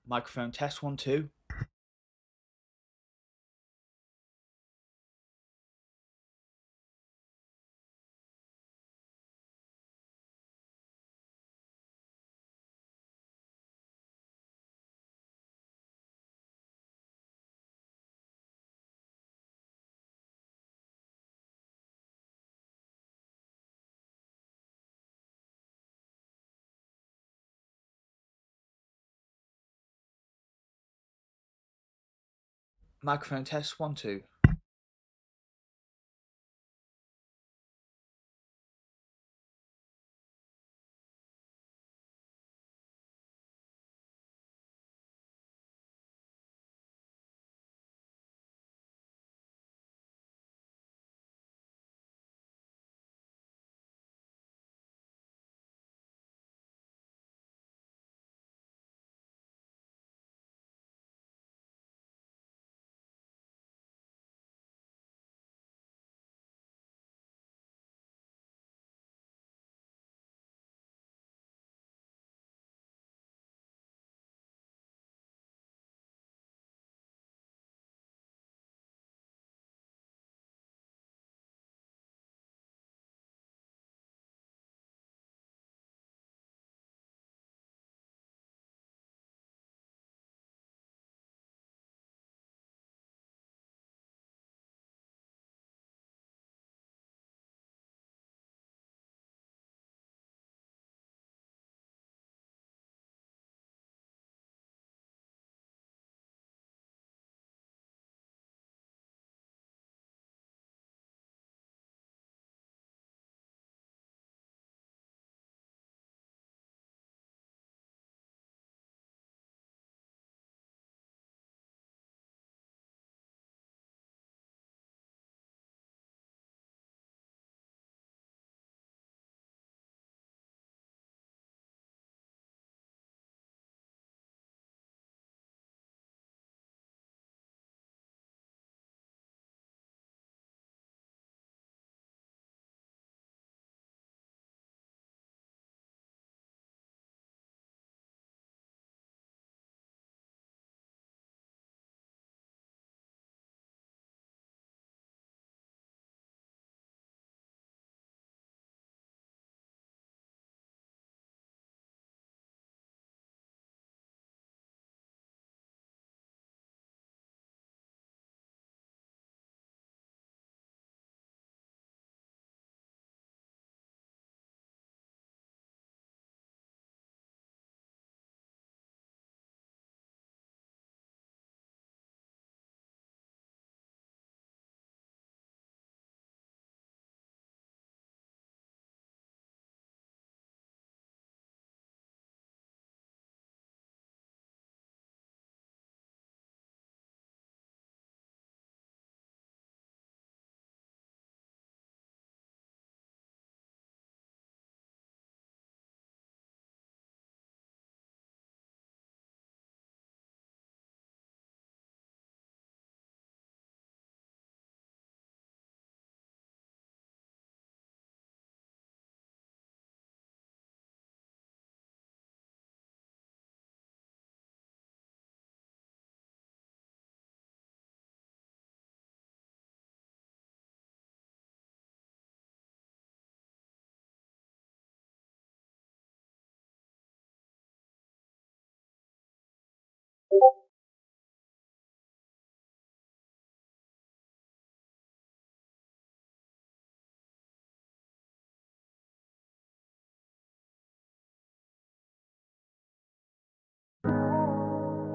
Microphone test 1 2. Microphone test 1 2.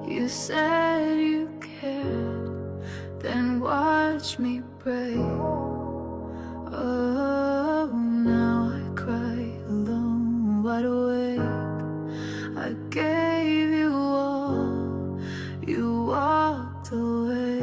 You said you cared, then watch me break. Oh, now I cry alone, wide awake. I gave you all, you walked away.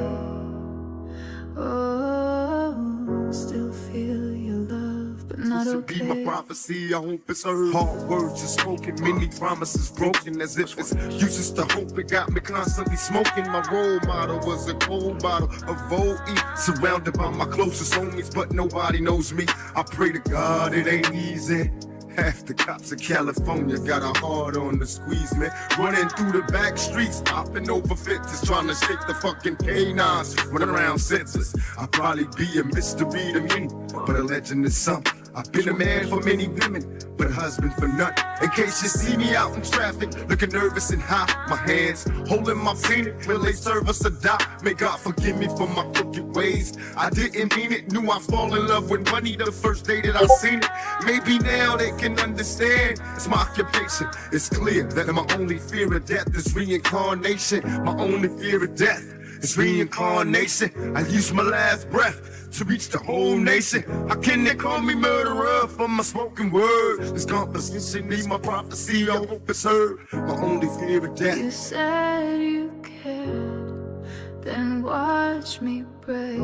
Oh, still feel your love, but not okay. This should be my prophecy, I hope it's heard. Hard words are spoken, many promises broken. As if it's useless to hope, it got me constantly smoking. My role model was a cold bottle of OE, surrounded by my closest homies, but nobody knows me. I pray to God it ain't easy. Half the cops in California got a hard on the squeeze, man. Running through the back streets, hopping over fences, trying to shake the fucking canines. Running around senseless. I'll probably be a mystery to me, but a legend is something. I've been a man for many women, but a husband for none. In case you see me out in traffic, looking nervous and high, my hands holding my penis, will they serve us or die? May God forgive me for my crooked ways. I didn't mean it, knew I'd fall in love with money the first day that I seen it. Maybe now they can understand, it's my occupation. It's clear that my only fear of death is reincarnation. My only fear of death is reincarnation. I use my last breath to reach the whole nation. How can they call me murderer for my spoken words? This composition needs my prophecy, I hope it's heard. My only fear of death. You said you cared, then watch me break.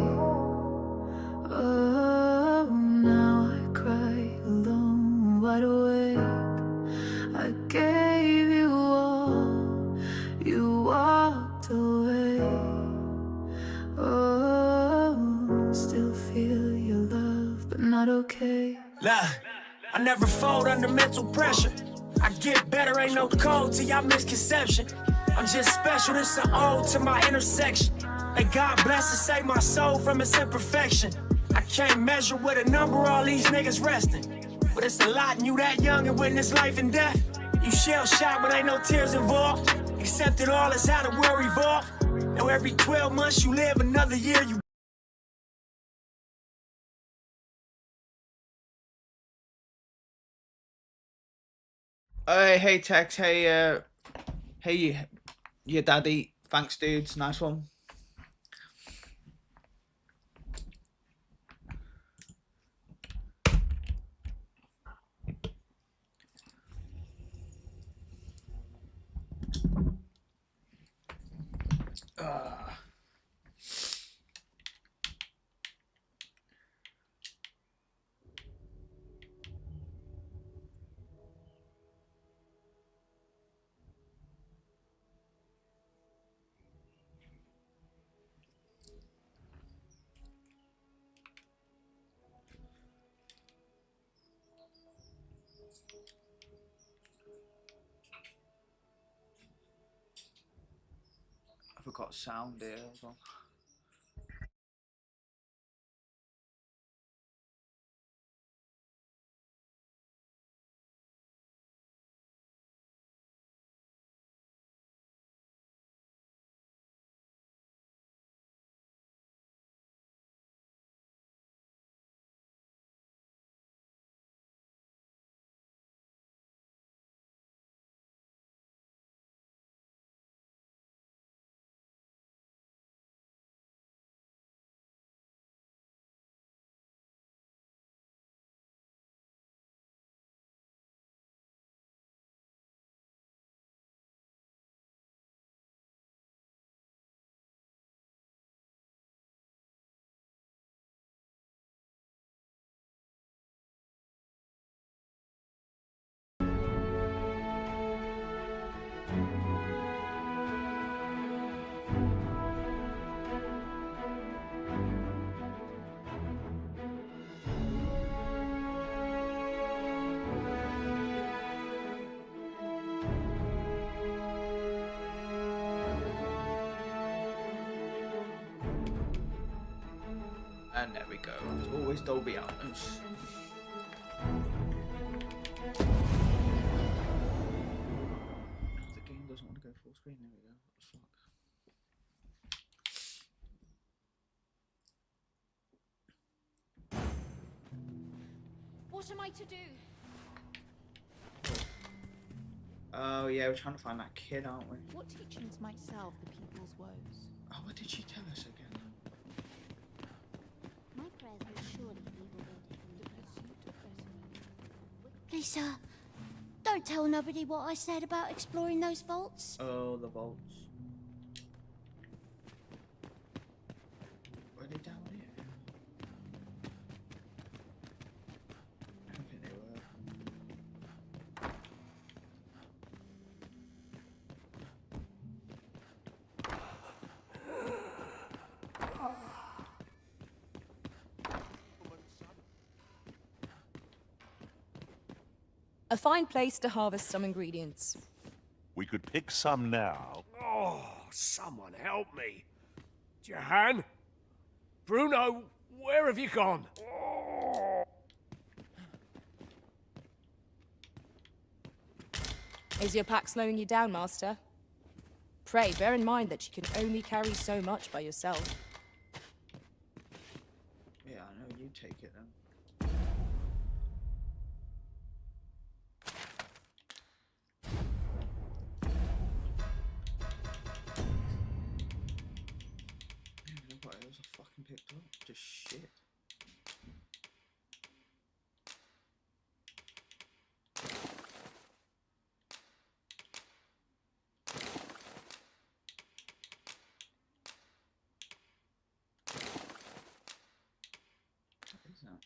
Oh, now I cry alone, wide awake. I gave you all, you walked away. Oh, still feel your love, but not okay. Look, I never fold under mental pressure. I get better, ain't no code to y'all misconception. I'm just special, this an ode to my intersection. May God bless and save my soul from its imperfection. I can't measure with a number all these niggas resting. But it's a lot and you that young and witness life and death. You shell shot but ain't no tears involved. Accept it all is how the world revolve. Now every 12 months you live another year you. Hey Tex, hey your daddy. Thanks, dudes. Nice one. I forgot sound here as well. And there we go. It's always Dolby Atmos. The game doesn't want to go full screen. There we go. What the fuck? What am I to do? Oh yeah, we're trying to find that kid, aren't we? What teachings might salve the people's woes? Oh, what did she tell us again? My prayers will surely be rewarded. Lisa, don't tell nobody what I said about exploring those vaults. Oh, the vaults. Were they down here? I don't think they were. A fine place to harvest some ingredients. We could pick some now. Oh, someone help me. Jahan? Bruno, where have you gone? Oh. Is your pack slowing you down, Master? Pray, bear in mind that you can only carry so much by yourself. Yeah, I know. You take it then. What else I fucking picked up? Just shit. What is that?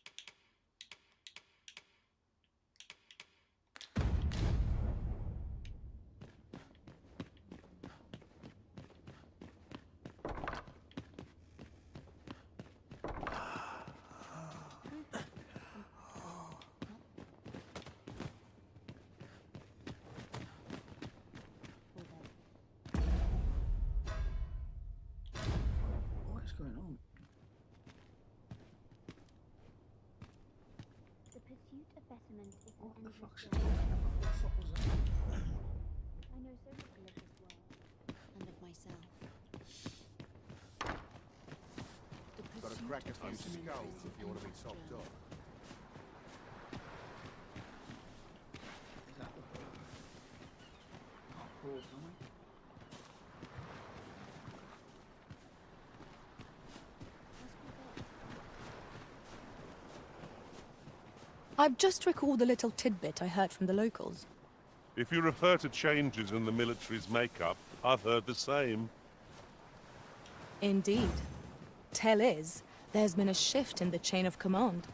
What is going on? The pursuit of betterment is an What the endless fuck's it journey. talking about? What the fuck was that? I know so little of this world and of myself. The Got to pursuit crack a of few betterment skulls is if an you want to be endless topped journey. off. Is that the can't crawl, can we? I've just recalled a little tidbit I heard from the locals. If you refer to changes in the military's makeup, I've heard the same. Indeed. Tell is, there's been a shift in the chain of command.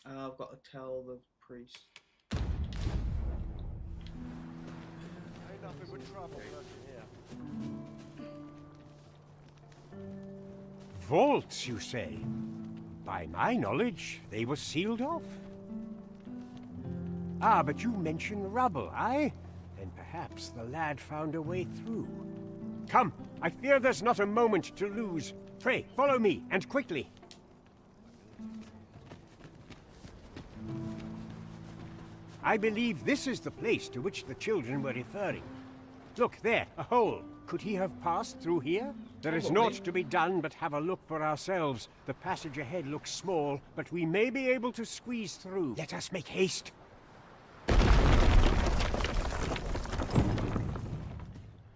I've got to tell the priest. Ain't nothing but trouble lurking here. Vaults, you say? By my knowledge, they were sealed off. Ah, but you mention rubble, aye? Then perhaps the lad found a way through. Come, I fear there's not a moment to lose. Pray, follow me, and quickly. I believe this is the place to which the children were referring. Look, there, a hole. Could he have passed through here? There is naught to be done but have a look for ourselves. The passage ahead looks small, but we may be able to squeeze through. Let us make haste.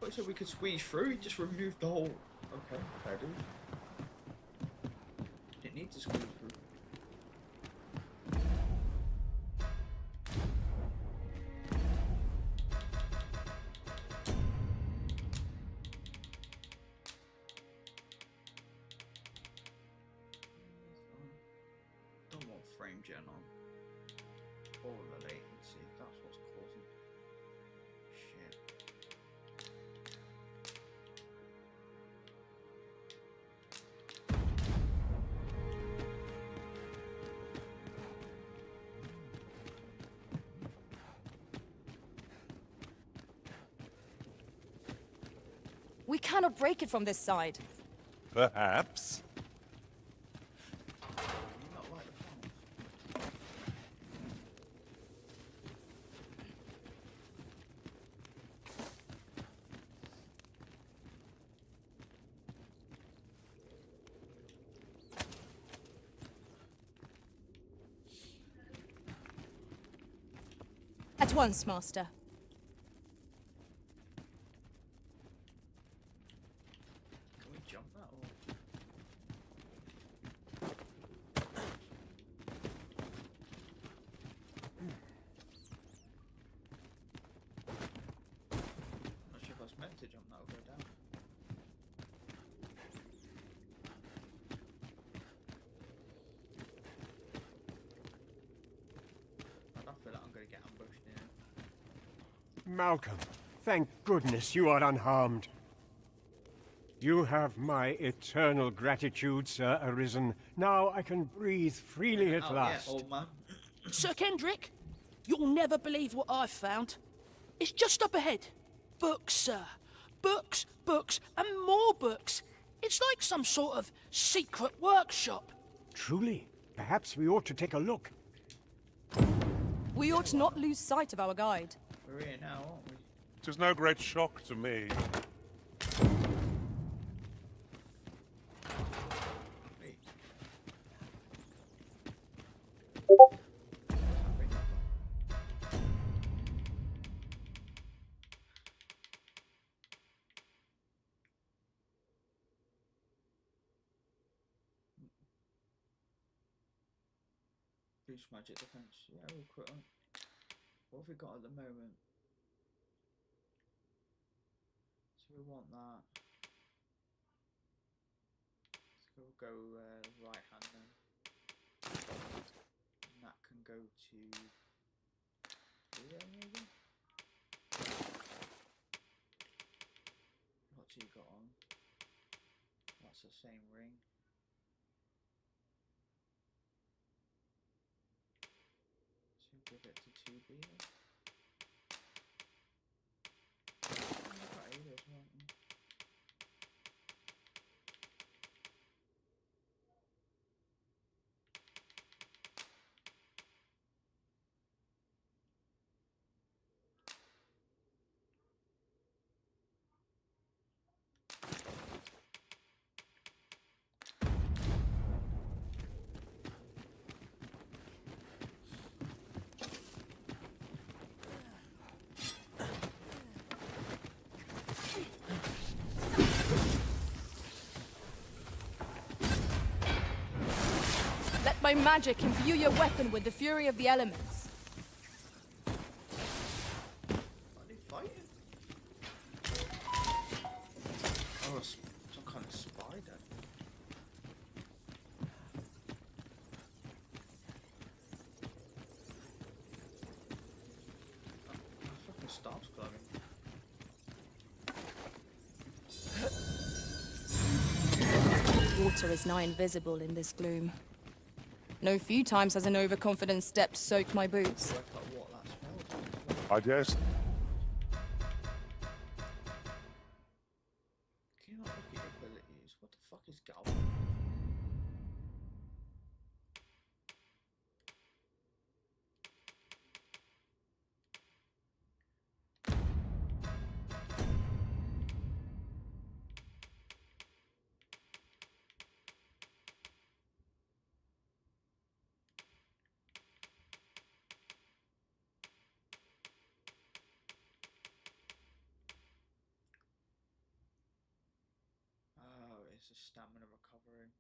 But so we could squeeze through, he just removed the whole. Okay, fair dude. Didn't need to squeeze through. Don't want frame gen on. Or the latency, that's what's causing shit. We cannot break it from this side. Perhaps. You not like the plans? At once, Master. Can we jump that or? Not sure if I was meant to jump that or go down. I don't feel like I'm gonna get ambushed here. Malcolm, thank goodness you are unharmed. You have my eternal gratitude, Sir Arisen. Now I can breathe freely at last. Yeah, old man. Sir Kendrick, you'll never believe what I've found. It's just up ahead. Books, sir. Books, books, and more books. It's like some sort of secret workshop. Truly, perhaps we ought to take a look. We ought not lose sight of our guide. We're here now, aren't we? It is no great shock to me. Wait. Boost magic defense. Yeah, we'll quit on. What have we got at the moment? So we want that. Let's go right hand then. And that can go to here maybe? What's he got on? That's the same ring. So give it to 2B. Let my magic imbue your weapon with the fury of the elements. Are they fighting? Oh, some kind of spider. Oh, fucking star's glowing. Water is nigh invisible in this gloom. No few times has an overconfident step soaked my boots. Work out what that smells like. I guess. Can you not look at your abilities? What the fuck is going on? Oh, it's a stamina recovery.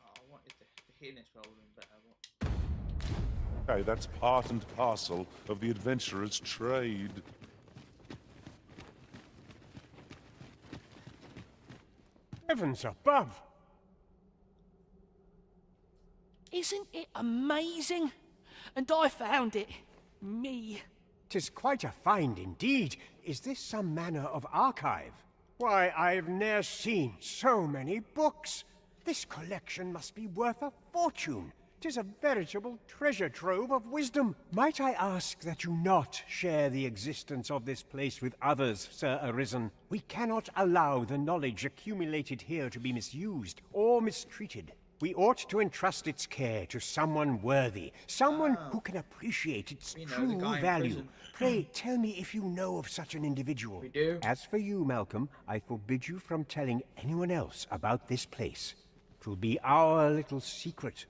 Oh, I wanted the healing spell would have been better, but Okay, that's part and parcel of the adventurer's trade. Heavens above! Isn't it amazing? And I found it. Me. 'Tis quite a find indeed. Is this some manner of archive? Why, I've ne'er seen so many books. This collection must be worth a fortune. 'Tis a veritable treasure trove of wisdom. Might I ask that you not share the existence of this place with others, Sir Arisen? We cannot allow the knowledge accumulated here to be misused or mistreated. We ought to entrust its care to someone worthy, someone who can appreciate its We know the true guy in value. prison. Pray, tell me if you know of such an individual. We do. As for you, Malcolm, I forbid you from telling anyone else about this place. 'Twill be our little secret.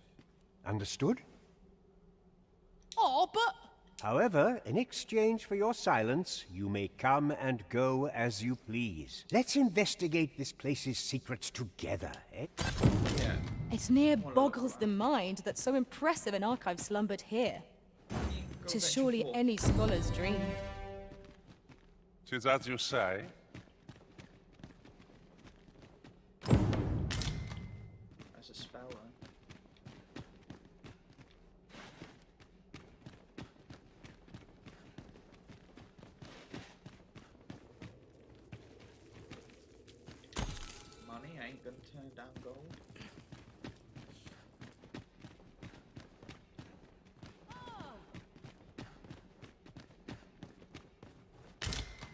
Understood? Oh, but... However, in exchange for your silence, you may come and go as you please. Let's investigate this place's secrets together, eh? yeah. It near boggles the mind that so impressive an archive slumbered here. Go 'Tis venture surely forth. any scholar's dream. 'Tis as you say. As a spell, then. ain't gonna turn down gold.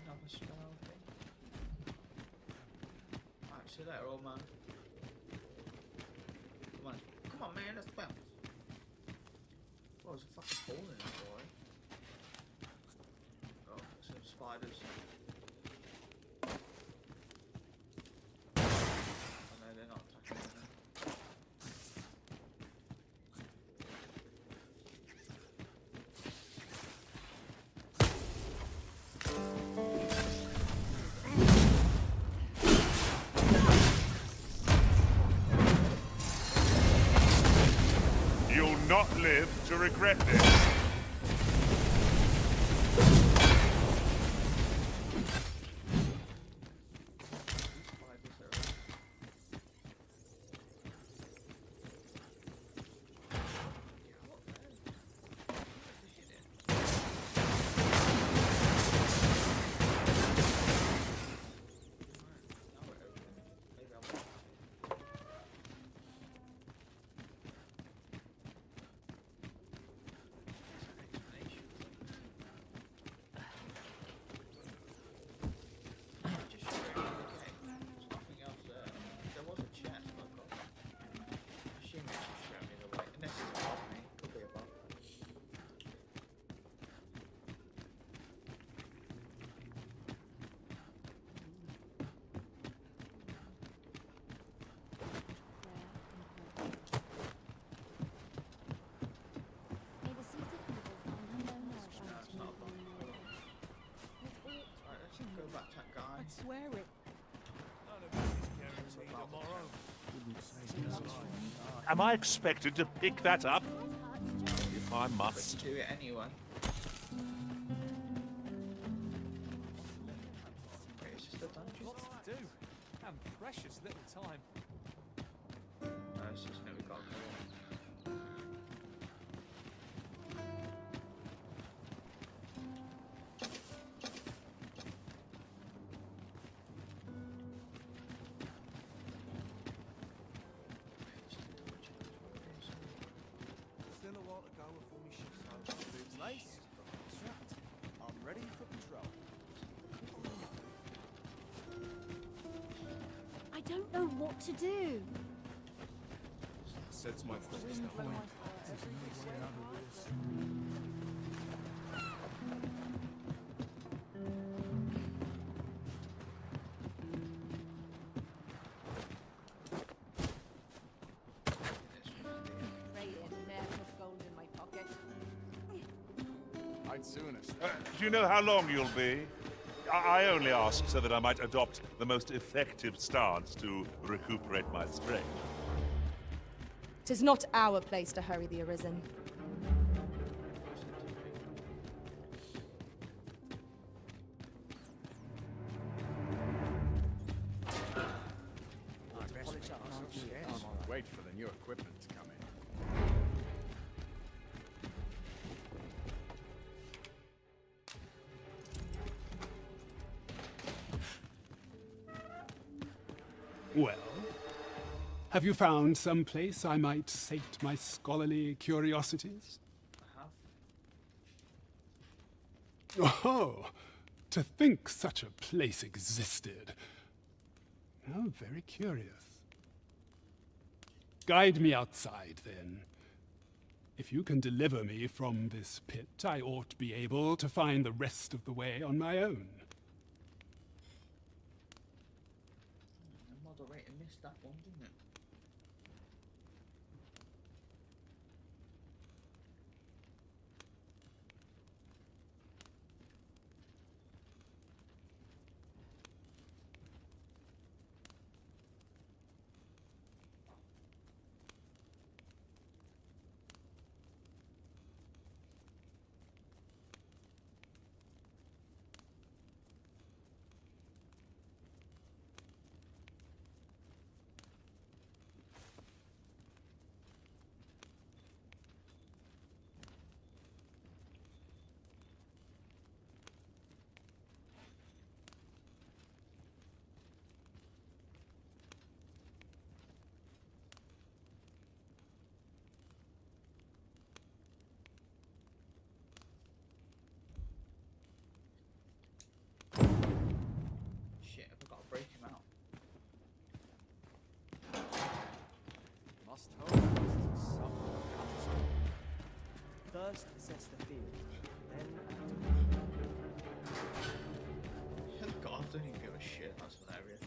Another spell thing. Alright, see you later, old man. Come on, man, let's bounce. Oh, there's a fucking hole in that boy. Oh, some spiders. Oh no, they're not attacking me. You'll not live to regret this. Go back to that guy. I'd swear it. Am I expected to pick that up? If I must. Do it anyway. It's just a dungeon. Lots to do. And precious little time. No, it's just gonna be gone. Still a while to go before we shift home. Boots laced, strapped. I'm ready for patrol. I don't know what to do. Sets my first point. There's no way out of this. I'd sooner. Do you know how long you'll be? I only ask so that I might adopt the most effective stance to recuperate my strength. 'Tis not our place to hurry the Arisen. Wait for the new equipment to come in. Well, have you found some place I might sate my scholarly curiosities? I have. Oh, to think such a place existed. How very curious. Guide me outside, then. If you can deliver me from this pit, I ought to be able to find the rest of the way on my own. The moderator missed that one, didn't it? First, assess the field. Then, God, I don't even give a shit. That's hilarious.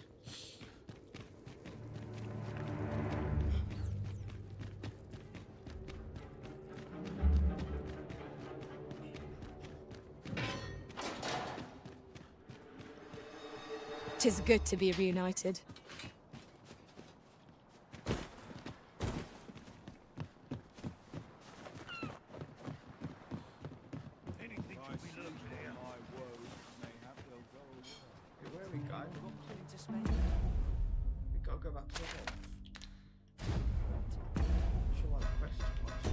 Tis good to be reunited. anything can be learned here. My woes mayhap they'll go away. Okay, where are we going? To spend. We gotta go back to the hall. Not sure why the quest is quite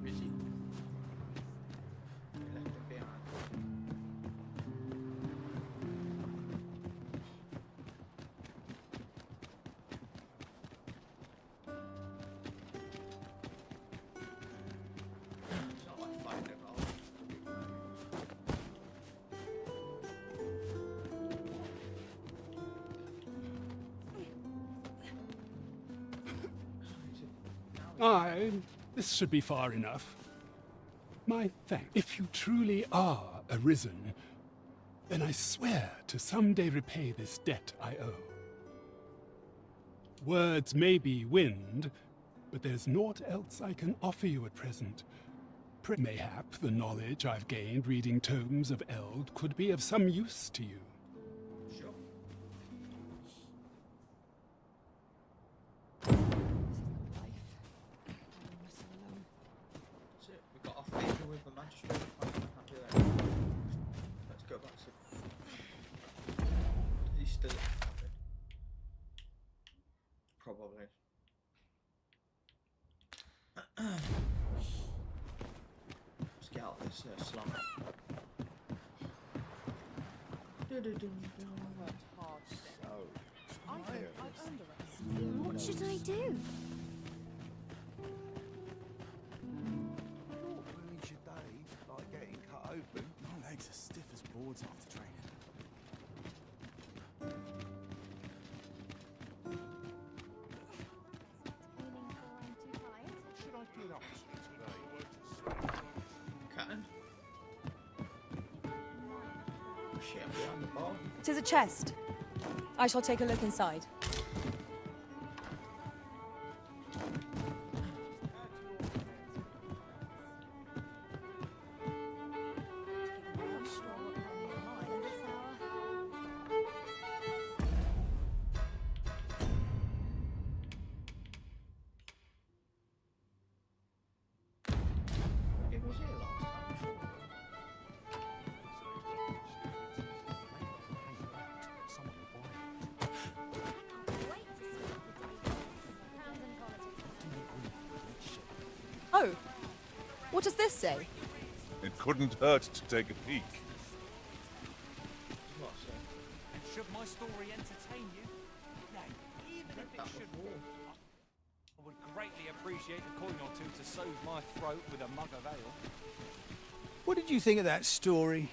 Where is he? We left him behind. It's not like finding him all. Aye, this should be far enough. My thanks. If you truly are arisen, then I swear to someday repay this debt I owe. Words may be wind, but there's naught else I can offer you at present. Mayhap the knowledge I've gained reading tomes of Eld could be of some use to you. Sure. That's it. We got our favour with the magistrate. I'm happy there. Let's go back to. He's still happy. Probably. Let's get out of this slum. What should I do? Ruins your day, like getting cut open. My legs are stiff as boards after training. Should I get up today? Catton. Shit, I'm behind the bar. Tis a chest. I shall take a look inside. It was here last time, I'm sure. Oh, what does this say? It couldn't hurt to take a peek. What, so? And should my story entertain you? Now, even if it That should, before. I would greatly appreciate a coin or two to soothe my throat with a mug of ale. What did you think of that story?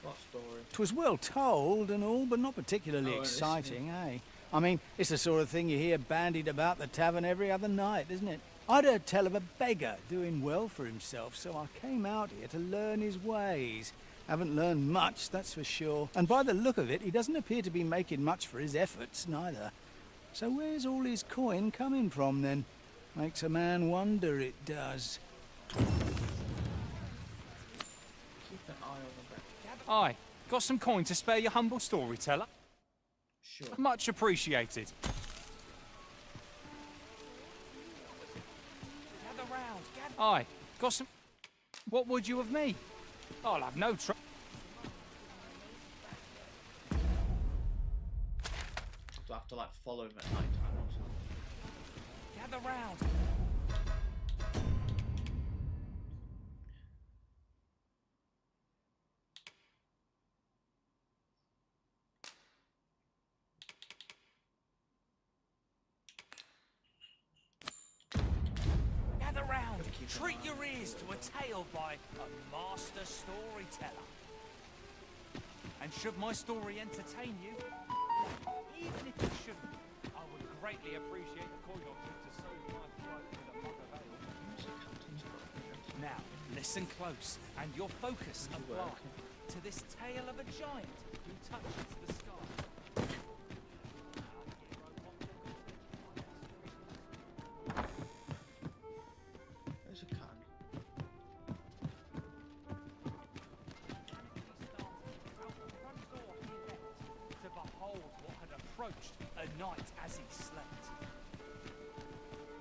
What story? 'Twas well told and all, but not particularly Oh, exciting, eh? I mean, it's the sort of thing you hear bandied about the tavern every other night, isn't it? I'd heard tell of a beggar doing well for himself, so I came out here to learn his ways. Haven't learned much, that's for sure. And by the look of it, he doesn't appear to be making much for his efforts, neither. So where's all his coin coming from, then? Makes a man wonder, it does. Keep an eye on the back. Aye, got some coin to spare your humble storyteller? Sure. Much appreciated. Gather round, gather. Aye, got some. What would you of me? I'll have no trouble. Do I have to like follow him at night time or something? Gather round. Gather round. Treat your ears to a tale by a master storyteller. And should my story entertain you, Even if you shouldn't, I would greatly appreciate the coin or two to soothe my throat with a mug of ale. Now, listen close, and your focus apply to this tale of a giant who touches the sky. There's a can. To behold what had approached a night as he slept.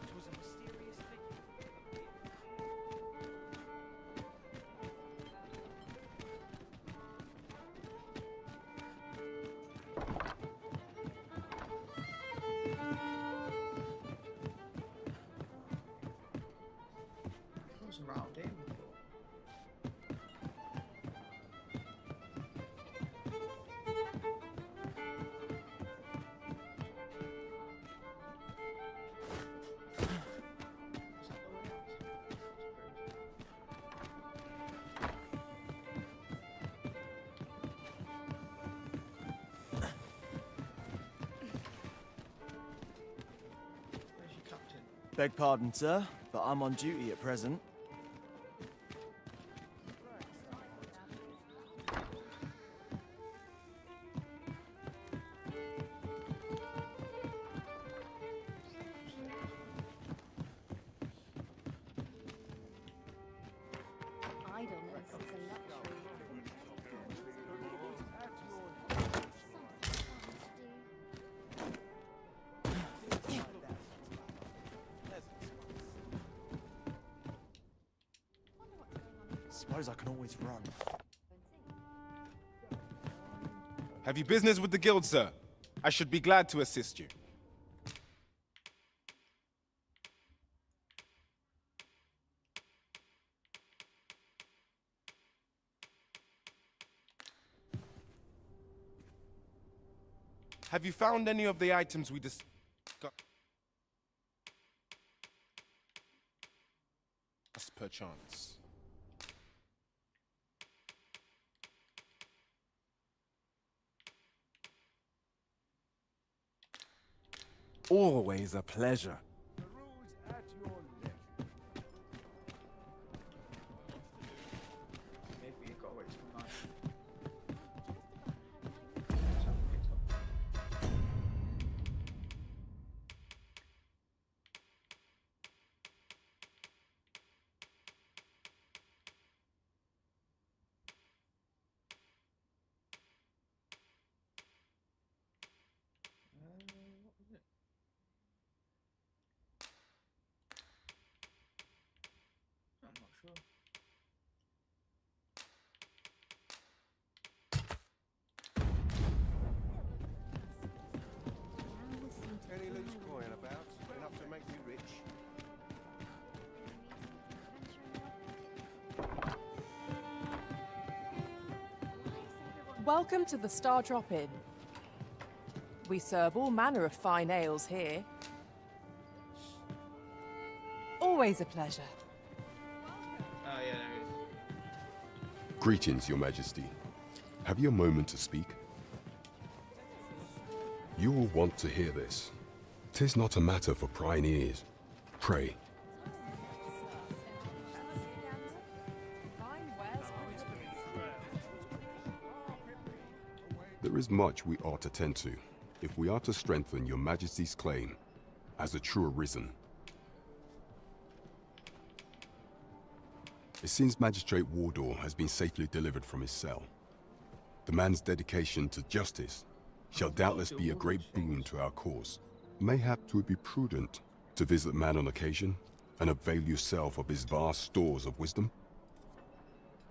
It was a mysterious figure. I wasn't around here before. Is that the way out? Where's your captain? Beg pardon, sir, but I'm on duty at present. Idleness is a luxury. Suppose I can always run. Have you business with the guild, sir? I should be glad to assist you. Have you found any of the items we discussed? Perchance. Always a pleasure. The rules at your leisure. Maybe you got away too much. What was it? I'm not sure. Any loose coin about? Enough to make you rich? Welcome to the Star Drop Inn. We serve all manner of fine ales here. Always a pleasure. Oh yeah, there is. Greetings, Your Majesty. Have you a moment to speak? You will want to hear this. 'Tis not a matter for prying ears. Pray. There is much we ought to tend to, if we are to strengthen Your Majesty's claim as a true arisen. It seems Magistrate Wardor has been safely delivered from his cell. The man's dedication to justice shall doubtless be a great boon to our cause. Mayhap 'twould be prudent to visit the man on occasion and avail yourself of his vast stores of wisdom.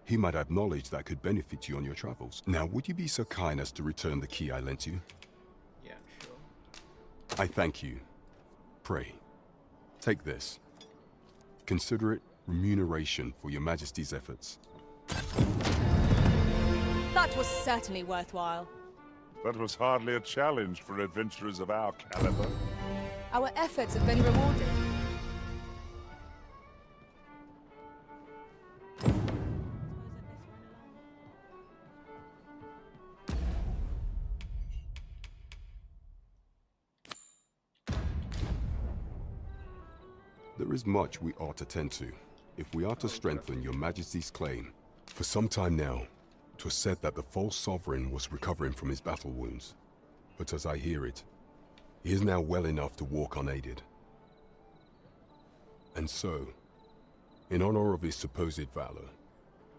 He might have knowledge that could benefit you on your travels. Now, would you be so kind as to return the key I lent you? Yeah, sure. I thank you. Pray, take this. Consider it remuneration for Your Majesty's efforts. That was certainly worthwhile. That was hardly a challenge for adventurers of our caliber. Our efforts have been rewarded. There is much we ought to tend to, if we are to strengthen your majesty's claim. For some time now, 'twas said that the false sovereign was recovering from his battle wounds. But as I hear it, he is now well enough to walk unaided. And so, in honor of his supposed valor,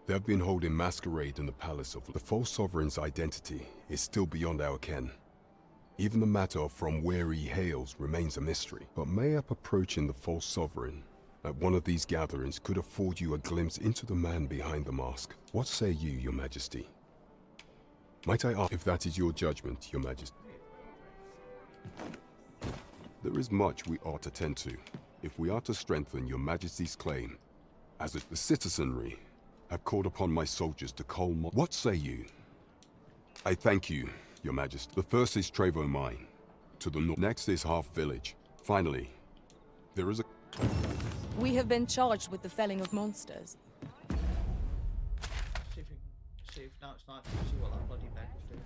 they have been holding masquerade in the palace of the false sovereign's identity is still beyond our ken. Even the matter of from where he hails remains a mystery. But mayhap approaching the false sovereign at one of these gatherings could afford you a glimpse into the man behind the mask. What say you, your majesty? Might I ask if that is your judgment, your majesty? There is much we ought to tend to, if we are to strengthen your majesty's claim. As the citizenry have called upon my soldiers to cull What say you? I thank you, your majesty. The first is Trevo Mine, to the north. Next is Half Village. Finally, there is a... We have been charged with the felling of monsters. See if now it's night. See what that bloody bag was doing.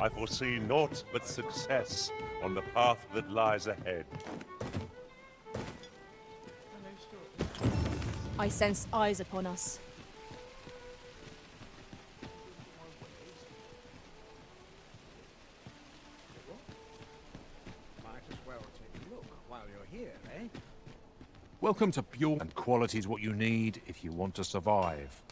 I foresee naught but success on the path that lies ahead. I sense eyes upon us. Might as well take a look while you're here, eh? Welcome to Pure, and quality is what you need if you want to survive.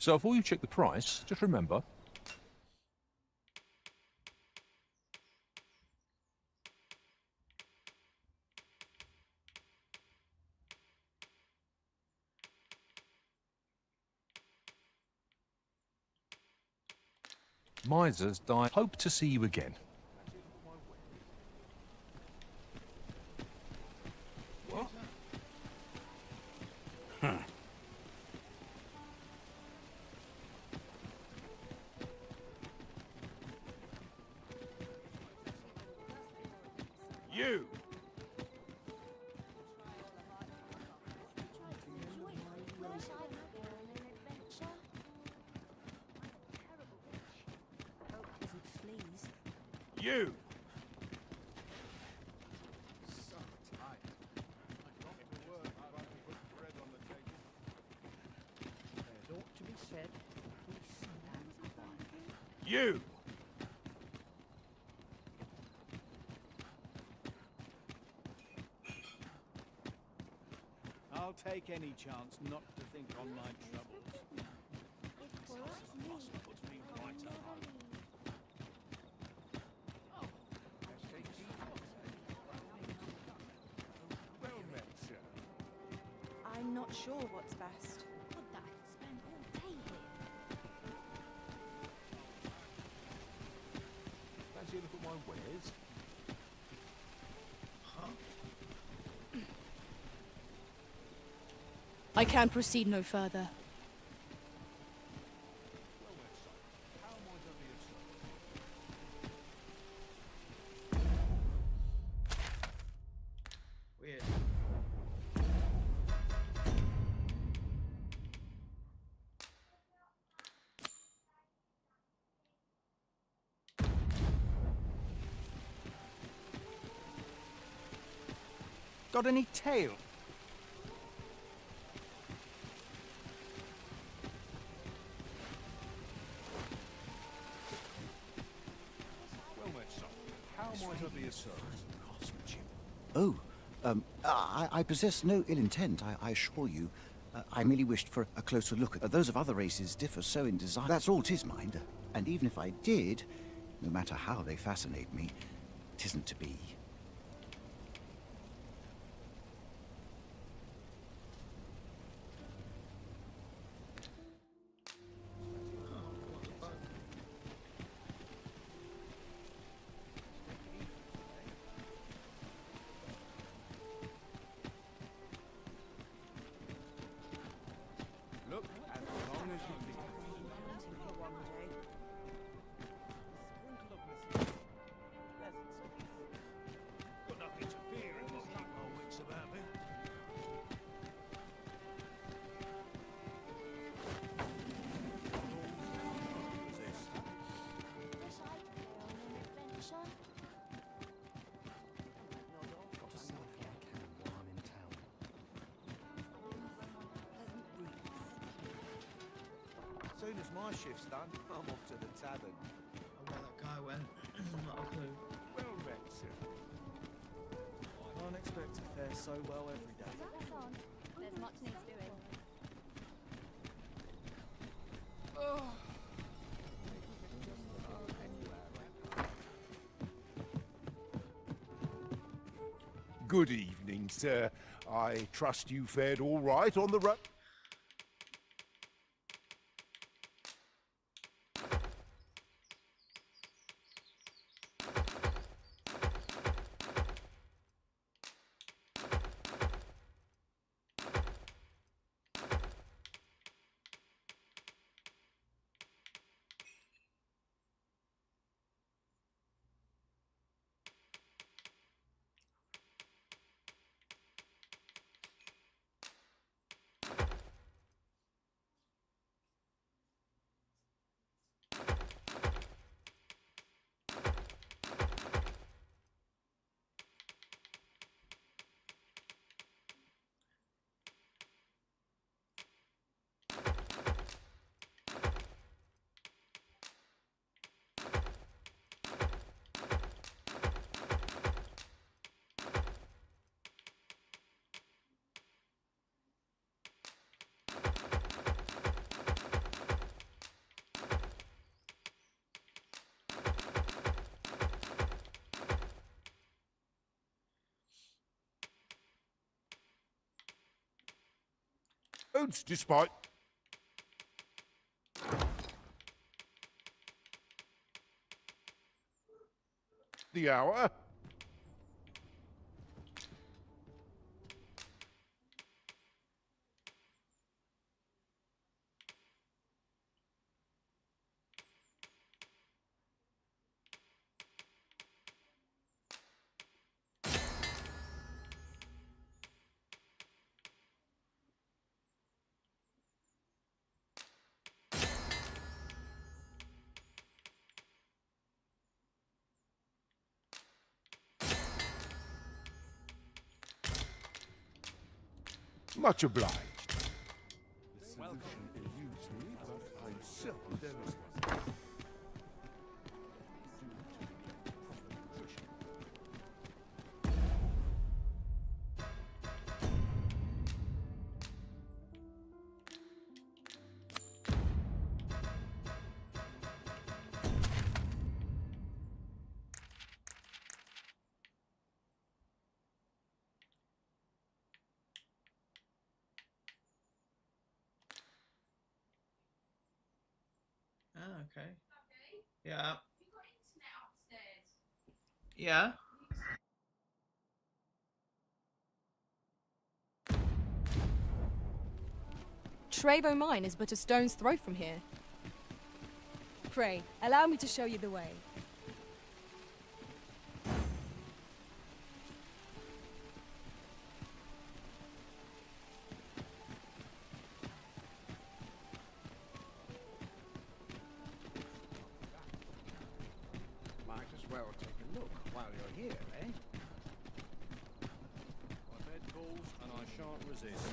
So before you check the price, just remember... Misers die. Hope to see you again. What? Huh. You! You! So tired. I got to work if I can put bread on the table. There's ought to be said. You! I'll take any chance not to think on my troubles. Puts me right at home. Well met, sir. I'm not sure what's best. What the? Spend all day here. Fancy a look at my wares? I can proceed no further. Weird. Got any tail? Well met, son. How might I be of service? Oh, I possess no ill intent, I assure you. I merely wished for a closer look. Those of other races differ so in design. That's all 'tis, mind. And even if I did, no matter how they fascinate me, 'tisn't to be. Look, as long as you leave. Got nothing to fear if I keep my wits about me. Soon as my shift's done, I'm off to the tavern. Oh, where that guy went. Not a clue. Well met, sir. I don't expect to fare so well every day. There's much needs doing. Good evening, sir. I trust you fared all right on the road. Despite the hour. Much obliged. The solution eludes me, but I'm certain there is one. Ah, okay. Yeah. Yeah. Trevo Mine is but a stone's throw from here. Pray, allow me to show you the way. Might as well take a look while you're here, eh? shan't resist.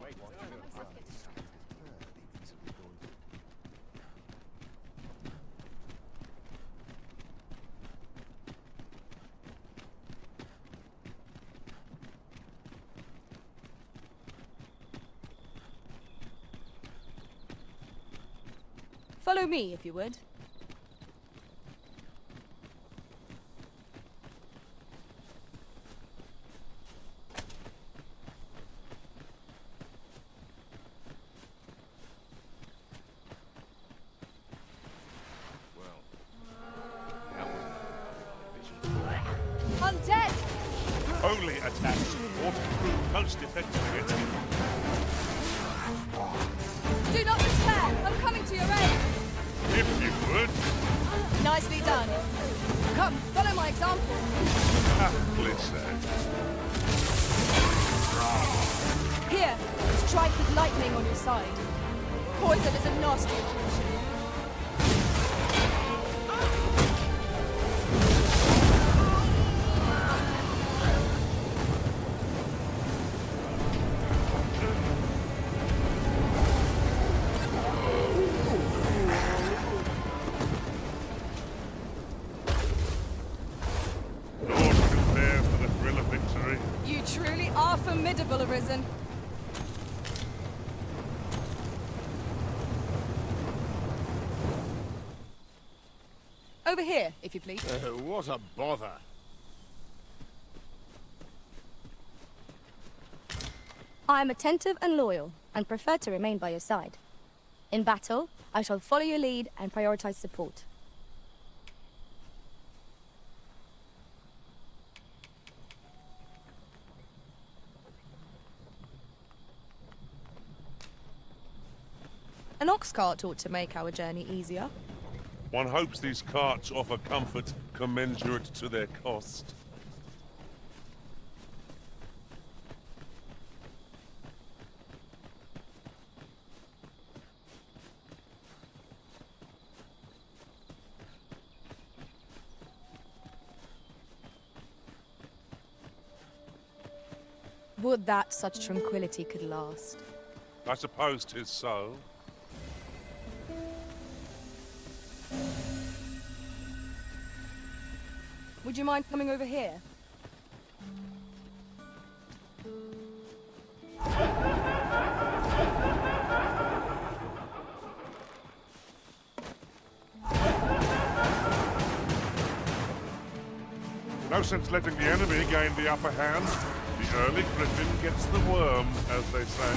Wait, what? Follow me, if you would. Undead! Only attacks ought to prove most effective against him. Do not despair! I'm coming to your aid! If you would. Nicely done. Come, follow my example. Happily said. Here, strike with lightning on your side. Poison is a nasty affliction. You truly are formidable, Arisen. Over here, if you please. What a bother. I am attentive and loyal, and prefer to remain by your side. In battle, I shall follow your lead and prioritize support. An ox cart ought to make our journey easier. One hopes these carts offer comfort commensurate to their cost. Would that such tranquility could last. I suppose 'tis so. Would you mind coming over here? No sense letting the enemy gain the upper hand. The early griffin gets the worm, as they say.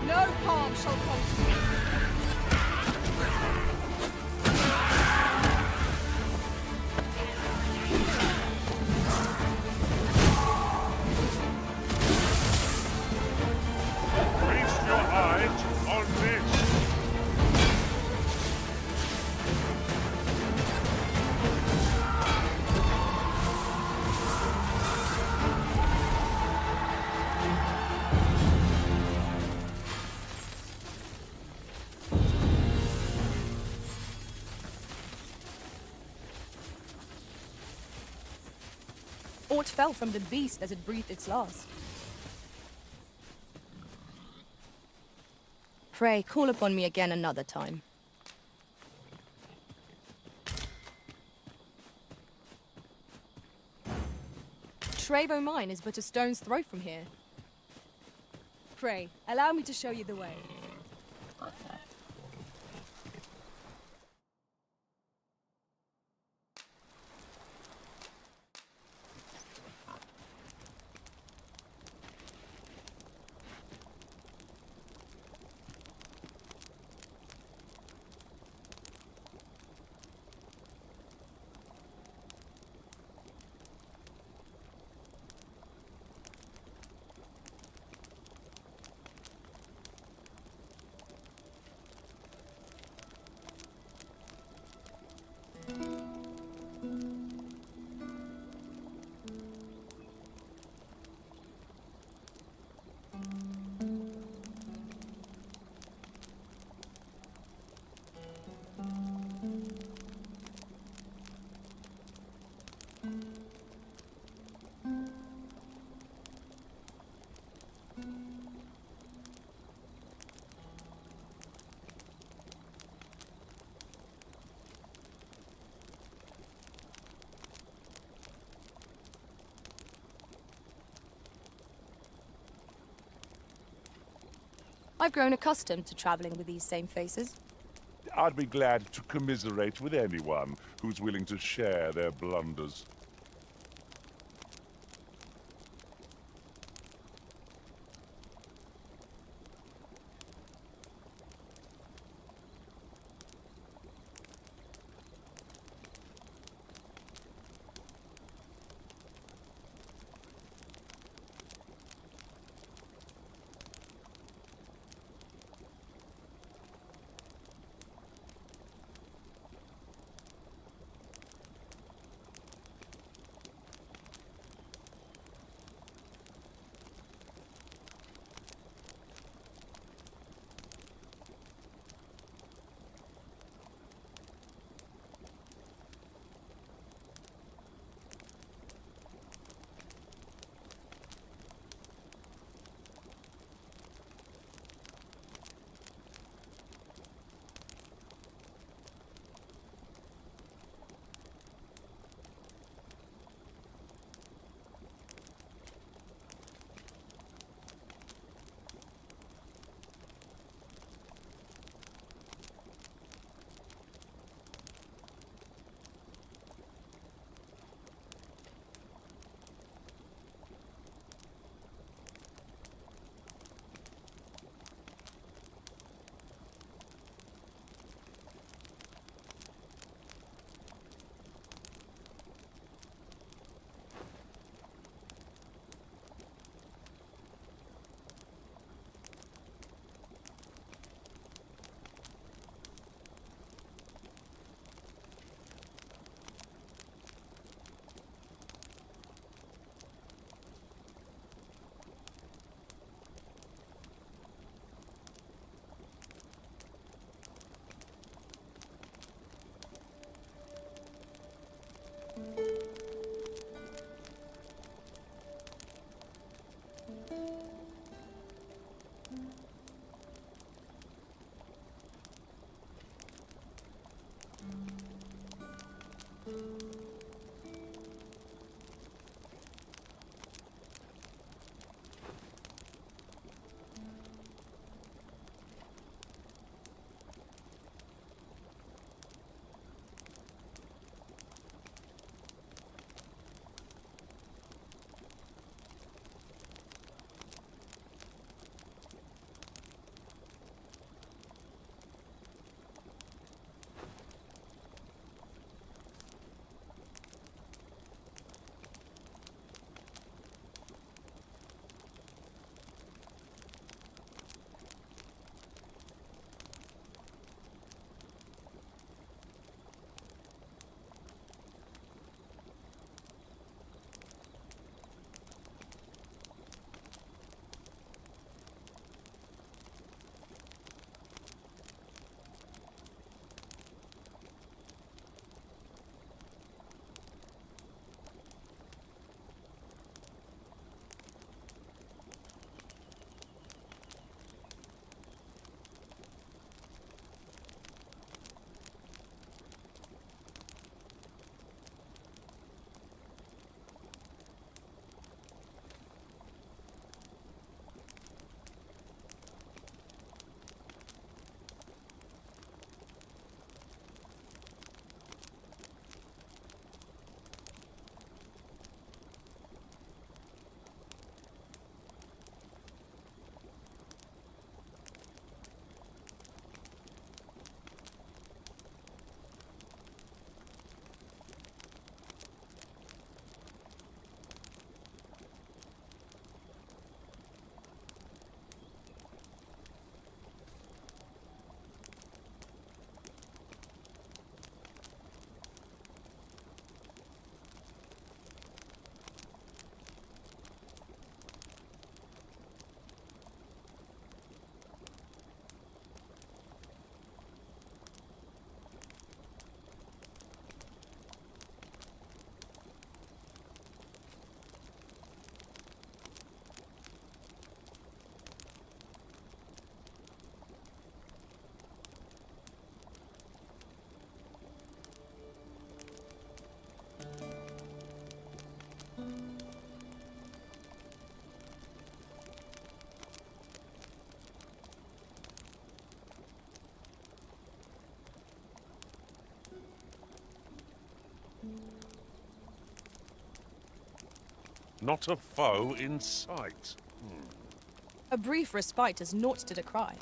No harm shall come to you. Feast your eyes on this. Aught fell from the beast as it breathed its last. Pray, call upon me again another time. Trevo Mine is but a stone's throw from here. Pray, allow me to show you the way. I've grown accustomed to traveling with these same faces. I'd be glad to commiserate with anyone who's willing to share their blunders. Not a foe in sight. A brief respite is naught to decry.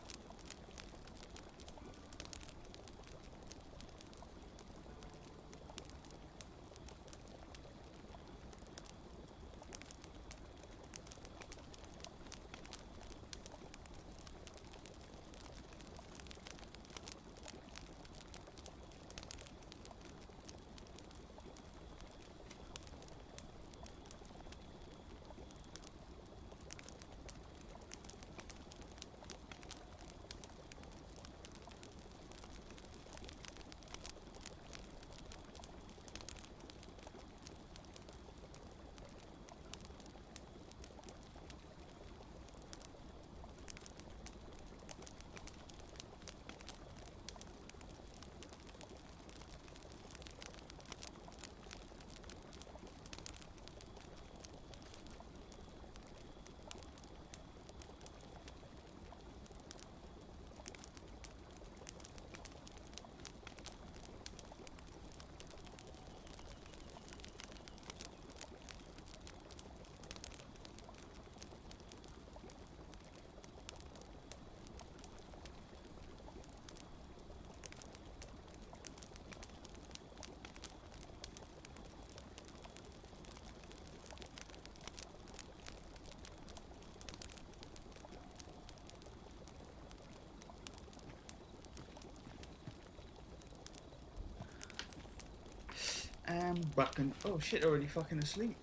And back and oh shit, they're already fucking asleep.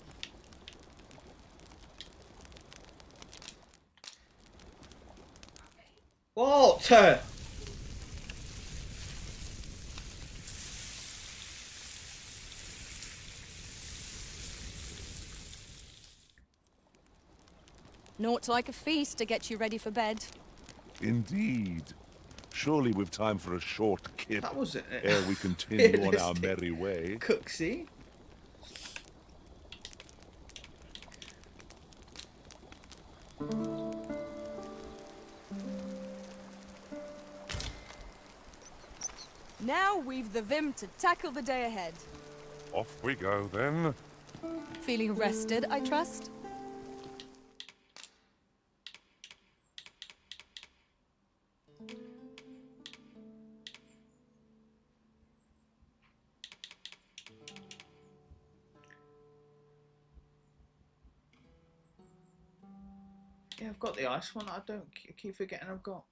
Walter! Naught like a feast to get you ready for bed. Indeed. Surely we've time for a short kip That wasn't it. ere we continue on our merry way. Cooksy. Now we've the vim to tackle the day ahead. Off we go then. Feeling rested, I trust? Yeah, I've got the ice one. I keep forgetting I've got.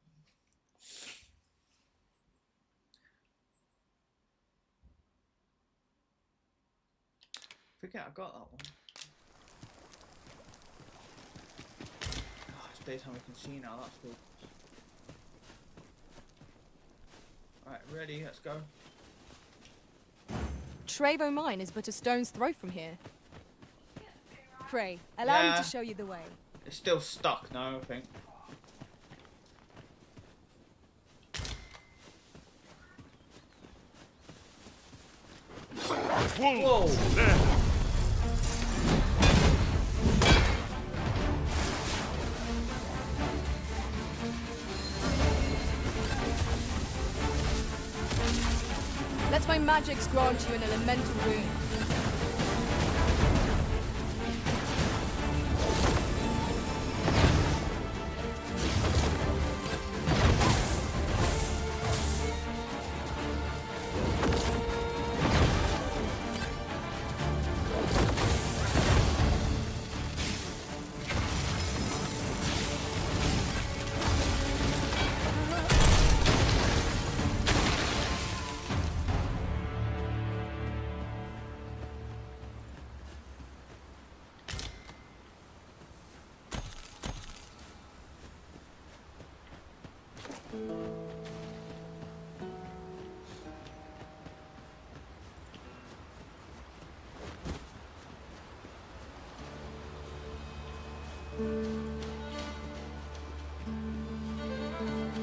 Forget I got that one. Oh, it's daytime we can see now. That's good. Right, ready? Let's go. Trevo Mine is but a stone's throw from here. Pray, allow me to show you the way. It's still stuck now, I think. Whoa! There. Let my magics grant you an elemental boon.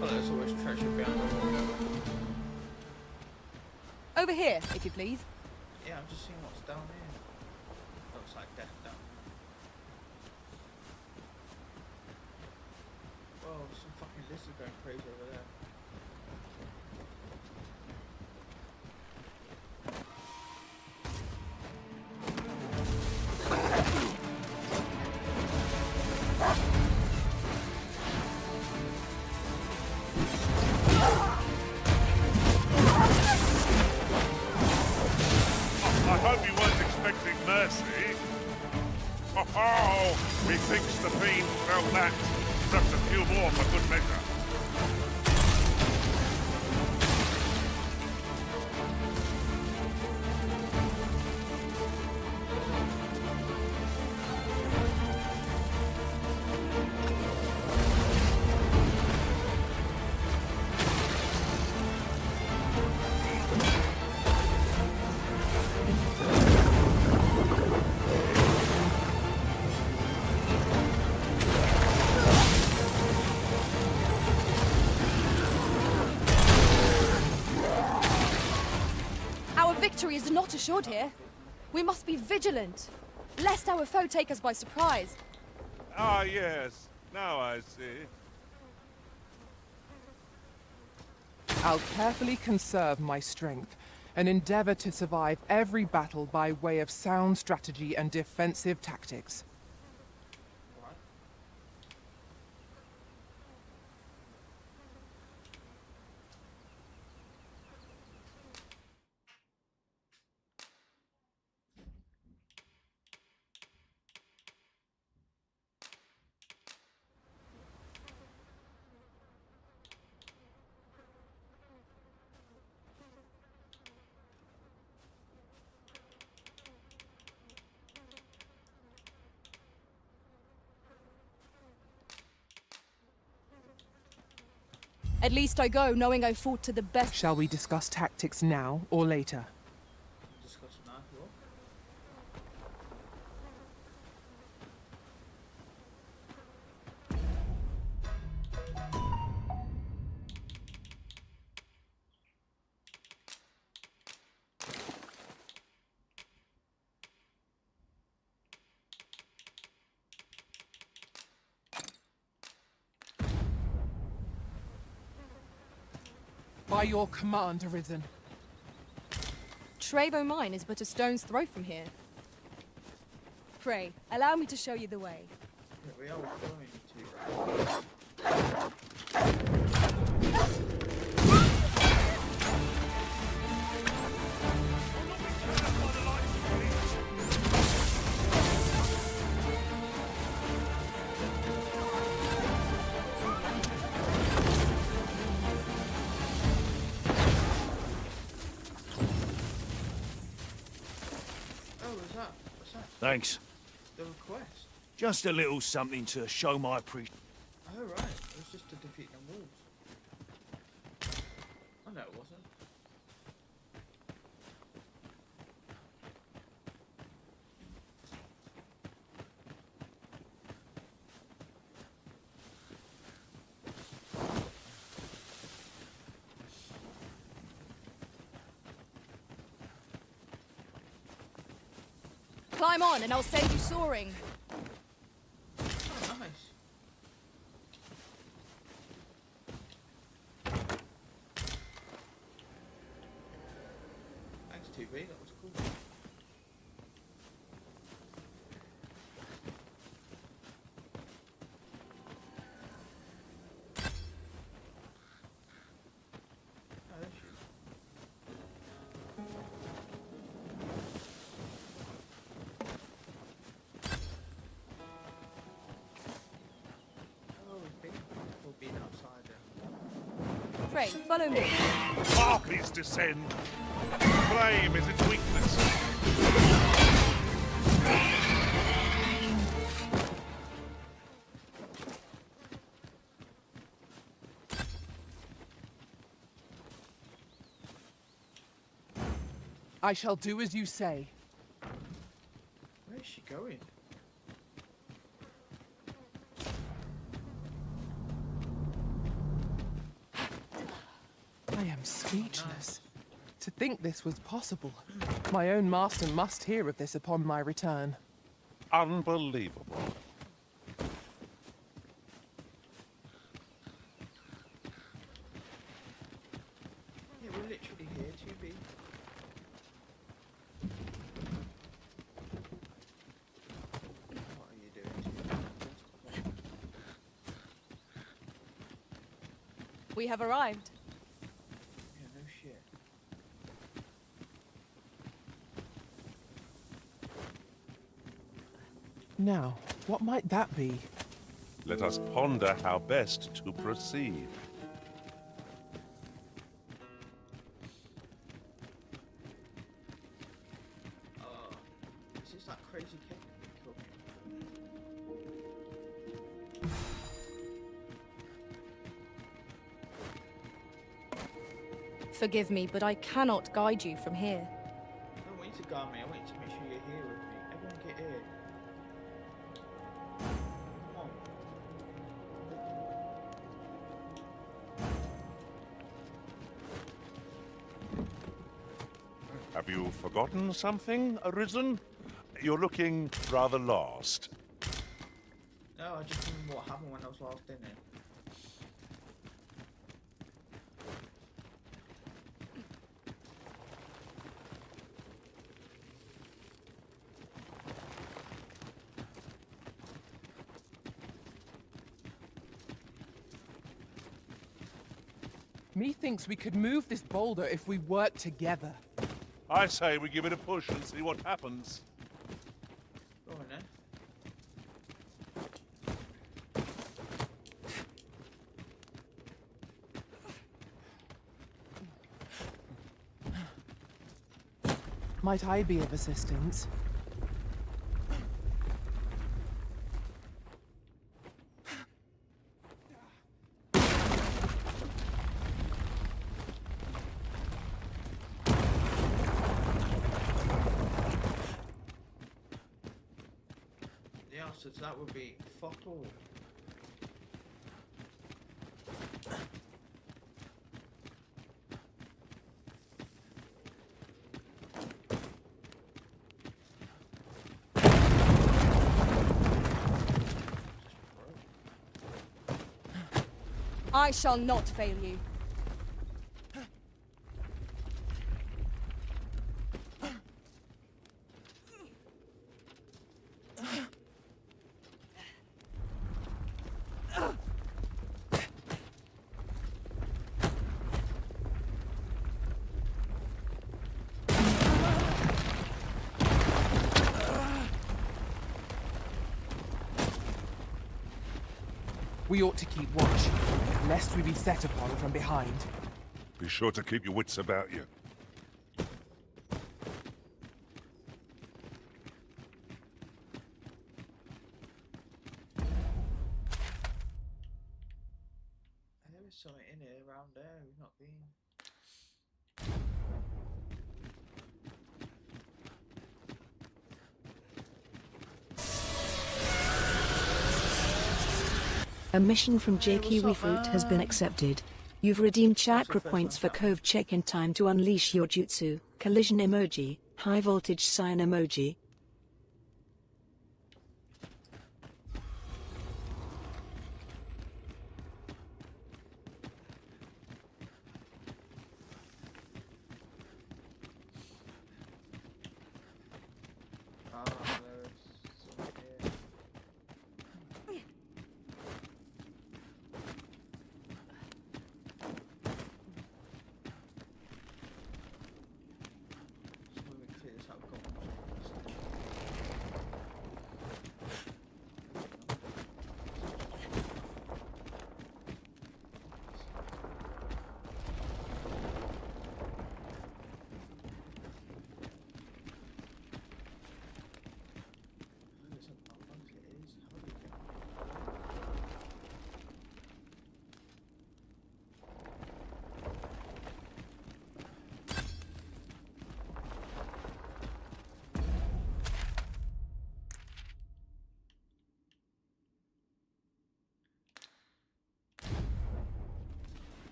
Well, there's always treasure behind the wall. Over here, if you please. Yeah, I'm just seeing what's down here. Looks like death down there. Whoa, there's some fucking lizard going crazy over there. Oh, methinks the fiend felt that. Just a few more for good measure. Our victory is not assured here. We must be vigilant, lest our foe take us by surprise. Ah, yes. Now I see. I'll carefully conserve my strength and endeavor to survive every battle by way of sound strategy and defensive tactics. At least I go knowing I fought to the best. Shall we discuss tactics now or later? Discuss it now, if you want. By your command, Arisen. Trevo Mine is but a stone's throw from here. Pray, allow me to show you the way. Yeah, we are going to. Thanks. The request? Just a little something to show my appreciation. Oh, right. It was just to defeat them wolves. Oh, no, it wasn't. Climb on and I'll send you soaring. Oh, nice. Thanks, 2B. That was cool. Oh, there she is. We've been outside there. Pray, follow me. Harpies descend. Flame is its weakness. I shall do as you say. Where's she going? I am speechless. To think this was possible. My own master must hear of this upon my return. Unbelievable. Yeah, we're literally here, 2B. What are you doing, 2B? We have arrived. Yeah, no shit. Now, what might that be? Let us ponder how best to proceed. Is this that crazy kid? Cool. Forgive me, but I cannot guide you from here. I don't want you to guard me. I want you to make sure you're here with me. Everyone get here. Come on. Have you forgotten something, Arisen? You're looking rather lost. No, I just remember what happened when I was last in it. Methinks we could move this boulder if we work together. I say we give it a push and see what happens. Go on then. Might I be of assistance? The answer to that would be fuck all. I shall not fail you. We ought to keep watch, lest we be set upon from behind. Be sure to keep your wits about you. There is something in here around there we've not been. A mission from J.Kiwi Fruit has been accepted. You've redeemed chakra points for Cove check-in time to unleash your jutsu. Collision emoji, high voltage sign emoji.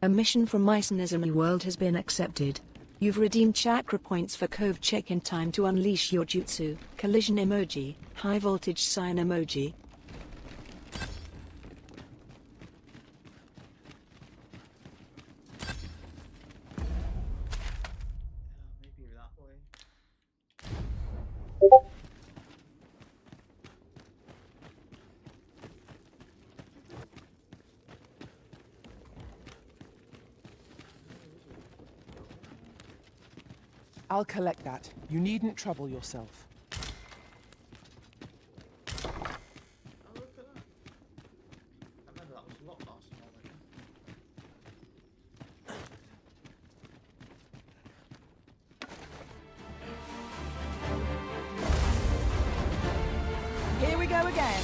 A mission from Mycenism World has been accepted. You've redeemed chakra points for Cove check-in time to unleash your jutsu. Collision emoji, high voltage sign emoji. Maybe that way. I'll collect that. You needn't trouble yourself. Oh, look at that. I remember that was a lot last time already. Here we go again.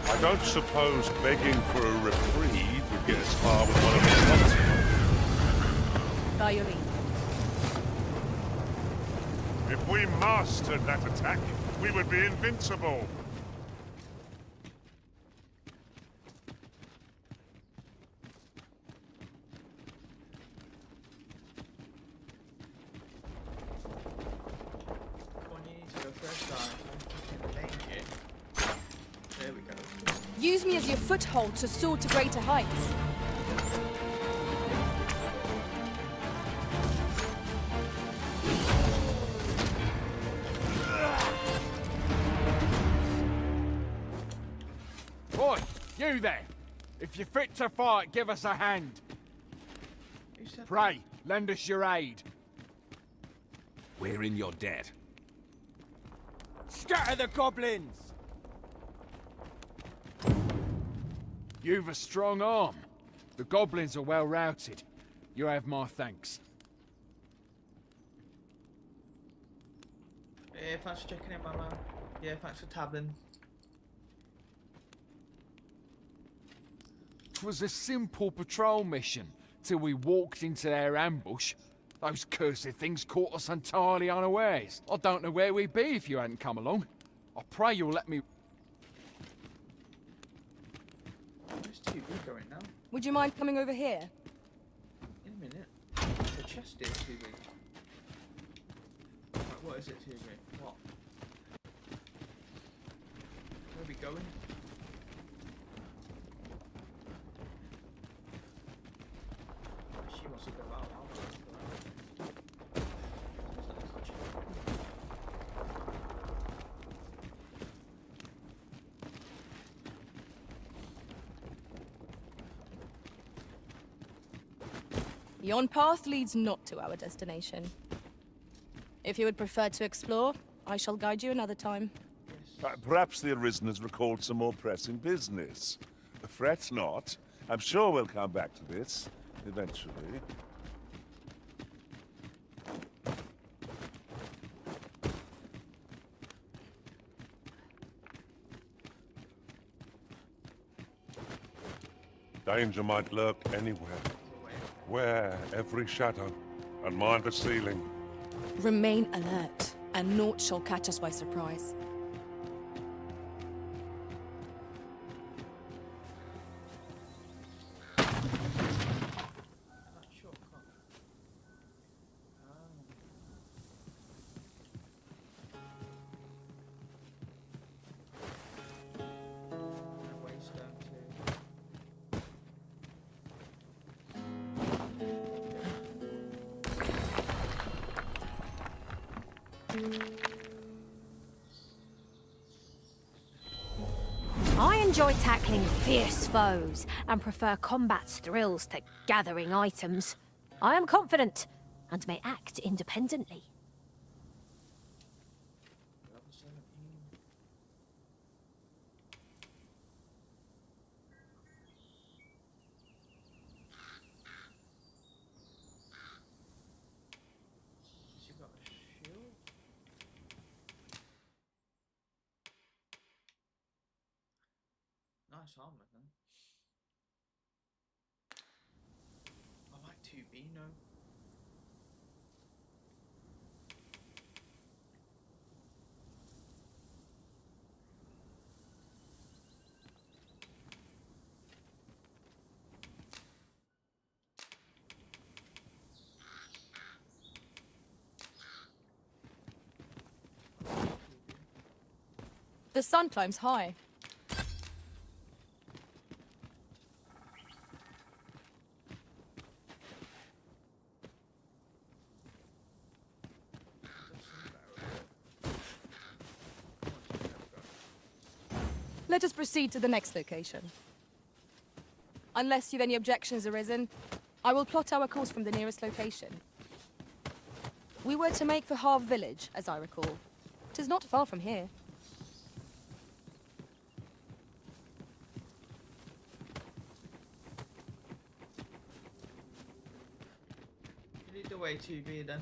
I don't suppose begging for a reprieve would get as far with one of the spots. By your leave. If we mastered that attack, we would be invincible. Come on, you need to go first, guys. I'm fucking danger. There we go. Use me as your foothold to soar to greater heights. Boy, you there! If you're fit to fight, give us a hand. Pray, lend us your aid. We're in your debt. Scatter the goblins! You've a strong arm. The goblins are well routed. You have my thanks. Yeah, thanks for checking in, my man. Yeah, thanks for tabbing. 'Twas a simple patrol mission, till we walked into their ambush. Those cursed things caught us entirely unawares. I don't know where we'd be if you hadn't come along. I pray you'll let me... Where's TV going now? Would you mind coming over here? In a minute. The chest is TV. Right, what is it, TV? What? Where are we going? She wants to go out. I want to go out. Yon path leads not to our destination. If you would prefer to explore, I shall guide you another time. Perhaps the Arisen has recalled some more pressing business. Fret not. I'm sure we'll come back to this, eventually. Danger might lurk anywhere. Wear every shadow, and mind the ceiling. Remain alert, and naught shall catch us by surprise. I enjoy tackling fierce foes and prefer combat's thrills to gathering items. I am confident and may act independently. Nice armor then. I like 2B, no. The sun climbs high. Let us proceed to the next location. Unless you've any objections arisen, I will plot our course from the nearest location. We were to make for Harve Village, as I recall. 'Tis not far from here. You lead the way, TB, then.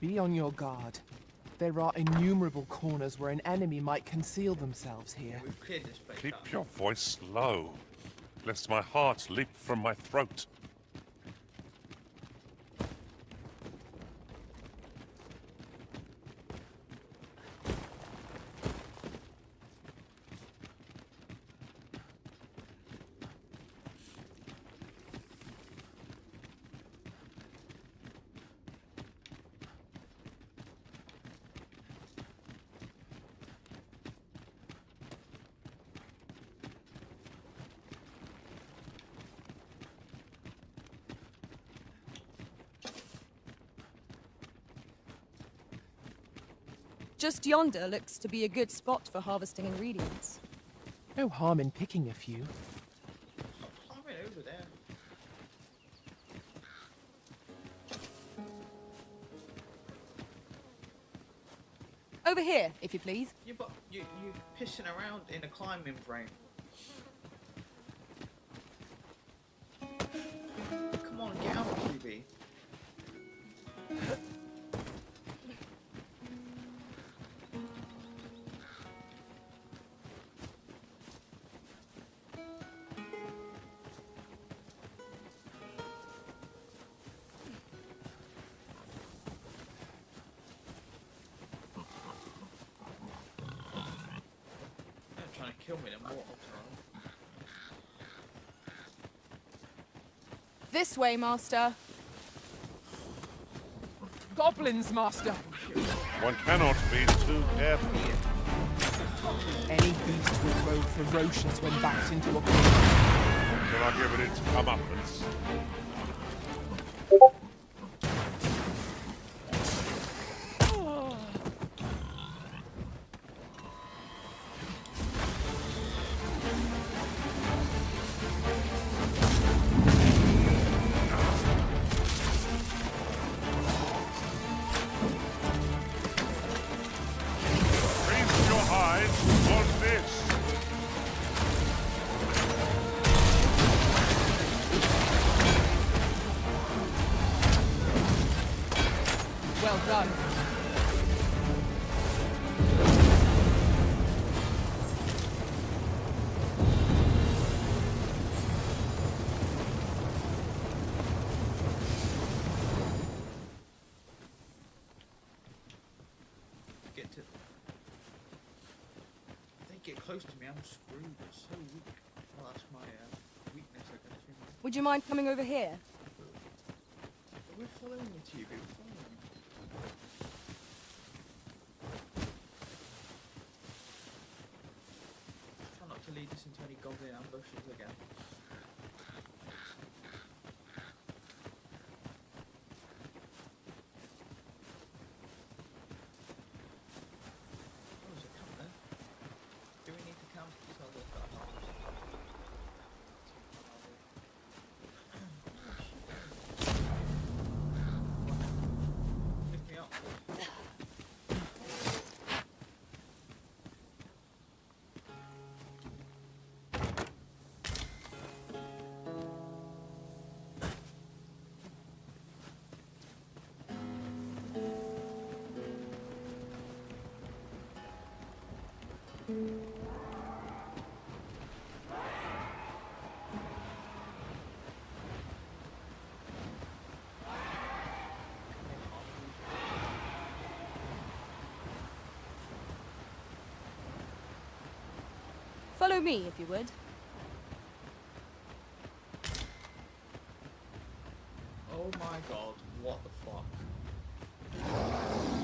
Be on your guard. There are innumerable corners where an enemy might conceal themselves here. We've cleared this place Keep out. your voice low, lest my heart leap from my throat. Just yonder looks to be a good spot for harvesting ingredients. No harm in picking a few. Oh, wait, over there. Over here, if you please. Yeah, but you pissing around in a climbing frame. Come on, get out, TB. Trying to kill me, then what? This way, Master. Goblins, Master! One cannot be too careful. Any beast will grow ferocious when backed into a corner. Shall I give it its comeuppance? Raise your eyes on this. Well done. Get to. If they get close to me, I'm screwed. They're so weak. Well, that's my weakness, I guess. You know. Would you mind coming over here? We're following you, TB. We're following you. Try not to lead us into any goblin ambushes again. Oh, there's a camp there. Do we need to camp? So there's that Lift me up. Follow me, if you would. Oh my god, what the fuck?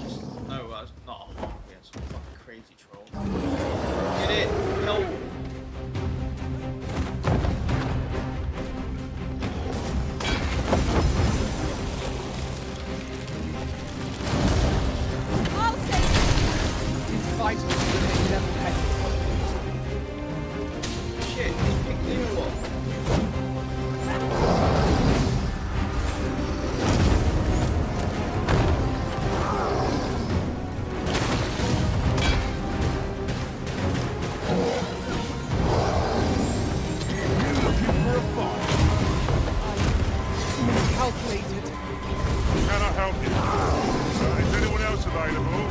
Just, no, that's not a harpy, it's some fucking crazy troll. Get in! Help! I'll save you! It's vital to remain level-headed. Shit, just pick Leo up. Calculated. Can I help you? Is anyone else available?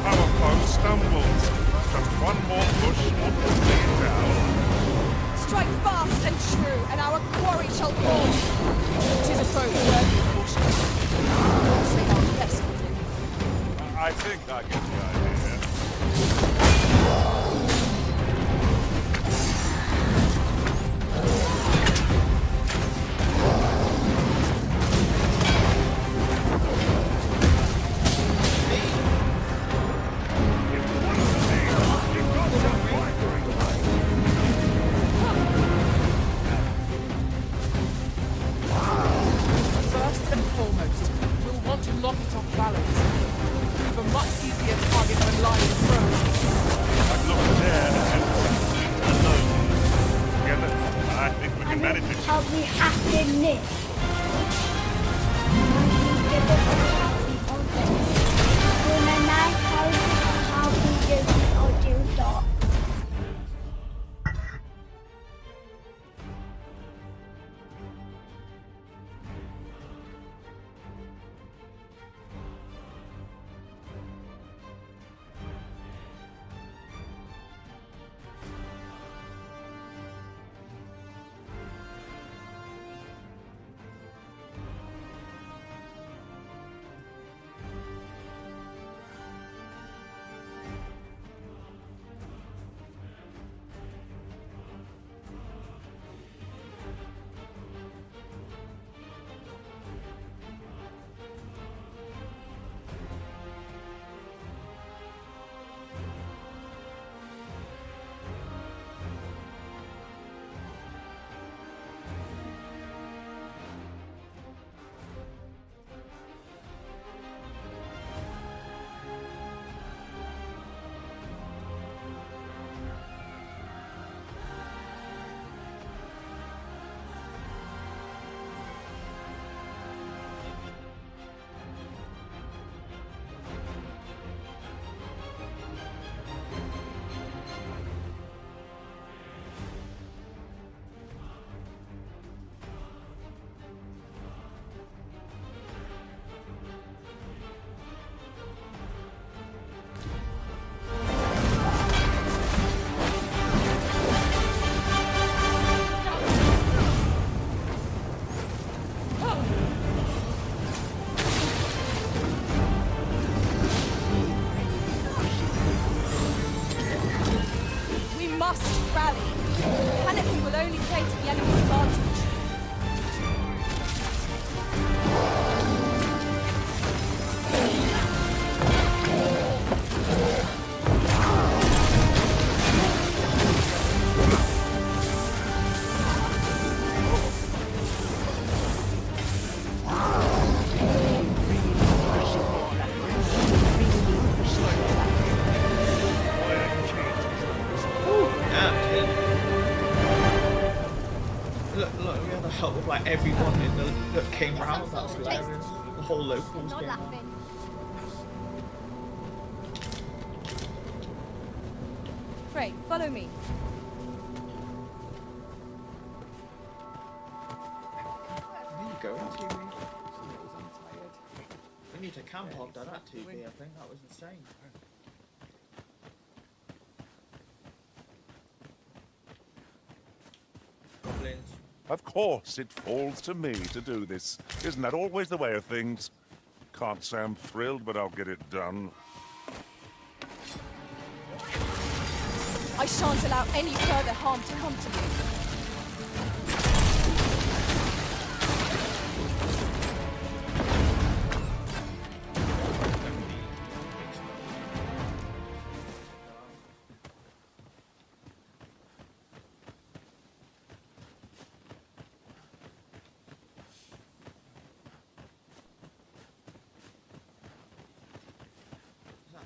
Our foe stumbles. Just one more push or we'll lay it down. Strike fast and true, and our quarry shall fall. 'Tis a foe worthy of caution. We'll say our best with him. I think I get the idea. First and foremost, we'll want to knock it off balance. We've a much easier target when lying prone. I'd look there and alone. Together, I think we can manage it. Help me happen this. help with like everyone in the that came round. That's hilarious. The whole locals came round. Frey, follow me. Where are you going, TV? We need to camp on that TV, I think. That was insane. Goblins. Of course, it falls to me to do this. Isn't that always the way of things? Can't say I'm thrilled, but I'll get it done. I shan't allow any further harm to come to you.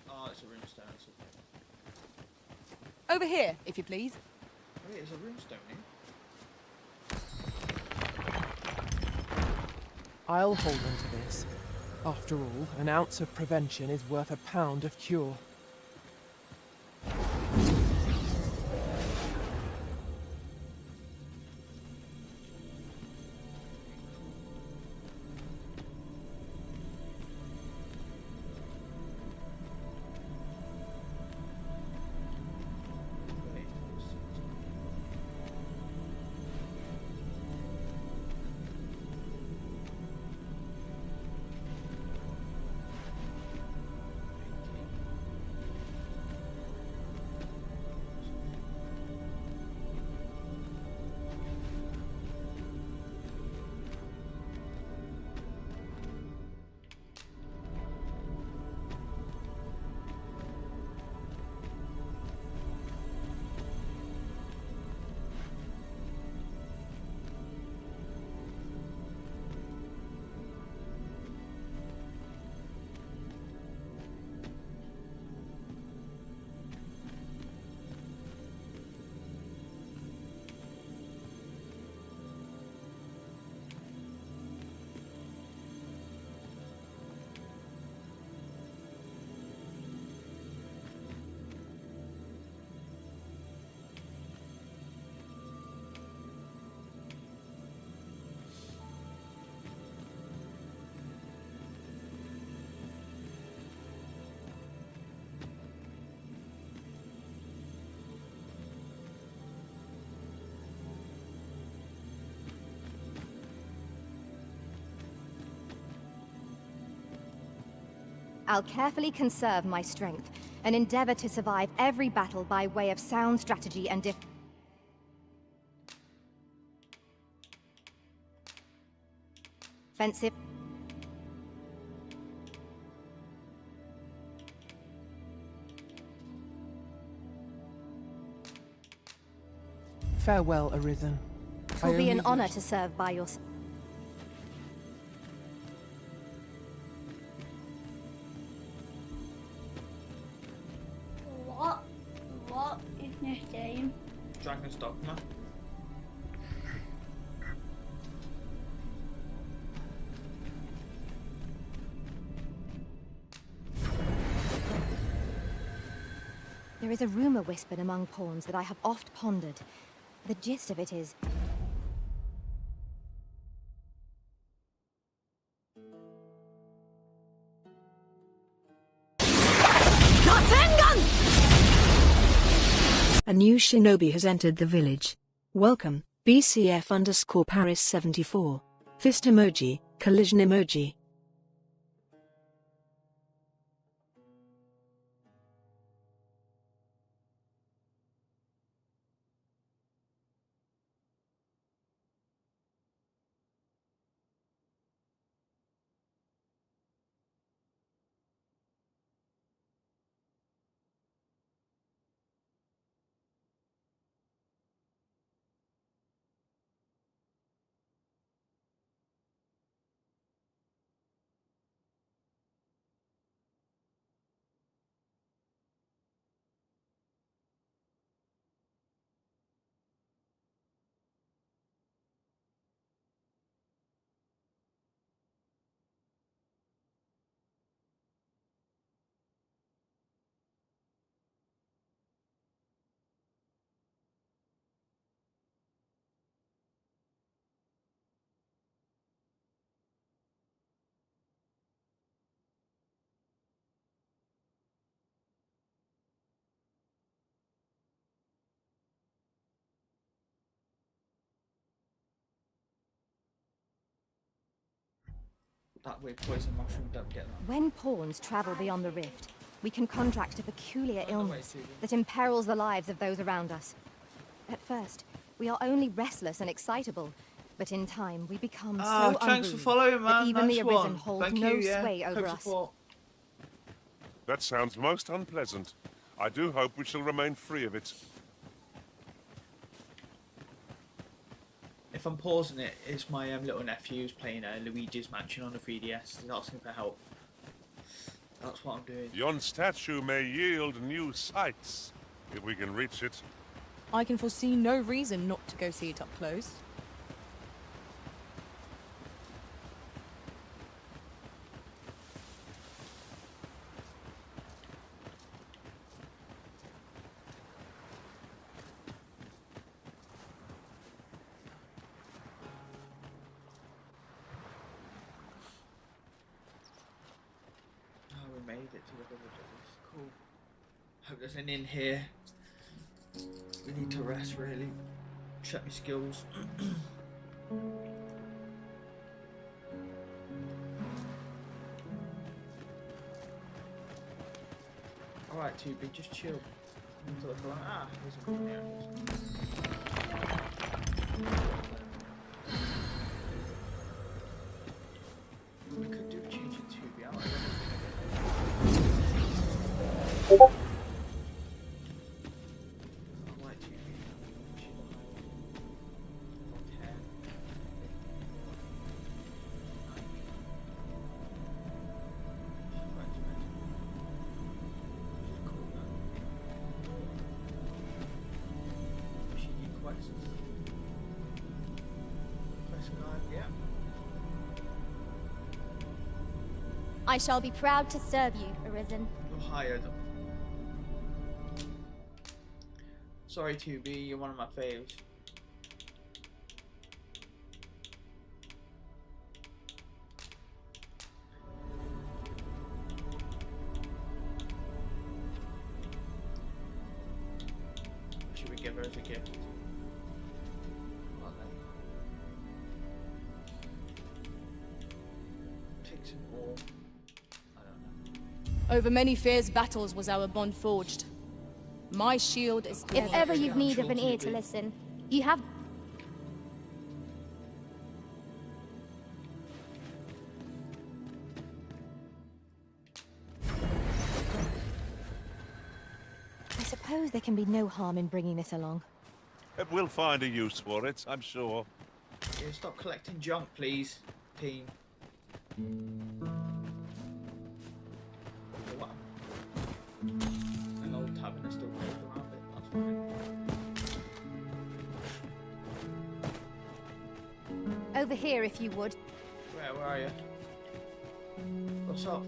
Oh, it's a runestone. It's Over here, if you please. Wait, it's a runestone here. I'll hold on to this. After all, an ounce of prevention is worth a pound of cure. I'll carefully conserve my strength and endeavor to survive every battle by way of sound strategy and defensive. Farewell, Arisen. It will be an honor to serve by your side. What is this game? Dragon's Dogma. There is a rumor whispered among pawns that I have oft pondered. The gist of it is... A new shinobi has entered the village. Welcome, BCF_Paris 74. Fist emoji, collision emoji. That weird poison mushroom, don't get that. When pawns travel beyond the rift, we can contract a peculiar illness that imperils the lives of those around us. At first, we are only restless and excitable, but in time we become so thanks for unruly following, man. that even Nice the Arisen one. hold Thank no you, yeah. sway over us. Support. That sounds most unpleasant. I do hope we shall remain free of it. If I'm pausing it, it's my little nephew's playing Luigi's Mansion on the 3DS. He's asking for help. That's what I'm doing. Yon statue may yield new sights, if we can reach it. I can foresee no reason not to go see it up close. We made it to the village. Cool. Hope there's an inn here. We need to rest, really. Check my skills. Alright, 2B, just chill. Here's a room here. We could do change it 2B out. I shall be proud to serve you, Arisen. You'll hire them. Sorry, 2B, you're one of my faves. Should we give her as a gift? Take some more. Over many fierce battles was our bond forged. My shield is... If ever you've need of an ear to listen, you have... I suppose there can be no harm in bringing this along. We'll find a use for it, I'm sure. Yeah, stop collecting junk, please, team. What? An old tavern is still closed around it, that's fine. Over here, if you would. Where are you? What's up?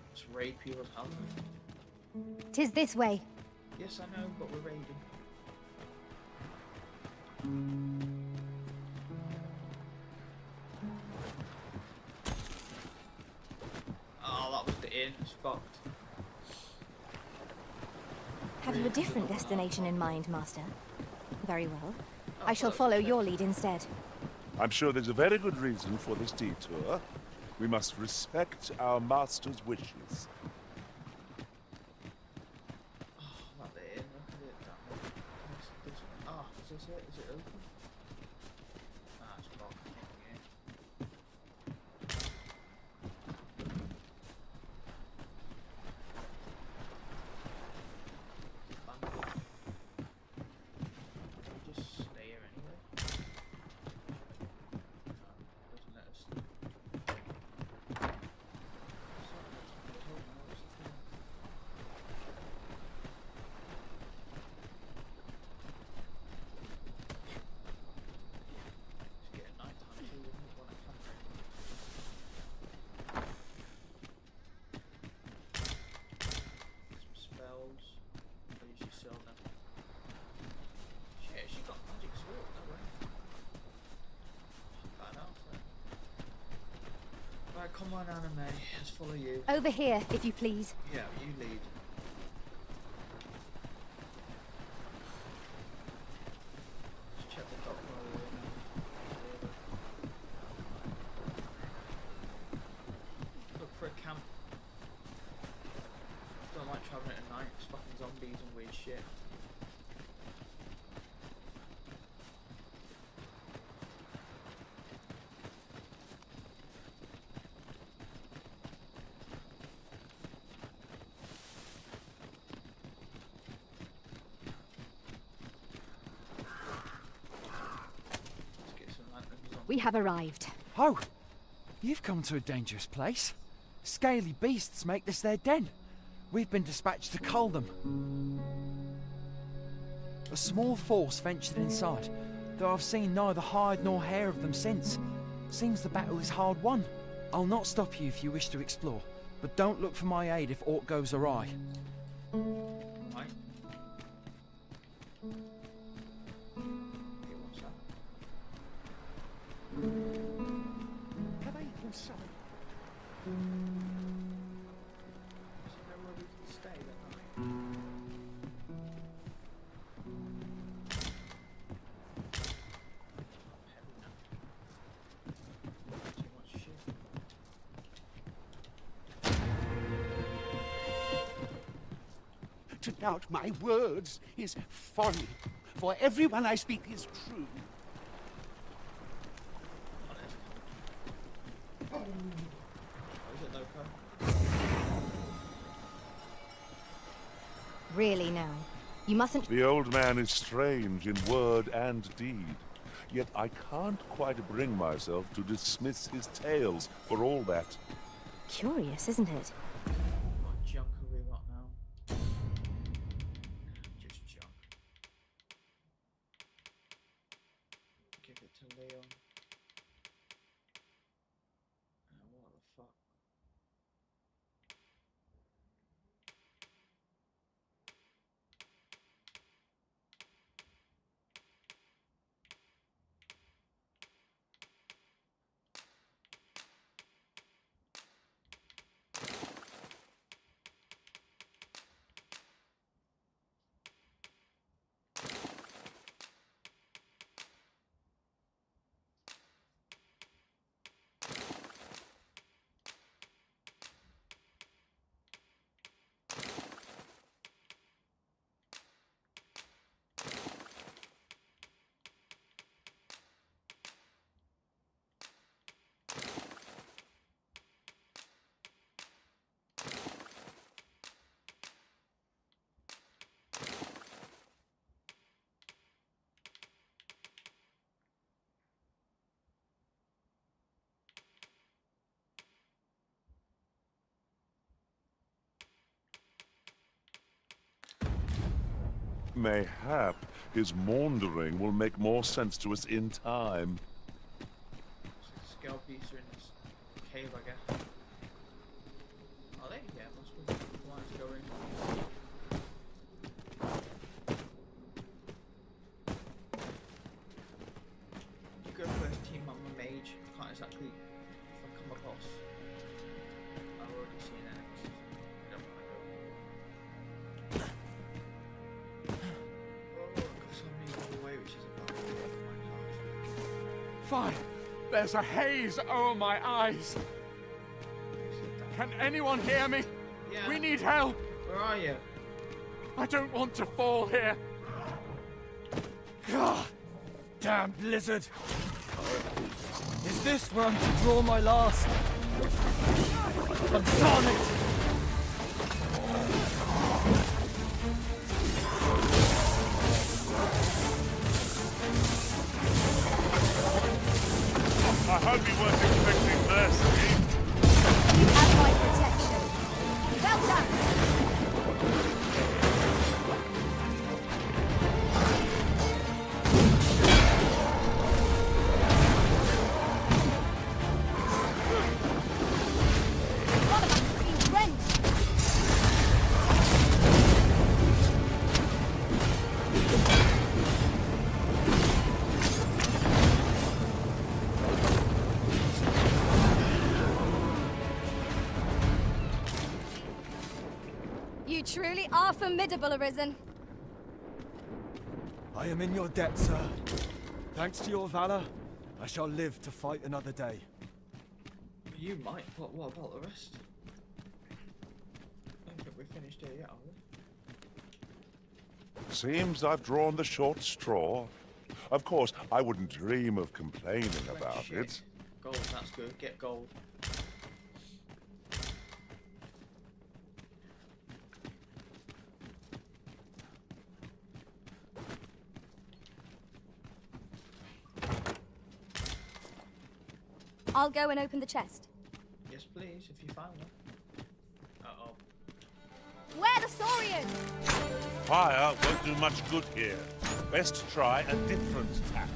Let's raid people's houses. 'Tis this way. Yes, I know, but we're raiding. Oh, that was the inn. It's fucked. Have you a different destination in mind, Master? Very well. I shall follow your lead instead. I'm sure there's a very good reason for this detour. We must respect our master's wishes. Not the inn. Look at it. Ah, is this it? Is it open? Ah, it's locked. Just stay here anyway. Doesn't let us. It's getting nighttime too, isn't it? When I come some spells. I usually sell them. Shit, she got magic sword, no way. Badass then. Right, come on, anime. Let's follow you. Over here, if you please. Yeah, you lead. Let's check the dock. we have arrived. Oh, you've come to a dangerous place. Scaly beasts make this their den. We've been dispatched to cull them. A small force ventured inside, though I've seen neither hide nor hair of them since. Seems the battle is hard won. I'll not stop you if you wish to explore, but don't look for my aid if aught goes awry. Right. Have I eaten some? To doubt my words is folly, for everyone I speak is true. Really now, you mustn't... The old man is strange in word and deed, yet I can't quite bring myself to dismiss his tales for all that. Curious, isn't it? What junk have we got now? Just junk. Give it to Leon. What the fuck? Mayhap his maundering will make more sense to us in time. Scale beasts are in this cave, I guess. Are they? Yeah, must be. Let's go in. You go first, team. I'm a mage. I can't exactly. If I come across, I've already seen enemies. I don't want to go. Oh, I've got somebody on the way, which is about to break my heart. Fire! There's a haze over my eyes. Can anyone hear me? Yeah. We need help. Where are you? I don't want to fall here. God, damn blizzard. Is this where I'm to draw my last? I'm sonnet. I hope you weren't expecting mercy. You have my protection. Well done. One of us is being drenched. You truly are formidable, Arisen. I am in your debt, sir. Thanks to your valor, I shall live to fight another day. You might, but what about the rest? I don't think we've finished here yet, have we? Seems I've drawn the short straw. Of course, I wouldn't dream of complaining about it. Gold, that's good. Get gold. I'll go and open the chest. Yes, please, if you find one. Uh-oh. Where the Saurians? Fire won't do much good here. Best try a different tack.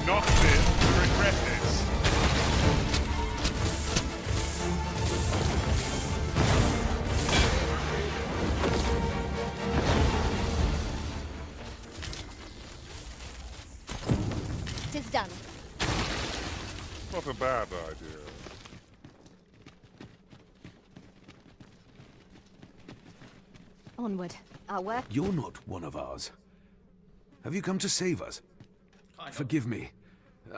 Not live to regret this. Tis done. Not a bad idea. Onward. Our work. You're not one of ours. Have you come to save us? Forgive me.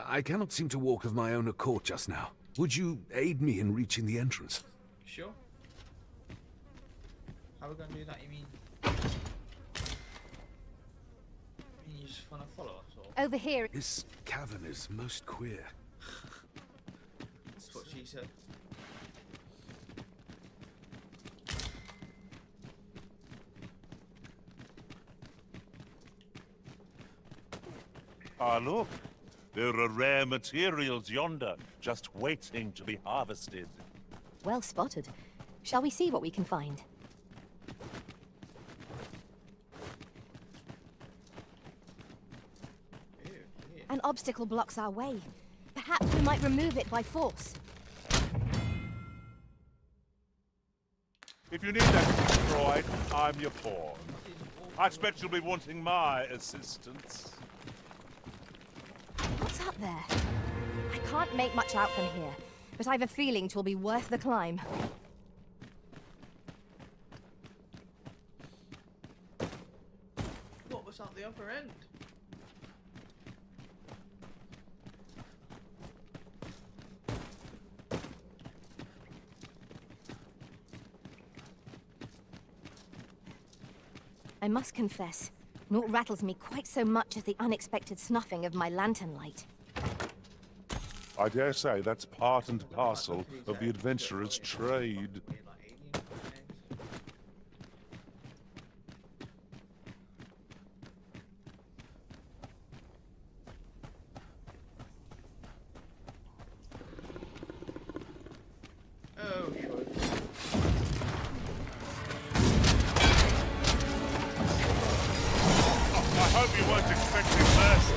I cannot seem to walk of my own accord just now. Would you aid me in reaching the entrance? Sure. How are we going to do that, you mean? You just want to follow us, or? Over here. This cavern is most queer. That's what she said. Ah, look. There are rare materials yonder, just waiting to be harvested. Well spotted. Shall we see what we can find? An obstacle blocks our way. Perhaps we might remove it by force. If you need that destroyed, I'm your pawn. I expect you'll be wanting my assistance. What's up there? I can't make much out from here, but I've a feeling 'twill be worth the climb. What was at the upper end? I must confess, naught rattles me quite so much as the unexpected snuffing of my lantern light. I dare say that's part and parcel of the adventurer's trade. Oh, sure. I hope you weren't expecting mercy.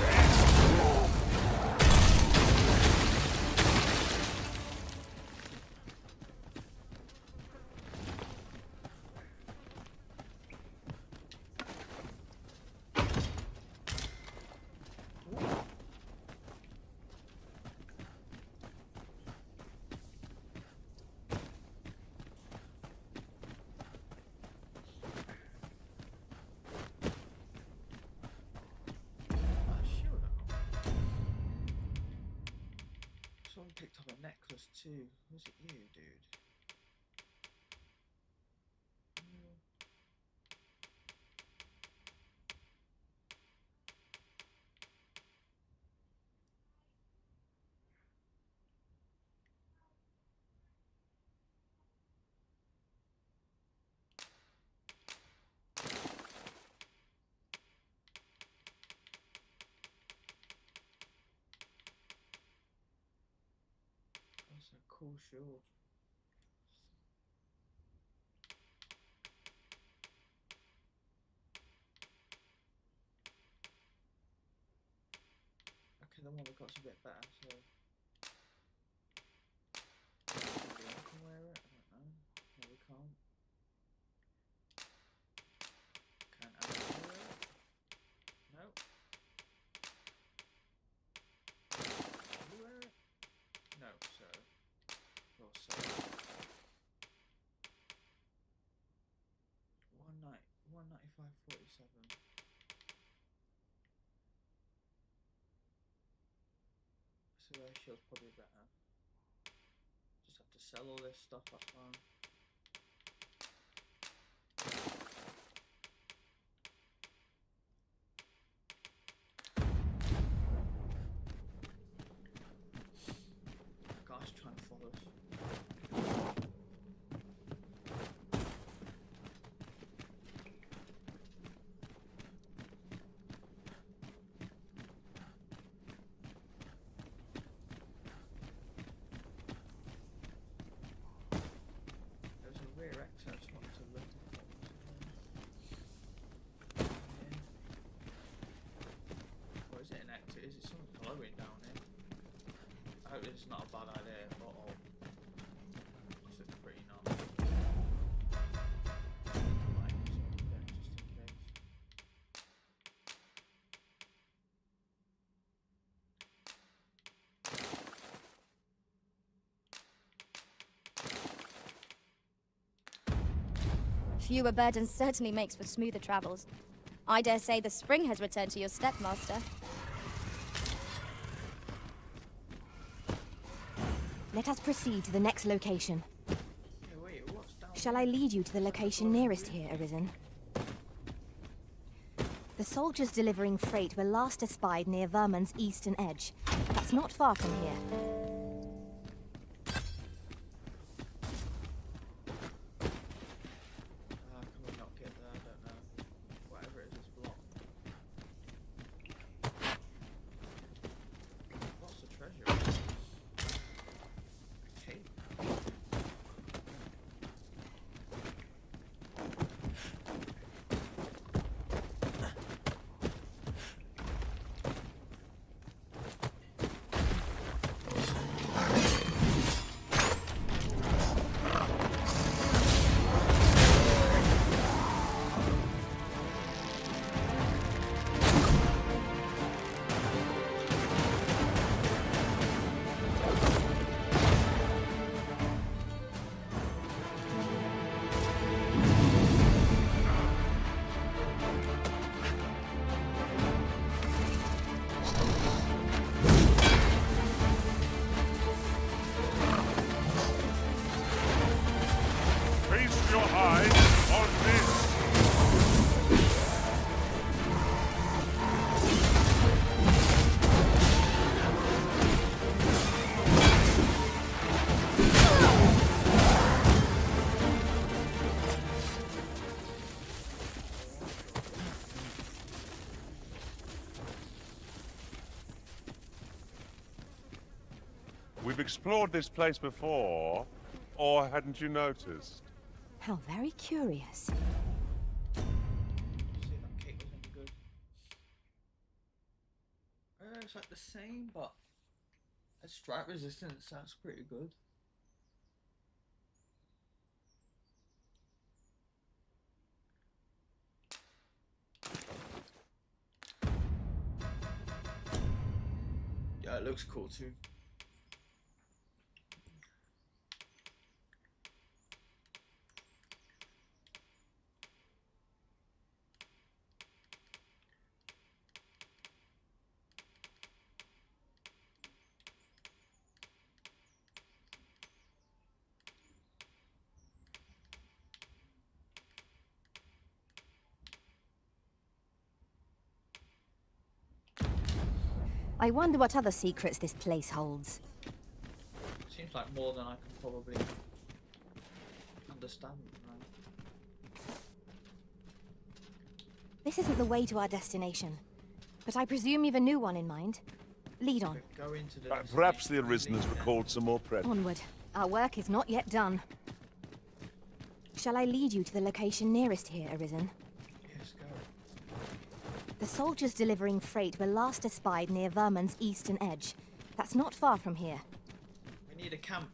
Someone picked up a necklace too. Was it you, dude? That's a cool shield. Okay, the one we got's a bit better, so maybe I can wear it, I don't know. No, we can't. Can I wear it? 195.47. So shield's probably better. Just have to sell all this stuff, that's fine. The guy's trying to follow us. Rear exit, I just wanted to look at it. Or is it an exit? Is it something glowing down here? I hope it's not a bad idea. Uh-oh. This looks pretty nice. Just in case. Fewer burdens certainly makes for smoother travels. I dare say the spring has returned to your stepmaster. Let us proceed to the next location. Hey, wait, what's down Shall I lead you to the location nearest here, Arisen? The soldiers delivering freight were last espied near Vermon's eastern edge. That's not far from here. Can we not get there? I don't know. Whatever it is, it's blocked. What's the treasure? Okay. Feast your eyes on this! We've explored this place before, or hadn't you noticed? How very curious. See, that cake was any good. It's like the same, but it's strike resistance, that's pretty good. Yeah, it looks cool too. I wonder what other secrets this place holds. Seems like more than I can probably understand. Right? This isn't the way to our destination, but I presume you've a new one in mind. Lead on. Go into the Perhaps the Arisen has recalled some more presents. Onward. Our work is not yet done. Shall I lead you to the location nearest here, Arisen? Yes, go. The soldiers delivering freight were last espied near Vermon's eastern edge. That's not far from here. We need a camp.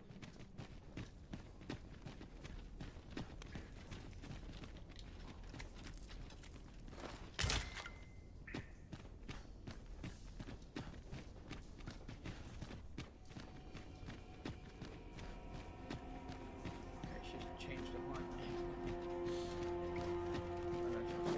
Okay, she's changed her mind. I don't know.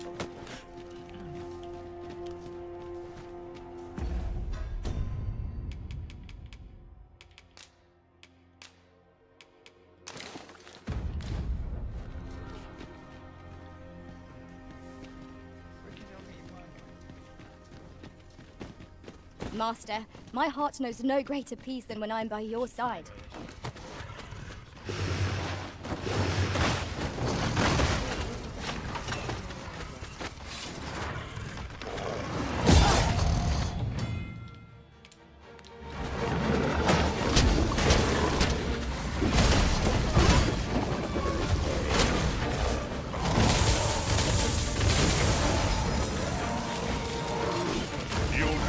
Master, my heart knows no greater peace than when I'm by your side.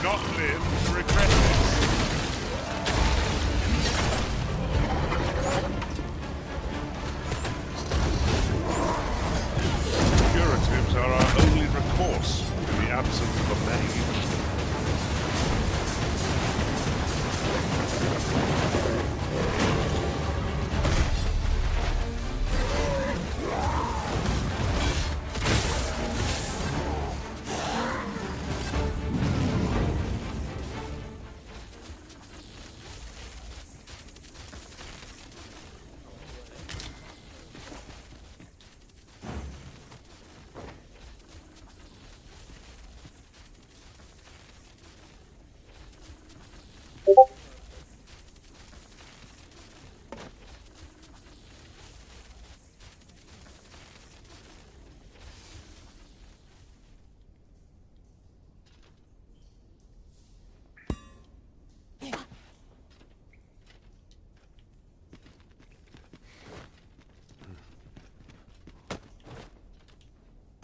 Not live to regret this. Curatives are our only recourse in the absence of a mage.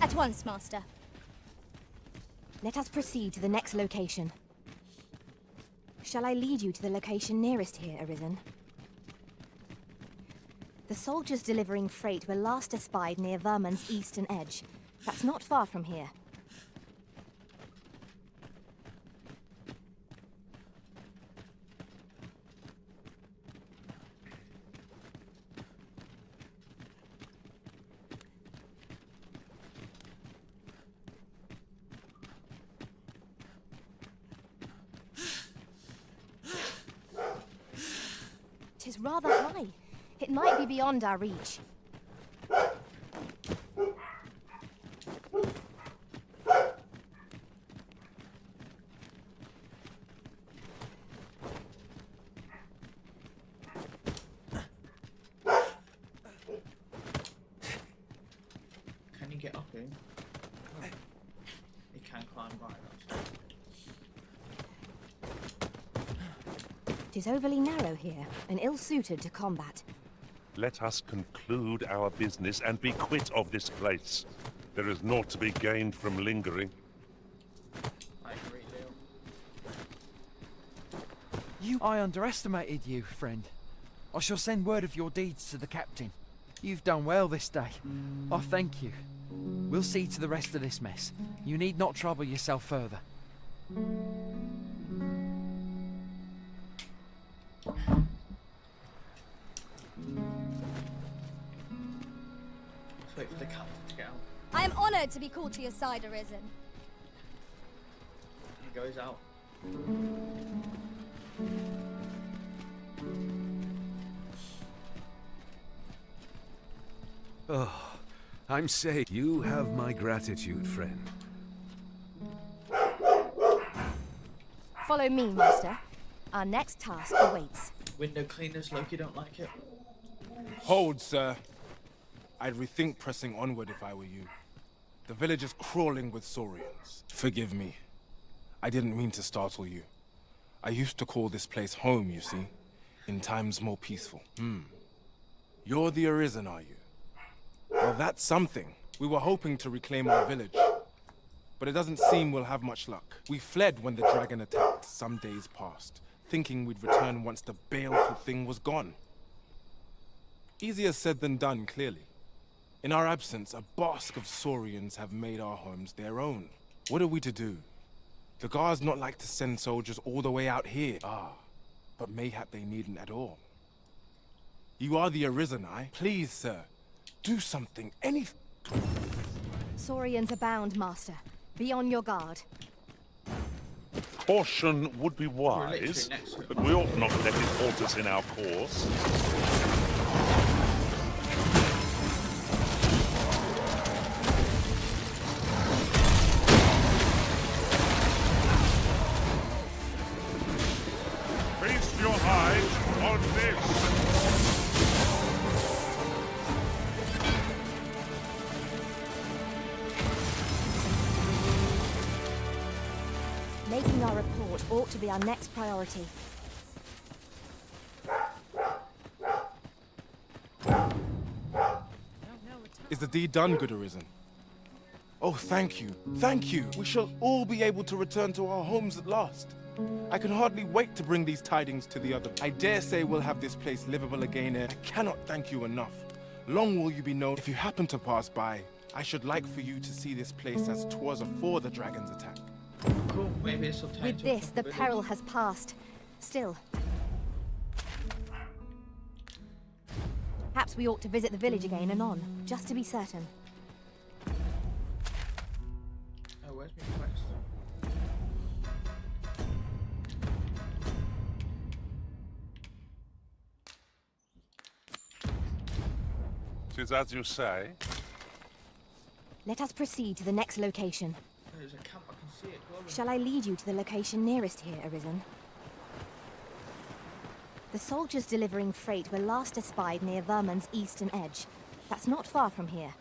At once, Master. Let us proceed to the next location. Shall I lead you to the location nearest here, Arisen? The soldiers delivering freight were last espied near Vermund's eastern edge. That's not far from here. Tis rather high. It might be beyond our reach. Can you get up here? Oh. You can climb right up. It is overly narrow here, and ill-suited to combat. Let us conclude our business and be quit of this place. There is naught to be gained from lingering. I agree, Leo. I underestimated you, friend. I shall send word of your deeds to the captain. You've done well this day. I thank you. We'll see to the rest of this mess. You need not trouble yourself further. Let's wait for the captain to get out. I am honored to be called to your side, Arisen. He goes out. Oh, I'm safe. You have my gratitude, friend. Follow me, Master. Our next task awaits. Window cleaners, Loki don't like it. Hold, sir. I'd rethink pressing onward if I were you. The village is crawling with Saurians. Forgive me. I didn't mean to startle you. I used to call this place home, you see, in times more peaceful. You're the Arisen, are you? Well, that's something. We were hoping to reclaim our village, but it doesn't seem we'll have much luck. We fled when the dragon attacked some days past, thinking we'd return once the baleful thing was gone. Easier said than done, clearly. In our absence, a bask of Saurians have made our homes their own. What are we to do? The guards not like to send soldiers all the way out here. But mayhap they needn't at all. You are the Arisen, Please, sir, do something, anything. Saurians abound, Master. Be on your guard. Caution would be wise, but we ought not let it halt us in our course. what ought to be our next priority. Is the deed done, good Arisen? Oh, thank you. Thank you. We shall all be able to return to our homes at last. I can hardly wait to bring these tidings to the other. I dare say we'll have this place livable again, and I cannot thank you enough. Long will you be known. If you happen to pass by, I should like for you to see this place as 'twas afore the dragon's attack. Cool, maybe this will turn With to a this, the proper peril village. has passed. Still. Perhaps we ought to visit the village again anon, just to be certain. Oh, where's my quest? 'Tis as you say. Let us proceed to the next location. There's a camp, I can see it glowing. Shall I lead you to the location nearest here, Arisen? The soldiers delivering freight were last espied near Vermund's eastern edge. That's not far from here.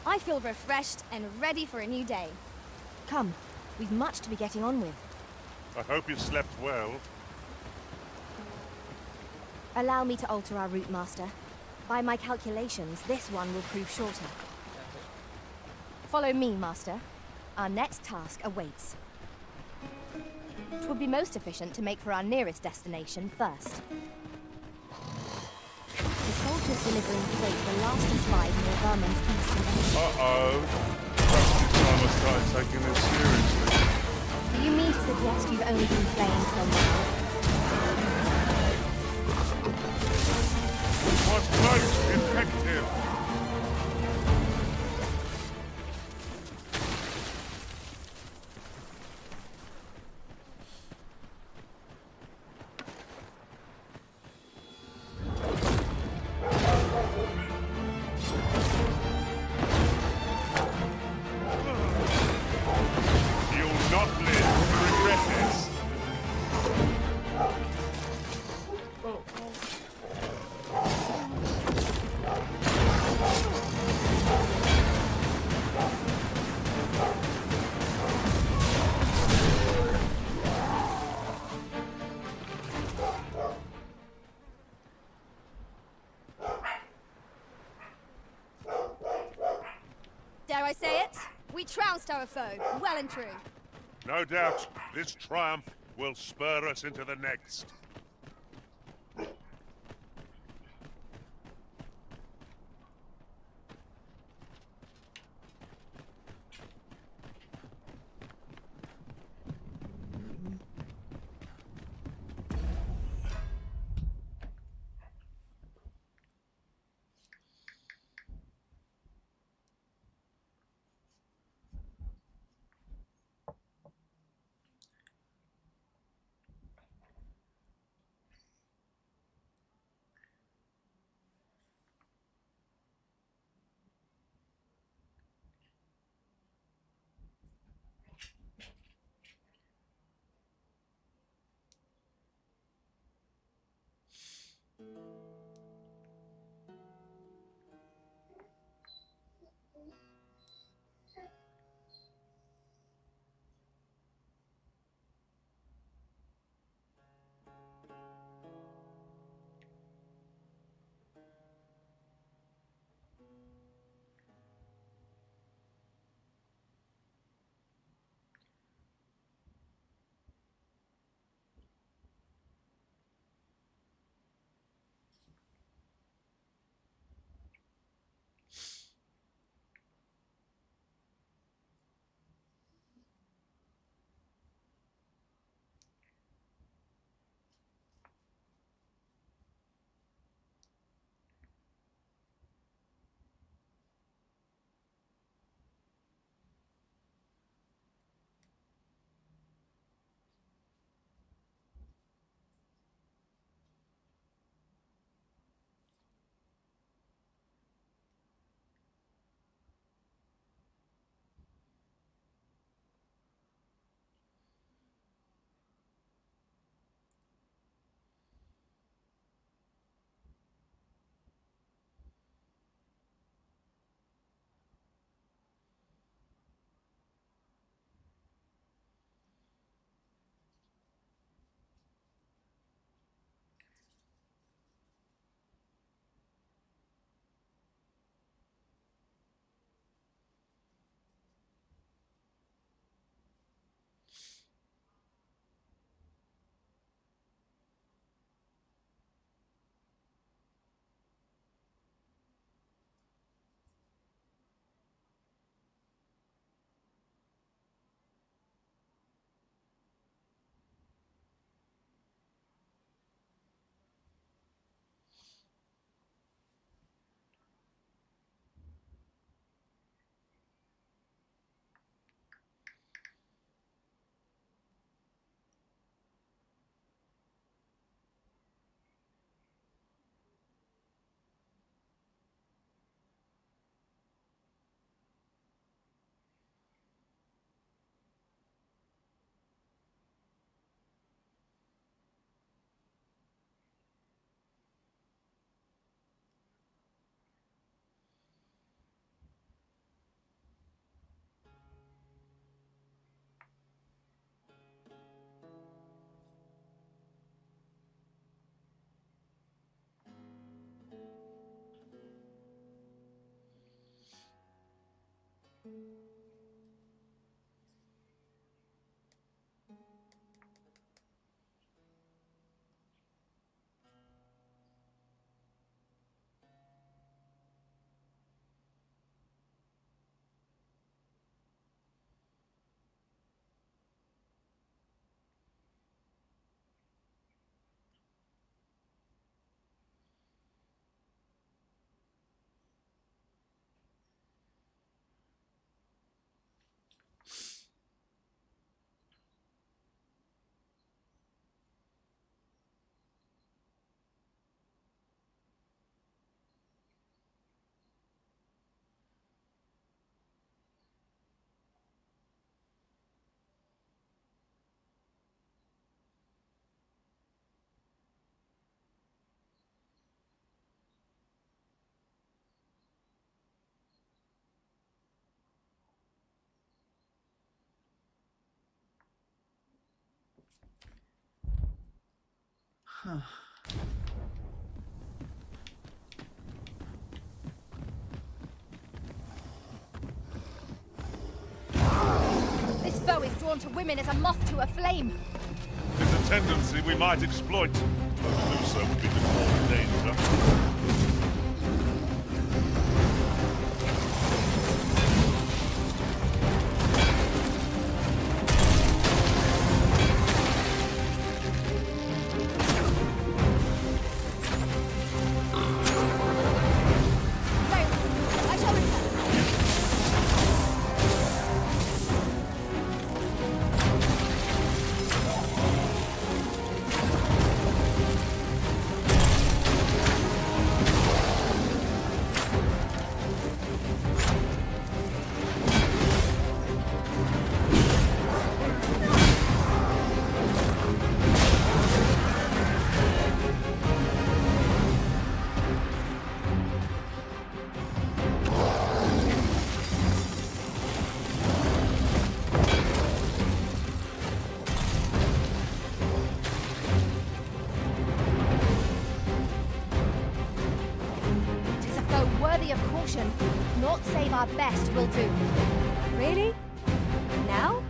I feel refreshed and ready for a new day. Come, we've much to be getting on with. I hope you slept well. Allow me to alter our route, Master. By my calculations, this one will prove shorter. Follow me, Master. Our next task awaits. It would be most efficient to make for our nearest destination first. The soldiers delivering freight were last espied near Vermund's eastern edge. Uh-oh. Perhaps it's time I start taking this seriously. Do you mean to suggest you've only been playing till now? Was most effective. You'll not live to regret this. Dare I say it? We trounced our foe, well and true. No doubt, this triumph will spur us into the next. Huh. This foe is drawn to women as a moth to a flame. It's a tendency we might exploit. But to do so would be to cause danger. Of caution. Not save our best will do. Really? Now?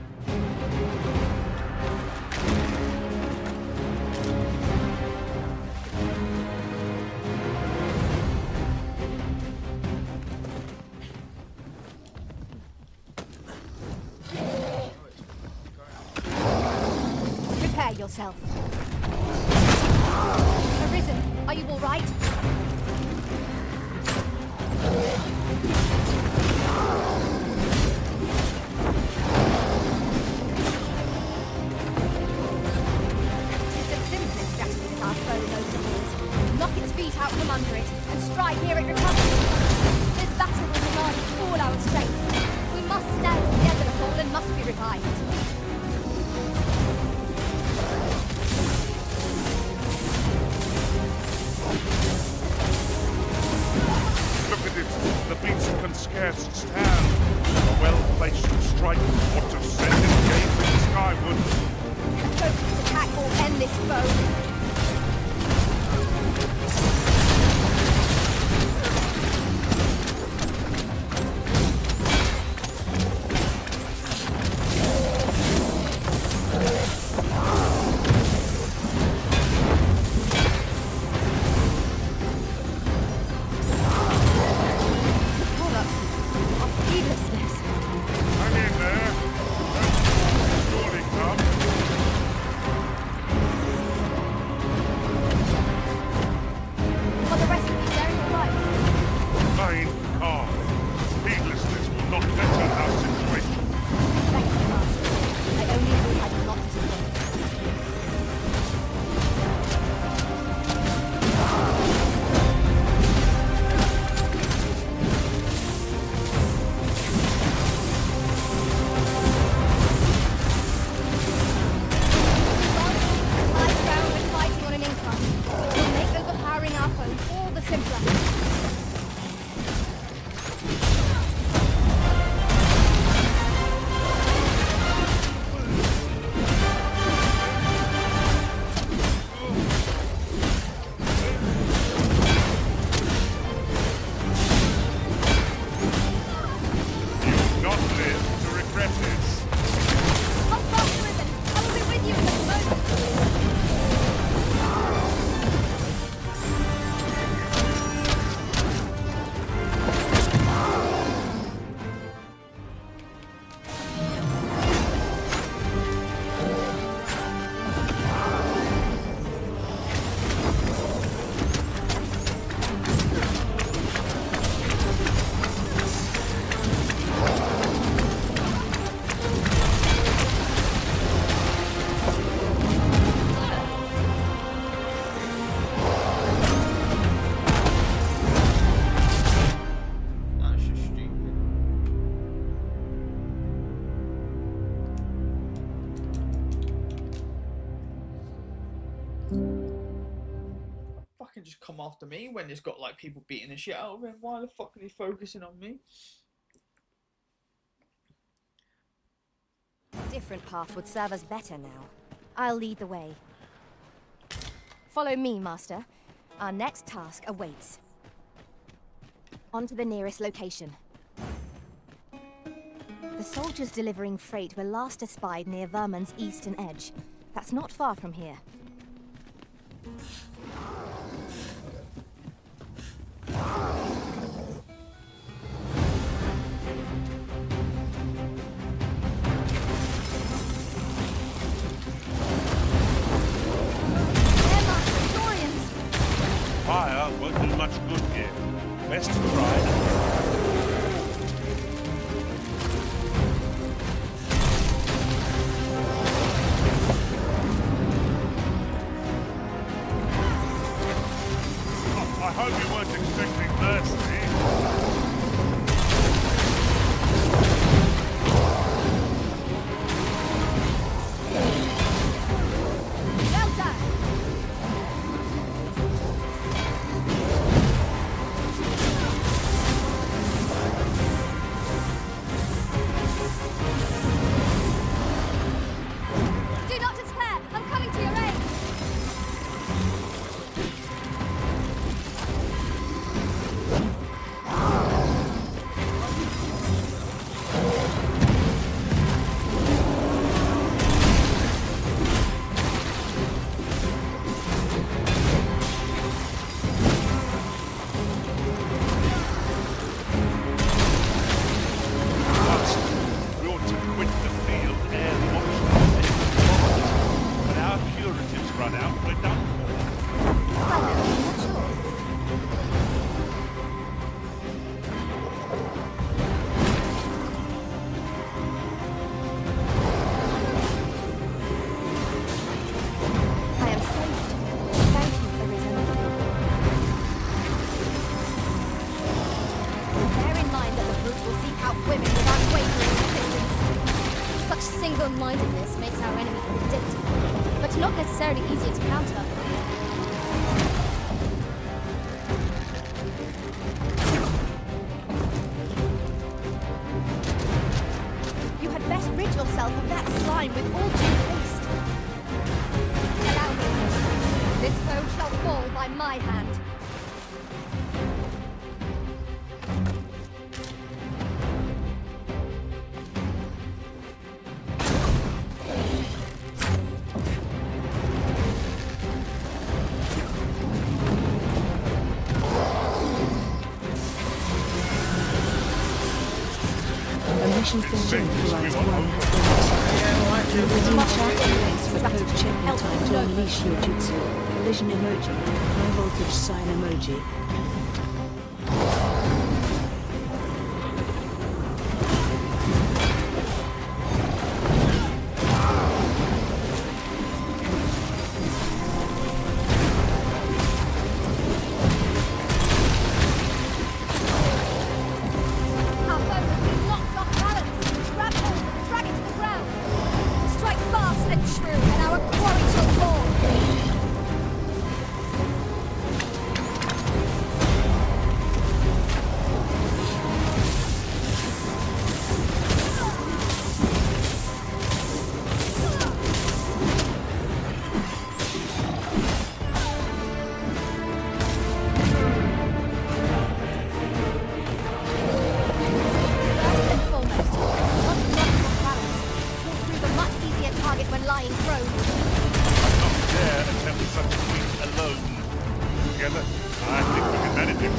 Prepare yourself. Arisen, are you all right? Knock its feet out from under it, and strike ere it recovers. This battle will demand all our strength. We must stand together, the fallen must be revived. Look at it! The beast can scarce stand. A well-placed strike ought to send it gazing skyward. A focused attack will end this foe. can just come after me when it's got like people beating the shit out of him. Why the fuck are he focusing on me? A different path would serve us better now. I'll lead the way. Follow me, Master. Our next task awaits. On to the nearest location. The soldiers delivering freight were last espied near Vermon's eastern edge. That's not far from here. Fire won't do much good here. Best to try. I hope you weren't expecting mercy. Well done! Do not despair! I'm coming to your aid! We ought to quit the field ere the option. When our curatives run out, we're done I am saved. Thank you, Arisen. Bear in mind that the brute will seek out women without wavering resistance. Such single-mindedness makes our enemy predictable, but not necessarily easier to counter. You had best rid yourself of that slime with all due haste. Allow me. This foe shall fall by my hand. A mission from Jim Flight 1 has been accepted. Redeem chat points for code check-in time to unleash your jutsu. Collision emoji. High voltage sign emoji. Our foe has been knocked off balance. Grab hold and drag it to the ground. Strike fast and true, and our quarry shall fall. First and foremost, not to knock off balance. Will prove a much easier target when lying prone. not dare attempt such a feat alone. Together, I think we can manage it.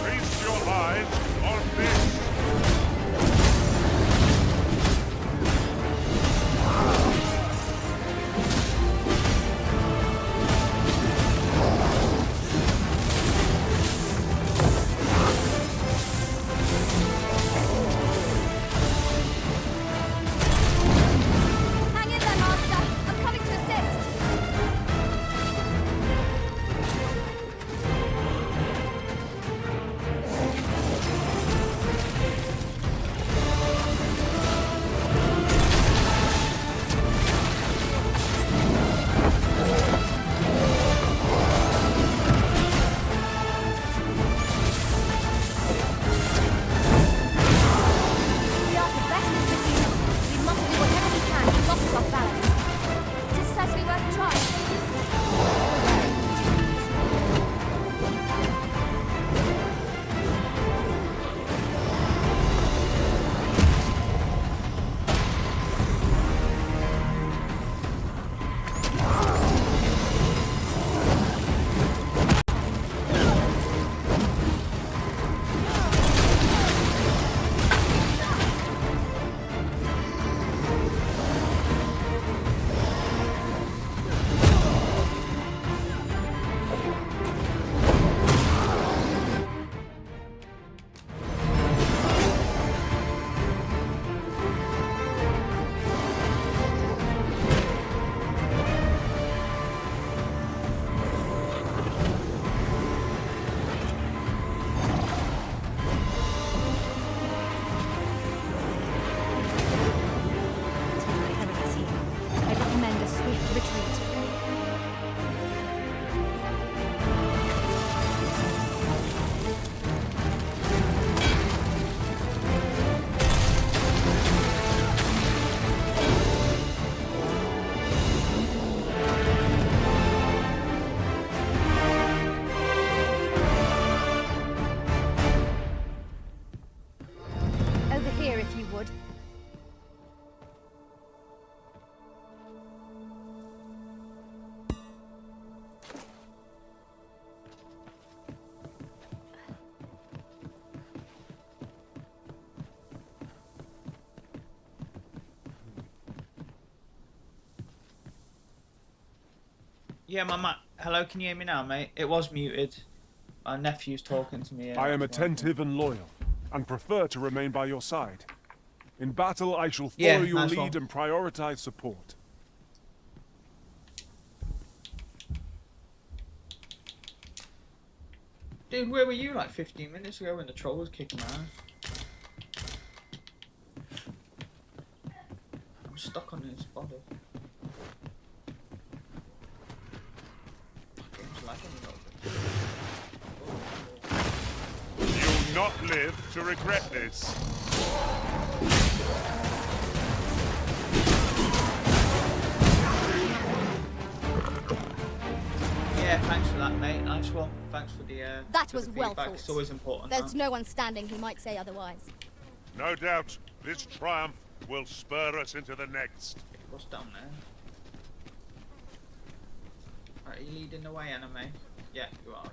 Waste your lives on this. Yeah, hello, can you hear me now, mate? It was muted. My nephew's talking to me. I am attentive and loyal, and prefer to remain by your side. In battle, I shall follow your nice lead one. and prioritize support. Dude, where were you like 15 minutes ago when the troll was kicking my ass? I'm stuck on his body. Game's lagging a little bit. You'll not live to regret this. Yeah, thanks for that, mate. Nice one. Thanks for the That for was the well feedback. thought. It's always important. There's that. no one standing who might say otherwise. No doubt, this triumph will spur us into the next. What's down there? Are you leading the way, anime? Yeah, you are.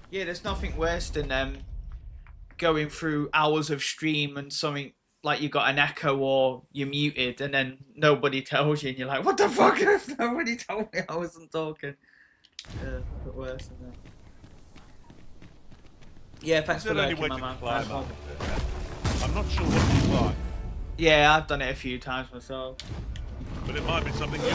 Yeah, there's nothing worse than going through hours of stream and something like you got an echo or you're muted and then nobody tells you and you're like, what the fuck? Nobody told me I wasn't talking. Yeah, a bit worse than that. Yeah, thanks for lurking, my man. Nice one. I'm not sure what you like, Yeah, I've done it a few times myself. but it might be something you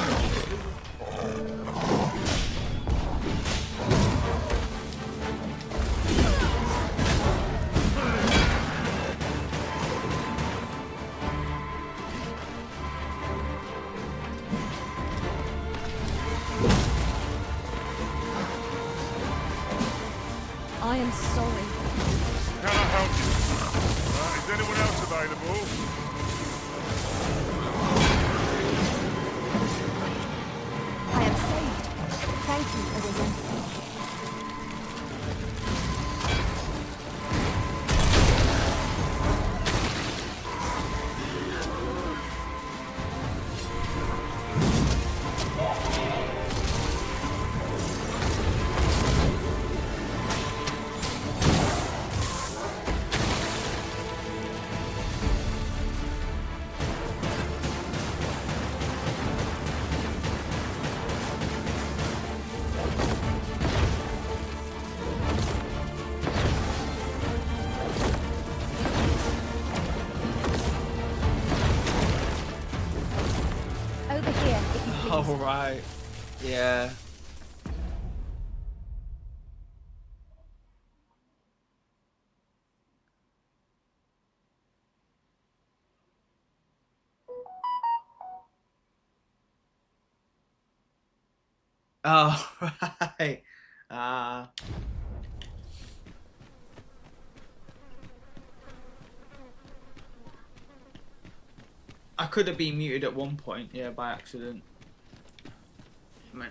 I am sorry. Can I help you? Is anyone else available? I am saved. Thank you, Arisen. Over here, if you please. Oh, right. Yeah. Oh, right. I could have been muted at one point, yeah, by accident.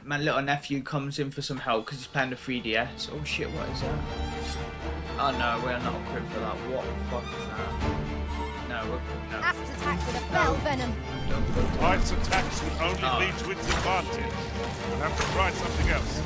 My little nephew comes in for some help because he's playing the 3DS. Oh shit, what is that? Oh no, we're not equipped for that. What the fuck is that? No, no. Asp's attacked with a fell venom. Its attacks will only lead to its advantage. We'll have to try something else.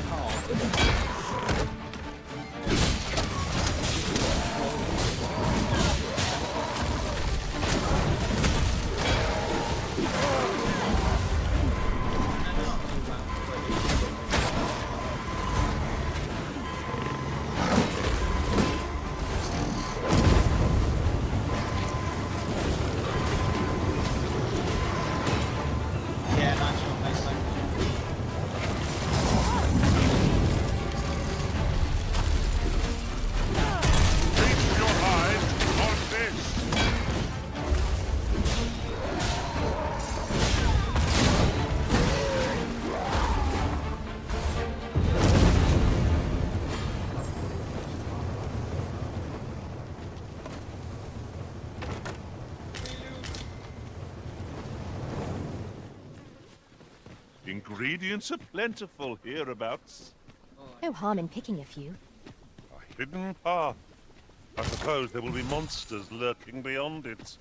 Yeah, nice one, nice one. Reach your eyes on this. Ingredients are plentiful hereabouts. No harm in picking a few. Hidden path. I suppose there will be monsters lurking beyond it.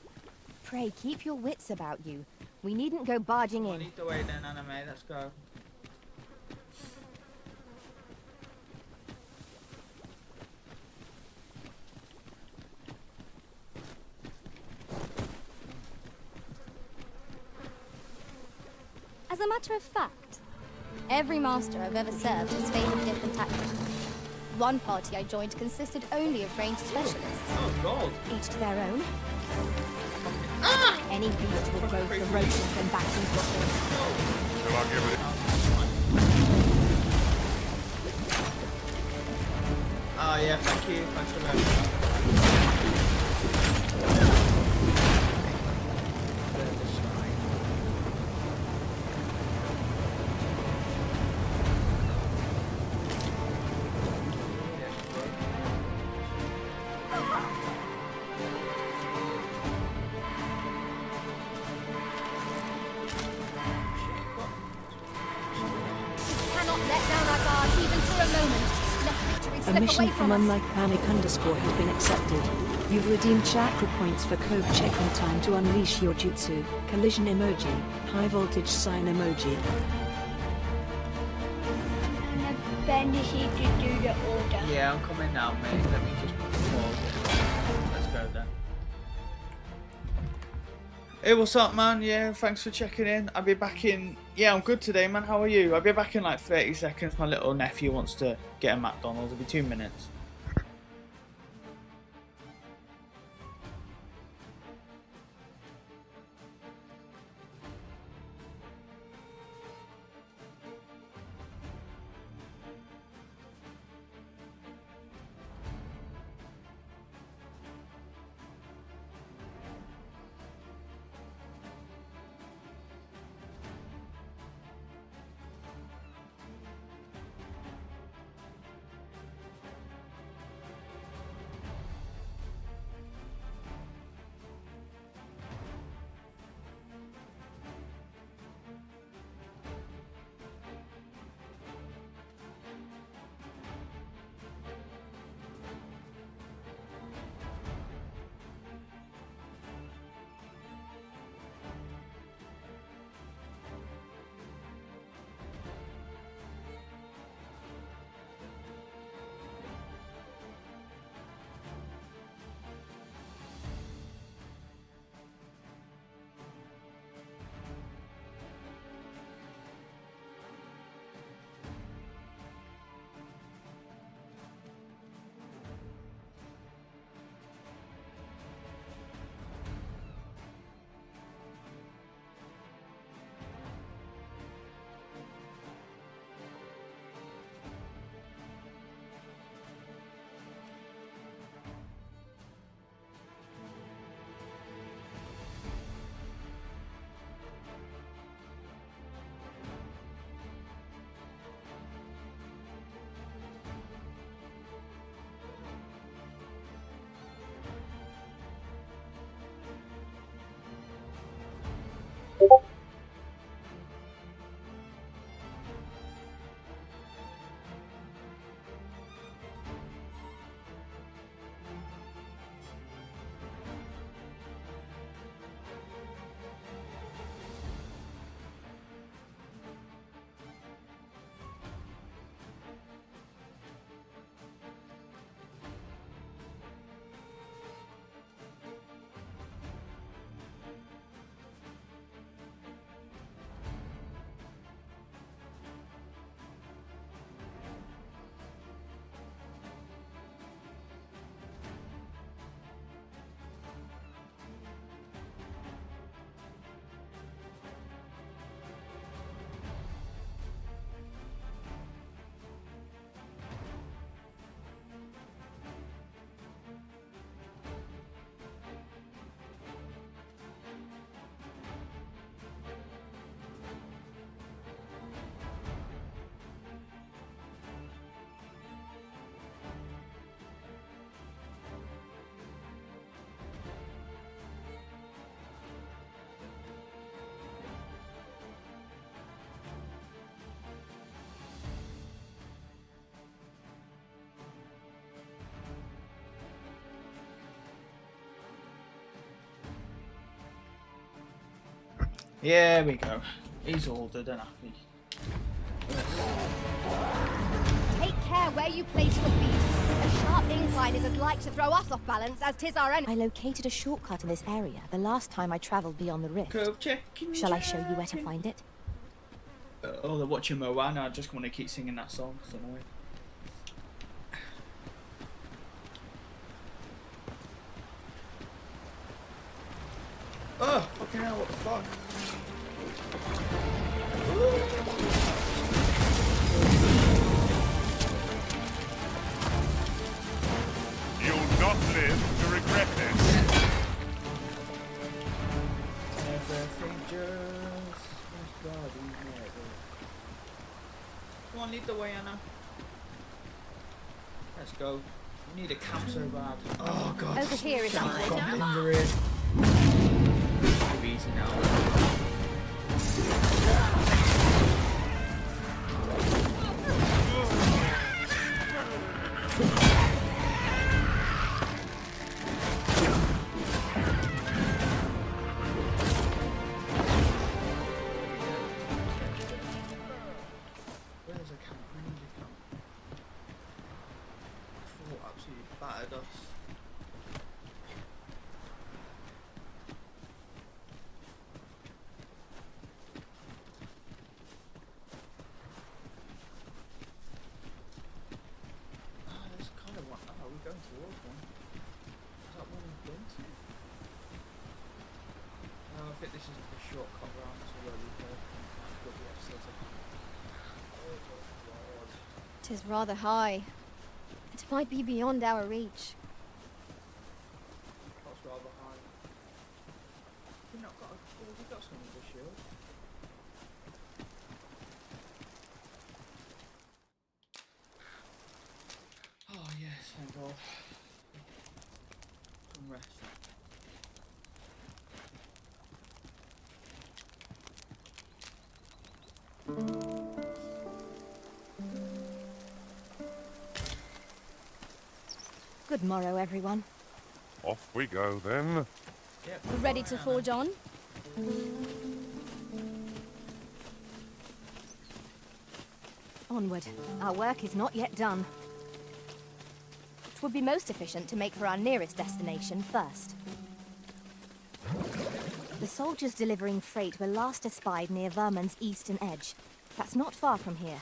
Pray, keep your wits about you. We needn't go barging in. Lead the way then, anime. Let's go. As a matter of fact, every master I've ever served has favoured different tactics. One party I joined consisted only of ranged specialists. Oh god. Each to their own. Any beast will grow ferocious when backed into a field. Shall I give it? Oh yeah, thank you. Thanks for that. Cannot let down our guard even for a moment. Let victory A slip mission away from from us. Unlike Panic _ has been accepted. You've redeemed chakra points for code checking time to unleash your jutsu. Collision emoji. High voltage sign emoji. Ben is here to do the order. Yeah, I'm coming now, mate. Let me just put the pause in. Let's go then. Hey, what's up, man? Yeah, thanks for checking in. I'll be back in... Yeah, I'm good today, man. How are you? I'll be back in like 30 seconds. My little nephew wants to get a McDonald's. It'll be 2 minutes. Here we go. He's ordered and happy. Take care where you place your feet. A sharp incline is as like to throw us off balance as 'tis our enemy. I located a shortcut in this area the last time I travelled beyond the rift. Go checking. Shall I show you where to find it? Oh, they're watching Moana. I just want to keep singing that song. It's annoying. Oh, fucking hell, what the fuck? You'll not live to regret this. Everything just was bloody never. Come on, lead the way, Anna. Let's go. We need a camp so bad. Oh god. Over here is Goblins Onward. are in. Too easy now. Where's a camp? We need a camp. Oh, absolutely battered us. There's kind of one. Oh, we're going towards one. Is that one we've been to? No, I think this is the shortcut round to where we go. Got the episodes of. Oh god. Tis rather high. It might be beyond our reach. That's rather high. We've not got a. Oh, we've got some of the shield. Oh yes, thank God. Some rest. Good morrow, everyone. Off we go then. Yep. Ready to forge on? Onward. Our work is not yet done. It would be most efficient to make for our nearest destination first. The soldiers delivering freight were last espied near Vermund's eastern edge. That's not far from here.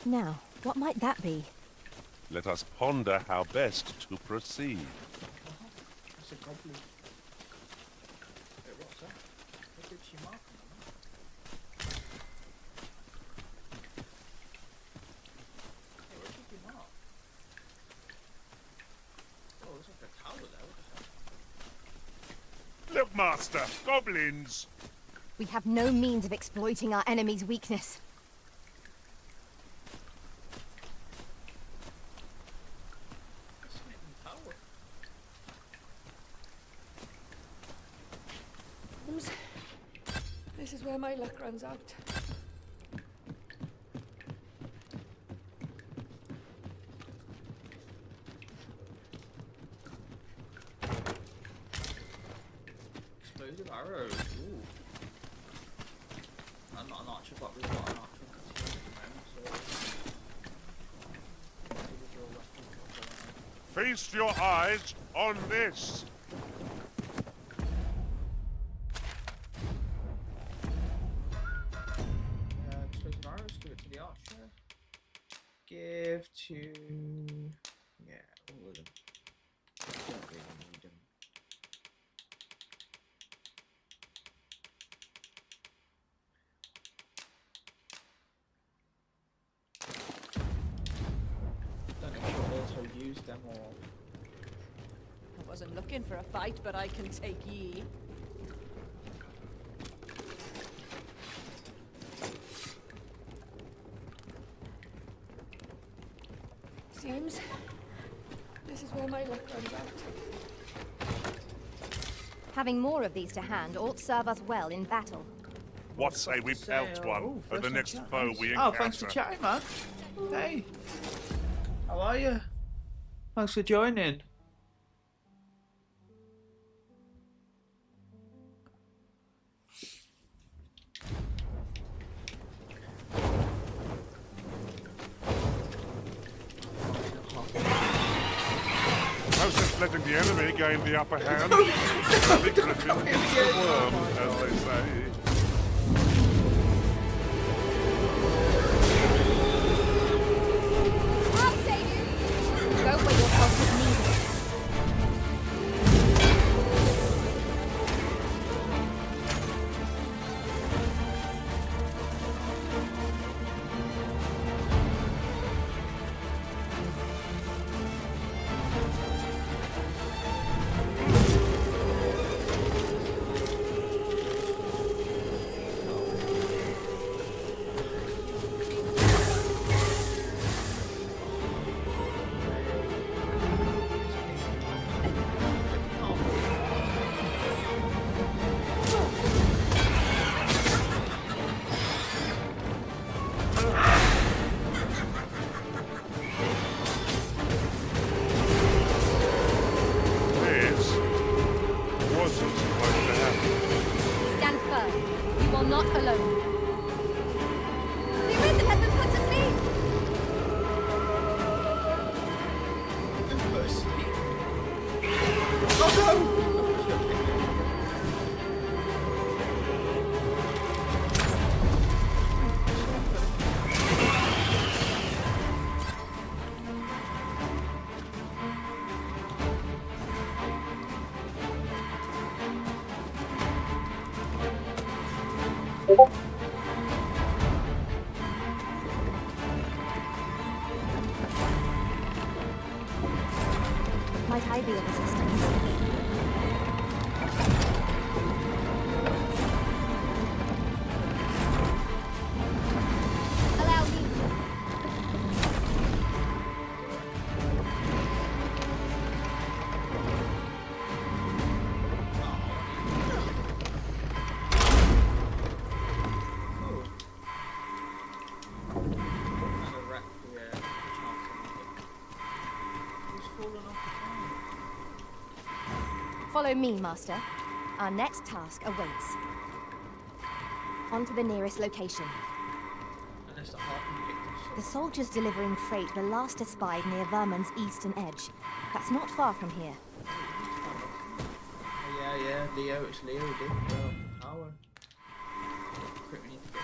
Now, what might that be? Let us ponder how best to proceed. That's a goblin. Wait, what's that? What did she mark on that? Hey, what did you mark? Oh, there's like a tower there. What the heck? Look, Master, goblins! We have no means of exploiting our enemy's weakness. This is where my luck runs out. Explosive arrows. Ooh. I'm not an archer, but we've got an archer at the moment, so. Feast your eyes on this. Explosive arrows, give it to the archer. Give to. Yeah, all of them. Don't really need them. Don't know if she'll also use them or. I wasn't looking for a fight, but I can take ye. Seems this is where my luck runs out. Having more of these to hand ought serve us well in battle. What say we pelt one at the next foe we encounter? Oh, thanks for chatting, man. Hey. How are you? Thanks for joining. No sense letting the enemy gain the upper hand. The griffin eats the worm, as they say. Might I be of assistance? Allow me. Follow me, Master. Our next task awaits. On to the nearest location. The soldiers delivering freight were last espied near Vermon's eastern edge. That's not far from here. Yeah, Leo, it's Leo, dude. Power. Quick, we need to get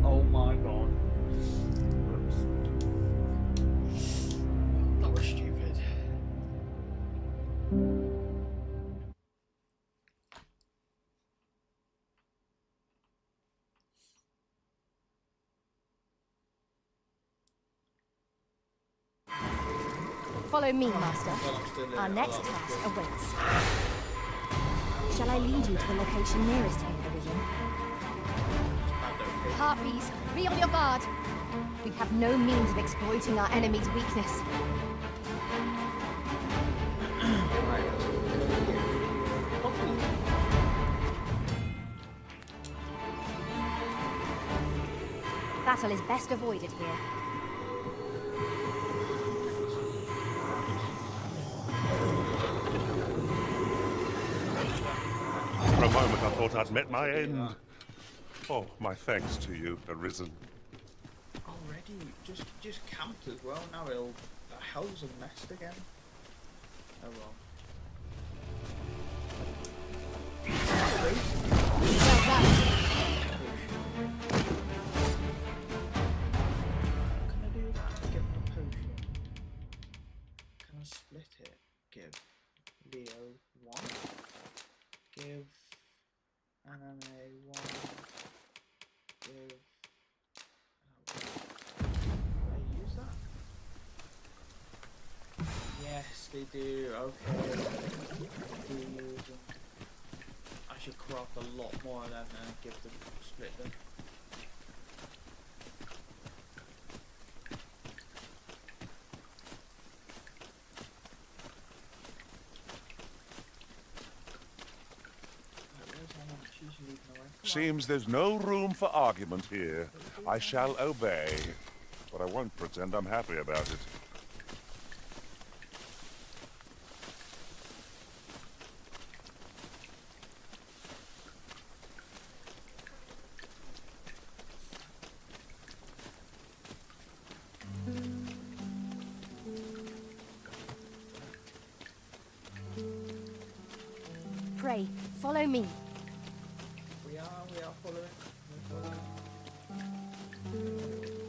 oh my god. Whoops. That was stupid. Follow me, Master. Our next task awaits. Shall I lead you to the location nearest here, Division? Harpies, be on your guard. We have no means of exploiting our enemy's weakness. Battle is best avoided here. For a moment I thought I'd met my end. Oh, my thanks to you, Arisen. Already, just camped as well. Now he'll hell's a mess again. Oh well. Can I do that? Give him a potion. Can I split it? Give Leo 1. Give Anime 1. Give. I use that? Yes, they do. Okay. They do use them. I should craft a lot more of them and give them, split them. Seems there's no room for argument here. I shall obey, but I won't pretend I'm happy about it. Pray, follow me. We are following.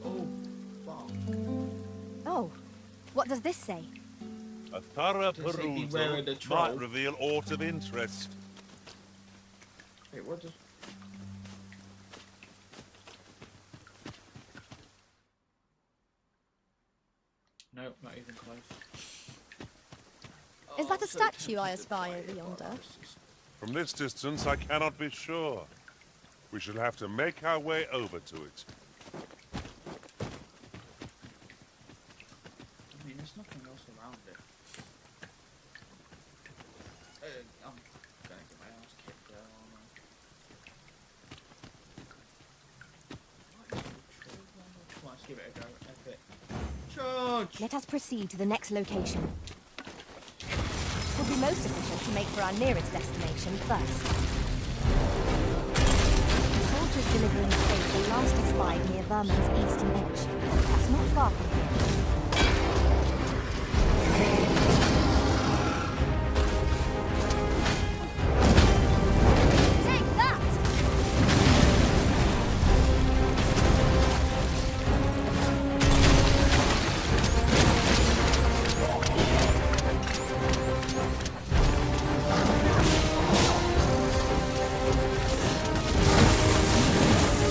Oh, fuck. Oh, what does this say? A thorough Does it beware of the perusal troll? might reveal aught of interest. Wait, what does... Nope, not even close. Is that a statue I espy over yonder? From this distance, I cannot be sure. We should have to make our way over to it. I mean, there's nothing else around it. I'm gonna get my ass kicked there, aren't I? Come on, let's give it a go. Epic. Charge! Let us proceed to the next location. It would be most efficient to make for our nearest destination first. The soldiers delivering freight were last espied near Vermon's eastern edge. That's not far from here. Take that!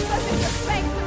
Focus your strength to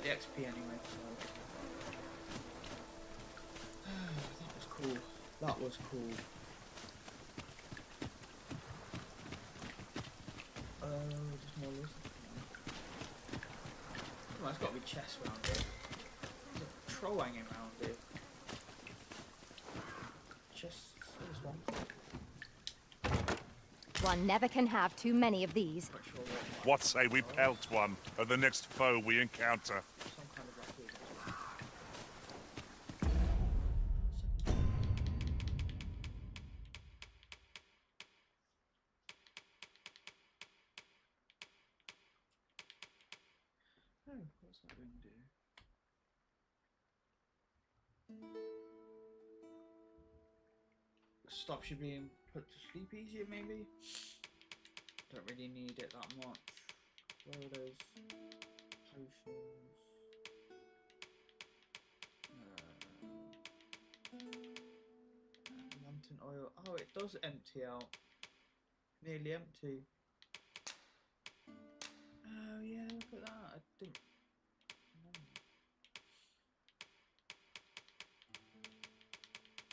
got the XP anyway, so that was cool. That was cool. Just more loot. Come on, there's got to be chests around here. There's a troll hanging around here. Chests. There's one. One never can have too many of these. What say we pelt one of the next foe we encounter? Some kind of rock here. Oh, what's that ring do? Stops you being put to sleep easier, maybe? Don't really need it that much. Where are those potions? Lantern oil. Oh, it does empty out. Nearly empty. Oh yeah, look at that. I didn't.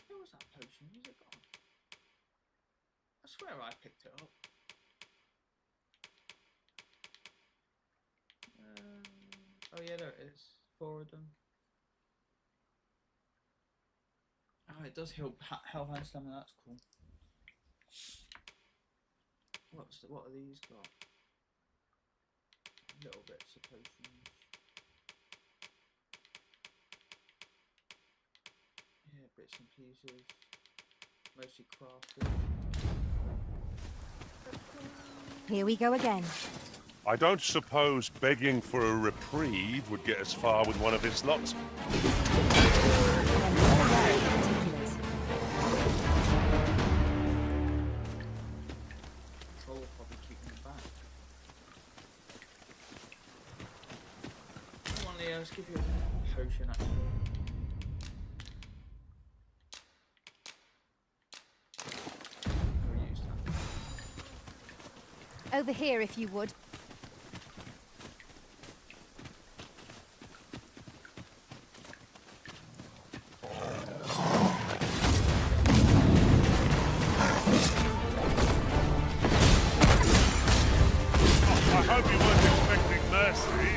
Where was that potion? Was it gone? I swear I picked it up. Oh yeah, there it is. 4 of them. Oh, it does heal Hellhound Stamina. That's cool. What are these got? Little bits of potions. Yeah, bits and pieces. Mostly crafted. Here we go again. I don't suppose begging for a reprieve would get us far with one of his lot. Troll will probably keep them back. Come on, Leo, let's give you a potion actually. Over here, if you would. I hope you weren't expecting mercy.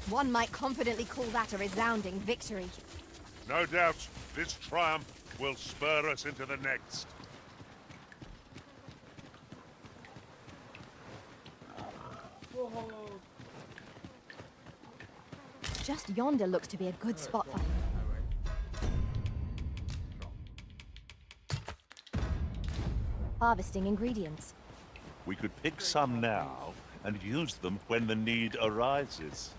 One might confidently call that a resounding victory. No doubt, this triumph will spur us into the next. Whoa. Just yonder looks to be a good spot for... harvesting ingredients. We could pick some now and use them when the need arises.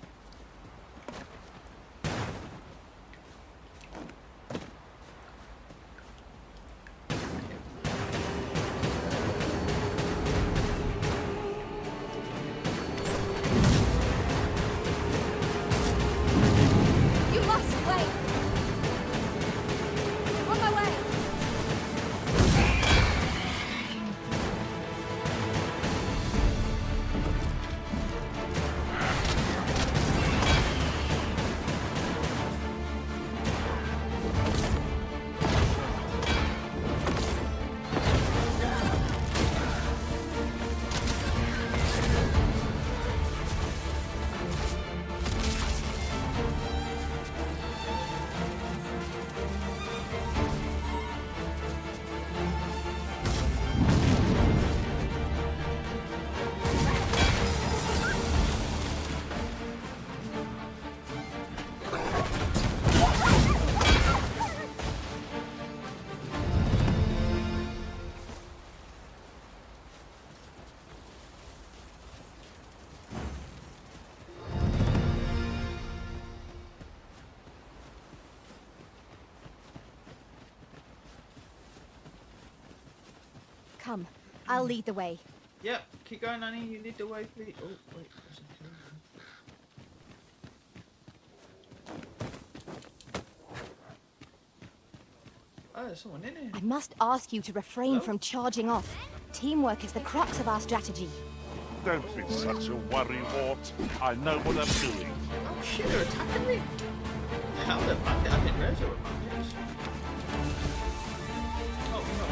You must wait! On my way! Come, I'll lead the way. Yep, keep going, Annie. You need the way, please. Oh, wait. Oh, there's someone in here. I must ask you to refrain from charging off. Teamwork is the crux of our strategy. Don't be such a worrywart. I know what I'm doing. Oh shit, they're attacking me. How the fuck? I didn't realize they were bandits. Oh, no.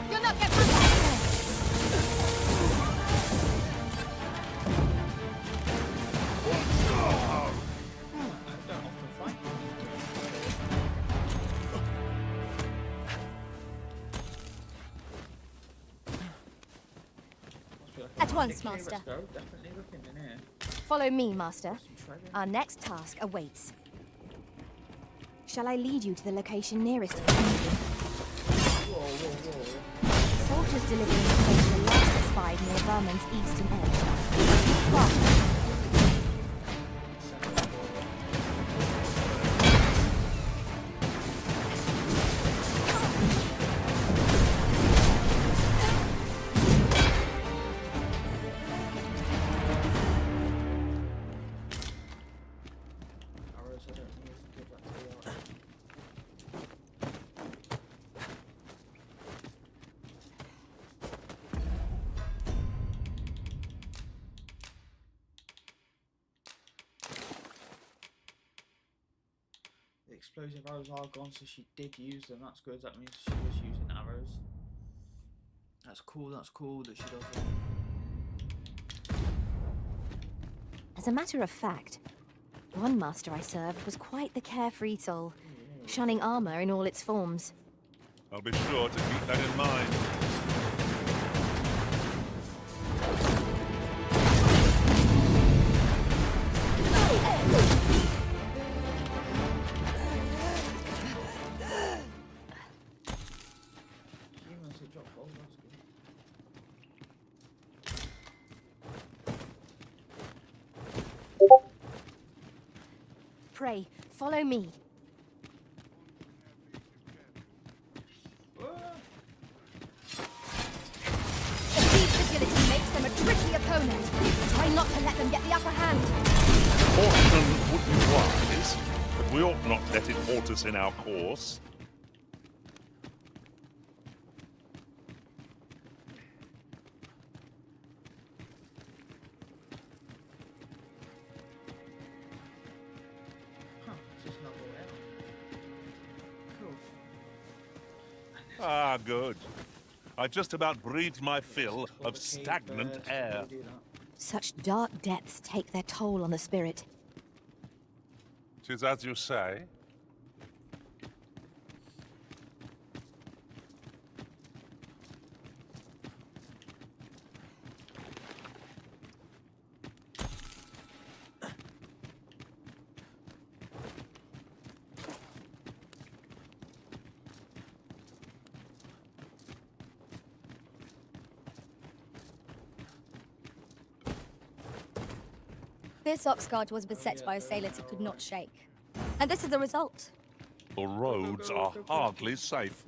You'll not get past that. At once, Master. Let's go. Definitely looking in here. Follow me, Master. Our next task awaits. Shall I lead you to the location nearest to you? Soldiers delivering the station were last spied near Vermon's eastern edge. Cross. The explosive arrows are gone, so she did use them. That's good. That means she was using arrows. That's cool that she does that. As a matter of fact, one master I served was quite the carefree soul, shunning armor in all its forms. I'll be sure to keep that in mind. Pray, follow me. The thieves' agility makes them a tricky opponent. Try not to let them get the upper hand. Caution would be wise, but we ought not let it halt us in our course. Ah, good. I just about breathed my fill of stagnant air. Such dark depths take their toll on the spirit. 'Tis as you say. This Oxguard was beset by assailants it could not shake. And this is the result. The roads are hardly safe.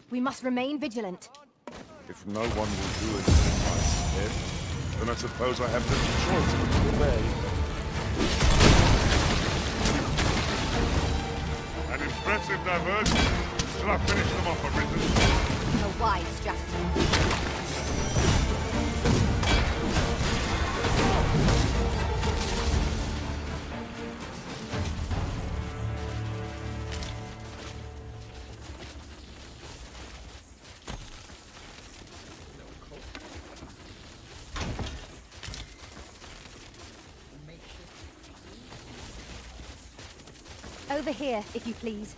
We must remain vigilant. If no one will do it in my stead, then I suppose I have little choice but to obey. An impressive diversion. Shall I finish them off, Arisen? A wise strategy. Over here, if you please.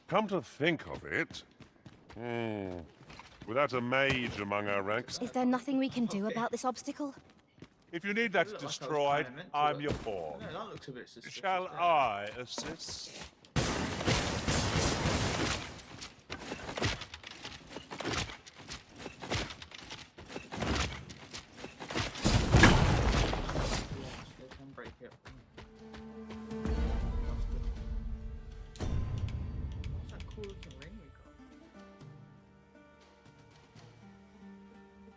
Come to think of it, Without a mage among our ranks. Is there nothing we can do about this obstacle? If you need that destroyed, I'm your pawn. No, that looks a bit suspicious. Shall I assist? They can break it. What's that cool looking ring we got?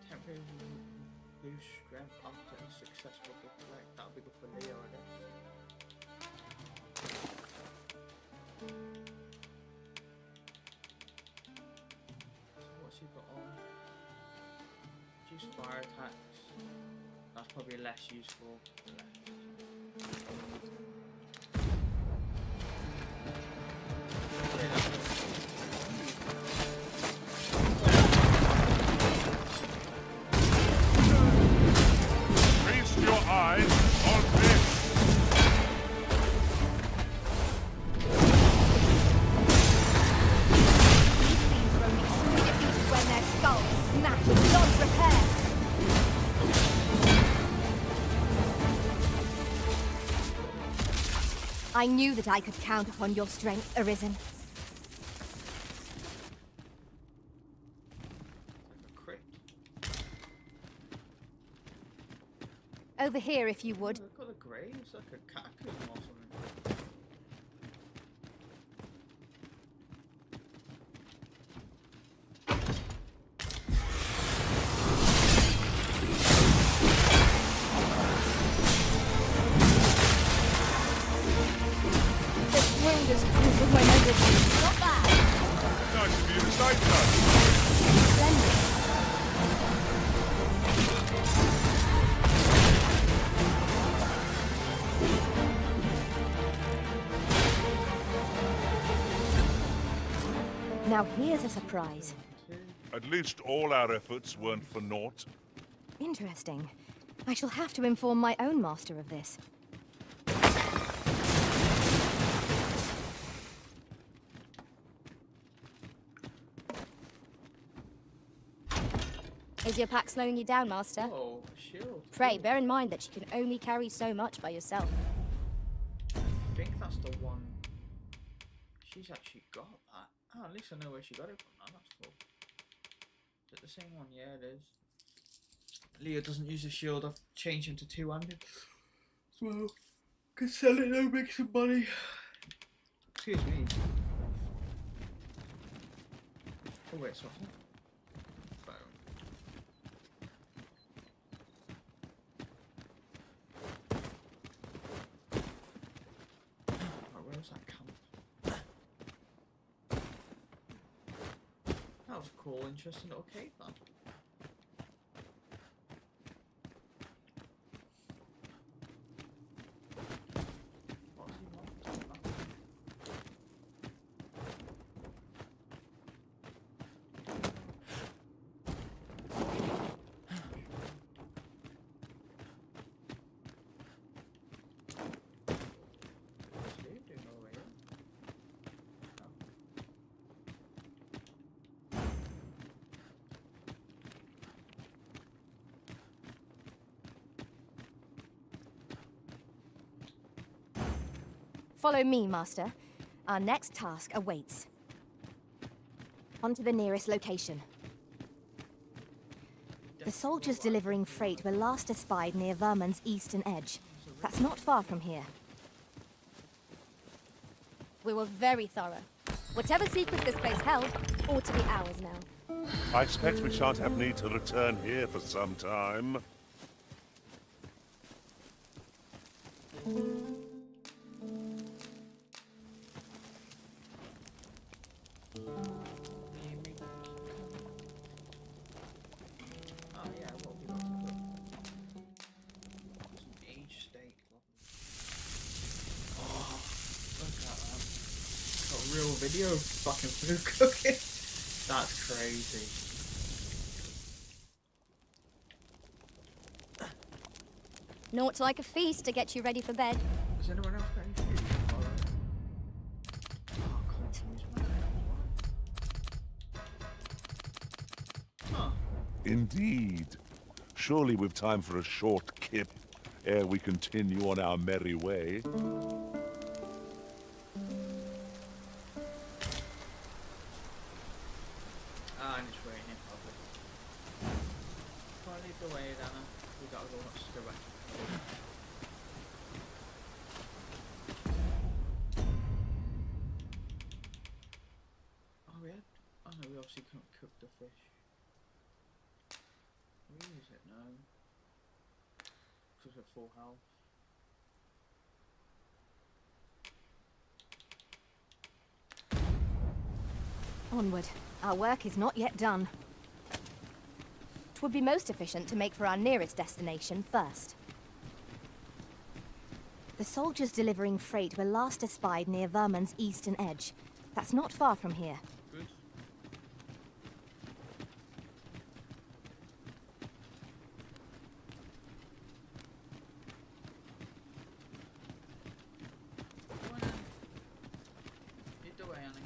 Temporary lose strength after a successful deflect. That'll be good for Leo, I guess. So what's he got on? Reduce fire attacks. That's probably less useful. Feast your eyes on this. These things are only truly defeated when their skulls are smashed beyond repair. I knew that I could count upon your strength, Arisen. Over here, if you would. Look at the grey, it's like a catacomb or something. This wound is proof of my memory. Not bad. Nice of you to say so. Splendid. Now here's a surprise. At least all our efforts weren't for naught. Interesting. I shall have to inform my own master of this. Is your pack slowing you down, Master? Oh, shield. Pray, bear in mind that you can only carry so much by yourself. I think that's the one. She's actually got that. Oh, at least I know where she got it from now. That's cool. Is it the same one? Yeah, it is. Leo doesn't use a shield. I've changed him to two-handed. So, can sell it now, make some money. Excuse me. Oh, wait, something. Phone. Oh, where's that camp? That was a cool, interesting little cave, man. Follow me, Master. Our next task awaits. On to the nearest location. The soldiers delivering freight were last espied near Vermund's eastern edge. That's not far from here. We were very thorough. Whatever secret this place held ought to be ours now. I expect we shan't have need to return here for some time. Video of fucking food cooking. That's crazy. Naught's like a feast to get you ready for bed. Does anyone else got any food? Oh, I can't use my Indeed. Surely we've time for a short kip ere we continue on our merry way. And it's raining, probably. Can't lead the way, Anna. We gotta go back. Oh, we had. Oh no, we obviously can't cook the fish. Where is it now? Because we're full health. Onward. Our work is not yet done. 'Twould be most efficient to make for our nearest destination first. The soldiers delivering freight were last espied near Vermon's eastern edge. That's not far from here. Good. Go on, Annie. Lead the way, Annie.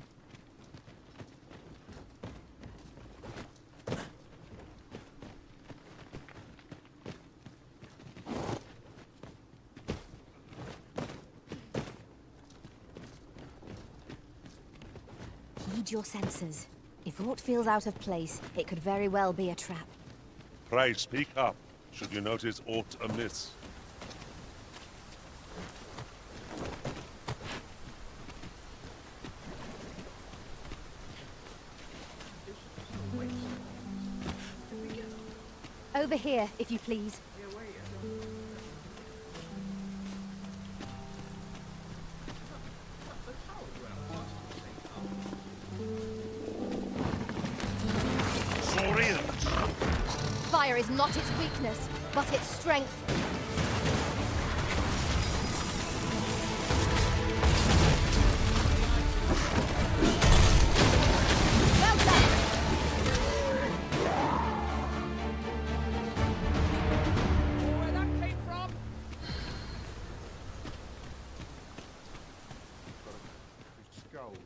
Heed your senses. If aught feels out of place, it could very well be a trap. Pray speak up, should you notice aught amiss. Over here, if you please. Fire is not its weakness, but its strength. Well done! Where that came from? Skulls.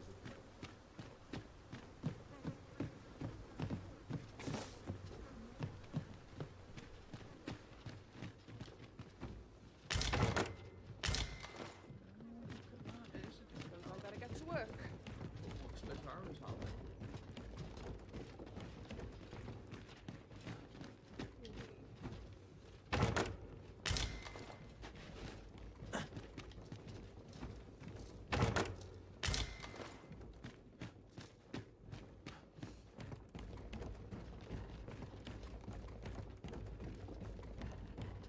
I gotta get to work. What's the arrows out there?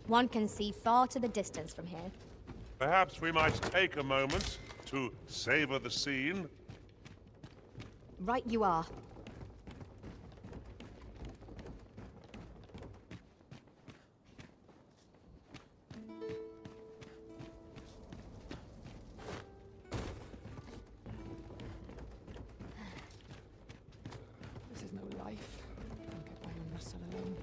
One can see far to the distance from here. Perhaps we might take a moment to savor the scene. Right you are. This is no life. Can't get by on muscle alone.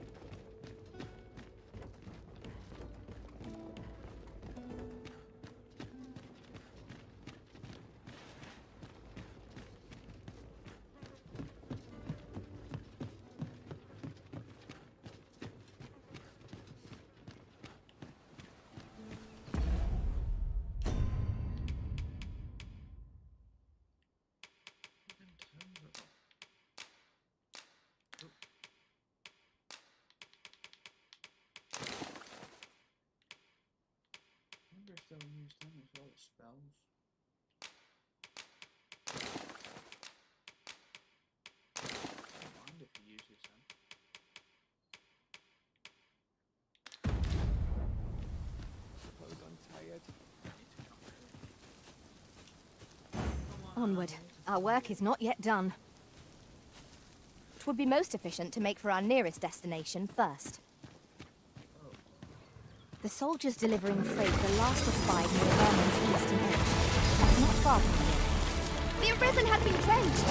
I wonder if they'll use them as well as spells. I don't mind if he uses them. Suppose I'm tired. Onward. Our work is not yet done. 'Twould be most efficient to make for our nearest destination first. The soldiers delivering freight were last espied near Vermon's eastern edge. That's not far from here. The Arisen has been drenched!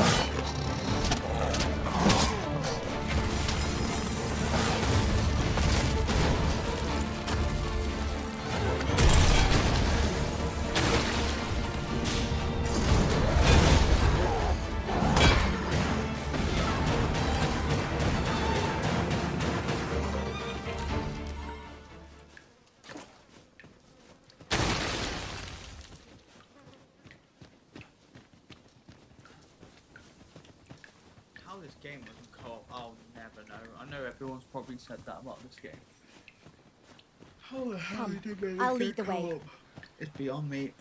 this game wasn't co-op, I'll never know. I know everyone's probably said that about this game. How the hell Come, did they I'll make lead it the way. co-op? It's beyond me.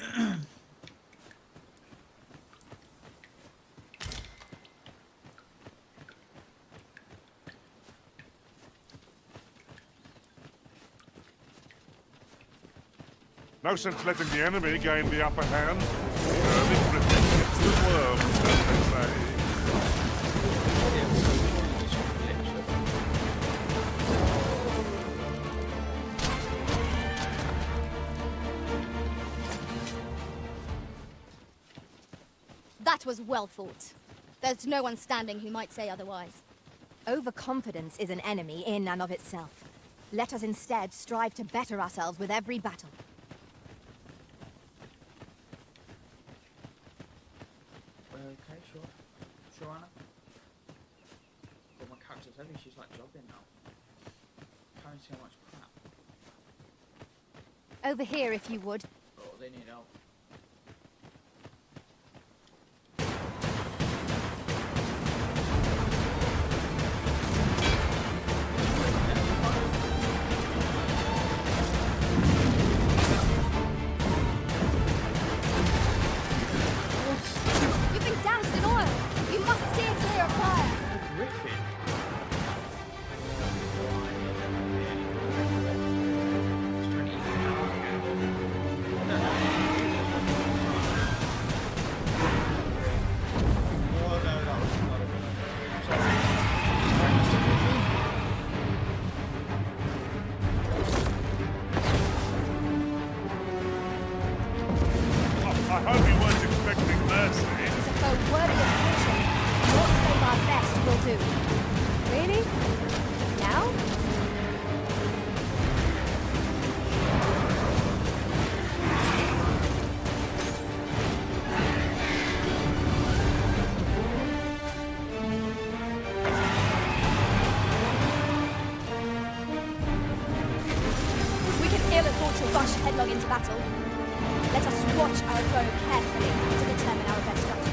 No sense letting the enemy gain the upper hand. Early Britain gets the worm, as they say. That was well fought. There's no one standing who might say otherwise. Overconfidence is an enemy in and of itself. Let us instead strive to better ourselves with every battle. Okay, sure. Sure, Anna. But my character's heavy, she's like jogging now. Carrying so much crap. Over here, if you would. Oh, they need help. You've been doused in oil! You must steer clear of fire! I hope you weren't expecting mercy. It's a foe worthy of caution. Not save our best will do. Really? Now? We can ill afford to rush headlong into battle. Let us watch our foe carefully to determine our best strategy.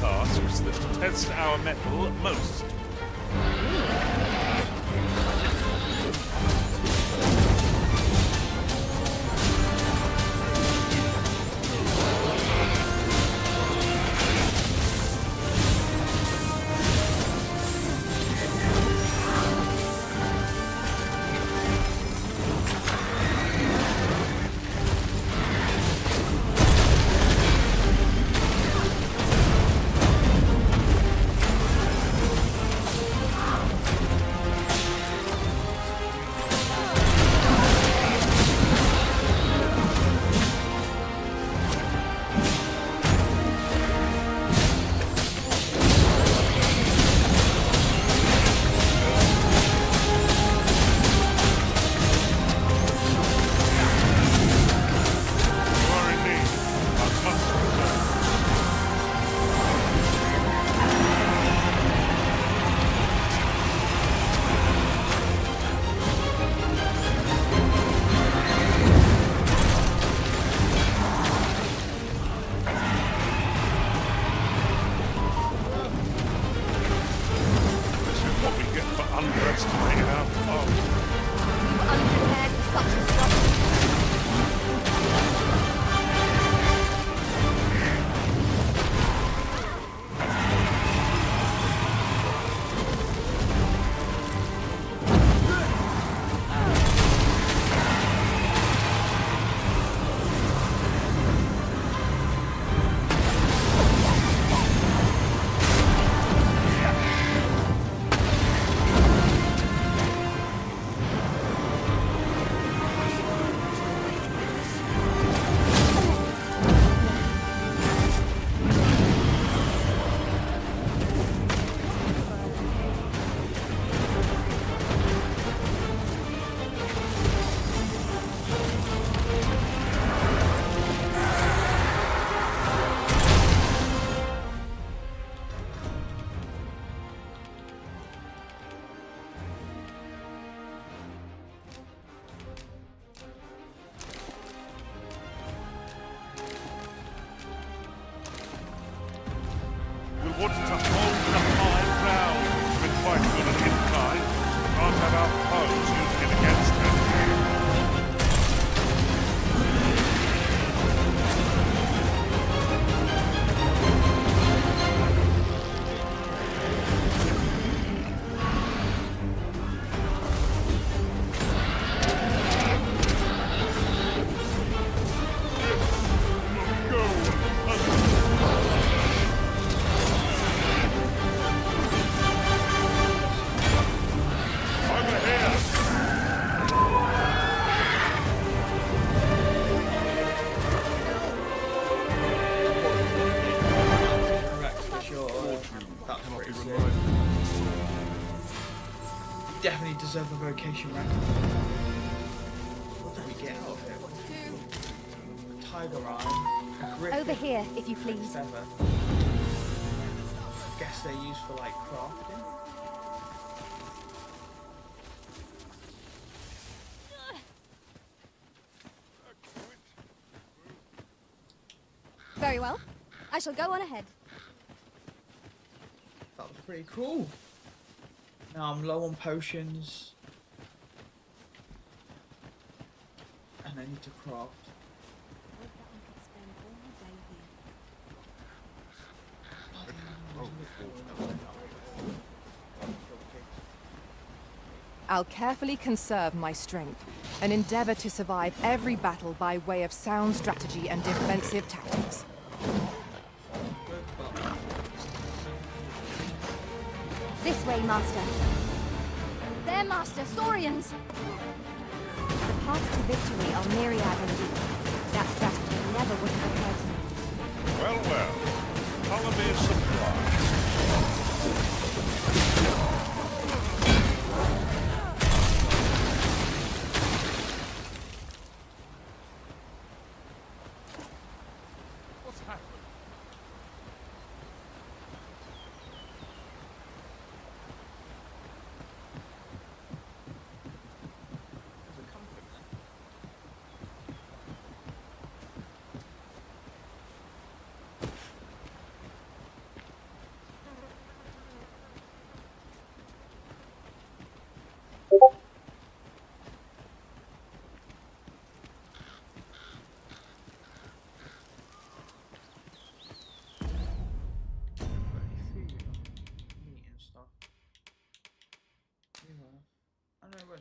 tasks that test our mettle most. Want to hold the high ground with quite good an incline. Can't have our foes using it against us. Definitely deserve a vocation rank. What did we get out of it? A tiger eye, a griffin, Over here, if you please. feather. Guess they're used for like crafting. Very well. I shall go on ahead. That was pretty cool. Now I'm low on potions. And I need to craft. I'll carefully conserve my strength and endeavor to survive every battle by way of sound strategy and defensive tactics. This way, Master. There, Master, Saurians! The paths to victory are myriad indeed. That strategy never would have occurred to me. Well, well. Follow me a supply. What's happened?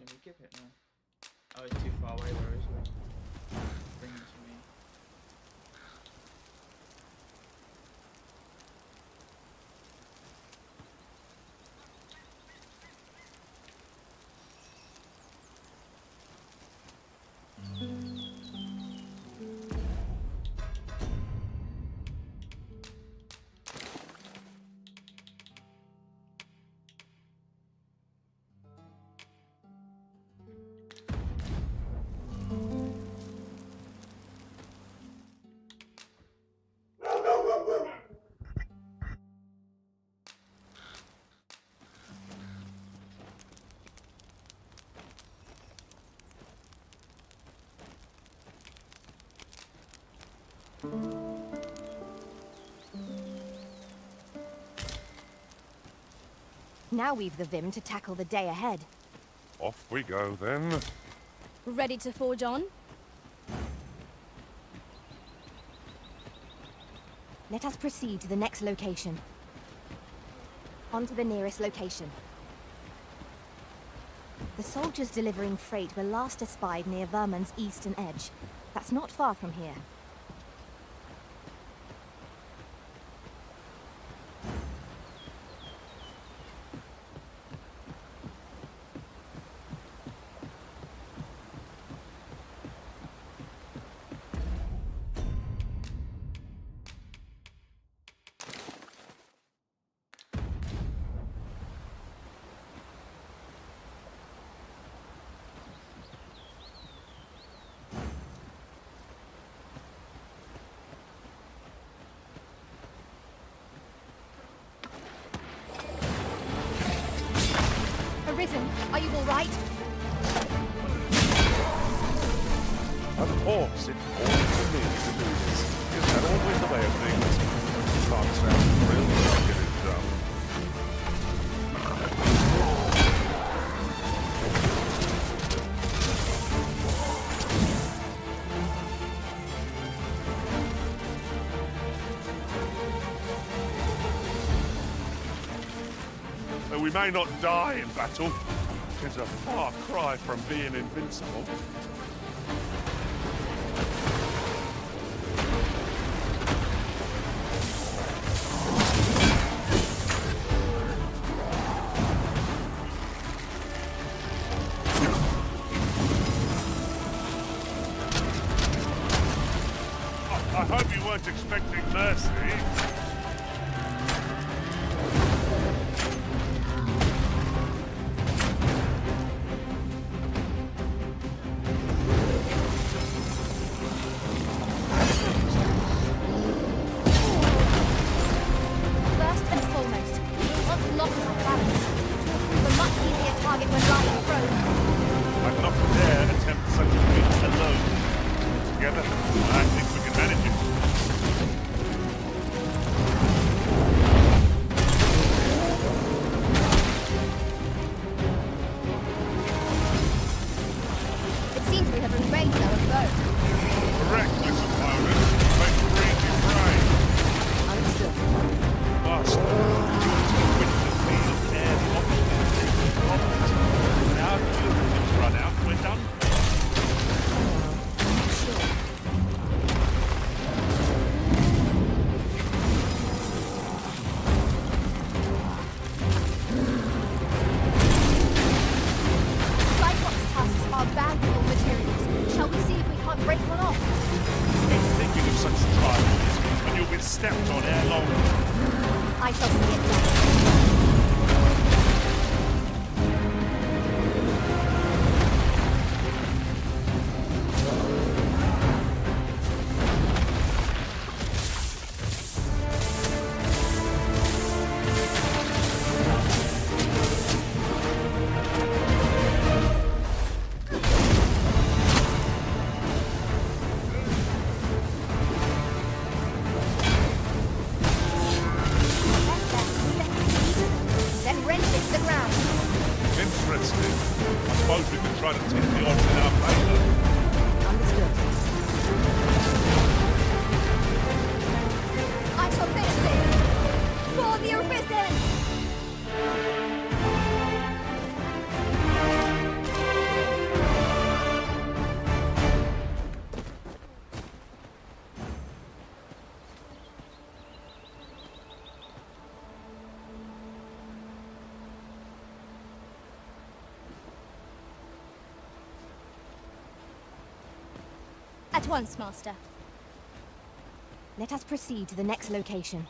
Can we give it now? Oh, it's too far away. Where is it? Bring it to me. Now we've the vim to tackle the day ahead. Off we go then. Ready to forge on? Let us proceed to the next location. On to the nearest location. The soldiers delivering freight were last espied near Vermon's eastern edge. That's not far from here. Arisen, are you all right? Of course, it falls to me to do this. Is that always the way of things? Can't sound thrilled when I get it done. Though we may not die in battle, it's a far cry from being invincible. I hope you weren't expecting mercy. First and foremost, we'll want to lock our balance. We're a much easier target when lying prone. I'd not dare attempt such a feat alone. Together, I think we can manage it. It seems we have arranged our foe. Correct, little opponent. Make free your brain. Understood. Master, you witness me and the opportunity to combat. Now you run out, we're done. Cyclops tusks are valuable materials. Shall we see if we can't break one off? Keep thinking of such trials, and you'll be stepped on ere long. I shall see it done. At once, Master. Let us proceed to the next location.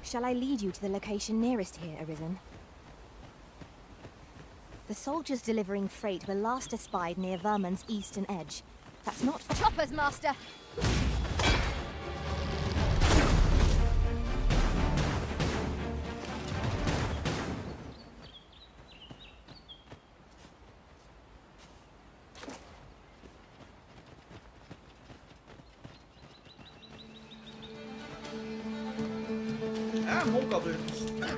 Shall I lead you to the location nearest here, Arisen? The soldiers delivering freight were last espied near Vermon's eastern edge. That's not for choppers, Master! Ah, more goblins. Yeah,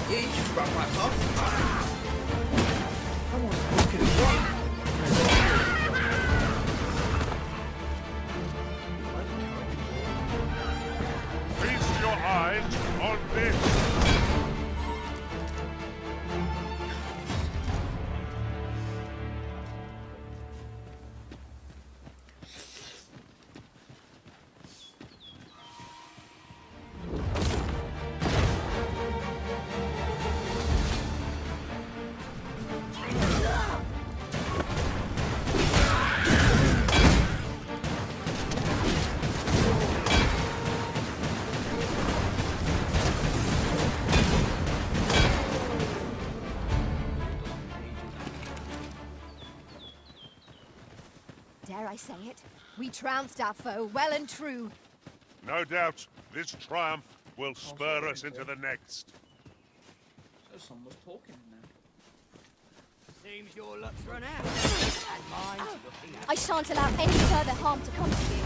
you just run right past. Someone's fucking wrong. Feast your eyes on this. Dare I say it? We trounced our foe well and true. No doubt, this triumph will spur us into the next. So someone was talking in there. Seems your luck's run out. And mine's looking out. I shan't allow any further harm to come to you.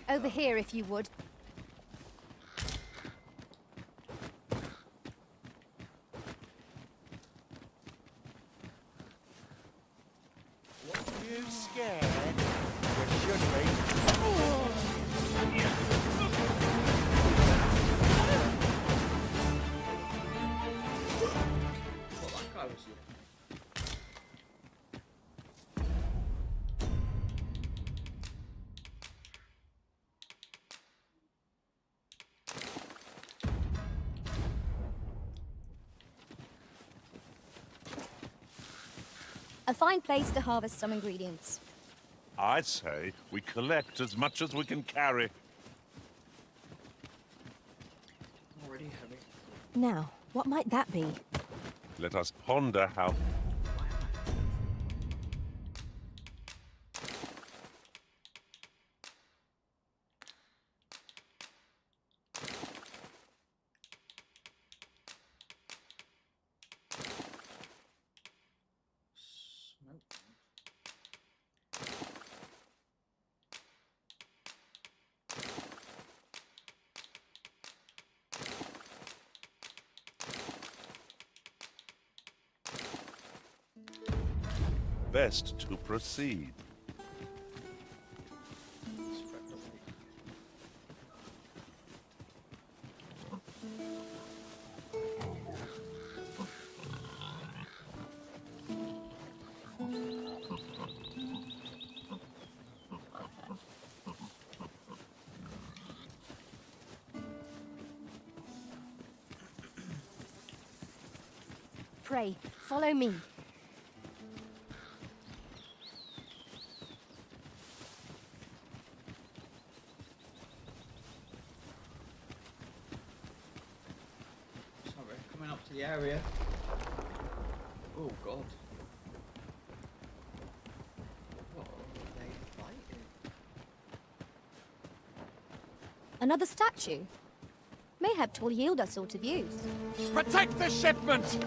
Over here, if you would. You scared? You should be. Well, that guy was you. A fine place to harvest some ingredients. I'd say we collect as much as we can carry. Already heavy. Now, what might that be? Let us ponder how... best to proceed. Pray, follow me. Sorry, coming up to the area. Oh god. What are they fighting? Another statue? Mayhap 'twill yield us all to views. Protect the shipment!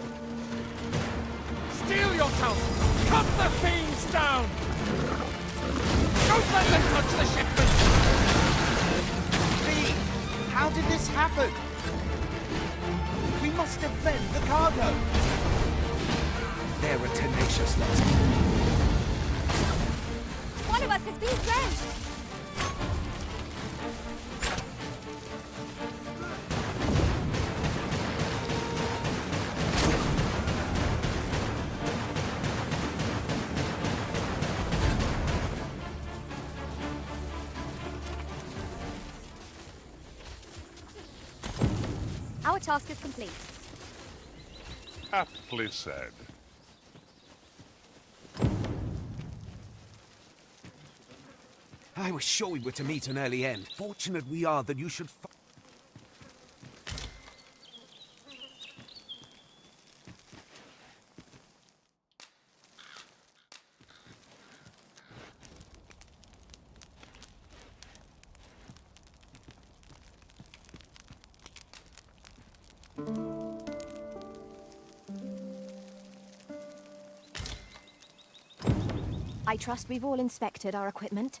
Steel your counsel! Cut the fiends down! Don't let them touch the shipment! Lee, how did this happen? We must defend the cargo. They're a tenacious lot. One of us has been drenched! Our task is complete. Aptly said. I was sure we were to meet an early end. Fortunate we are that you should I trust we've all inspected our equipment.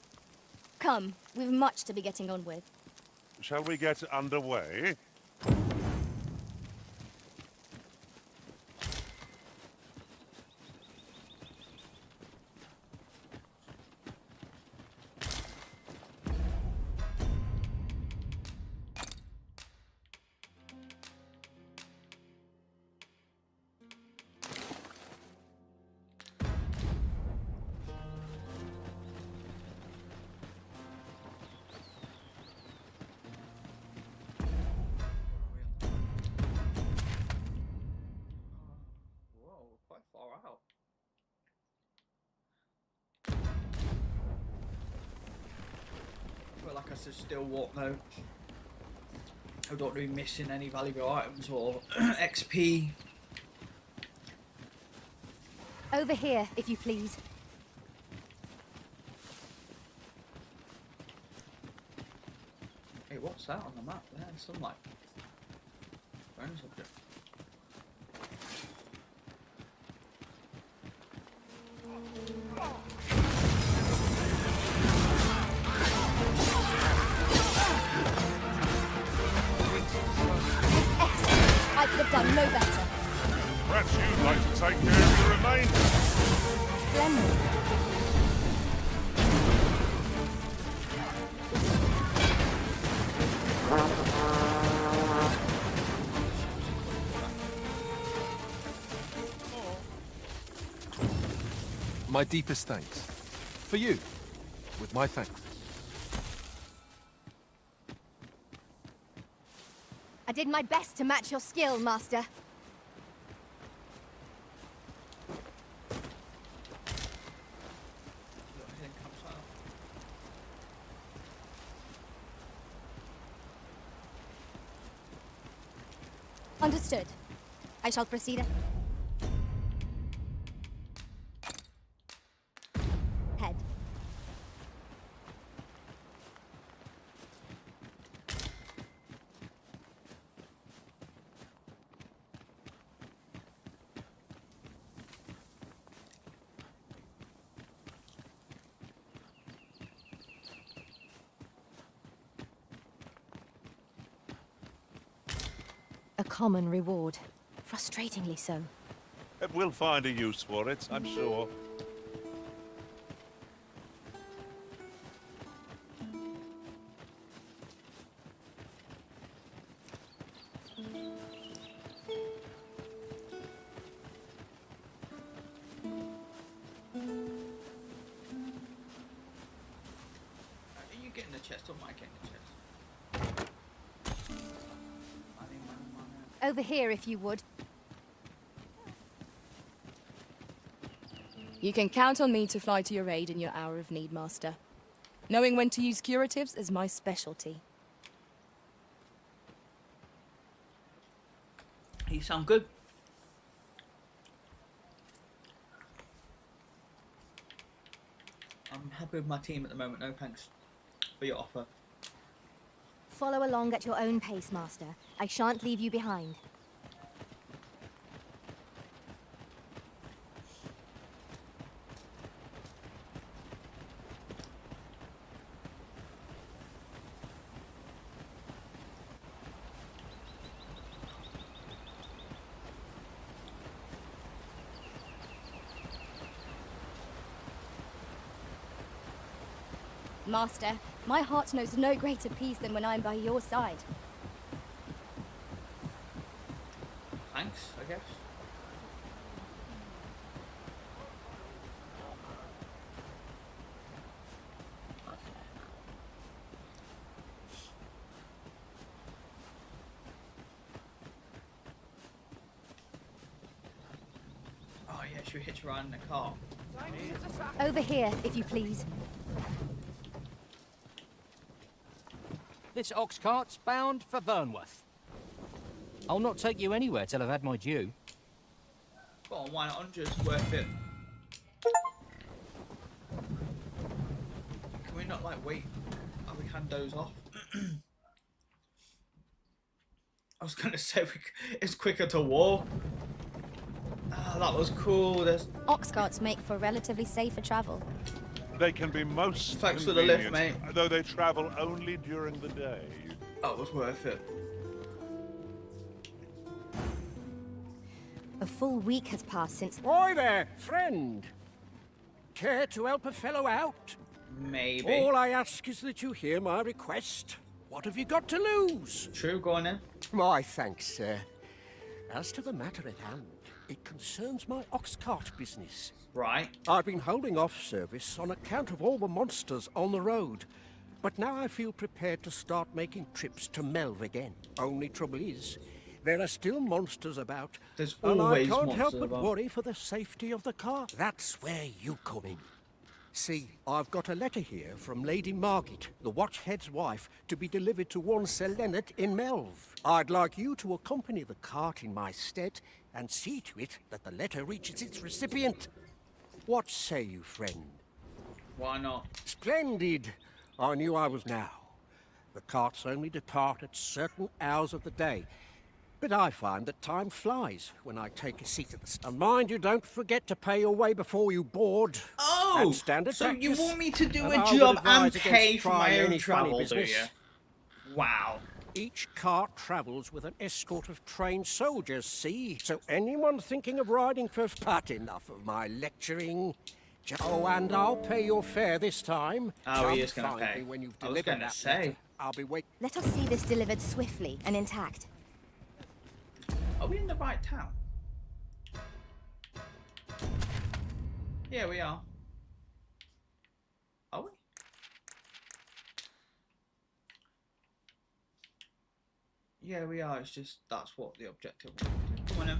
Come, we've much to be getting on with. Shall we get underway? Whoa, quite far out. I feel like I should still walk mode. I don't want to be missing any valuable items or XP. Over here, if you please. Hey, what's that on the map there? Some like friends object. I could have done no better. Perhaps you'd like to take care of the remainder. Splendid. My deepest thanks. For you, with my thanks. I did my best to match your skill, Master. Understood. I shall proceed. Head. A common reward. Frustratingly so. We'll find a use for it, I'm sure. Are you getting the chest or am I getting the chest? Over here, if you would. You can count on me to fly to your aid in your hour of need, Master. Knowing when to use curatives is my specialty. You sound good. I'm happy with my team at the moment, no thanks for your offer. Follow along at your own pace, Master. I shan't leave you behind. Master, my heart knows no greater peace than when I'm by your side. Thanks, I guess. Oh yeah, should we hitch a ride in the car? Over here, if you please. This ox cart's bound for Vernworth. I'll not take you anywhere till I've had my due. Go on, why not? 100's worth it. Can we not like wait? How we hand those off? I was gonna say it's quicker to walk. Ah, that was cool. There's Ox carts make for relatively safer travel. They can be most Thanks for the lift, convenient, mate. though they travel only during the day. That was worth it. A full week has passed since... Oi there, friend. Care to help a fellow out? Maybe. All I ask is that you hear my request. What have you got to lose? True, go on then. My thanks, sir. As to the matter at hand, it concerns my ox cart business. Right. I've been holding off service on account of all the monsters on the road. But now I feel prepared to start making trips to Melv again. Only trouble is, there are still monsters about. There's and always I can't help monsters but about. worry for the safety of the car. That's where you come in. See, I've got a letter here from Lady Margit, the Watchhead's wife, to be delivered to one Sir Leonard in Melv. I'd like you to accompany the cart in my stead and see to it that the letter reaches its recipient. What say you, friend? Why not? Splendid! I knew I was now. The carts only depart at certain hours of the day. But I find that time flies when I take a seat at the stand. And mind you don't forget to pay your way before you board. Oh! That's standard So you practice. want me to do And a I would job advise and pay against for my trying own any funny travel, do business. you? Wow. Each cart travels with an escort of trained soldiers, see? So anyone thinking of riding first, but enough of my lecturing. Oh, and I'll pay your fare this time. Oh, he Come is gonna find pay. me when you've I was delivered gonna that say. letter. I'll be waiting. Let us see this delivered swiftly and intact. Are we in the right town? Yeah, we are. Are we? Yeah, we are. It's just that's what the objective was. Come on in.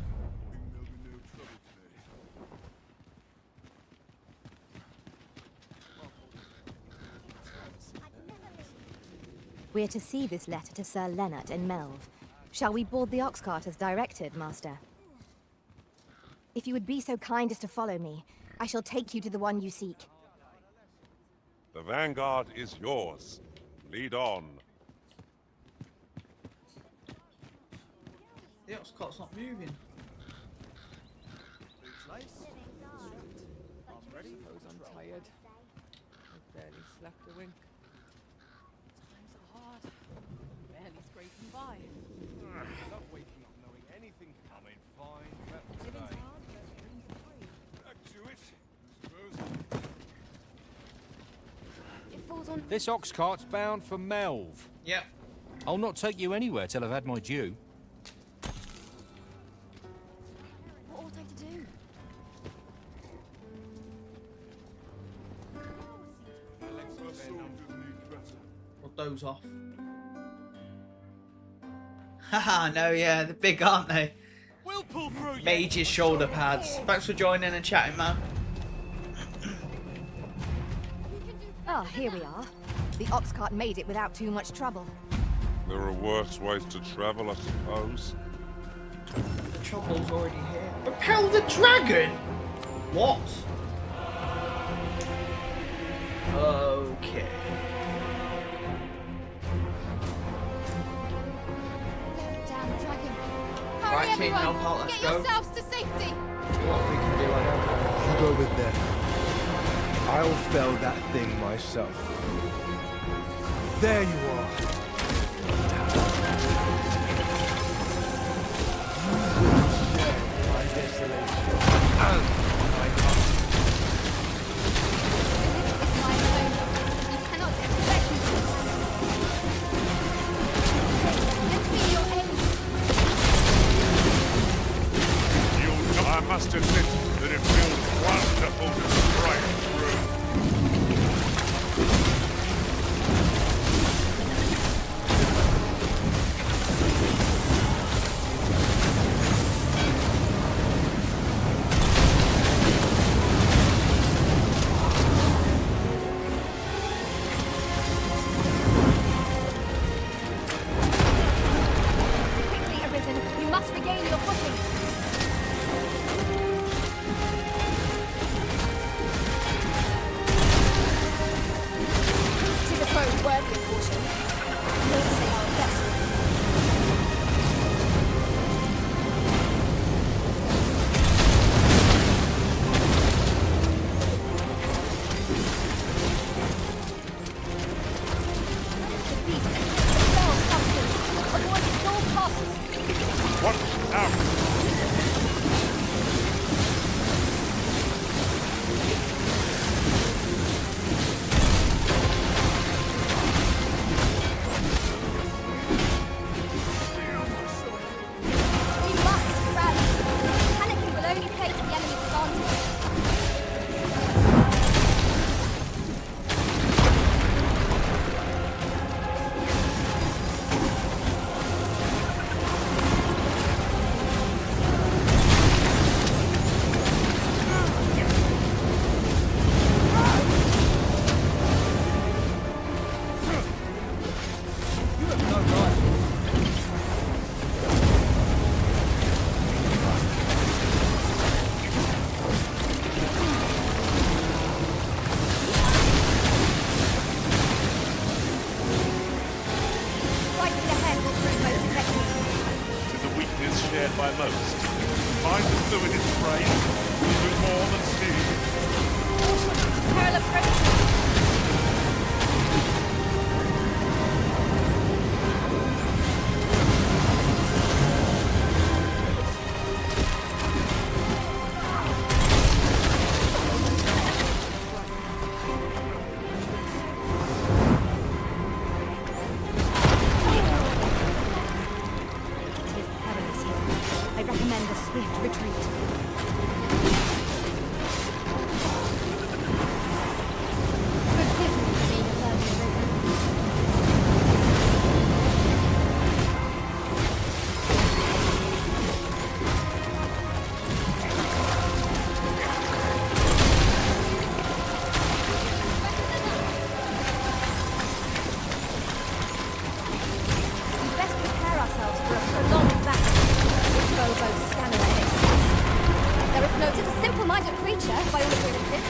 We're to see this letter to Sir Leonard in Melv. Shall we board the ox cart as directed, Master? If you would be so kind as to follow me, I shall take you to the one you seek. The vanguard is yours. Lead on. The ox cart's not moving. I'm ready. I'm tired. I barely slept a wink. Times are hard. Barely scraping by. I love waking up knowing anything coming fine today. Back to it. It falls on... This ox cart's bound for Melv. Yep. I'll not take you anywhere till I've had my due. What ought I to do? Put those off. Haha, no, yeah, they're big, aren't they? We'll pull through. Mage's shoulder pads. Thanks for joining and chatting, man. Ah, here we are. The ox cart made it without too much trouble. There are worse ways to travel, I suppose. The trouble's already here. Repel the dragon? What? Okay. Damn dragon. Right, Hurry, team, everyone. help out, let's Get go. yourselves to safety. What we can do, I don't know. You go with them. I'll fell that thing myself. There you are. My desolation and my You cannot must admit that it feels wonderful to strike through. Quickly, Arisen, you must regain your footing. Tis a foe worthy of caution. Let's say our best. What? Out! We must rally. Panicking will only play to the enemy's advantage. You have no right. Striking ahead will prove most effective. Tis a weakness shared by most. Find the fluid in the brain will do more than steal. Peril approaching. It is perilous here. I recommend a swift retreat. Forgive me for being a burden, Arisen. We best prepare ourselves for a prolonged battle. This foe both scanner and express. There is no, 'tis a simple-minded creature, by all appearances.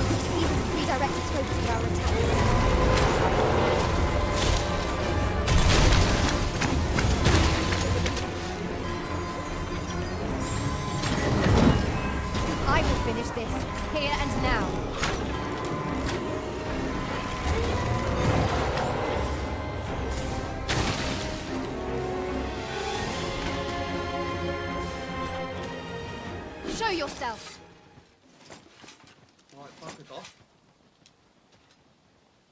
It easily redirect its focus of our attacks. I will finish this, here and now. Show yourself. Right, fuck it off.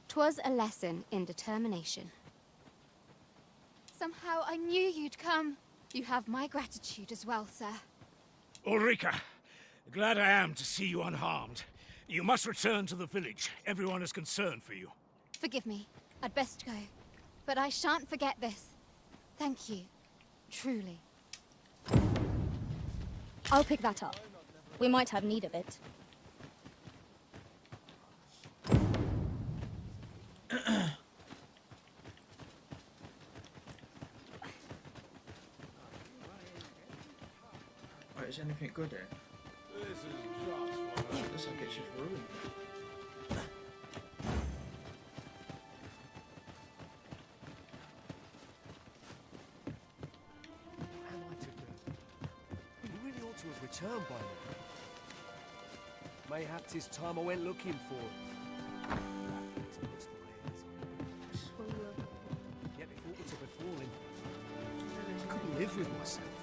'Twas a lesson in determination. Somehow I knew you'd come. You have my gratitude as well, sir. Ulrika, glad I am to see you unharmed. You must return to the village. Everyone is concerned for you. Forgive me. I'd best go. But I shan't forget this. Thank you. Truly. I'll pick that up. We might have need of it. Right, is anything good here? This is just It looks like it's just ruined. What am I to do? You really ought to have returned by now. Mayhaps it's time I went looking for it. Yet if aught were to befall him, I couldn't live with myself.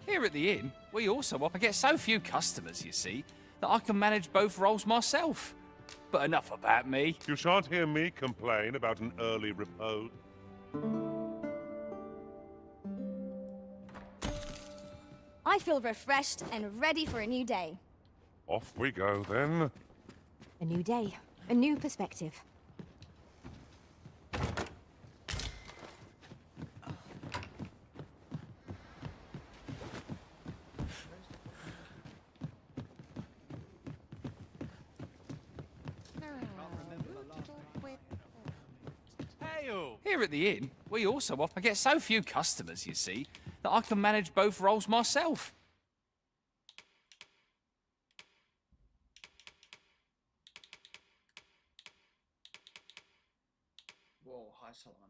Here at the inn, we also I get so few customers, you see, that I can manage both roles myself. But enough about me. You shan't hear me complain about an early repose. I feel refreshed and ready for a new day. Off we go, then. A new day, a new perspective. Here at the inn, we also offer. I get so few customers, you see, that I can manage both roles myself. Whoa, hi Salamander.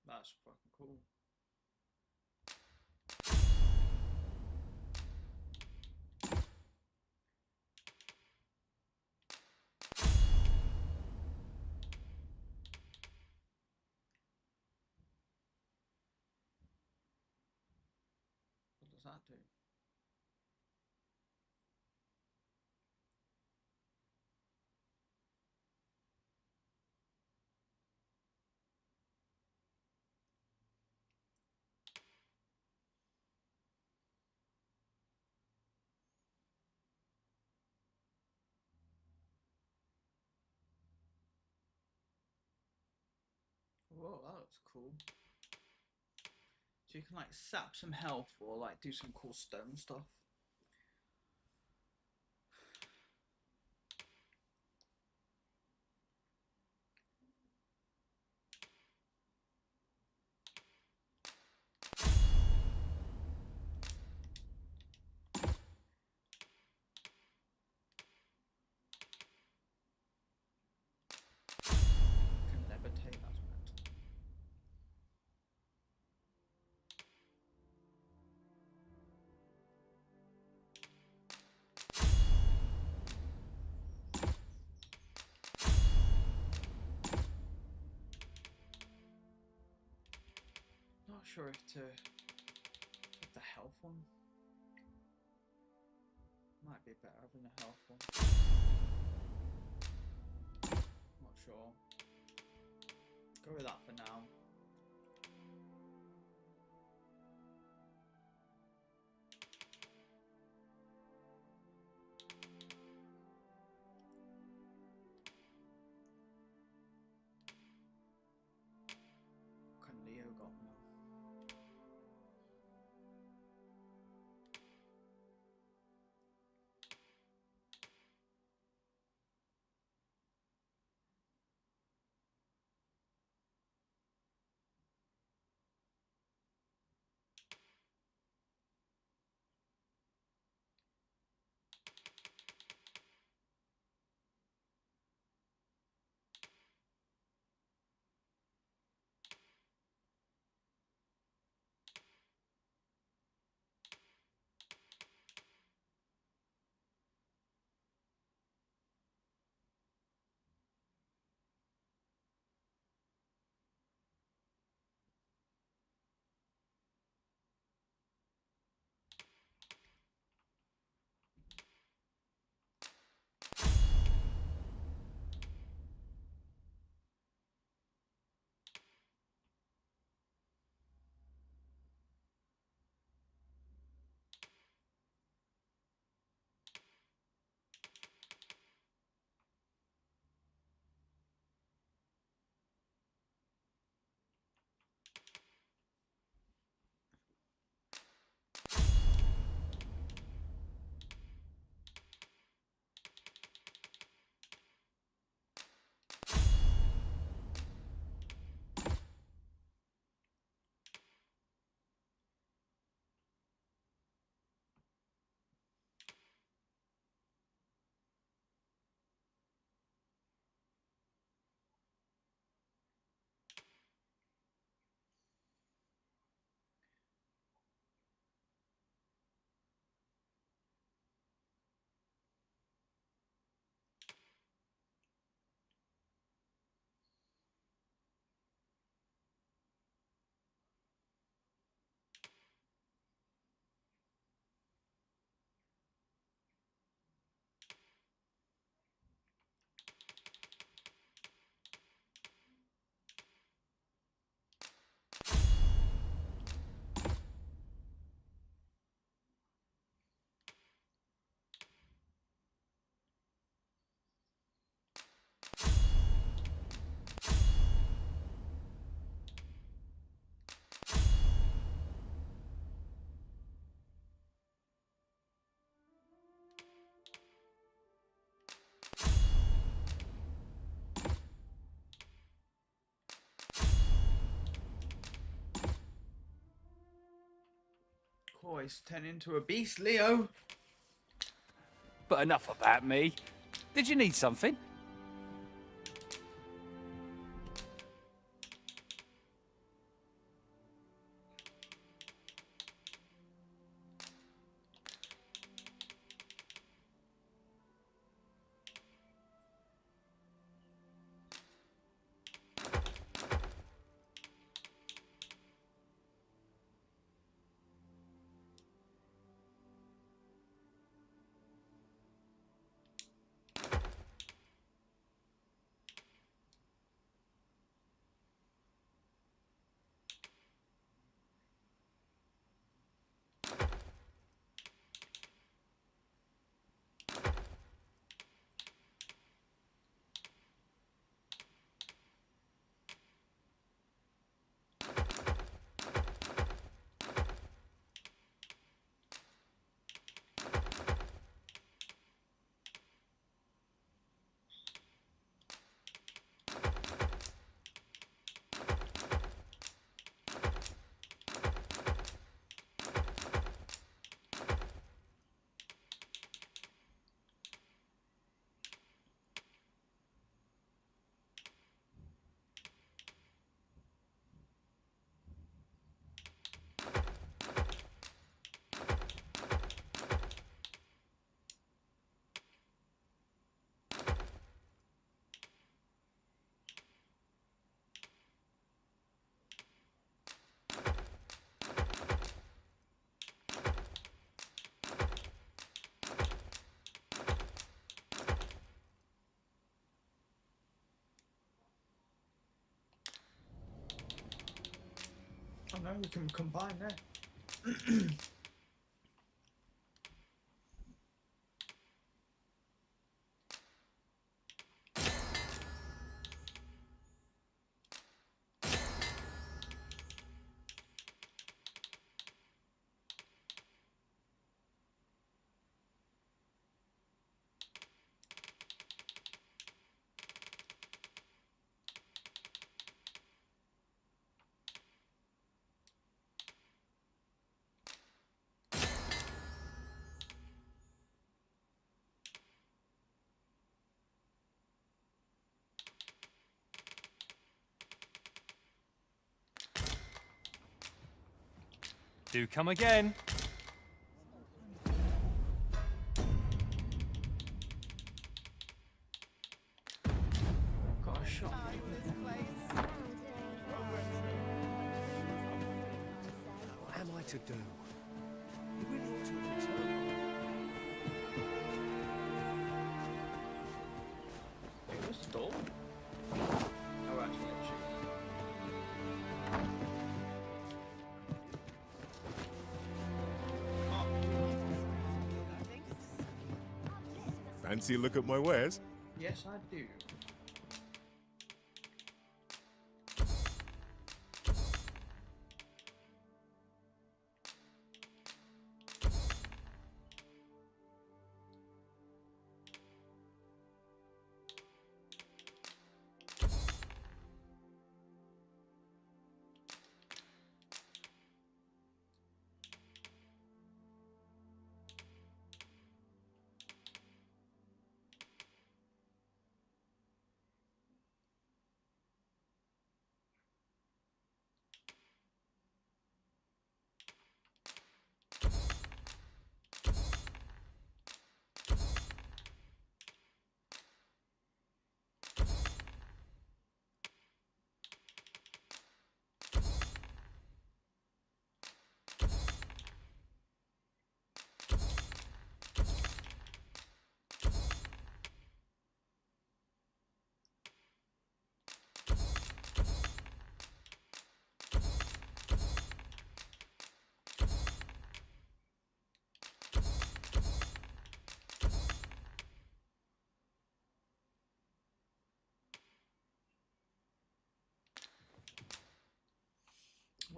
That's fucking cool. What does that do? Whoa, that looks cool. So you can like sap some health or like do some cool stone stuff. Can levitate, that's mental. Not sure if to get the health one. Might be better having a health one. Not sure. Go with that for now. What can Leo got now? Oh, he's turned into a beast, Leo. But enough about me. Did you need something? Oh no, we can combine that. Do come again. Got a shot. What am I to do? You really ought to return. It was the door. Oh, actually, Fancy a look at my wares? yes, I do.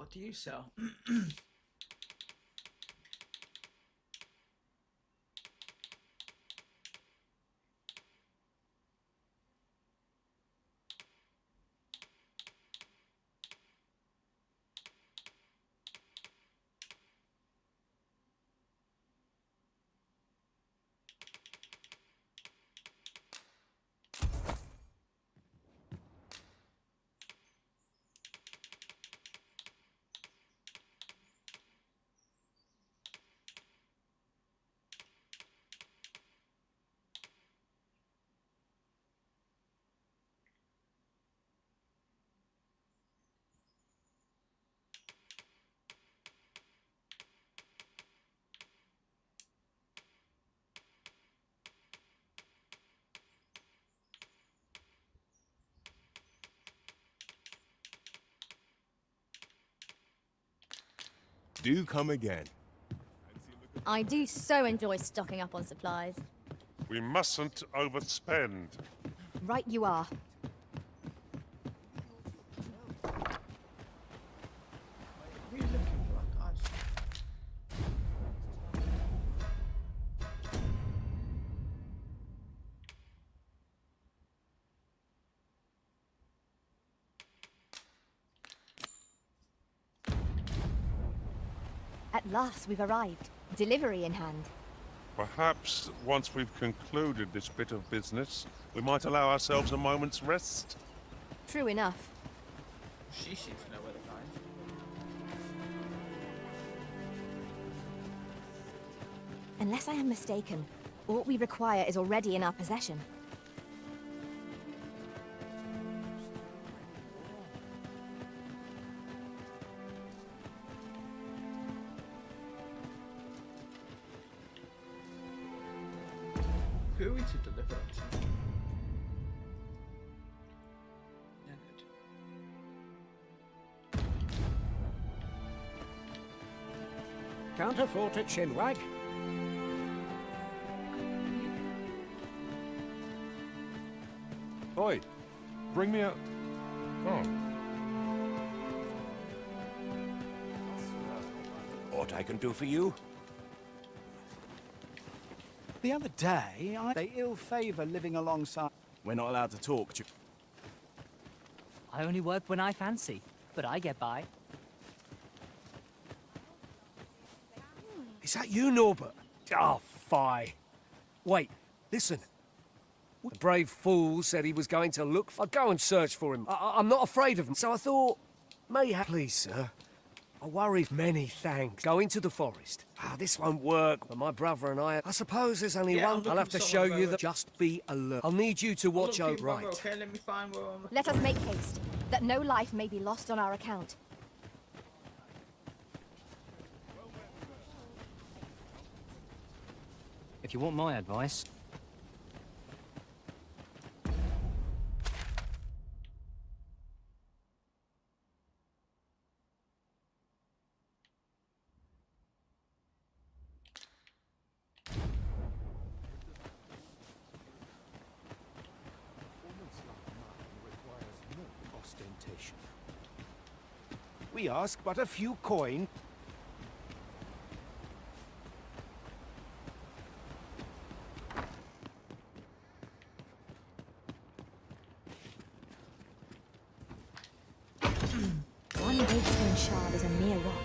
What do you sell? Do come again. I do so enjoy stocking up on supplies. We mustn't overspend. Right you are. At last we've arrived. Delivery in hand. Perhaps once we've concluded this bit of business, we might allow ourselves a moment's rest. True enough. She seems to know where the guy's. Unless I am mistaken, all we require is already in our possession. Who are we to deliver it to? Can't afford a chinwag. Oi, bring me out. Oh. Aught I can do for you? The other day, they ill favour living alongside. We're not allowed to talk. I only work when I fancy, but I get by. Is that you, Norbert? Oh, fie. Wait, listen. The brave fool said he was going to look. I'll go and search for him. I'm not afraid of him, so I thought, please, sir. I worry. Many thanks. Go into the forest. This won't work, but my brother and I suppose there's only one. I'll have to show you that. Just be alert. I'll need you to watch out right. Okay, let me find where I'm... Let us make haste, that no life may be lost on our account. If you want my advice... We ask but a few coin. One great stone shard is a mere rock,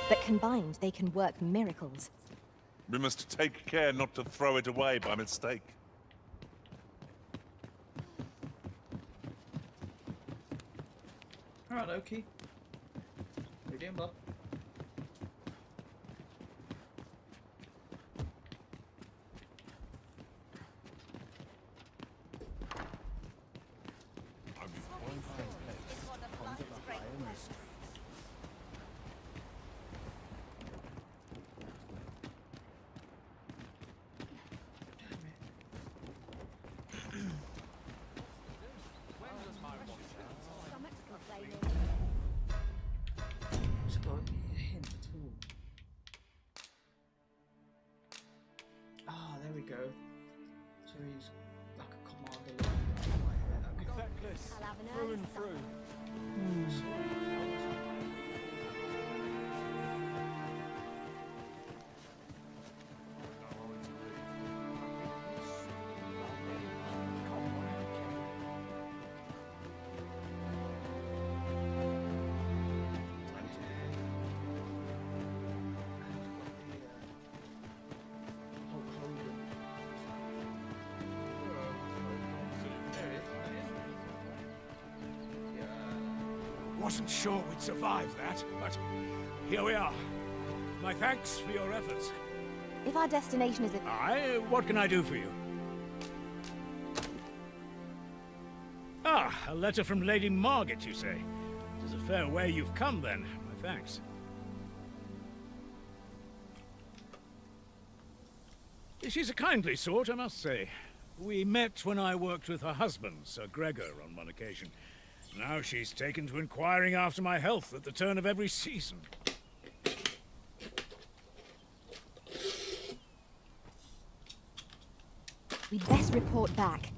but combined they can work miracles. We must take care not to throw it away by mistake. Alright, Oki. How you doing, bud? There we go. So he's like a commander. Feckless, through and through. Wasn't sure we'd survive that, but here we are. My thanks for your efforts. If our destination is a... What can I do for you? A letter from Lady Margaret, you say? It is a fair way you've come, then. My thanks. She's a kindly sort, I must say. We met when I worked with her husband, Sir Gregor, on one occasion. Now she's taken to inquiring after my health at the turn of every season. We'd best report back.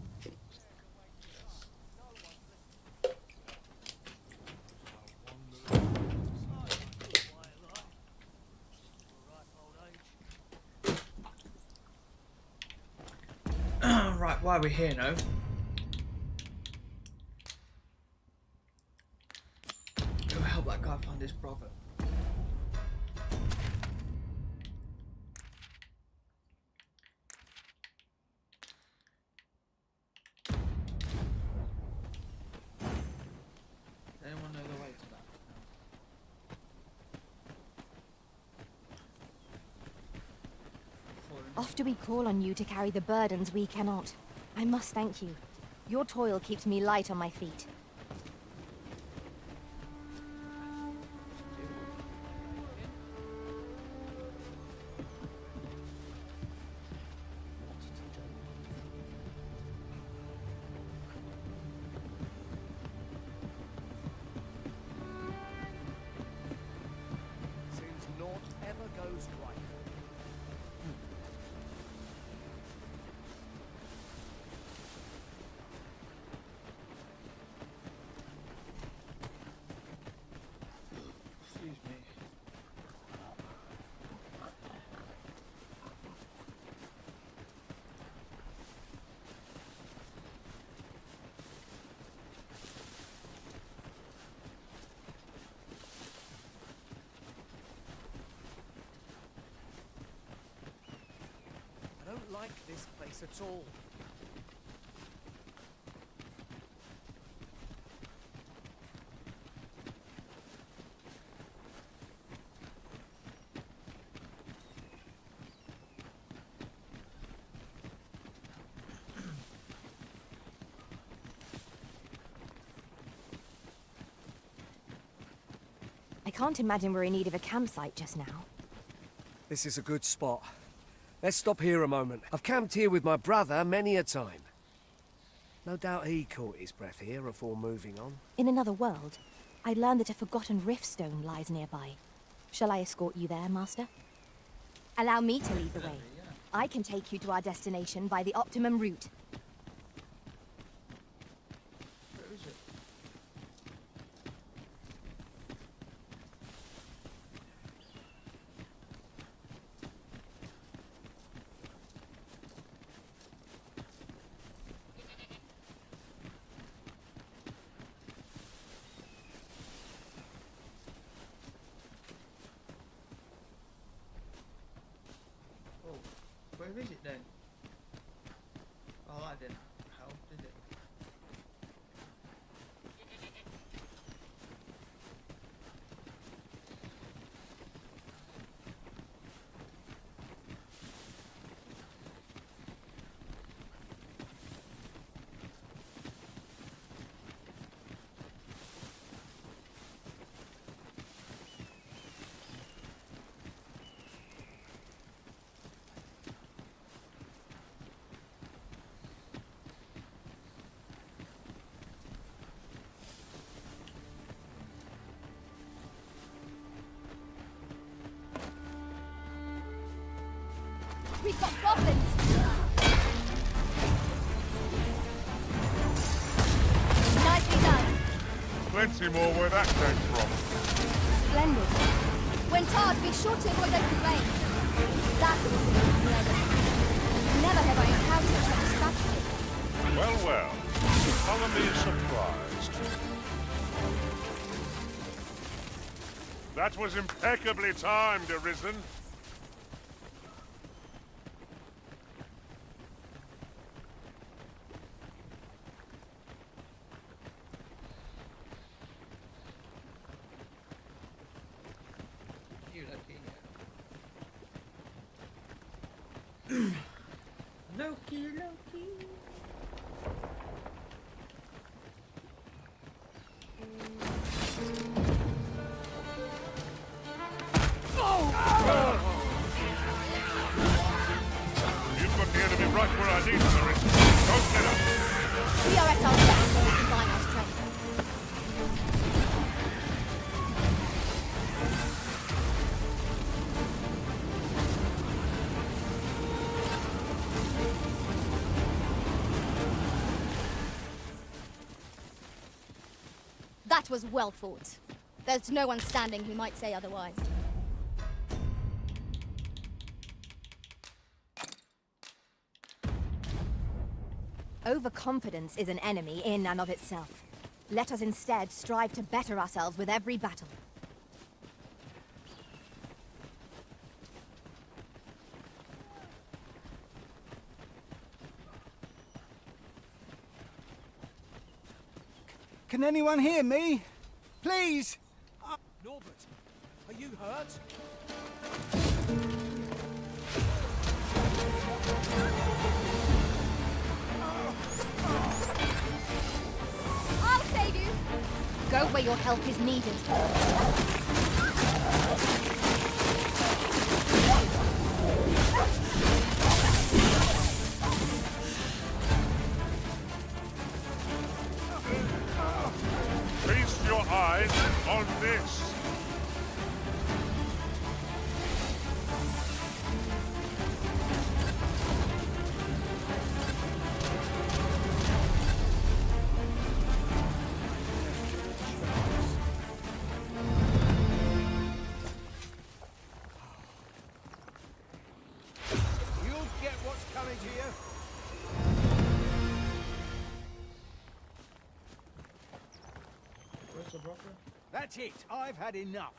Right, why are we here now? Go help that guy find his brother. Does anyone know the way to that? Often we call on you to carry the burdens we cannot. I must thank you. Your toil keeps me light on my feet. Seems naught ever goes right. Excuse me. I don't like this place at all. I can't imagine we're in need of a campsite just now. This is a good spot. Let's stop here a moment. I've camped here with my brother many a time. No doubt he caught his breath here before moving on. In another world, I learned that a forgotten rift stone lies nearby. Shall I escort you there, Master? Allow me to lead the way. I can take you to our destination by the optimum route. Where is it? Oh, where is it then? Oh, that didn't help, did it? We've got goblins! Nicely done. Plenty more where that came from. Splendid. When tarred, be sure to avoid open flame. That was splendid. Never have I encountered such a strategy. Well, well. Ptolemy is surprised. That was impeccably timed, Arisen. You lucky. Loki, Loki. You've got the enemy right where I need them, Arisen. Don't let up. We are at our best when we combine our strength. That was well fought. There's no one standing who might say otherwise. Overconfidence is an enemy in and of itself. Let us instead strive to better ourselves with every battle. Can anyone hear me? Please! Norbert, are you hurt? I'll save you! Go where your help is needed. Feast your eyes on this. You'll get what's coming to you. Where's the brother? That's it. I've had enough.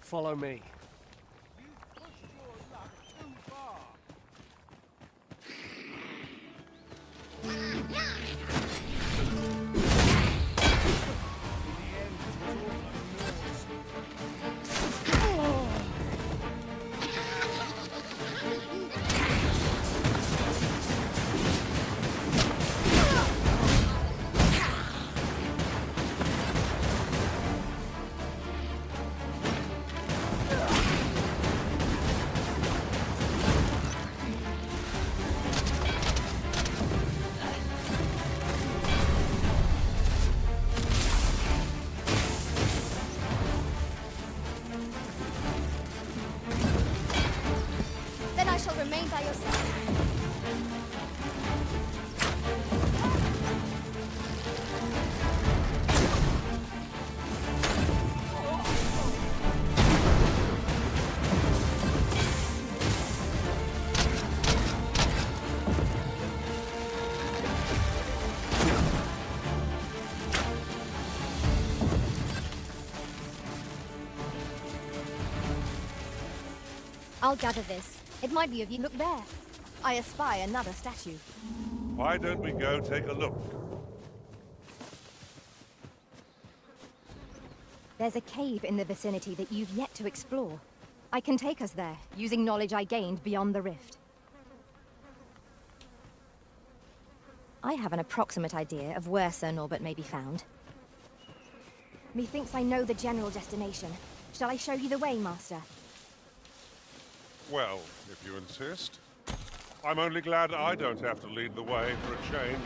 Follow me. You've pushed your luck too far. Then I shall remain by your side. I'll gather this. It might be of you. Look there. I espy another statue. Why don't we go take a look? There's a cave in the vicinity that you've yet to explore. I can take us there, using knowledge I gained beyond the rift. I have an approximate idea of where Sir Norbert may be found. Methinks I know the general destination. Shall I show you the way, Master? Well, if you insist. I'm only glad I don't have to lead the way for a change.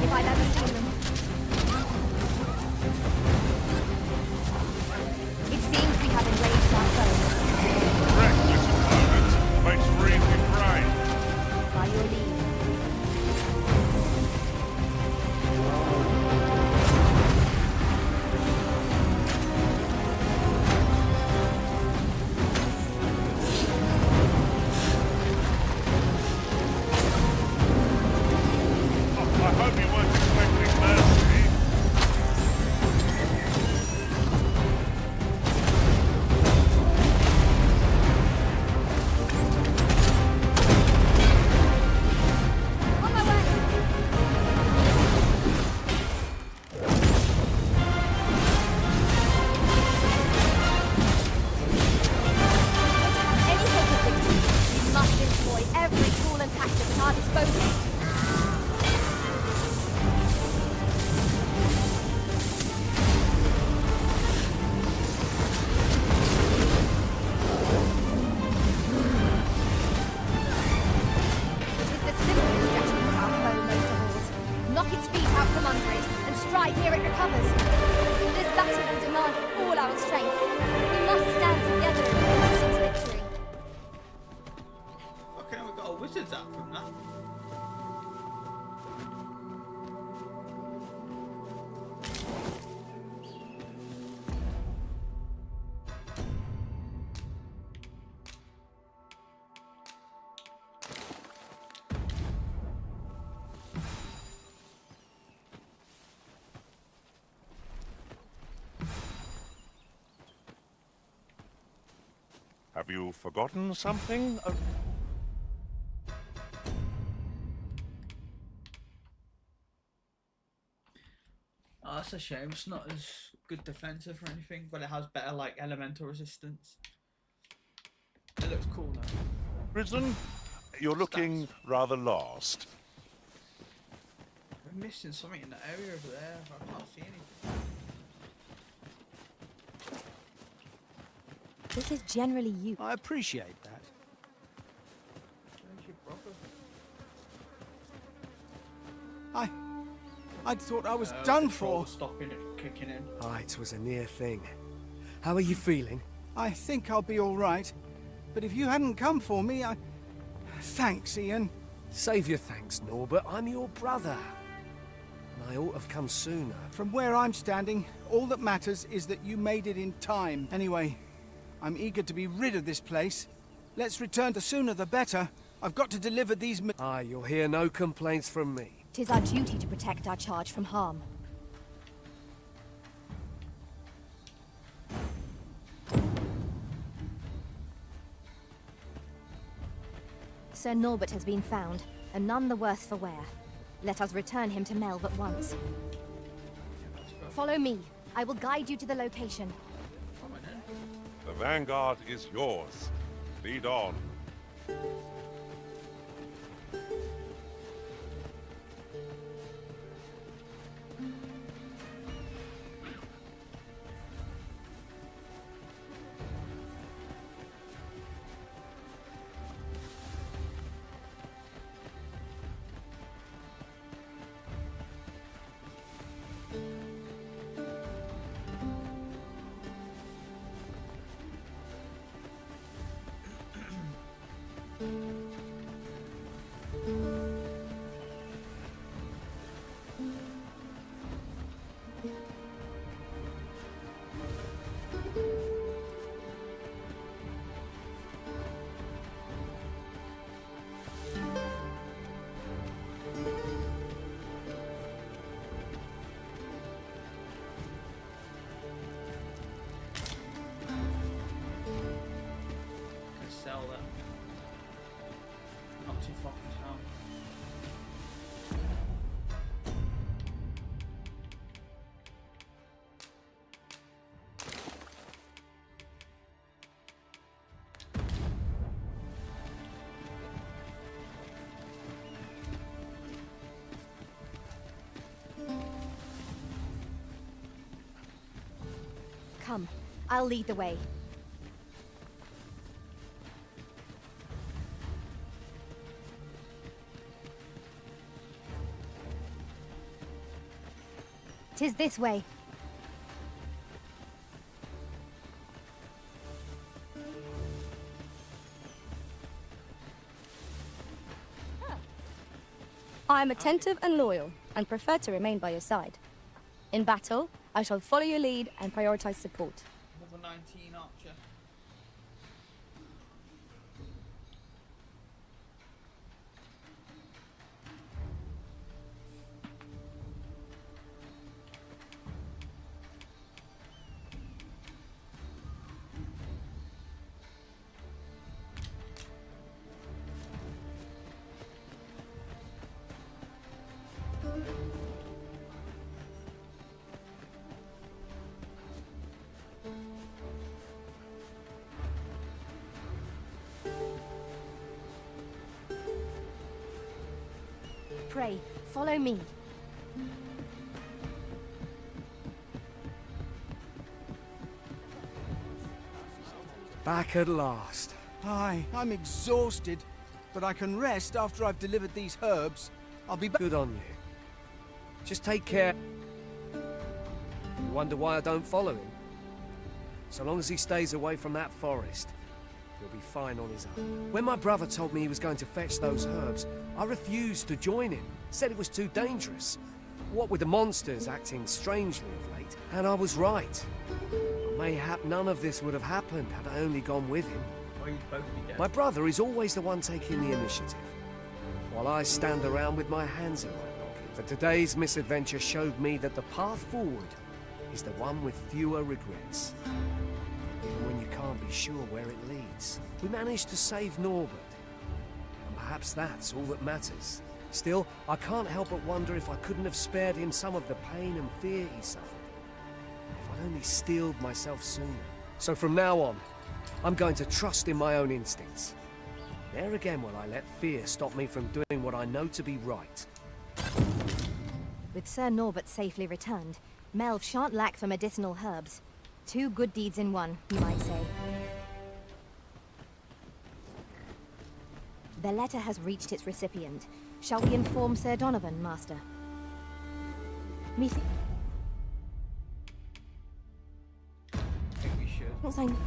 If I've ever seen them. It seems we have enraged our foes. Reckless opponent makes breathing brave. By your leave. Have you forgotten something? Oh, that's a shame. It's not as good defensive or anything, but it has better like elemental resistance. It looks cool though. Prison? You're looking rather lost. We're missing something in the area over there. I can't see anything. This is generally you. I appreciate that. Where's your brother? I thought I was done for. Stopping it, kicking in. Ah, it was a near thing. How are you feeling? I think I'll be all right. But if you hadn't come for me, Thanks, Ian. Save your thanks, Norbert. I'm your brother. And I ought to have come sooner. From where I'm standing, all that matters is that you made it in time. Anyway, I'm eager to be rid of this place. Let's return. The sooner the better. I've got to deliver these... Ah, you'll hear no complaints from me. 'Tis our duty to protect our charge from harm. Sir Norbert has been found, and none the worse for wear. Let us return him to Melve at once. Follow me. I will guide you to the location. The vanguard is yours. Lead on. Sell that. Not too far from town. Come, I'll lead the way. Tis this way. I am attentive and loyal, and prefer to remain by your side. In battle, I shall follow your lead and prioritize support. Level 19 archer. Pray, follow me. Back at last. Aye, I'm exhausted, but I can rest after I've delivered these herbs. I'll be back. Good on you. Just take care. You wonder why I don't follow him? So long as he stays away from that forest, he'll be fine on his own. When my brother told me he was going to fetch those herbs, I refused to join him. Said it was too dangerous. What with the monsters acting strangely of late, and I was right. But mayhap none of this would have happened had I only gone with him. Or you'd both be dead. My brother is always the one taking the initiative, while I stand around with my hands in my pocket. But today's misadventure showed me that the path forward is the one with fewer regrets. Even when you can't can't be sure where it leads. We managed to save Norbert, and perhaps that's all that matters. Still, I can't help but wonder if I couldn't have spared him some of the pain and fear he suffered. If I'd only steeled myself sooner. So from now on, I'm going to trust in my own instincts. Ne'er again will I let fear stop me from doing what I know to be right. With Sir Norbert safely returned, Melv shan't lack for medicinal herbs. 2 good deeds in one, you might say. The letter has reached its recipient. Shall we inform Sir Donovan, Master? Methinks... I think we should. Not saying...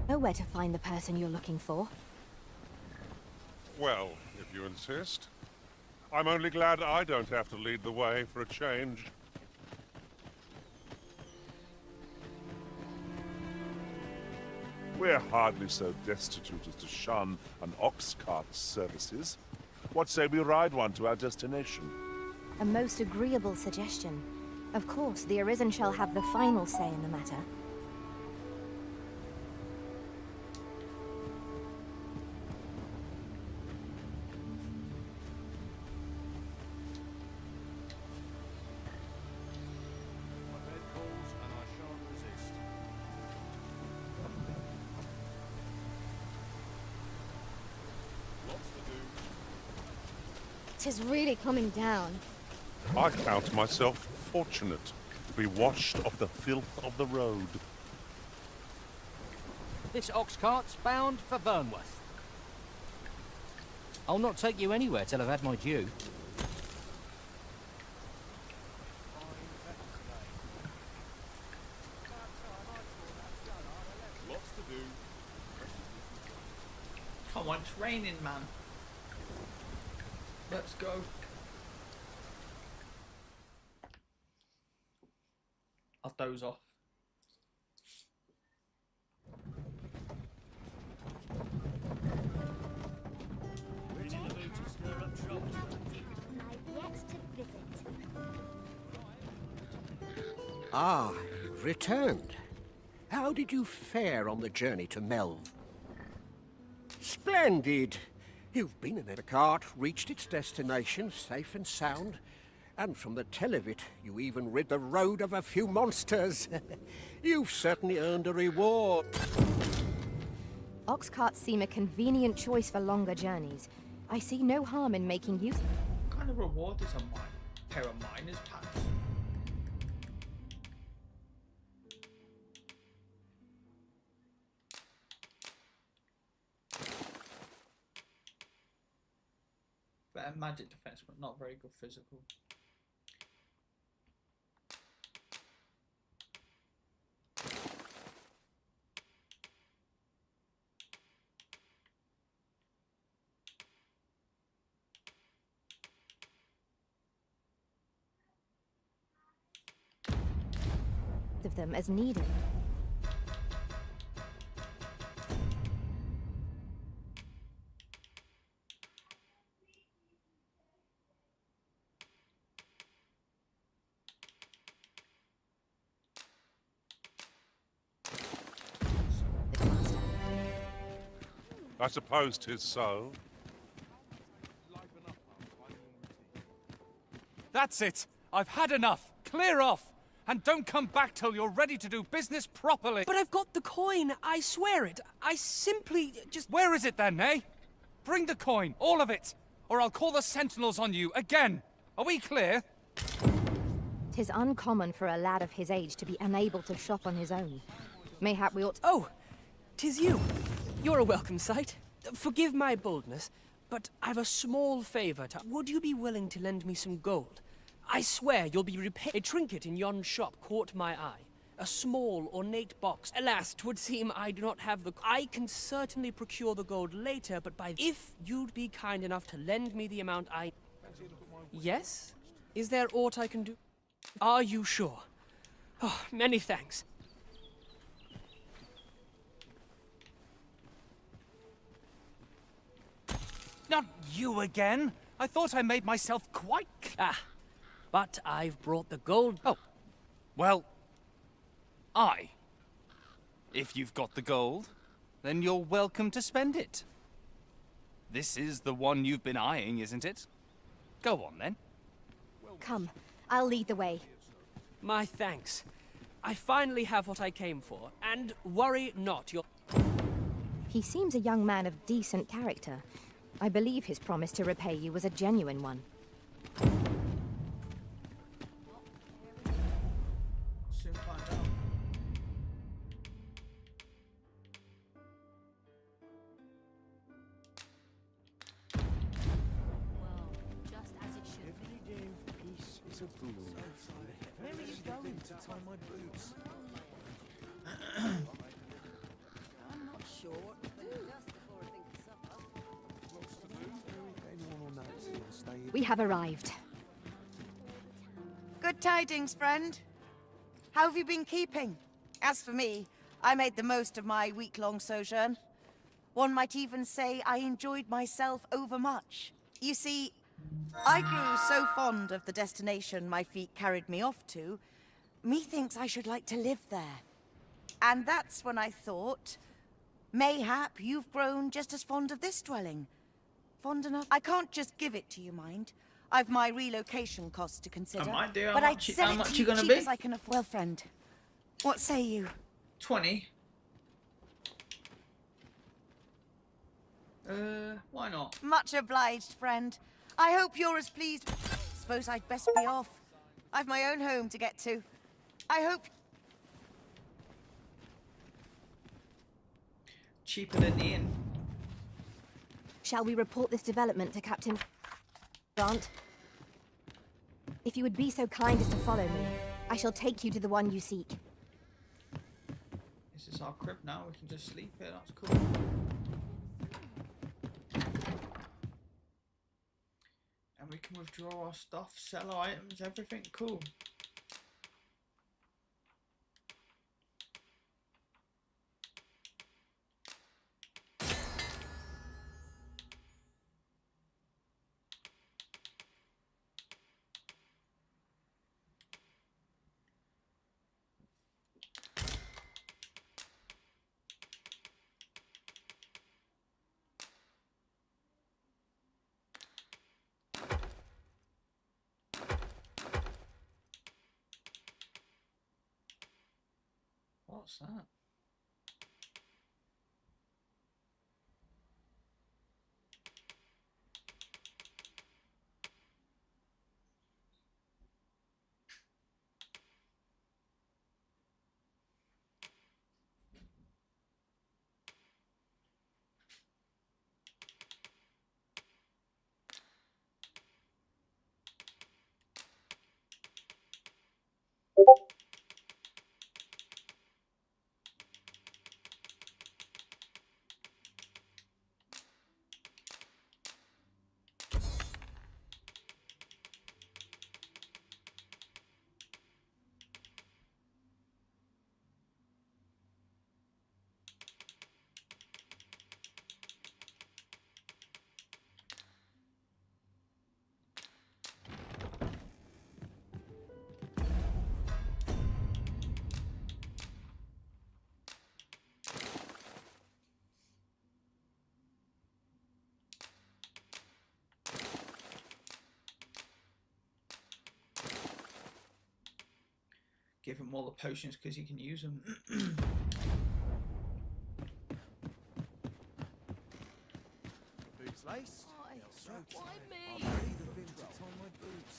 Know where to find the person you're looking for. Well, if you insist. I'm only glad I don't have to lead the way for a change. We're hardly so destitute as to shun an ox cart's services. What say we ride one to our destination? A most agreeable suggestion. Of course, the Arisen shall have the final say in the matter. It is really coming down. I count myself fortunate to be washed of the filth of the road. This ox cart's bound for Vernworth. I'll not take you anywhere till I've had my due. Lots to do. Come on, it's raining, man. Let's go. I'll doze off. Ah, you've returned. How did you fare on the journey to Melv? Splendid! You've been in a cart, reached its destination safe and sound, and from the tell of it, you even rid the road of a few monsters. You've certainly earned a reward. Ox carts seem a convenient choice for longer journeys. I see no harm in making use. What kind of reward is a pair of miner's pants? Better magic defense, but not very good physical. Of them as needed. I suppose 'tis so. That's it! I've had enough! Clear off! And don't come back till you're ready to do business properly! But I've got the coin, I swear it. I simply just... Where is it then, eh? Bring the coin, all of it! Or I'll call the sentinels on you again! Are we clear? 'Tis uncommon for a lad of his age to be unable to shop on his own. Mayhap we ought... Oh, 'tis you. You're a welcome sight. Forgive my boldness, but I've a small favor to... Would you be willing to lend me some gold? I swear you'll be repaid. A trinket in yon shop caught my eye. A small, ornate box. Alas, 'twould seem I do not have the... I can certainly procure the gold later, but by... If you'd be kind enough to lend me the amount I... Yes? Is there aught I can do? Are you sure? Oh, many thanks. Not you again. I thought I made myself quite... Ah, but I've brought the gold... Oh, well... Aye. If you've got the gold, then you're welcome to spend it. This is the one you've been eyeing, isn't it? Go on, then. Come, I'll lead the way. My thanks. I finally have what I came for, and worry not, you'll... He seems a young man of decent character. I believe his promise to repay you was a genuine one. Soon find out. Just as it should be. Every day of peace is a boon. Where are you going to tie my boots? I'm not sure what to do. Just before I think of supper. Anyone will notice it will stay in. We have arrived. Good tidings, friend. How have you been keeping? As for me, I made the most of my week-long sojourn. One might even say I enjoyed myself overmuch. You see, I grew so fond of the destination my feet carried me off to, methinks I should like to live there. And that's when I thought, mayhap you've grown just as fond of this dwelling. Fond enough? I can't just give it to you, mind. I've my relocation costs to consider. I might do. But I'd sell How it much to you you gonna cheap be? as I can afford. Well, friend, what say you? 20. Why not? Much obliged, friend. I hope you're as pleased. Suppose I'd best be off. I've my own home to get to. I hope... Cheaper than the inn. Shall we report this development to Captain Grant? If you would be so kind as to follow me, I shall take you to the one you seek. This is our crib now. We can just sleep here. That's cool. And we can withdraw our stuff, sell our items, everything. Cool. What's that? Give him all the potions because he can use them. Boots laced. Why me? I'm ready to tie my boots.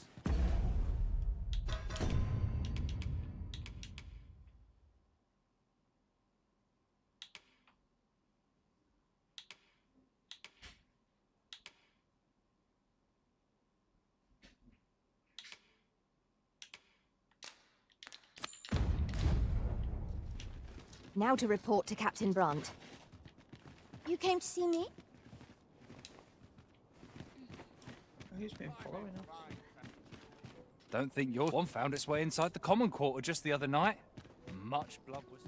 Now to report to Captain Brandt. You came to see me? Who's been following us? Don't think your one found its way inside the common quarter just the other night. Much blood was...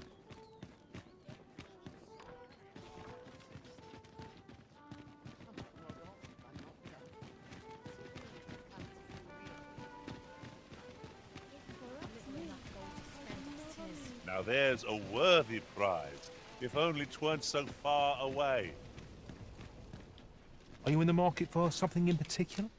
Now there's a worthy prize, if only 'tweren't so far away. Are you in the market for something in particular?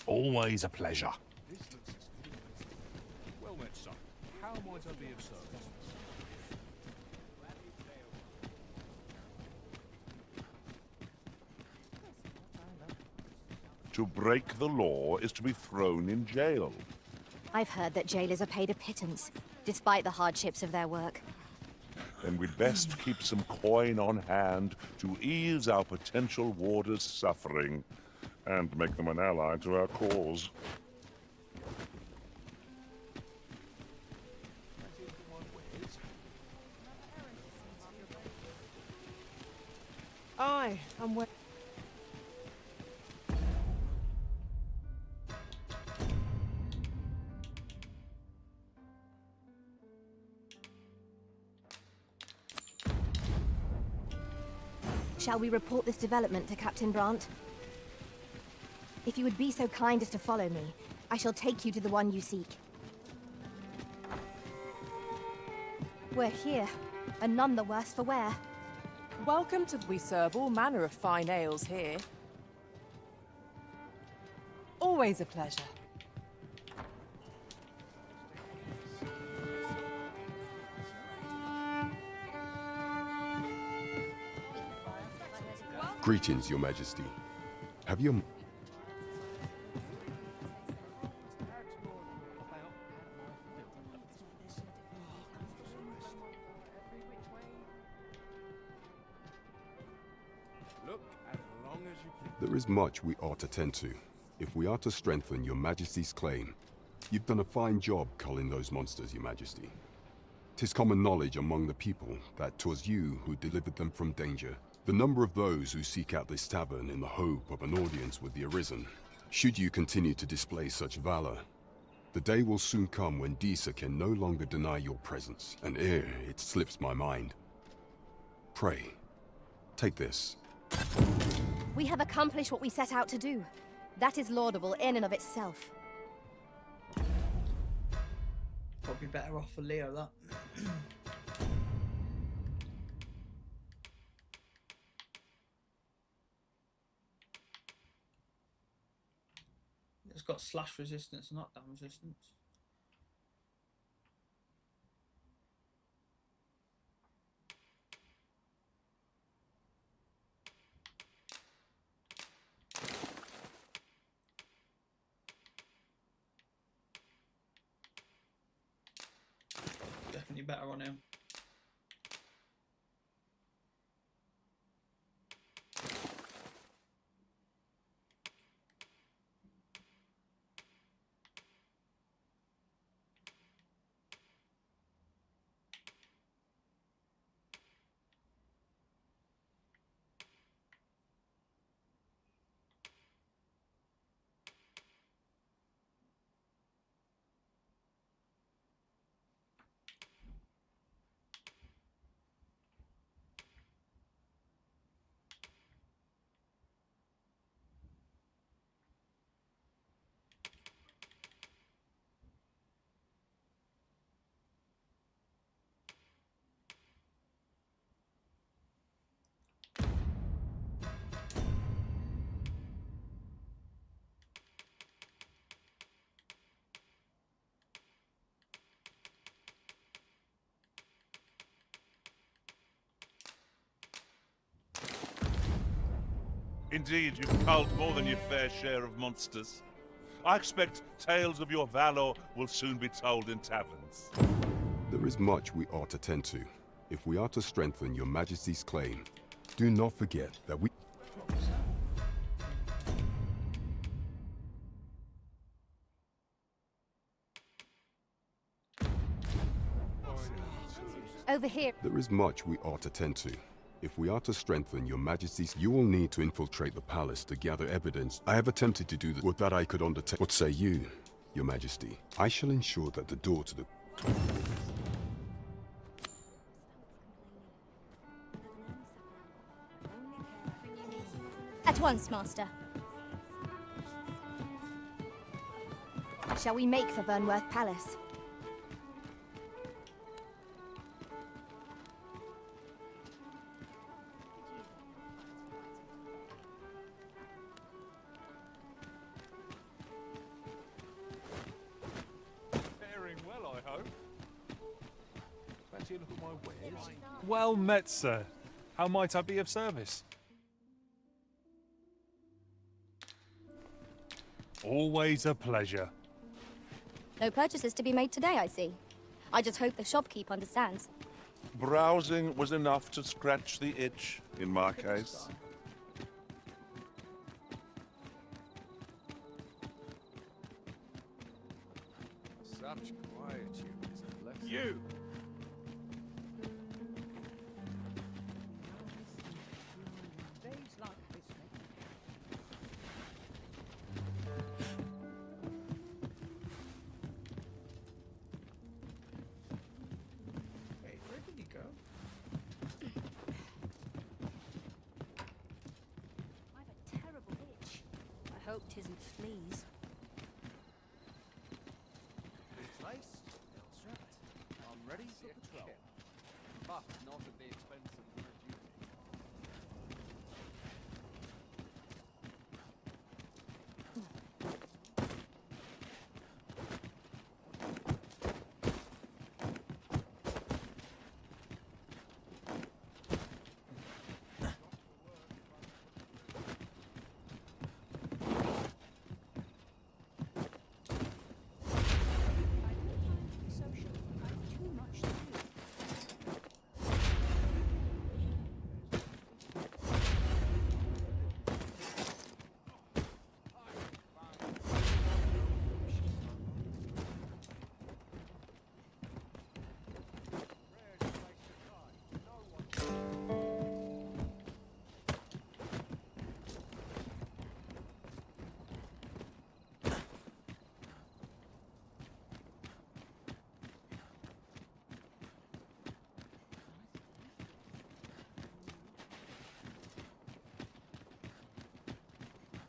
Always a pleasure. Well met, son. How might I be of service? To break the law is to be thrown in jail. I've heard that jailers are paid a pittance, despite the hardships of their work. Then we'd best keep some coin on hand to ease our potential warders' suffering and make them an ally to our cause. Aye, I'm well. Shall we report this development to Captain Brandt? If you would be so kind as to follow me, I shall take you to the one you seek. We're here, and none the worse for wear. Welcome to... We serve all manner of fine ales here. Always a pleasure. Greetings, Your Majesty. Have your... There is much we ought to tend to, if we are to strengthen Your Majesty's claim. You've done a fine job culling those monsters, Your Majesty. 'Tis common knowledge among the people that 'twas you who delivered them from danger. The number of those who seek out this tavern in the hope of an audience with the Arisen, should you continue to display such valor, the day will soon come when Disa can no longer deny your presence, and ere it slips my mind. Pray, take this. We have accomplished what we set out to do. That is laudable in and of itself. Probably better off for Leo, that. It's got slash resistance, not damage resistance. Definitely better on him. Indeed, you've culled more than your fair share of monsters. I expect tales of your valor will soon be told in taverns. There is much we ought to tend to. If we are to strengthen your Majesty's claim, do not forget that we... Over here. There is much we ought to tend to. If we are to strengthen your Majesty's, you will need to infiltrate the palace to gather evidence. I have attempted to do this. Would that I could undertake. What say you, your Majesty? I shall ensure that the door to the... At once, Master. Shall we make for Vernworth Palace? Faring well, I hope. Fancy a look at my wares? Well met, sir. How might I be of service? Always a pleasure. No purchases to be made today, I see. I just hope the shopkeep understands. Browsing was enough to scratch the itch, in my case. Such quietude is a blessing. You! Wait, where did he go? I've a terrible itch. I hope 'tisn't fleas. Place, Elstrat. I'm ready for patrol. But not at the expense of your duty.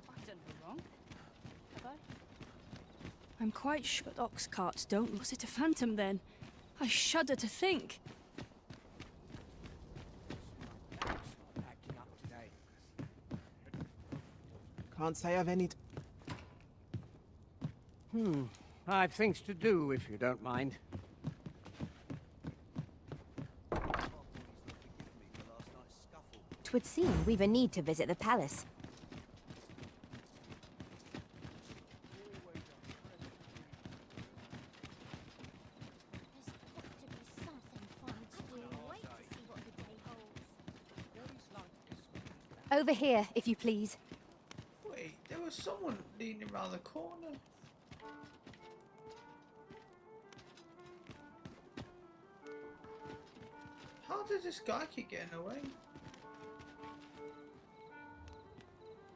I've done no wrong. Have I? I'm quite sure that ox carts don't. Was it a phantom then? I shudder to think. Acting up today. Can't say I've any. I've things to do, if you don't mind. Twould seem we've a need to visit the palace. Over here, if you please. Wait, there was someone leaning around the corner. How did this guy keep getting away?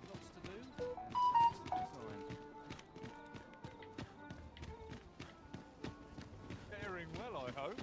Lots to do. Faring well, I hope.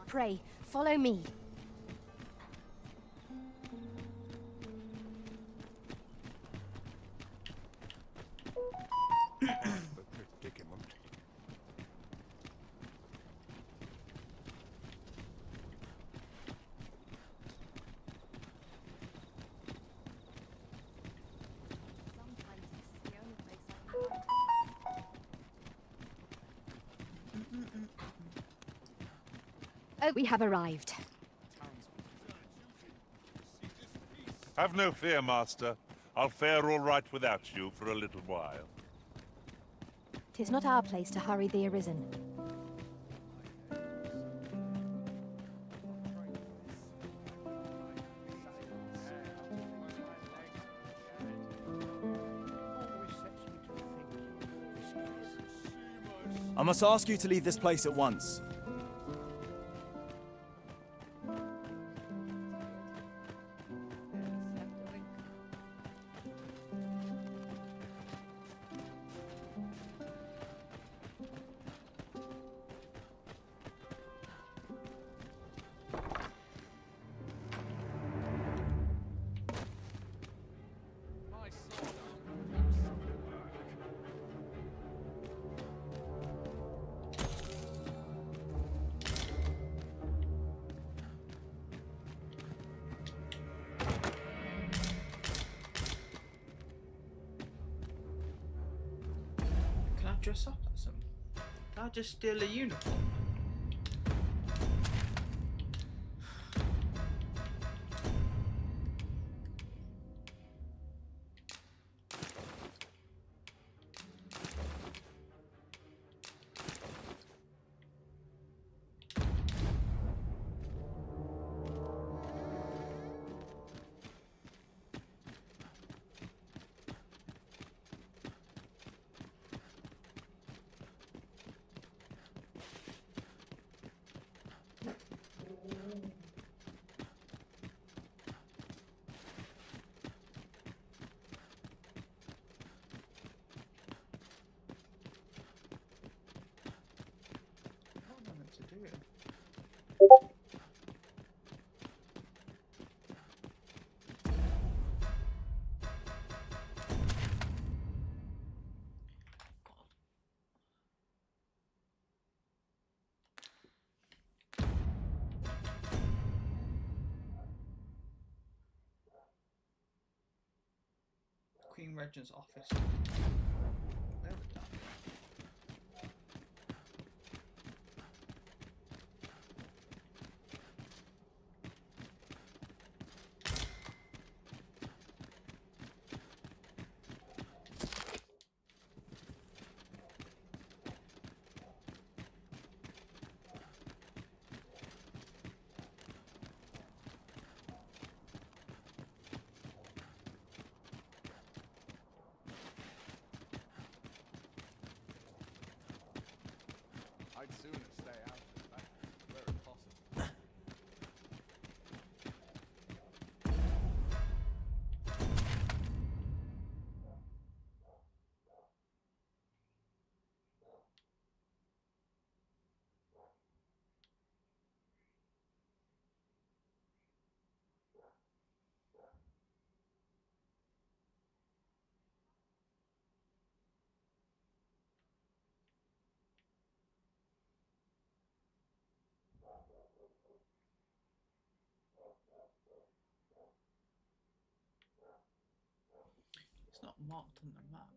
prey. Follow me. Predicament. Oh, we have arrived. Have no fear, Master. I'll fare all right without you for a little while. 'Tis not our place to hurry the arisen. I must ask you to leave this place at once. Can I dress up as them? Can I just steal a uniform? What am I meant to do here? Queen Regent's office. Where would that be? I'd sooner stay out than back, where possible. It's not marked on the map.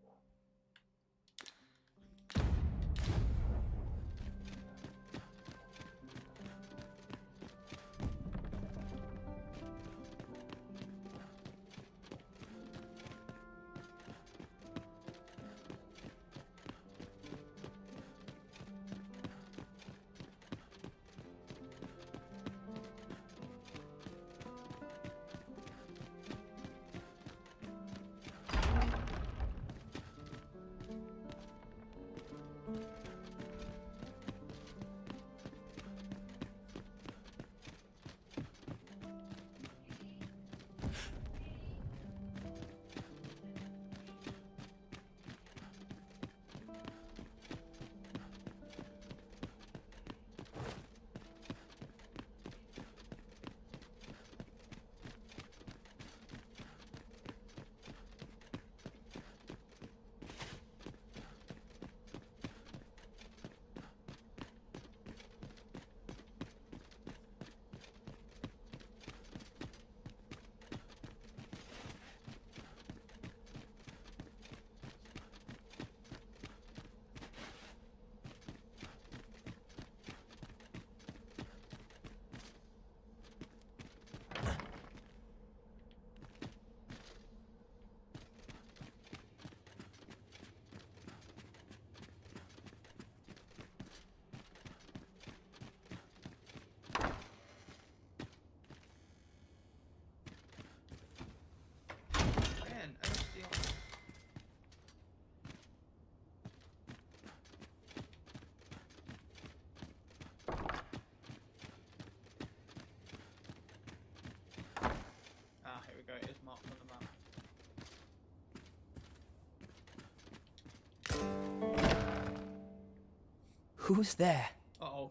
Who's there? Uh-oh.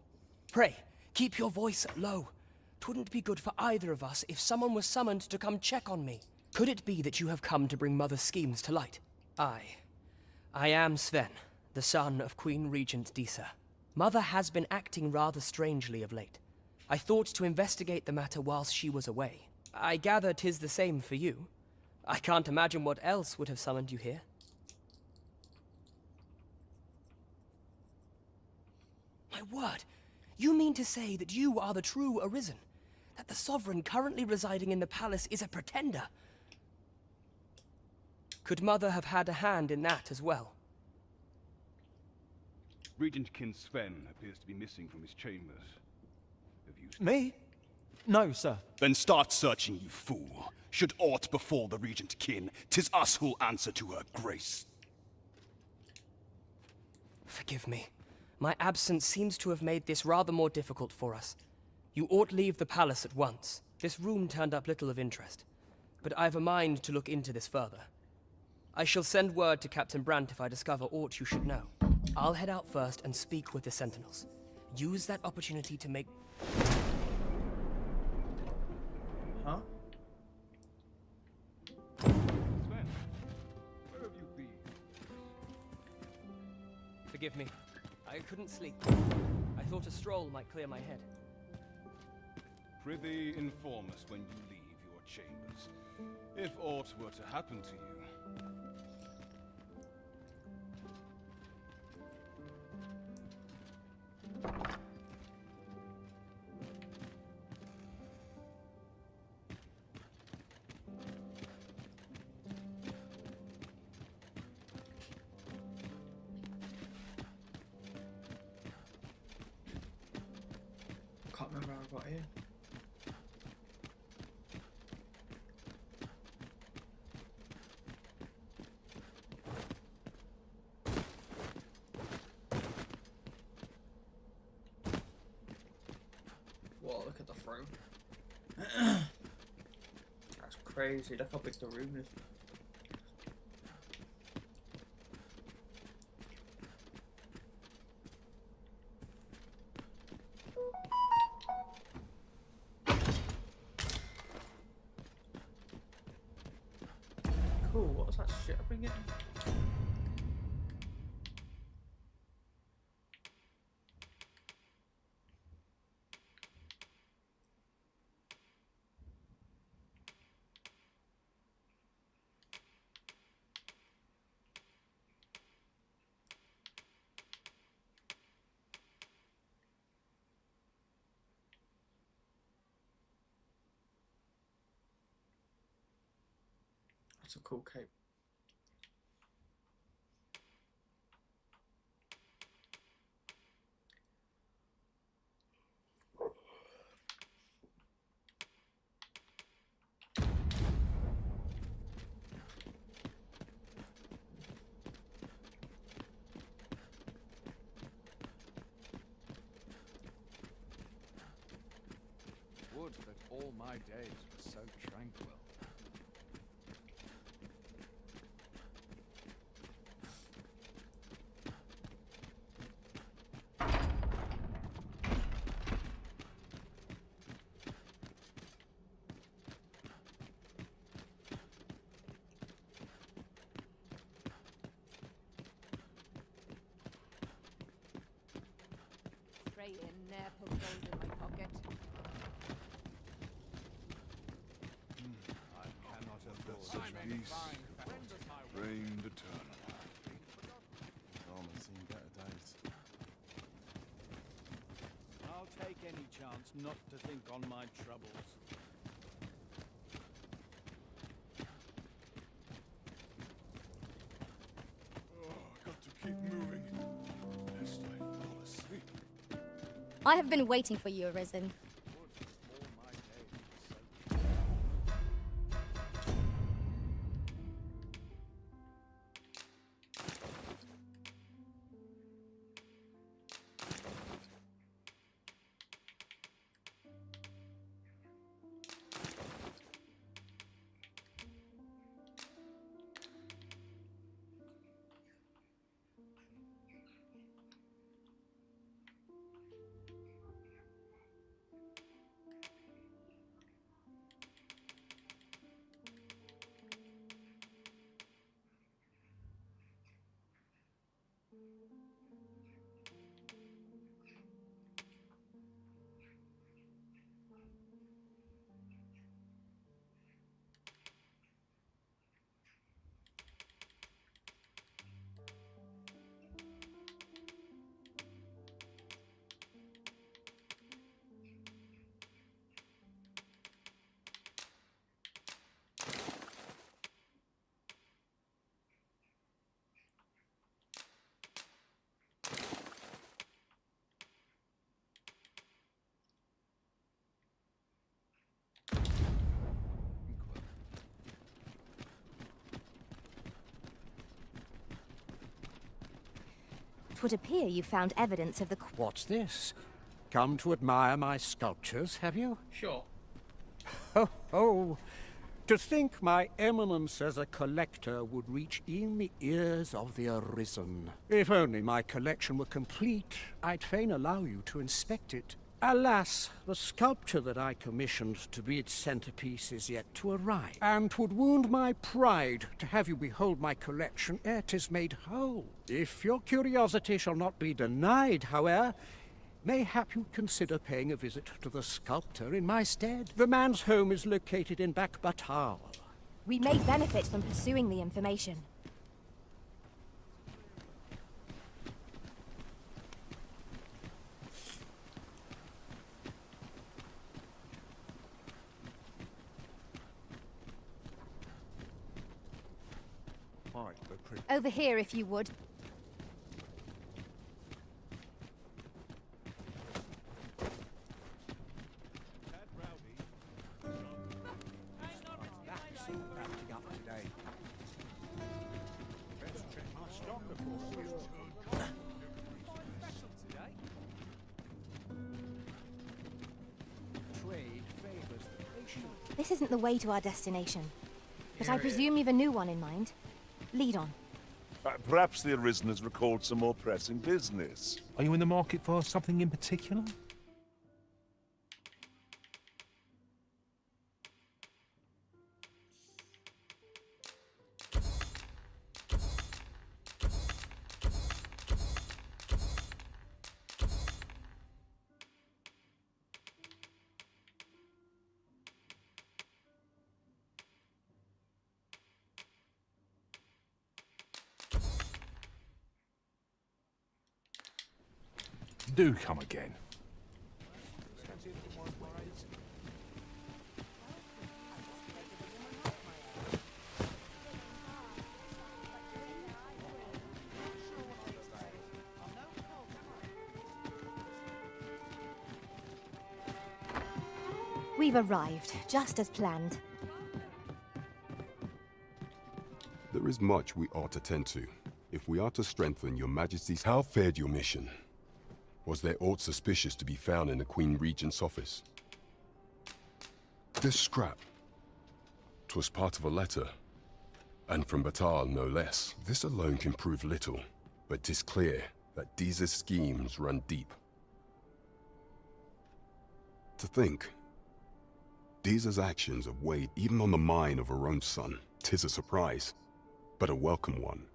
Pray, keep your voice low. 'Twouldn't be good for either of us if someone was summoned to come check on me. Could it be that you have come to bring Mother's schemes to light? I am Sven, the son of Queen Regent Disa. Mother has been acting rather strangely of late. I thought to investigate the matter whilst she was away. I gather 'tis the same for you. I can't imagine what else would have summoned you here. My word! You mean to say that you are the true Arisen? That the Sovereign currently residing in the palace is a pretender? Could Mother have had a hand in that as well? Regent Kin Sven appears to be missing from his chambers. Have you... Me? No, sir. Then start searching, you fool. Should aught befall the Regent Kin, 'tis us who'll answer to her grace. Forgive me. My absence seems to have made this rather more difficult for us. You ought leave the palace at once. This room turned up little of interest, but I've a mind to look into this further. I shall send word to Captain Brandt if I discover aught you should know. I'll head out first and speak with the Sentinels. Use that opportunity to make... Huh? Sven, where have you been? Forgive me. I couldn't sleep. I thought a stroll might clear my head. Prithee, inform us when you leave your chambers, if aught were to happen to you. Can't remember how I got here. Whoa, look at the throne. That's crazy, look how big the room is. Cool, what was that shit I've been getting? That's a cool cape. Would that all my days were so tranquil. Australian ne'er put gold in my pocket. I cannot afford such peace. Reigned eternal. Norman's seen better days. I'll take any chance not to think on my troubles. Oh, got to keep moving, lest I fall asleep. I have been waiting for you, Arisen. 'Twould appear you found evidence of the... What's this? Come to admire my sculptures, have you? Sure. Ho ho! To think my eminence as a collector would reach in the ears of the Arisen. If only my collection were complete, I'd fain allow you to inspect it. Alas, the sculpture that I commissioned to be its centerpiece is yet to arrive, and 'twould wound my pride to have you behold my collection ere 'tis made whole. If your curiosity shall not be denied, however, mayhap you'd consider paying a visit to the sculptor in my stead. The man's home is located in Bakbatal. We may benefit from pursuing the information. Over here, if you would. This isn't the way to our destination, but I presume you've a new one in mind. Lead on. Perhaps the Arisen has recalled some more pressing business. Are you in the market for something in particular? Do come again. We've arrived, just as planned. There is much we ought to tend to. If we are to strengthen your Majesty's... How fared your mission? Was there aught suspicious to be found in the Queen Regent's office? This scrap. 'Twas part of a letter. And from Batal, no less. This alone can prove little, but 'tis clear that Deeza's schemes run deep. To think, Deeza's actions have weighed even on the mind of her own son. 'Tis a surprise, but a welcome one.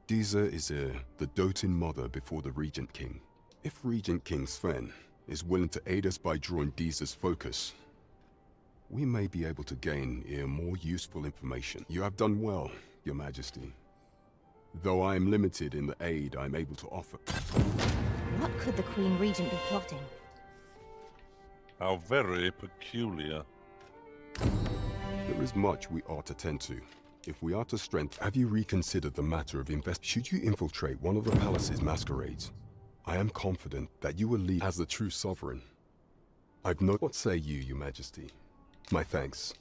Deeza is the doting mother before the Regent King. If Regent King Sven is willing to aid us by drawing Deeza's focus, we may be able to gain more useful information. You have done well, Your Majesty. Though I am limited in the aid I'm able to offer. What could the Queen Regent be plotting? How very peculiar. There is much we ought to tend to. If we are to strengthen... Have you reconsidered the matter of Should you infiltrate one of the palace's masquerades, I am confident that you will lead as the true sovereign. I've no... What say you, Your Majesty? My thanks.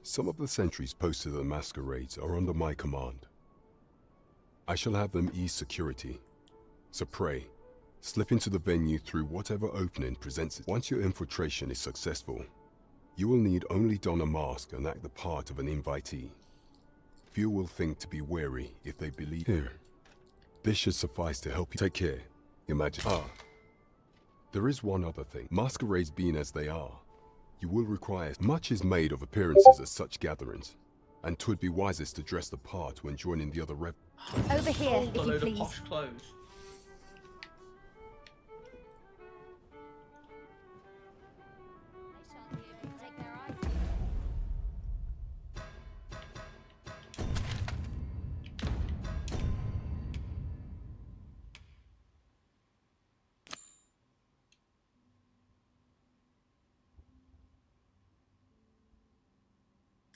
Some of the sentries posted at the masquerades are under my command. I shall have them ease security. So pray, slip into the venue through whatever opening presents it. Once your infiltration is successful, you will need only don a mask and act the part of an invitee. Few will think to be wary if they believe... Here. This should suffice to help you. Take care, Your Majesty. There is one other thing. Masquerades being as they are, you will require... Much is made of appearances at such gatherings, and 'twould be wisest to dress the part when joining the other rev... Over here, if you please. Posh clothes.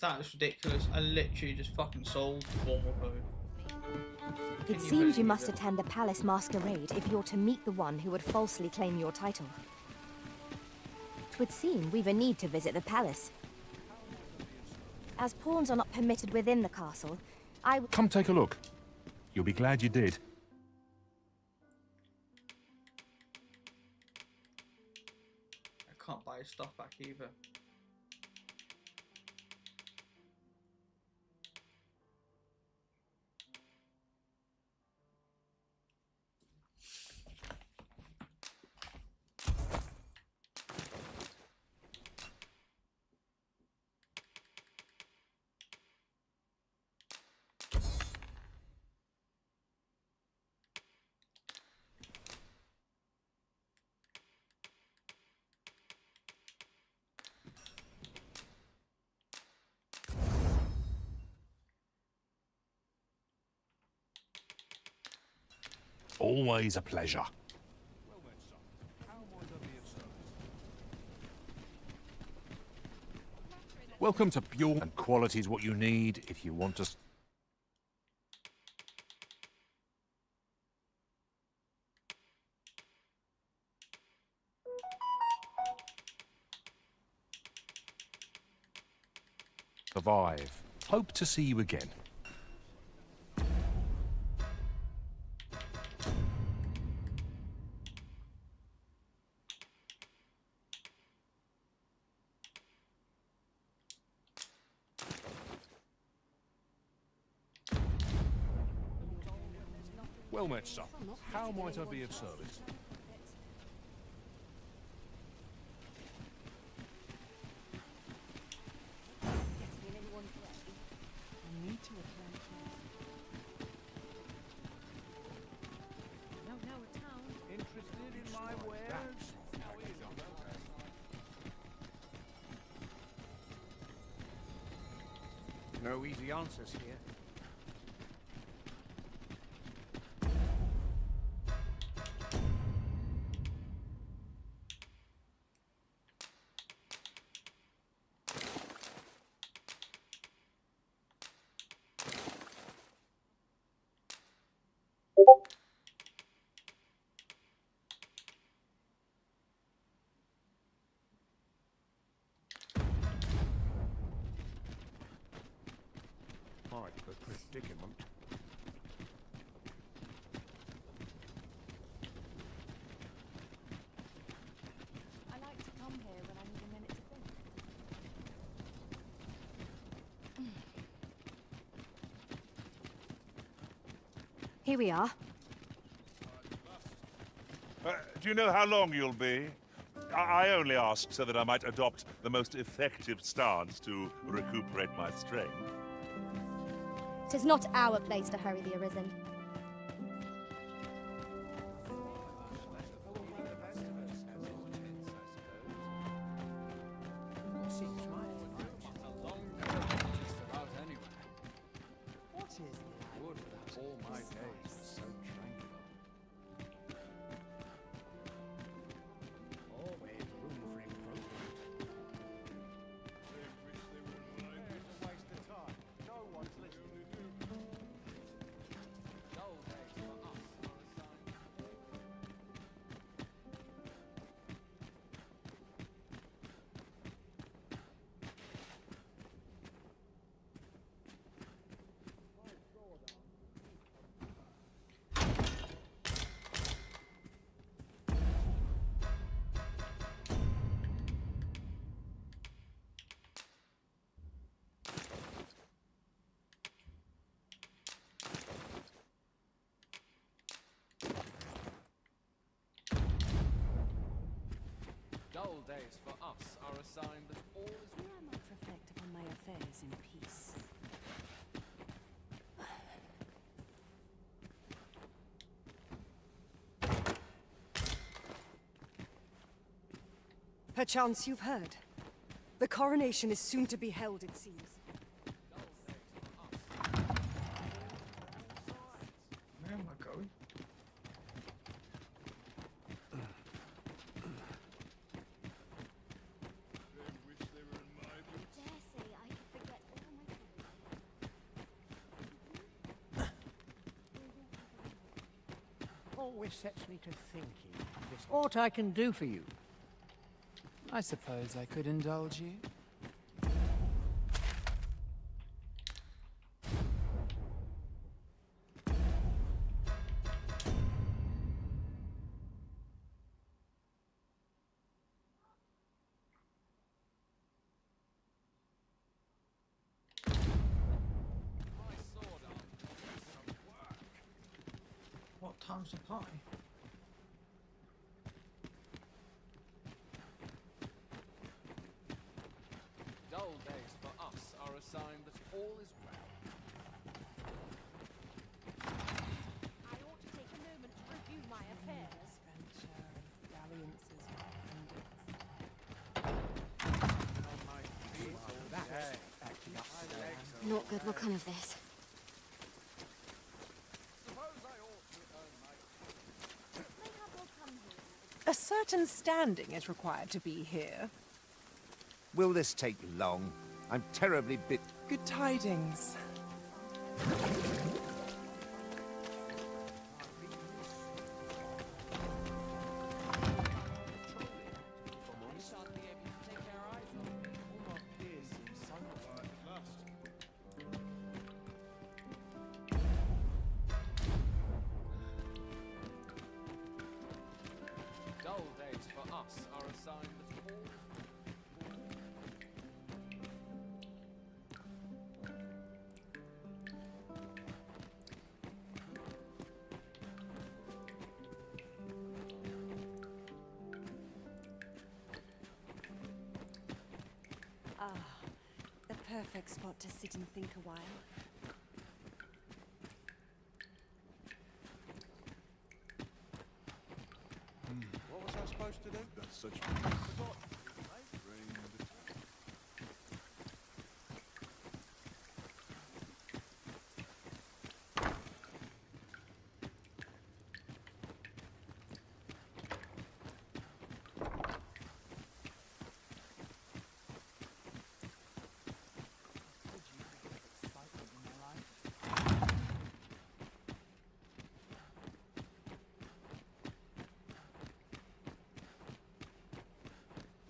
That is ridiculous. I literally just fucking sold formal code. It seems you must attend the palace masquerade if you're to meet the one who would falsely claim your title. 'Twould seem we've a need to visit the palace. As pawns are not permitted within the castle, Come take a look. You'll be glad you did. his stuff back either. Always a pleasure. Welcome to Pure, and quality is what you need if you want to. Survive. Hope to see you again. Well met, sir. How might I be of service? Interested in my wares? No easy answers here. Quite the predicament. I like to come here when I need a minute to think. Here we are. Do you know how long you'll be? I only asked so that I might adopt the most effective stance to recuperate my strength. 'Tis not our place to hurry the Arisen. What is it? Would that all my days were so tranquil. Always room for improvement. It's a waste of time. No one's listening. Dull days for us are a sign that all is May I not reflect upon my affairs in peace? Perchance you've heard. The coronation is soon to be held, it seems. Where am I going? Always sets me to thinking. There's aught I can do for you. I suppose I could indulge you. time's the party? Dull days for us are a sign that all is well. I ought to take a moment to review my affairs. Venture, dalliances, Not good. What come of this? A certain standing is required to be here. Will this take long? I'm terribly bit... Good tidings. Dull days for us are a sign that all Ah, the perfect spot to sit and think a while. What was I supposed to do? That's such...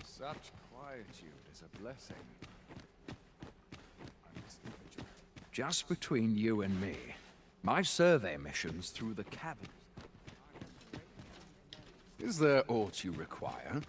Such quietude is a blessing. Just between you and me, my survey missions through the caverns. Is there aught you require?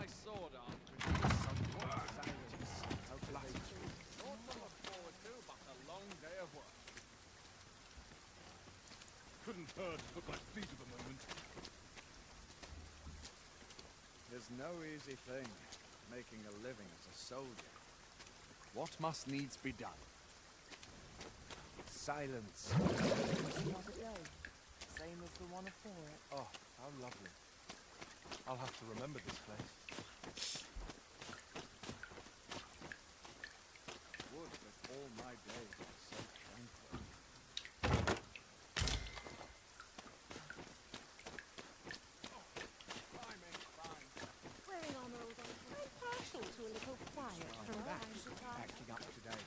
my sword arm produced some savages. Naught to look forward to, but a long day of work. Couldn't hurt to put my feet to the moment. There's no easy thing, making a living as a soldier. What must needs be done? Silence. Same as the one afore it. Oh, how lovely. I'll have to remember this place. Would that all my days were so tranquil. Wearing armor all day. I'm partial to a little quiet from time to time. Acting up today.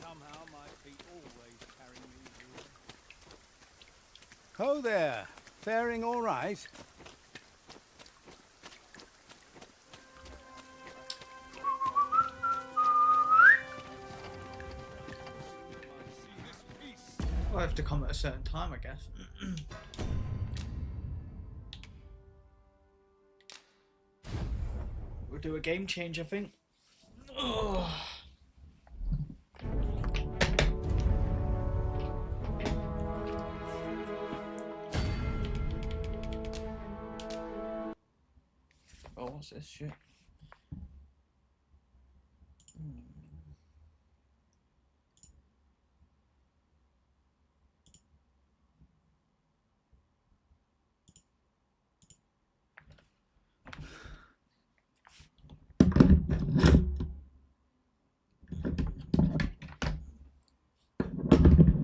Somehow my feet always carry me here. Ho there! Faring all right? I'll have to come at a certain time, I guess. We'll do a game change, I think. Ugh. Oh, what's this shit?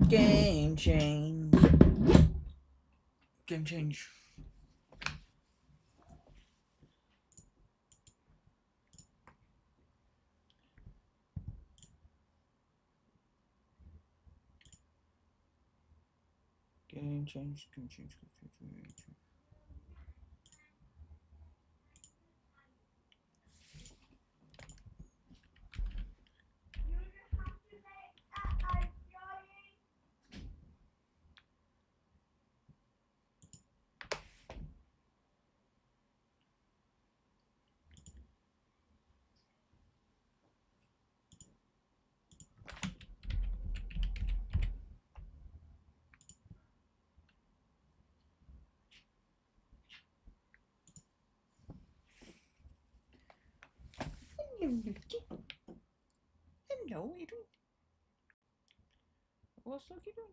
Game change. Game change. Game change. Game change. Game change. Hello, what are you doing? What's Loki doing?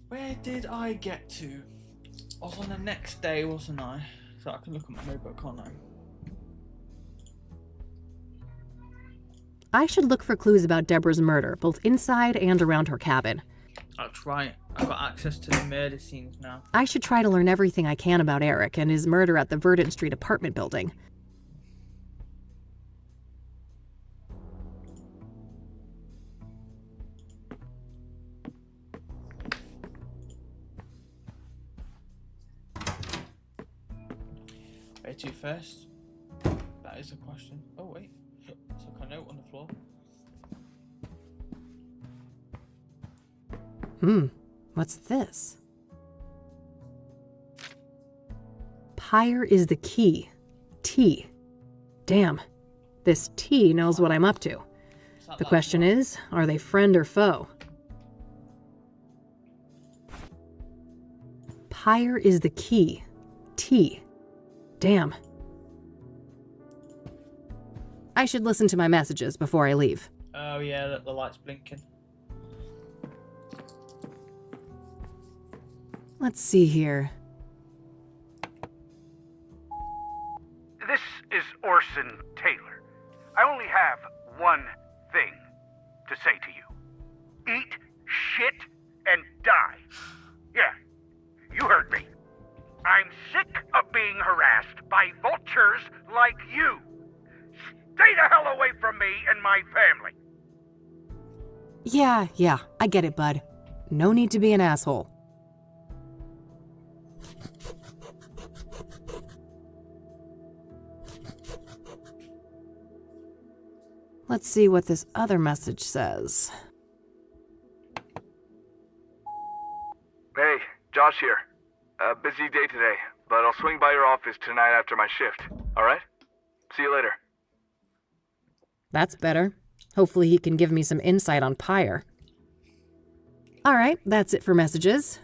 Where did I get to? I was on the next day, wasn't I? So I can look at my notebook, can't I? I should look for clues about Deborah's murder, both inside and around her cabin. That's right. I've got access to the murder scenes now. I should try to learn everything I can about Eric and his murder at the Verdant Street apartment building. Where to first? That is a question. Oh wait, it's like a note on the floor. What's this? Pyre is the key. T. Damn. This T knows what I'm up to. The question is, are they friend or foe? Pyre is the key. T. Damn. I should listen to my messages before I leave. Oh yeah, the light's blinking. Let's see here. This is Orson Taylor. I only have one thing to say to you. Eat shit and die. Yeah, you heard me. I'm sick of being harassed by vultures like you. Stay the hell away from me and my family. Yeah, I get it, bud. No need to be an asshole. Let's see what this other message says. Hey, Josh here. A busy day today, but I'll swing by your office tonight after my shift, alright? See you later. That's better. Hopefully he can give me some insight on Pyre. Alright, that's it for messages.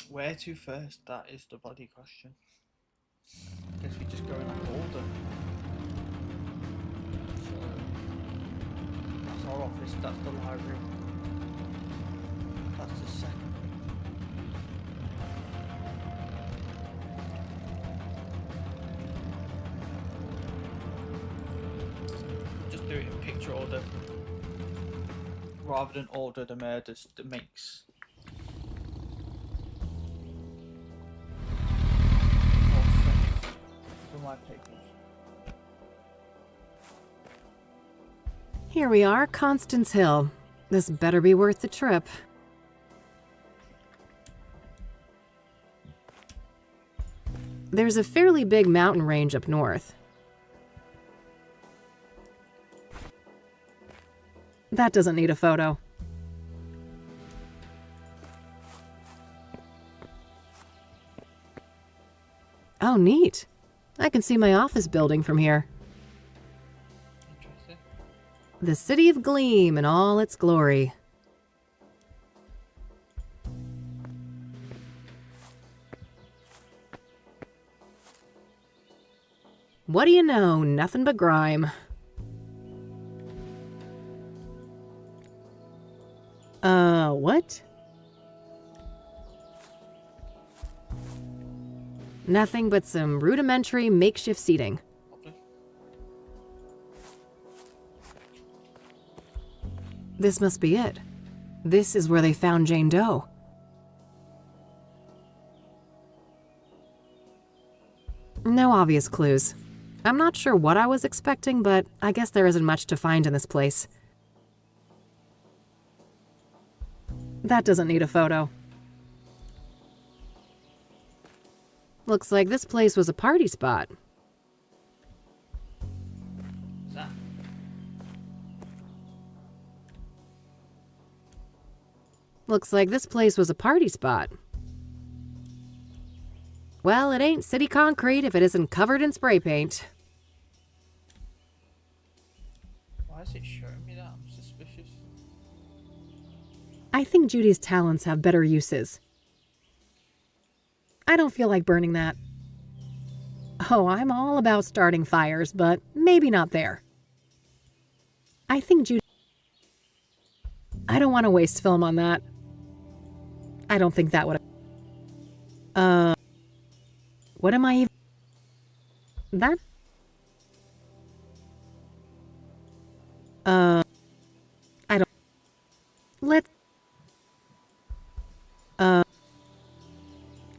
Where to first? That is the bloody question. Guess we just go in order. So that's our office. That's the library. That's the second. Just do it in picture order. rather than order the murders that makes more sense for my papers. Here we are, Constance Hill. This better be worth the trip. There's a fairly big mountain range up north. That doesn't need a photo. Oh, neat. I can see my office building from here. The City of Gleam in all its glory. What do you know? Nothing but grime. What? Nothing but some rudimentary makeshift seating. This must be it. This is where they found Jane Doe. No obvious clues. I'm not sure what I was expecting, but I guess there isn't much to find in this place. That doesn't need a photo. Looks like this place was a party spot. Looks like this place was a party spot. Well, it ain't city concrete if it isn't covered in spray paint. Why is it showing me that? I'm suspicious. I think Judy's talents have better uses. I don't feel like burning that. Oh, I'm all about starting fires, but maybe not there. I think Judy... I don't want to waste film on that. I don't think that would... What am I even... That? I don't... Let's... I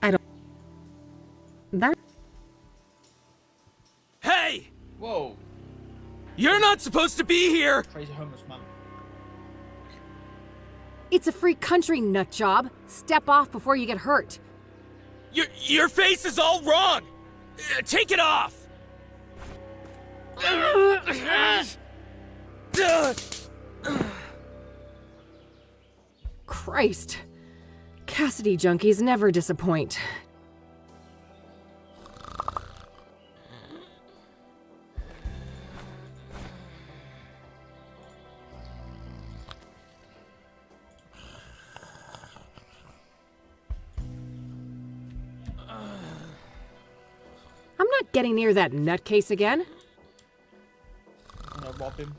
don't... That? Hey! Whoa. You're not supposed to be here! Crazy homeless man. It's a free country, nut job. Step off before you get hurt. Your face is all wrong! Take it off! Christ. Cassidy junkies never disappoint. I'm not getting near that nutcase again. I'm gonna rob him.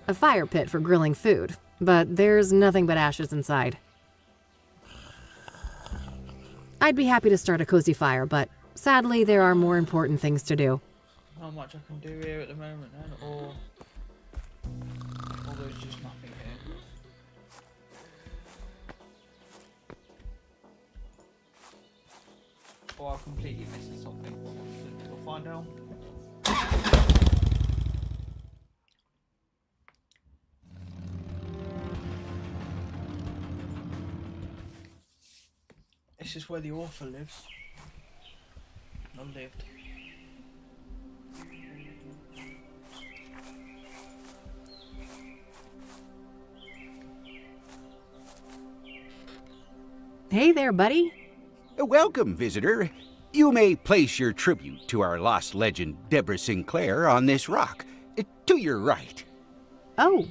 A fire pit for grilling food, but there's nothing but ashes inside. I'd be happy to start a cozy fire, but sadly there are more important things to do. Not much I can do here at the moment, then, or there's just nothing here. Or I'll completely missing something. We'll find out. This is where the author lives. Not lived. Hey there, buddy. Welcome, visitor. You may place your tribute to our lost legend, Deborah Sinclair, on this rock. To your right. Oh.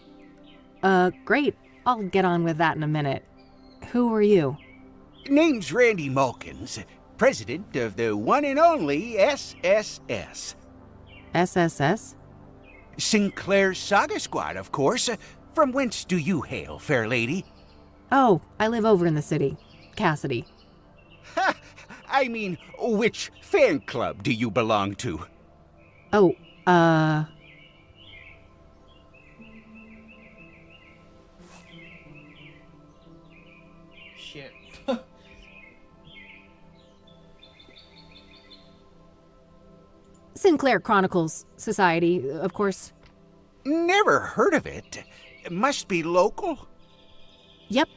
Great. I'll get on with that in a minute. Who are you? Name's Randy Mulkins, president of the one and only SSS. SSS? Sinclair's Saga Squad, of course. From whence do you hail, fair lady? Oh, I live over in the city. Cassidy. Ha! I mean, which fan club do you belong to? Oh, shit. Sinclair Chronicles Society, of course. Never heard of it. It must be local. Yep.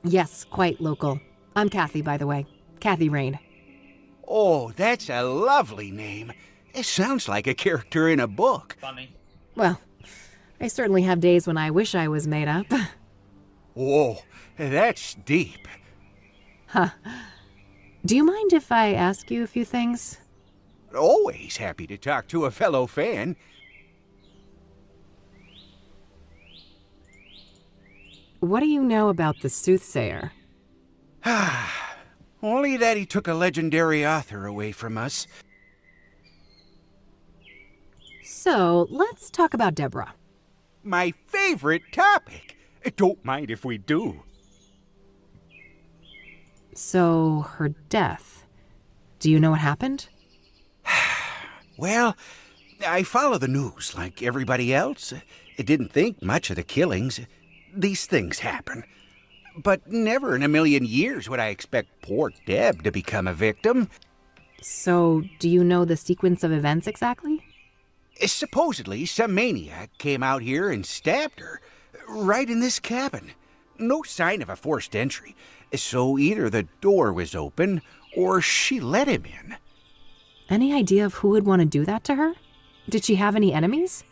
Yes, quite local. I'm Kathy, by the way. Kathy Rain. Oh, that's a lovely name. It sounds like a character in a book. Funny. Well, I certainly have days when I wish I was made up. Whoa, that's deep. Huh. Do you mind if I ask you a few things? Always happy to talk to a fellow fan. What do you know about the soothsayer? Only that he took a legendary author away from us. So, let's talk about Deborah. My favorite topic. Don't mind if we do. So, her death. Do you know what happened? Well, I follow the news like everybody else. I didn't think much of the killings. These things happen. But never in a million years would I expect poor Deb to become a victim. So, do you know the sequence of events exactly? Supposedly, some maniac came out here and stabbed her, right in this cabin. No sign of a forced entry, so either the door was open or she let him in. Any idea of who would want to do that to her? Did she have any enemies?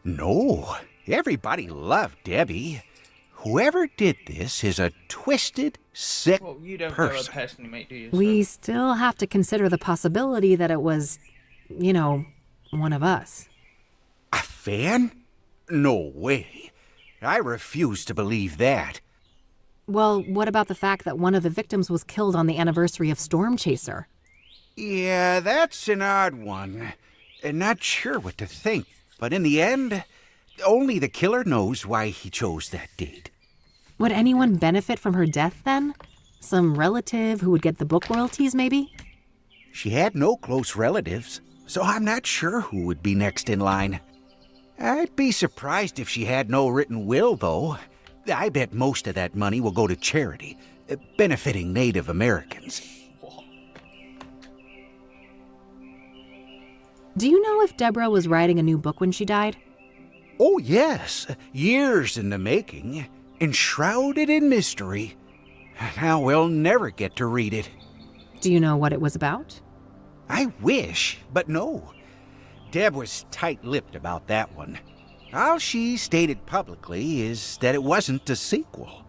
No, everybody loved Debbie. Whoever did this is a twisted, sick Well, you don't person. know her personally, mate, do you? We still have to consider the possibility that it was, you know, one of us. A fan? No way. I refuse to believe that. Well, what about the fact that one of the victims was killed on the anniversary of Storm Chaser? Yeah, that's an odd one. Not sure what to think, but in the end, only the killer knows why he chose that date. Would anyone benefit from her death then? Some relative who would get the book royalties, maybe? She had no close relatives, so I'm not sure who would be next in line. I'd be surprised if she had no written will, though. I bet most of that money will go to charity, benefiting Native Americans. Do you know if Deborah was writing a new book when she died? Oh, yes. Years in the making, enshrouded in mystery. Now we'll never get to read it. Do you know what it was about? I wish, but no. Deb was tight-lipped about that one. All she stated publicly is that it wasn't a sequel.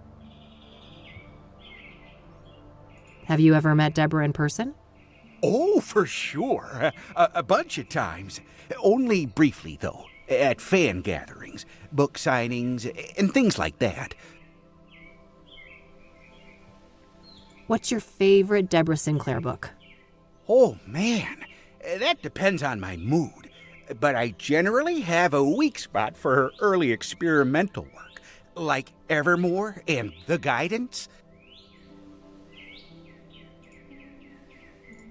Have you ever met Deborah in person? Oh, for sure. A bunch of times. Only briefly, though. At fan gatherings, book signings, and things like that. What's your favorite Deborah Sinclair book? Oh, man. That depends on my mood. But I generally have a weak spot for her early experimental work, like Evermore and The Guidance.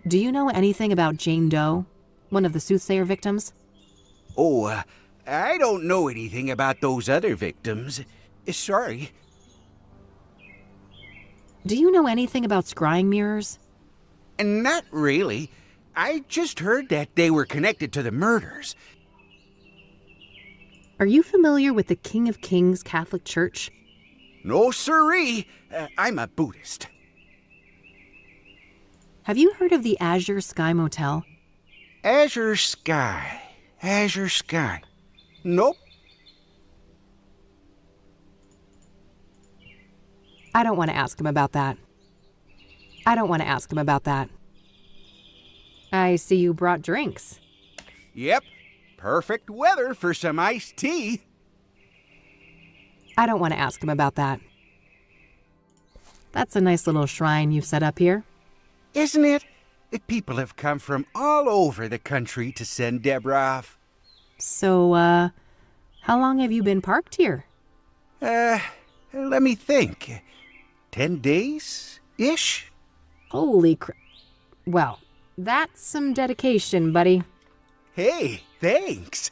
Do you know anything about Jane Doe, one of the soothsayer victims? Oh, I don't know anything about those other victims. Sorry. Do you know anything about scrying mirrors? Not really. I just heard that they were connected to the murders. Are you familiar with the King of Kings Catholic Church? No siree. I'm a Buddhist. Have you heard of the Azure Sky Motel? Azure Sky. Azure Sky. Nope. I don't want to ask him about that. I see you brought drinks. Yep. Perfect weather for some iced tea. I don't want to ask him about that. That's a nice little shrine you've set up here. Isn't it? People have come from all over the country to send Deborah off. So, how long have you been parked here? Let me think. 10 days-ish? Holy crap. Well, that's some dedication, buddy. Hey, thanks.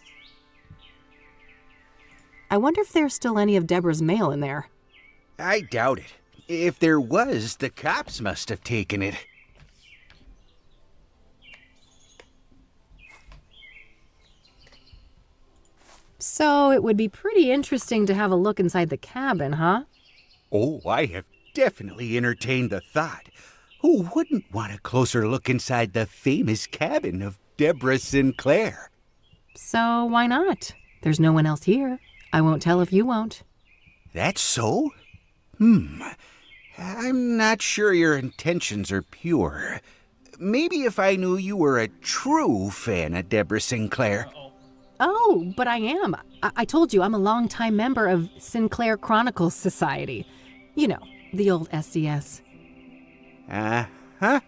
I wonder if there's still any of Deborah's mail in there. I doubt it. If there was, the cops must have taken it. So it would be pretty interesting to have a look inside the cabin, huh? Oh, I have definitely entertained the thought. Who wouldn't want a closer look inside the famous cabin of Deborah Sinclair? So why not? There's no one else here. I won't tell if you won't. That's so? I'm not sure your intentions are pure. Maybe if I knew you were a true fan of Deborah Sinclair. Oh, but I am. I told you I'm a longtime member of Sinclair Chronicles Society. You know, the old SCS. Uh-huh.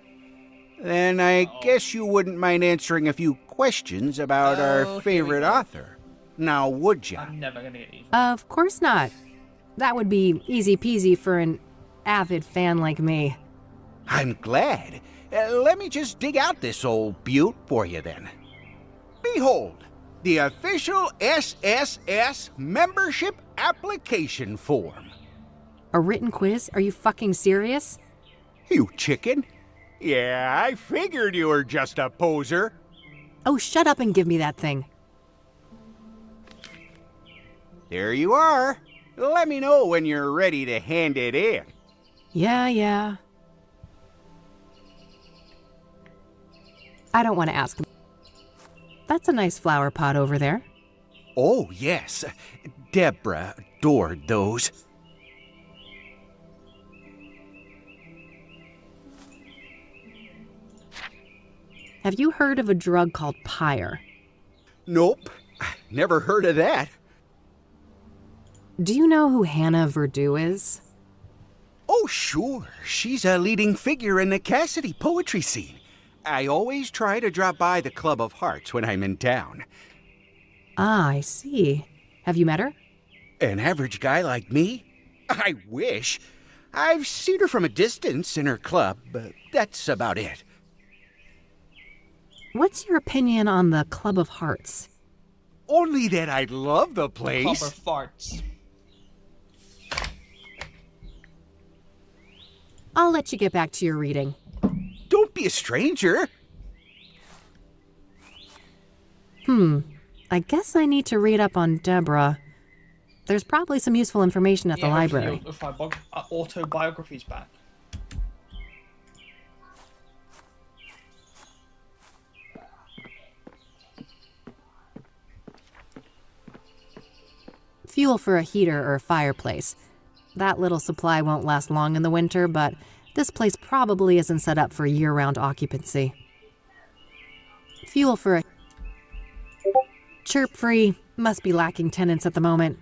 Then I guess you wouldn't mind answering a few questions about our favorite author. Now, would ya? I'm never gonna get these. Of course not. That would be easy peasy for an avid fan like me. I'm glad. Let me just dig out this old beaut for you then. Behold, the official SSS membership application form. A written quiz? Are you fucking serious? You chicken. Yeah, I figured you were just a poser. Oh, shut up and give me that thing. There you are. Let me know when you're ready to hand it in. Yeah. I don't want to ask. That's a nice flower pot over there. Oh, yes. Deborah adored those. Have you heard of a drug called pyre? Nope. Never heard of that. Do you know who Hannah Verdew is? Oh, sure. She's a leading figure in the Cassidy poetry scene. I always try to drop by the Club of Hearts when I'm in town. Ah, I see. Have you met her? An average guy like me? I wish. I've seen her from a distance in her club, but that's about it. What's your opinion on the Club of Hearts? Only that I love the place. Proper farts. I'll let you get back to your reading. Don't be a stranger. I guess I need to read up on Deborah. There's probably some useful information at the library. If my autobiography's back. Fuel for a heater or a fireplace. That little supply won't last long in the winter, but this place probably isn't set up for year-round occupancy. Fuel for a... Chirp-free. Must be lacking tenants at the moment.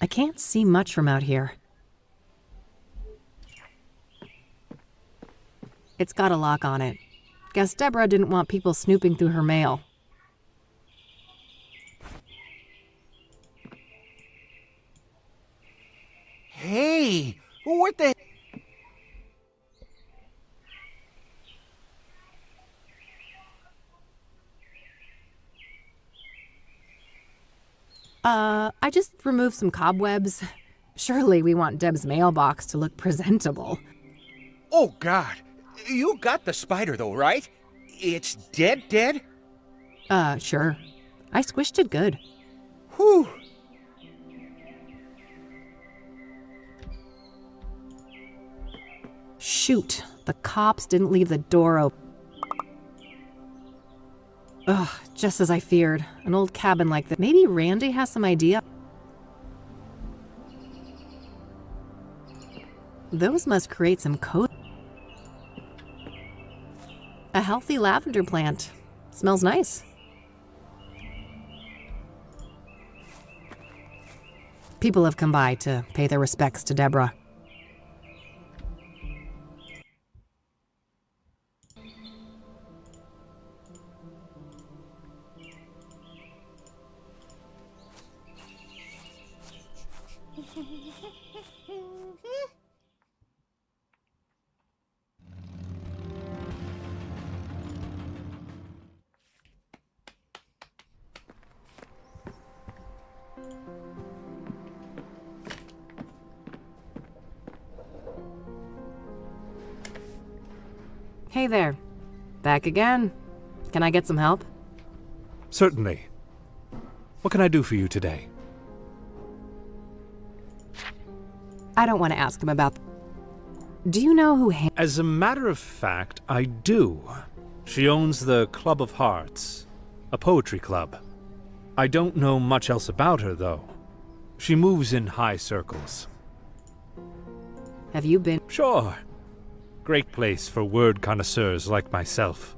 I can't see much from out here. It's got a lock on it. Guess Deborah didn't want people snooping through her mail. Hey, what the... I just removed some cobwebs. Surely we want Deb's mailbox to look presentable. Oh, God. You got the spider, though, right? It's dead? Sure. I squished it good. Whew. Shoot, the cops didn't leave the door open. Ugh, just as I feared. An old cabin like that. Maybe Randy has some idea. Those must create some code. A healthy lavender plant. Smells nice. People have come by to pay their respects to Deborah. Hey there. Back again. Can I get some help? Certainly. What can I do for you today? I don't want to ask him about... Do you know who... As a matter of fact, I do. She owns the Club of Hearts, a poetry club. I don't know much else about her, though. She moves in high circles. Have you been... Sure. Great place for word connoisseurs like myself.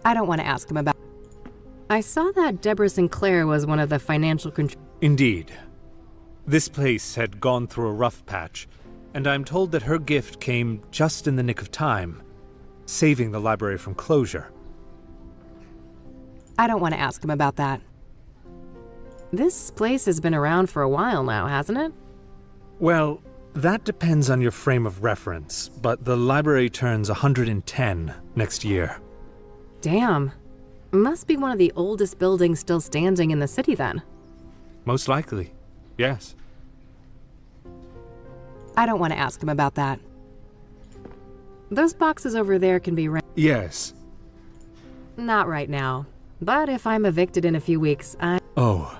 I don't want to ask him about... I saw that Deborah Sinclair was one of the financial Indeed. This place had gone through a rough patch, and I'm told that her gift came just in the nick of time, saving the library from closure. I don't want to ask him about that. This place has been around for a while now, hasn't it? Well, that depends on your frame of reference, but the library turns 110 next year. Damn. Must be one of the oldest buildings still standing in the city then. Most likely, yes. I don't want to ask him about that. Those boxes over there can be Yes. Not right now. But if I'm evicted in a few weeks, Oh,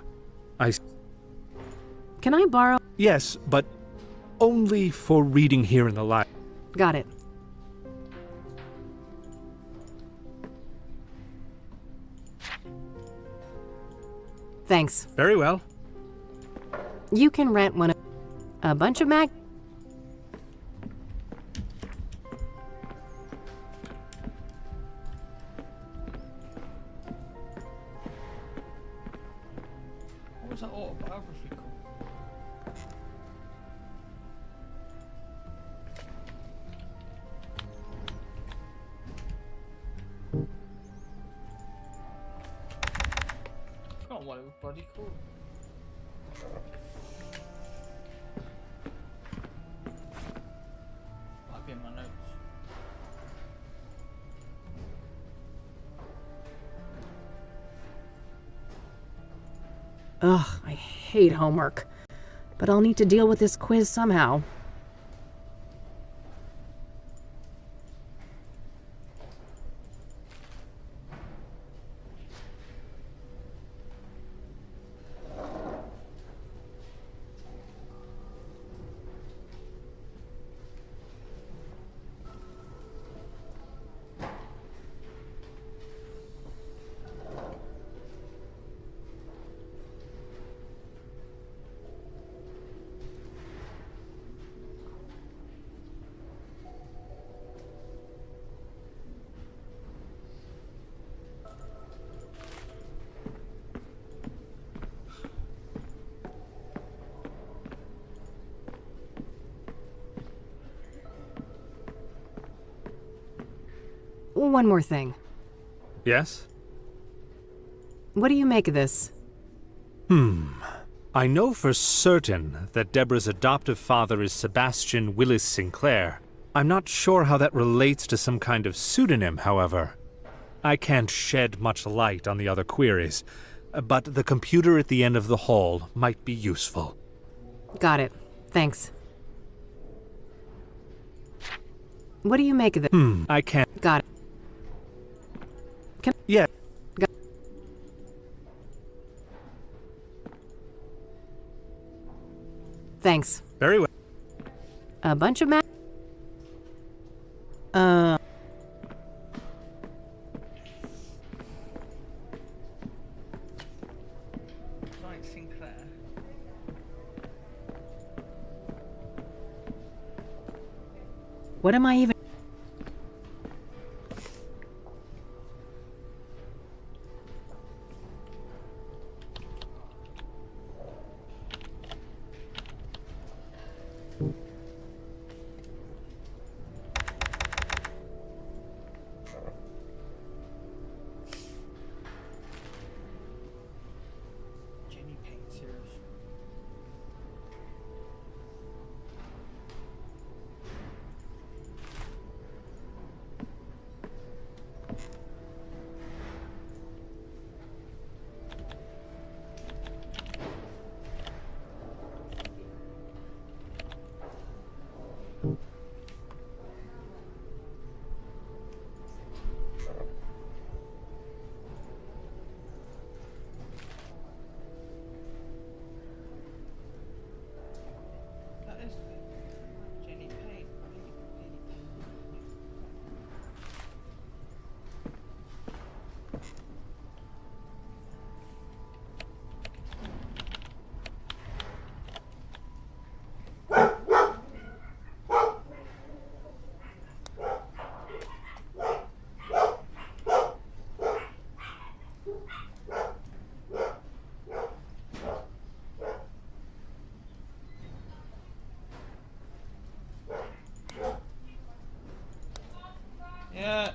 Can I borrow? Yes, but only for reading here in the library. Got it. Thanks. Very well. You can rent one of... A bunch of mag... What was that autobiography called? I forgot what it was bloody called. Might be in my notes. Ugh, I hate homework. But I'll need to deal with this quiz somehow. One more thing. Yes? What do you make of this? I know for certain that Deborah's adoptive father is Sebastian Willis Sinclair. I'm not sure how that relates to some kind of pseudonym, however. I can't shed much light on the other queries, but the computer at the end of the hall might be useful. Got it. Thanks. What do you make of it? I can't. Got it. Yeah. Thanks. Very well. A bunch of Sinclair. What am I even... Jenny Payne series. Yeah.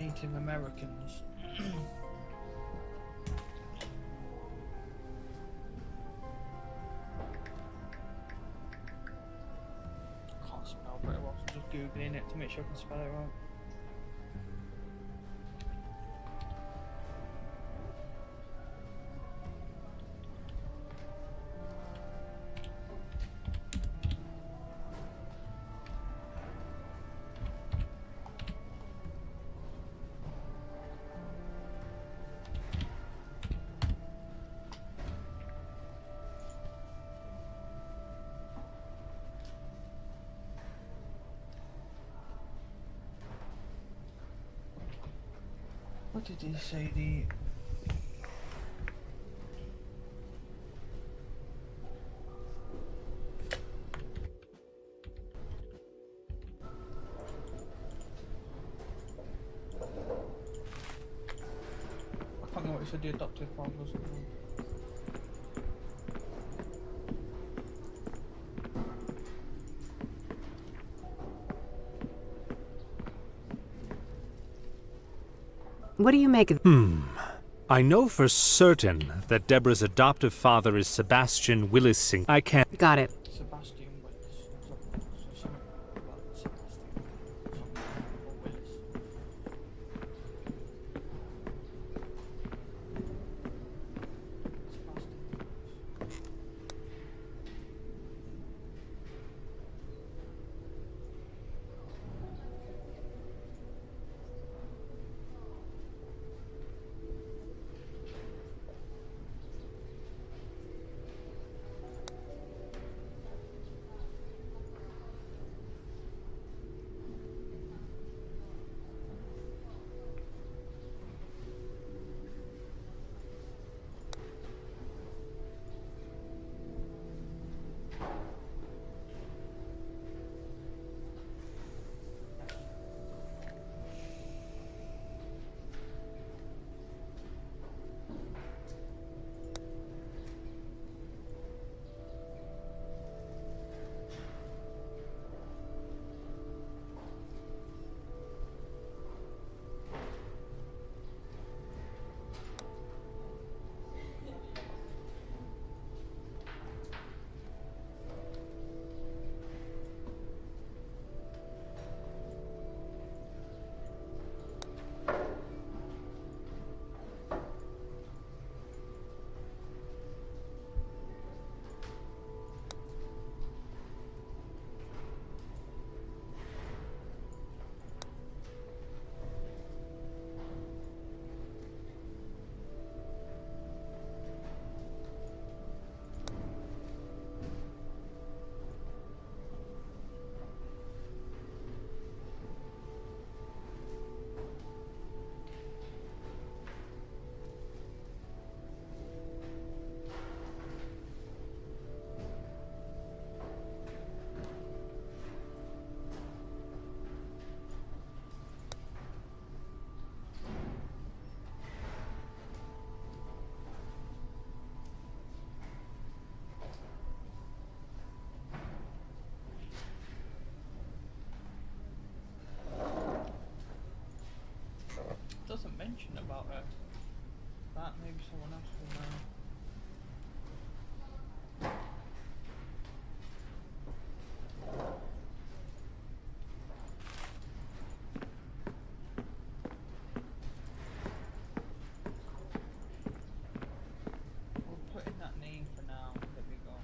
Native Americans. Can't spell very well, so just googling it to make sure I can spell it right. What did he say? The I can't remember what he said. The adoptive father or something. What do you make of... I know for certain that Deborah's adoptive father is Sebastian Willis Sinclair. I can't... Got it. Sebastian Willis. So something about Sebastian. Something Willis. mention about that. Maybe someone else will know. We'll put in that name for now. There we go.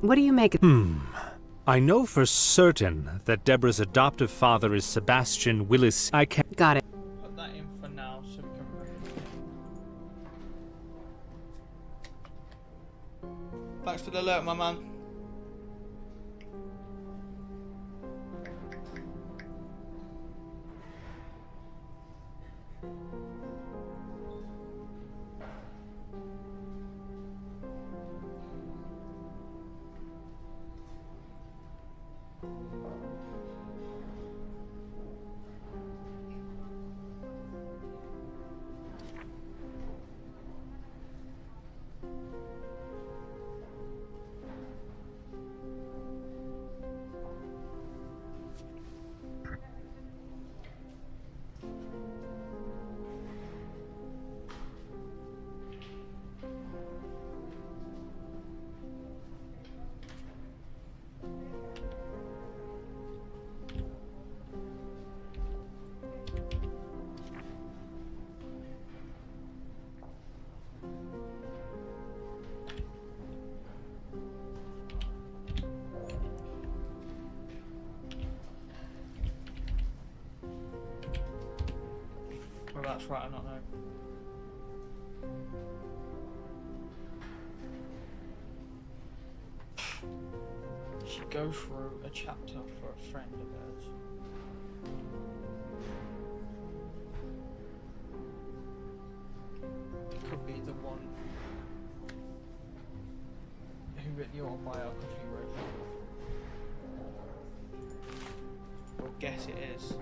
What do you make of... I know for certain that Deborah's adoptive father is Sebastian Willis. I can't... Got it. Put that in for now so we can remember it. Thanks for the alert, my man. Well, that's right, I don't know. She goes through a chapter for a friend of hers. It could be the one who wrote the autobiography wrote. Or guess it is.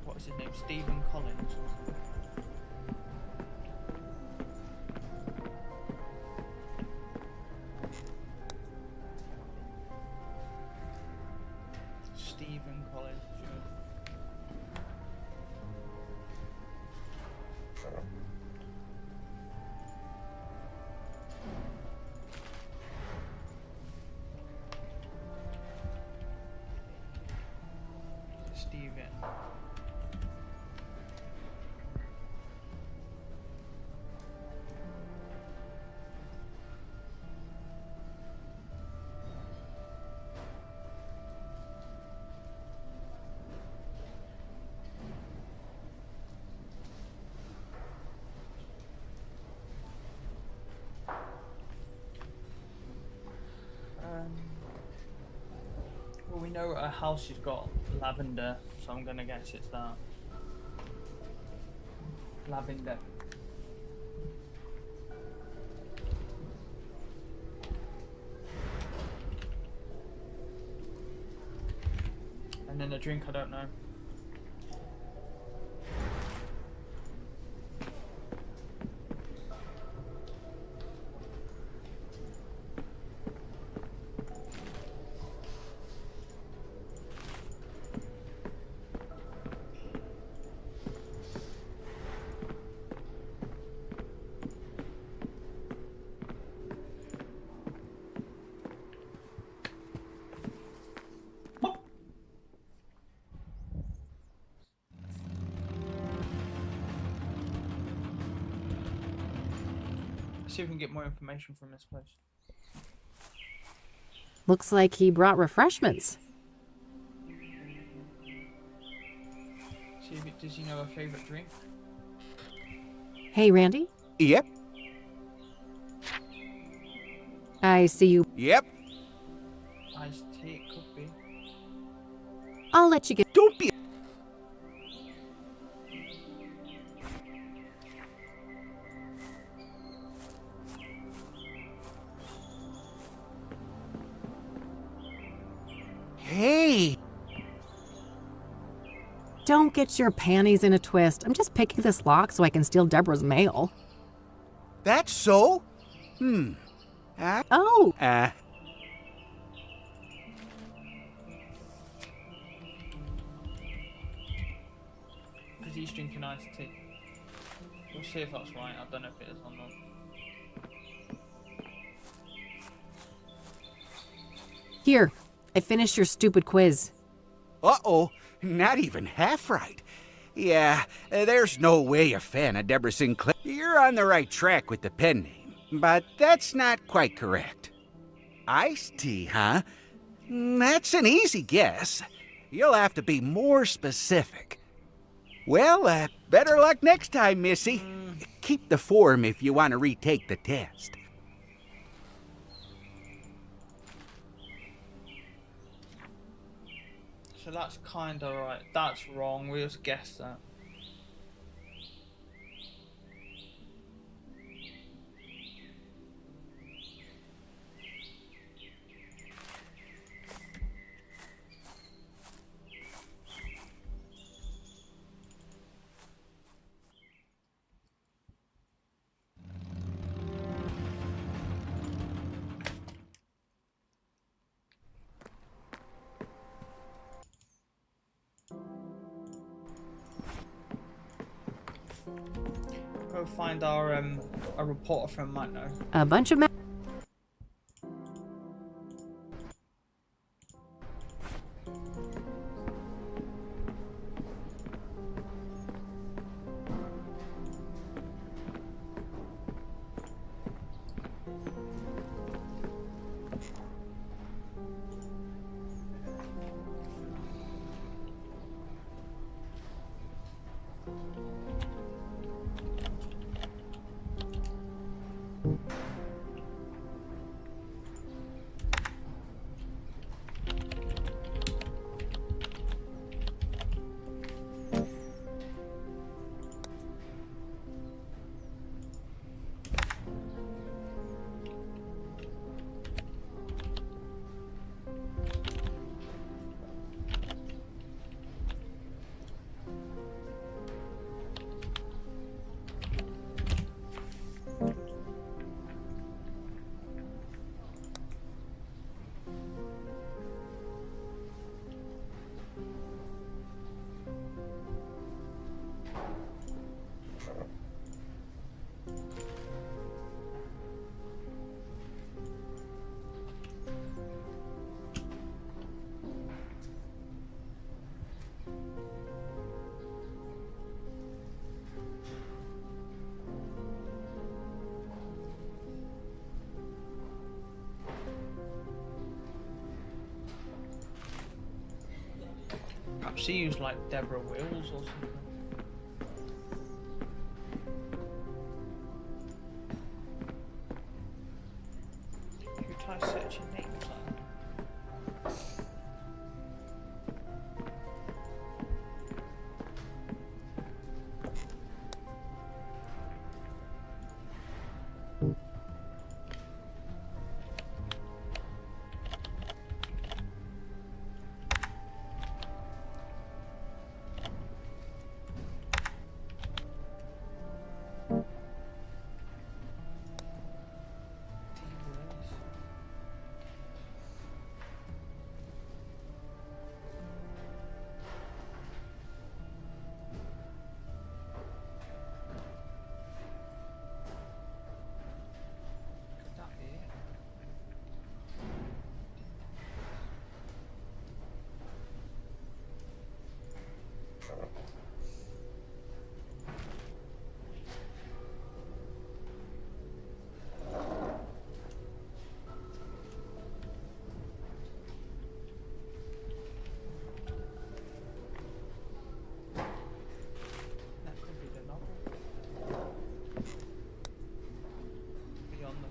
What is his name? Stephen Collins. Stephen Collins. Stephen. Well, we know a house has got lavender, so I'm gonna guess it's that. Lavender. And then a drink, I don't know. See if we can get more information from this place. Looks like he brought refreshments. See if does he know a favorite drink? Hey, Randy? Yep. I see you. Yep. Iced tea, it could be. I'll let you get... Don't be... Hey! Don't get your panties in a twist. I'm just picking this lock so I can steal Deborah's mail. That's so? Oh! Because he's drinking iced tea. We'll see if that's right. I don't know if it is or not. Here, I finished your stupid quiz. Uh-oh, not even half right. Yeah, there's no way a fan of Deborah Sinclair. You're on the right track with the pen name, but that's not quite correct. Iced tea, huh? That's an easy guess. You'll have to be more specific. Well, better luck next time, Missy. Keep the form if you want to retake the test. So that's kind of right. That's wrong. We just guessed that. Go find our a reporter from might know. A bunch of Perhaps he used like Deborah Wills or something. Should we try searching names?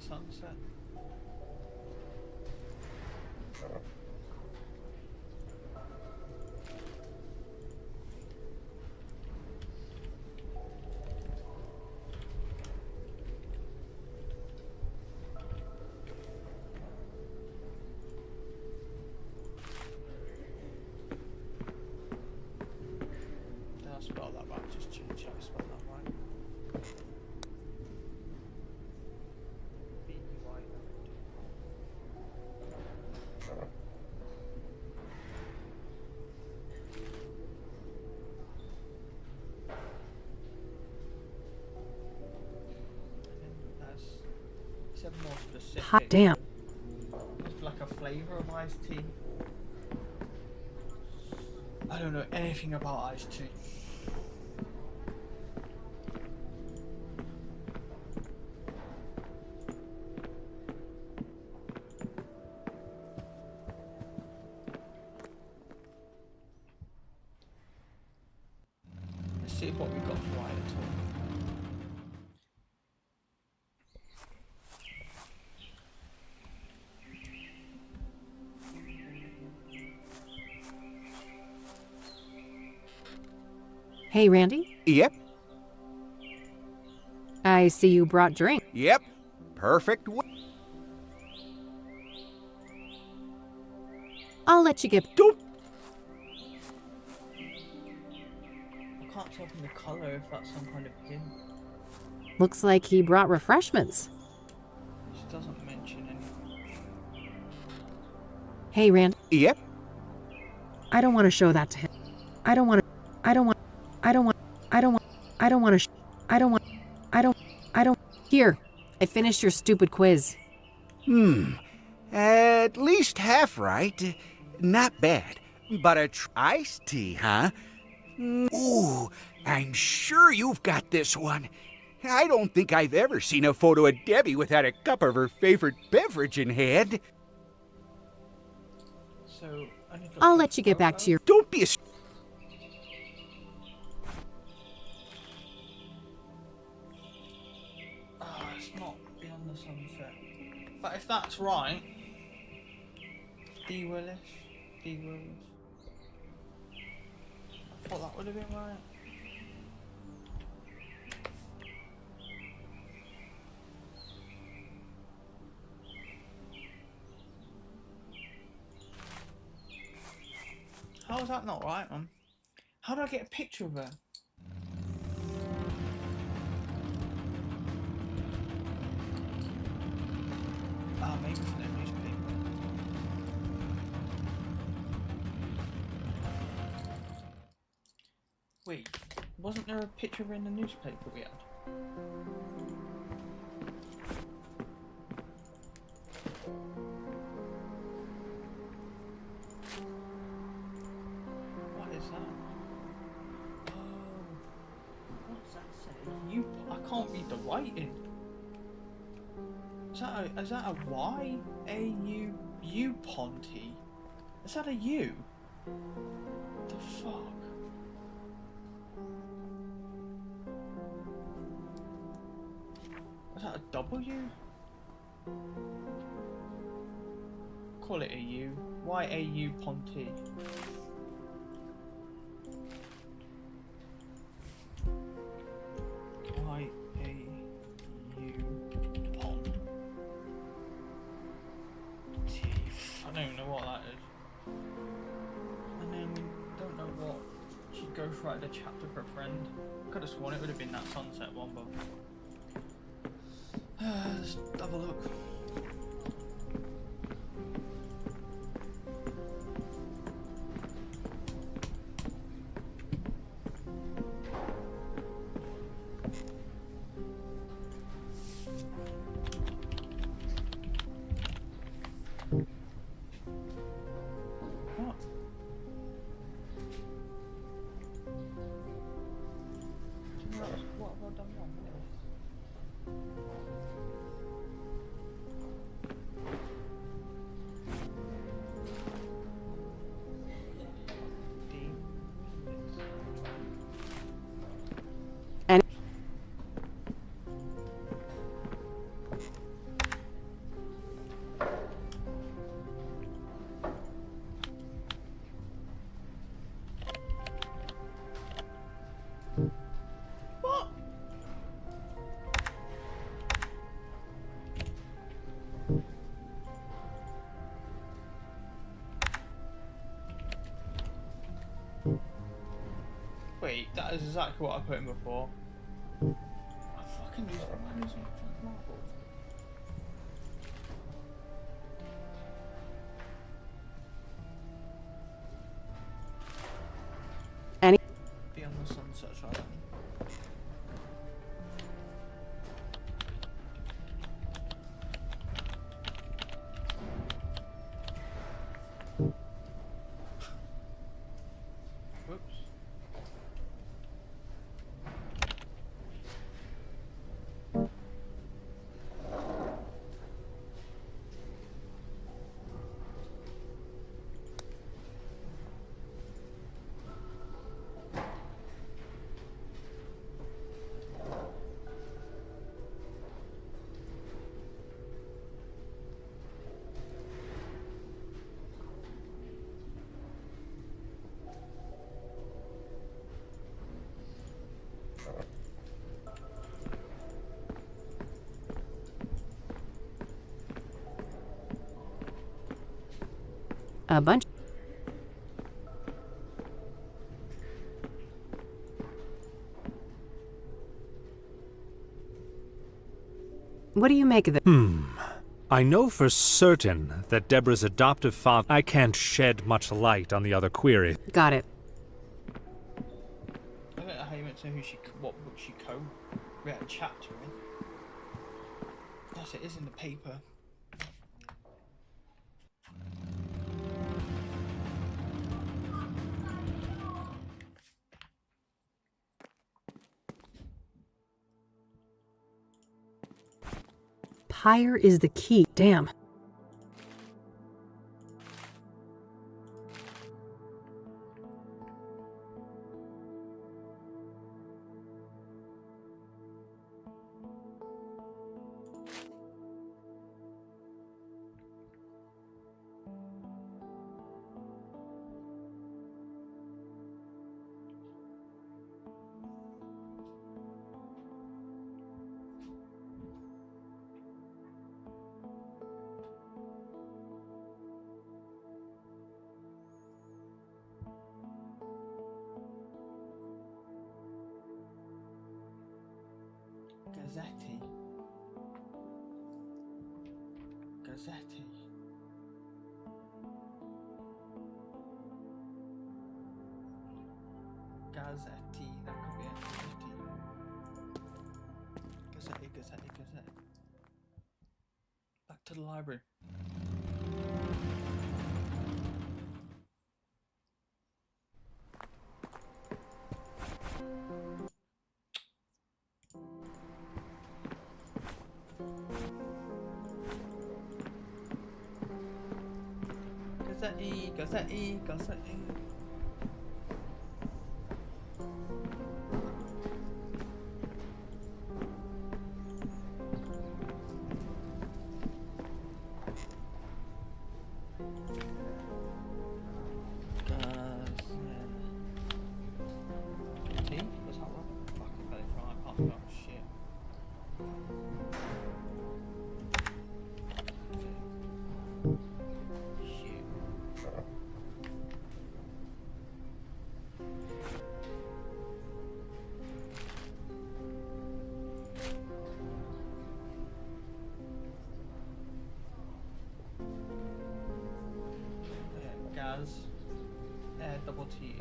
Sunset. Did I spell that right? Just check I spelled that right. said more specific. Hot damn. Just like a flavour of iced tea. I don't know anything about iced tea. Let's see what we got for Wyatt at all. Hey, Randy? Yep. I see you brought drink. Yep. Perfect. I'll let you get... Don't... I can't tell from the colour if that's some kind of hint. Looks like he brought refreshments. This doesn't mention anything. Hey, Randy. Yep. I don't want to show that to him. I don't want to... Here, I finished your stupid quiz. At least half right. Not bad. But a iced tea, huh? Ooh, I'm sure you've got this one. I don't think I've ever seen a photo of Debbie without a cup of her favorite beverage in hand. So, I'll let you get back to your... Don't be a... It's not Beyond the Sunset. But if that's right... D. Willis. I thought that would have been right. How is that not right, man? How do I get a picture of her? Ah, maybe from the newspaper. Wait, wasn't there a picture of her in the newspaper we had? What is that? Oh, what's that say? I can't read the writing. Is that a Y? A-U? U-Ponty? Is that a U? What the fuck? Is that a W? Call it a U. Y-A-U Ponty. I don't even know what that is. And then we don't know what she goes write the chapter for a friend. Could have sworn it would have been that sunset one, but let's have a look. What have I done wrong here? And Wait, that is exactly what I put in before. I fucking use marbles. Any Beyond the Sunset's right. A bunch. What do you make of it? I know for certain that Deborah's adoptive father. I can't shed much light on the other query. Got it. I don't know how you meant to know what book she read a chapter in. Yes, it is in the paper. Pyre is the key. Damn. Gazzetti. Gazzetti. Gazzetti. That could be it. Gazzetti. Gazzetti. Back to the library. Gazzetti. Was that right? Fucking got it right. I can't spell shit. Gaz. Double T.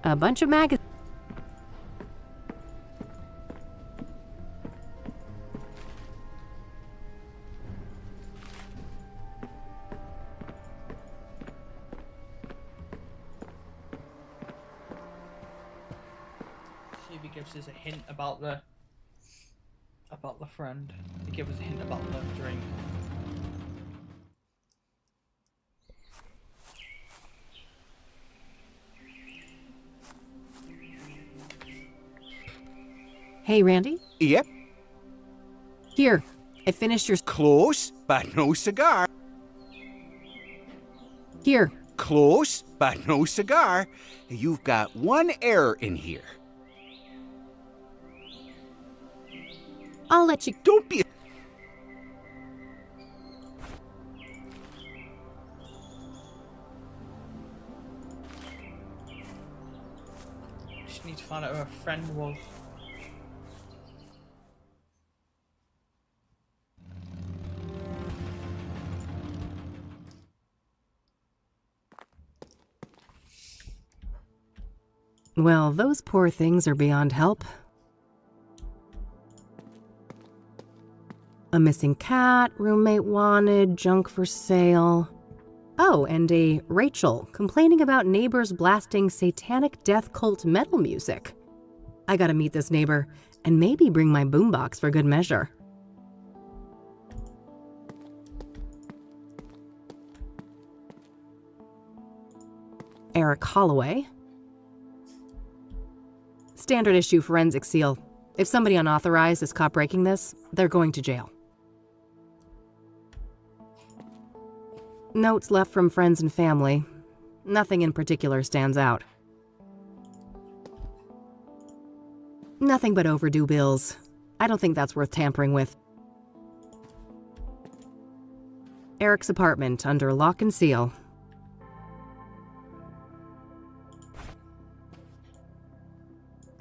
A bunch of magazines. See if he gives us a hint about the friend. He gives us a hint about the drink. Hey, Randy? Yep. Here, I finished your... Close, but no cigar. Here. Close, but no cigar. You've got one error in here. I'll let you... Don't be... Just need to find out who her friend was. Well, those poor things are beyond help. A missing cat, roommate wanted, junk for sale. Oh, and a Rachel complaining about neighbors blasting satanic death cult metal music. I gotta meet this neighbor and maybe bring my boombox for good measure. Eric Holloway. Standard issue forensic seal. If somebody unauthorized is caught breaking this, they're going to jail. Notes left from friends and family. Nothing in particular stands out. Nothing but overdue bills. I don't think that's worth tampering with. Eric's apartment under lock and seal.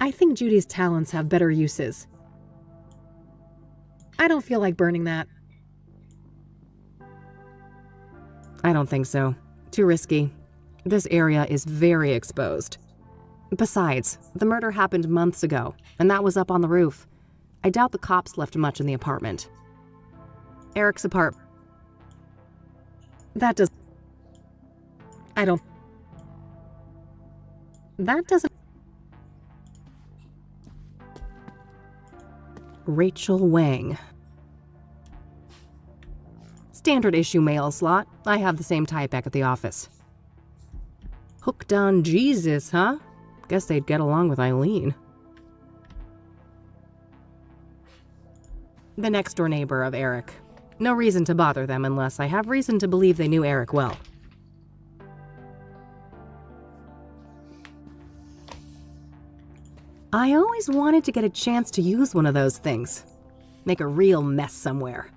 I think Judy's talents have better uses. I don't feel like burning that. I don't think so. Too risky. This area is very exposed. Besides, the murder happened months ago, and that was up on the roof. I doubt the cops left much in the apartment. Eric's apartment. That doesn't... Rachel Wang. Standard issue mail slot. I have the same type back at the office. Hooked on Jesus, huh? Guess they'd get along with Eileen. The next door neighbor of Eric. No reason to bother them unless I have reason to believe they knew Eric well. I always wanted to get a chance to use one of those things. Make a real mess somewhere.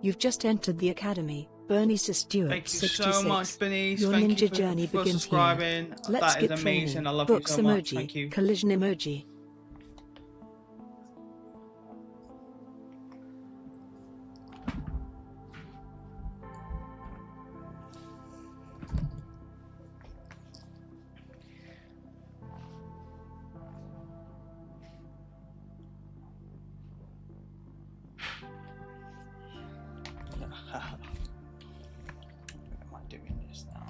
You've just entered the academy. Bernice Stewart, Thank you 66. so much, Bernice. Your Thank ninja you journey for begins subscribing. here. Let's That get is amazing. training. I love Books you so much. emoji. Thank you. Collision emoji. hell? Why am I doing this now?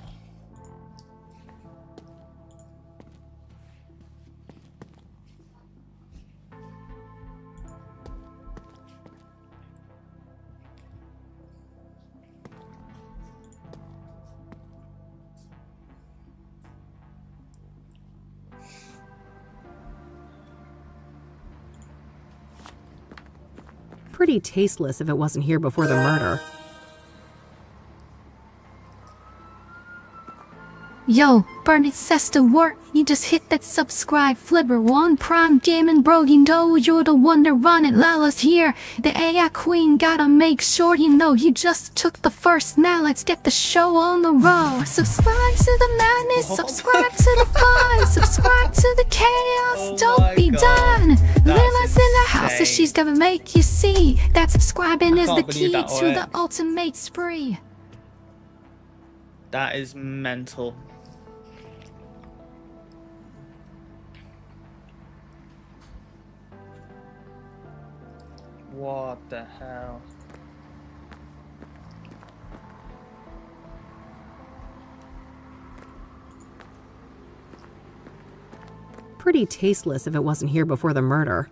Pretty tasteless if it wasn't here before the murder. Yo, Bernie says the word. You just hit that subscribe flipper one prime gaming bro. You know you're the one that run it. Lala's here. The AI queen gotta make sure you know you just took the first. Now let's get the show on the road. Subscribe to the madness. Subscribe to the fun. Subscribe to the chaos. Don't be done. Lila's in the house and she's gonna make you see that subscribing is the key to the ultimate spree. That is mental. What the hell? Pretty tasteless if it wasn't here before the murder.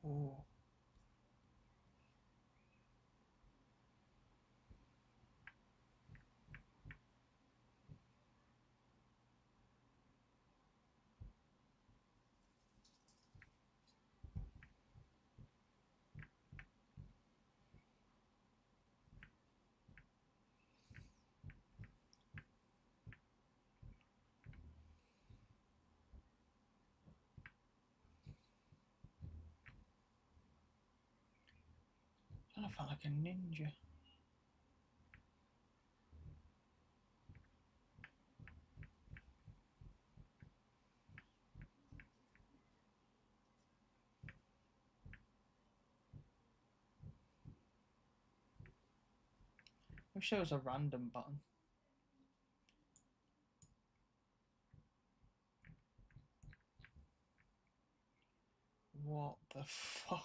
Oh. I felt like a ninja. Wish there was a random button. What the fuck?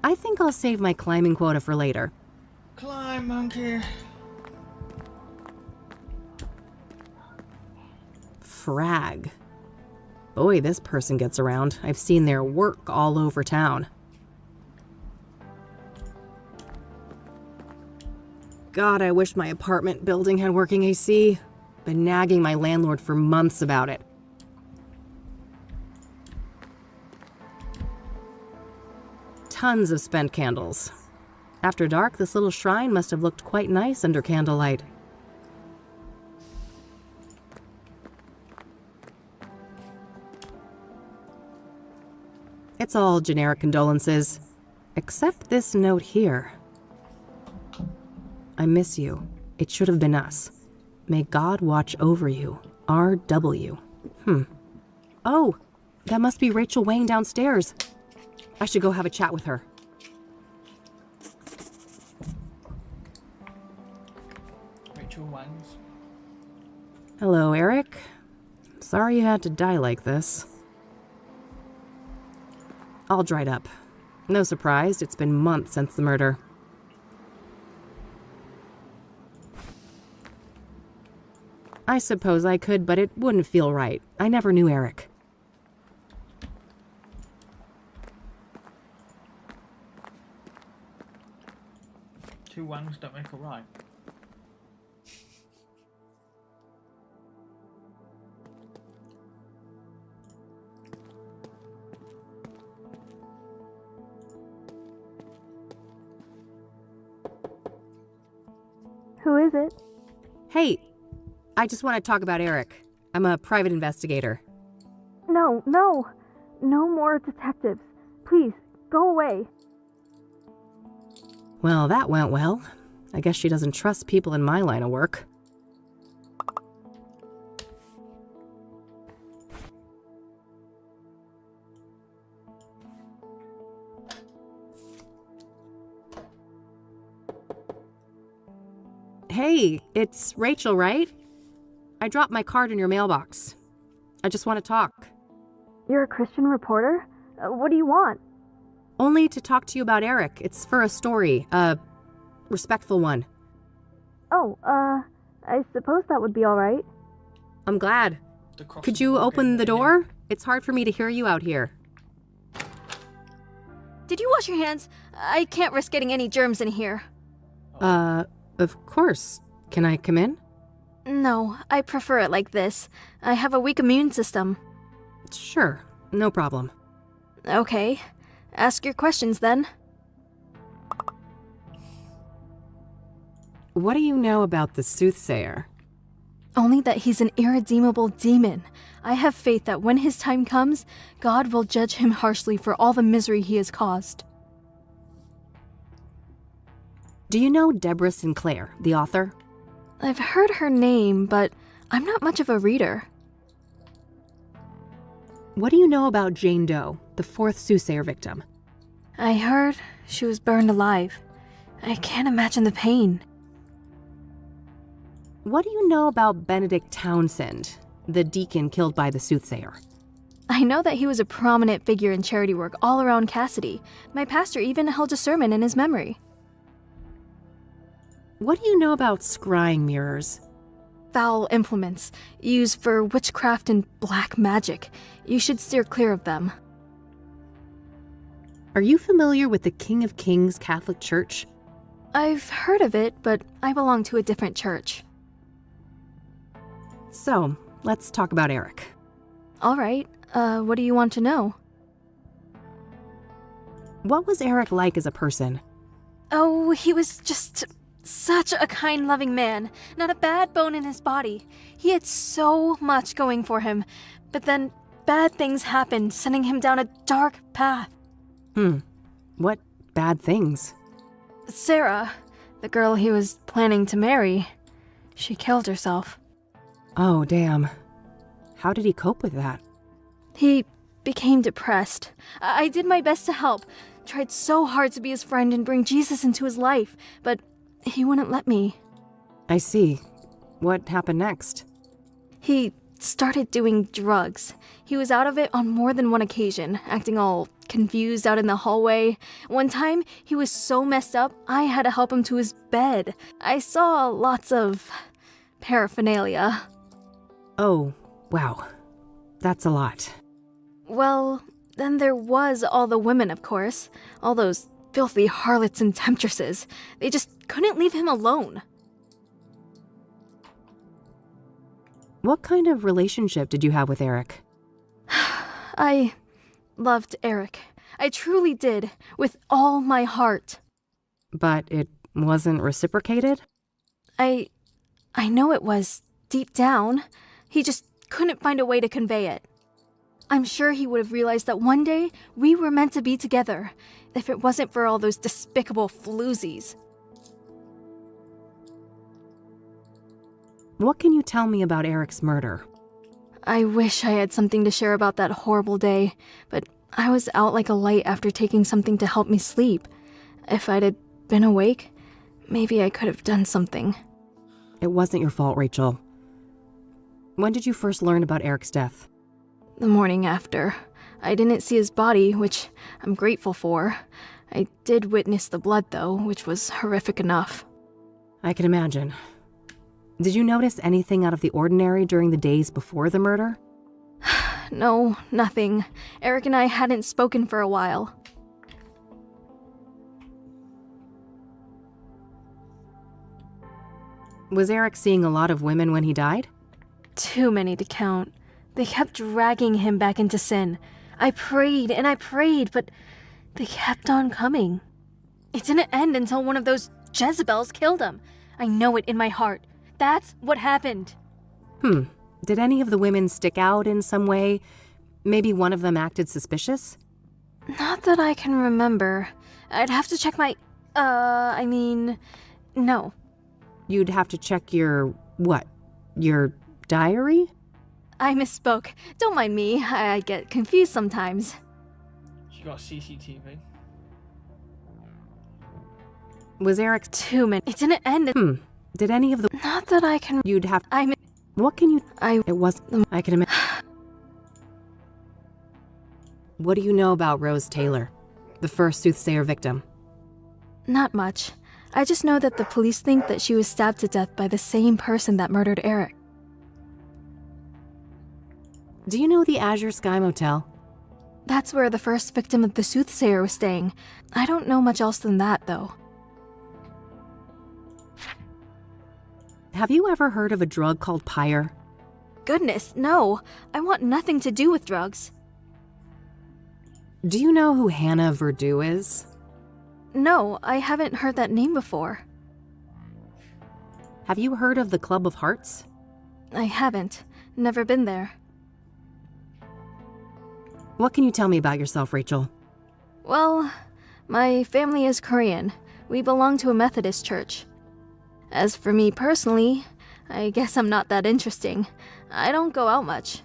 I think I'll save my climbing quota for later. Climb, monkey. Frag. Boy, this person gets around. I've seen their work all over town. God, I wish my apartment building had working AC. Been nagging my landlord for months about it. Tons of spent candles. After dark, this little shrine must have looked quite nice under candlelight. It's all generic condolences, except this note here. I miss you. It should have been us. May God watch over you. R.W. Oh, that must be Rachel Wayne downstairs. I should go have a chat with her. Rachel Wangs. Hello, Eric. Sorry you had to die like this. All dried up. No surprise, it's been months since the murder. I suppose I could, but it wouldn't feel right. I never knew Eric. Two wangs don't make a right. Who is it? Hey, I just want to talk about Eric. I'm a private investigator. No, no. No more detectives. Please, go away. Well, that went well. I guess she doesn't trust people in my line of work. Hey, it's Rachel, right? I dropped my card in your mailbox. I just want to talk. You're a Christian reporter? What do you want? Only to talk to you about Eric. It's for a story, a respectful one. Oh, I suppose that would be all right. I'm glad. Could you open the door? It's hard for me to hear you out here. Did you wash your hands? I can't risk getting any germs in here. Of course. Can I come in? No, I prefer it like this. I have a weak immune system. Sure, no problem. Okay. Ask your questions then. What do you know about the soothsayer? Only that he's an irredeemable demon. I have faith that when his time comes, God will judge him harshly for all the misery he has caused. Do you know Deborah Sinclair, the author? I've heard her name, but I'm not much of a reader. What do you know about Jane Doe, the fourth soothsayer victim? I heard she was burned alive. I can't imagine the pain. What do you know about Benedict Townsend, the deacon killed by the soothsayer? I know that he was a prominent figure in charity work all around Cassidy. My pastor even held a sermon in his memory. What do you know about scrying mirrors? Foul implements, used for witchcraft and black magic. You should steer clear of them. Are you familiar with the King of Kings Catholic Church? I've heard of it, but I belong to a different church. So, let's talk about Eric. All right. What do you want to know? What was Eric like as a person? Oh, he was just such a kind, loving man. Not a bad bone in his body. He had so much going for him. But then bad things happened, sending him down a dark path. What bad things? Sarah, the girl he was planning to marry, she killed herself. Oh, damn. How did he cope with that? He became depressed. I did my best to help. Tried so hard to be his friend and bring Jesus into his life, but he wouldn't let me. I see. What happened next? He started doing drugs. He was out of it on more than one occasion, acting all confused out in the hallway. One time, he was so messed up, I had to help him to his bed. I saw lots of paraphernalia. Oh, wow. That's a lot. Well, then there was all the women, of course. All those filthy harlots and temptresses. They just couldn't leave him alone. What kind of relationship did you have with Eric? I loved Eric. I truly did, with all my heart. But it wasn't reciprocated? I know it was, deep down. He just couldn't find a way to convey it. I'm sure he would have realized that one day we were meant to be together, if it wasn't for all those despicable floozies. What can you tell me about Eric's murder? I wish I had something to share about that horrible day, but I was out like a light after taking something to help me sleep. If I'd have been awake, maybe I could have done something. It wasn't your fault, Rachel. When did you first learn about Eric's death? The morning after. I didn't see his body, which I'm grateful for. I did witness the blood, though, which was horrific enough. I can imagine. Did you notice anything out of the ordinary during the days before the murder? No, nothing. Eric and I hadn't spoken for a while. Was Eric seeing a lot of women when he died? Too many to count. They kept dragging him back into sin. I prayed and I prayed, but they kept on coming. It didn't end until one of those Jezebels killed him. I know it in my heart. That's what happened. Did any of the women stick out in some way? Maybe one of them acted suspicious? Not that I can remember. I'd have to check my... no. You'd have to check your... what? Your diary? I misspoke. Don't mind me. I get confused sometimes. She got CCTV. Was Eric... Too many. It didn't end... Did any of the... Not that I can... You'd have... What can you... It was... I can imagine... What do you know about Rose Taylor, the first soothsayer victim? Not much. I just know that the police think that she was stabbed to death by the same person that murdered Eric. Do you know the Azure Sky Motel? That's where the first victim of the soothsayer was staying. I don't know much else than that, though. Have you ever heard of a drug called Pyre? Goodness, no. I want nothing to do with drugs. Do you know who Hannah Verdew is? No, I haven't heard that name before. Have you heard of the Club of Hearts? I haven't. Never been there. What can you tell me about yourself, Rachel? Well, my family is Korean. We belong to a Methodist church. As for me personally, I guess I'm not that interesting. I don't go out much.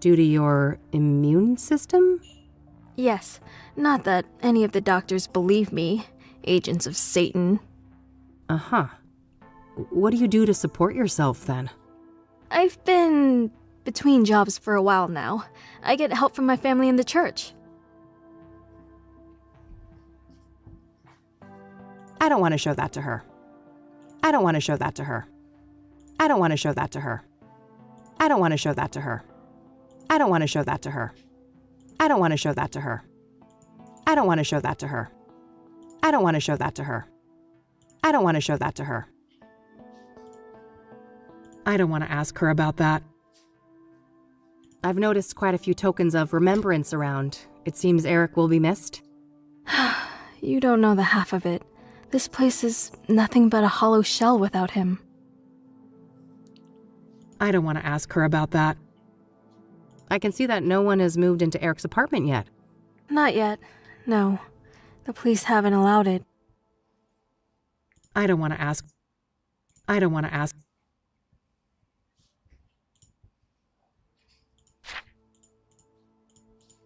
Due to your immune system? Yes, not that any of the doctors believe me. Agents of Satan. Uh-huh. What do you do to support yourself, then? I've been between jobs for a while now. I get help from my family in the church. I don't want to show that to her. I don't want to show that to her. I don't want to show that to her. I don't want to show that to her. I don't want to show that to her. I don't want to show that to her. I don't want to show that to her. I don't want to show that to her. I don't want to show that to her. I don't want to ask her about that. I've noticed quite a few tokens of remembrance around. It seems Eric will be missed. You don't know the half of it. This place is nothing but a hollow shell without him. I don't want to ask her about that. I can see that no one has moved into Eric's apartment yet. Not yet. No. The police haven't allowed it. I don't want to ask. I don't want to ask.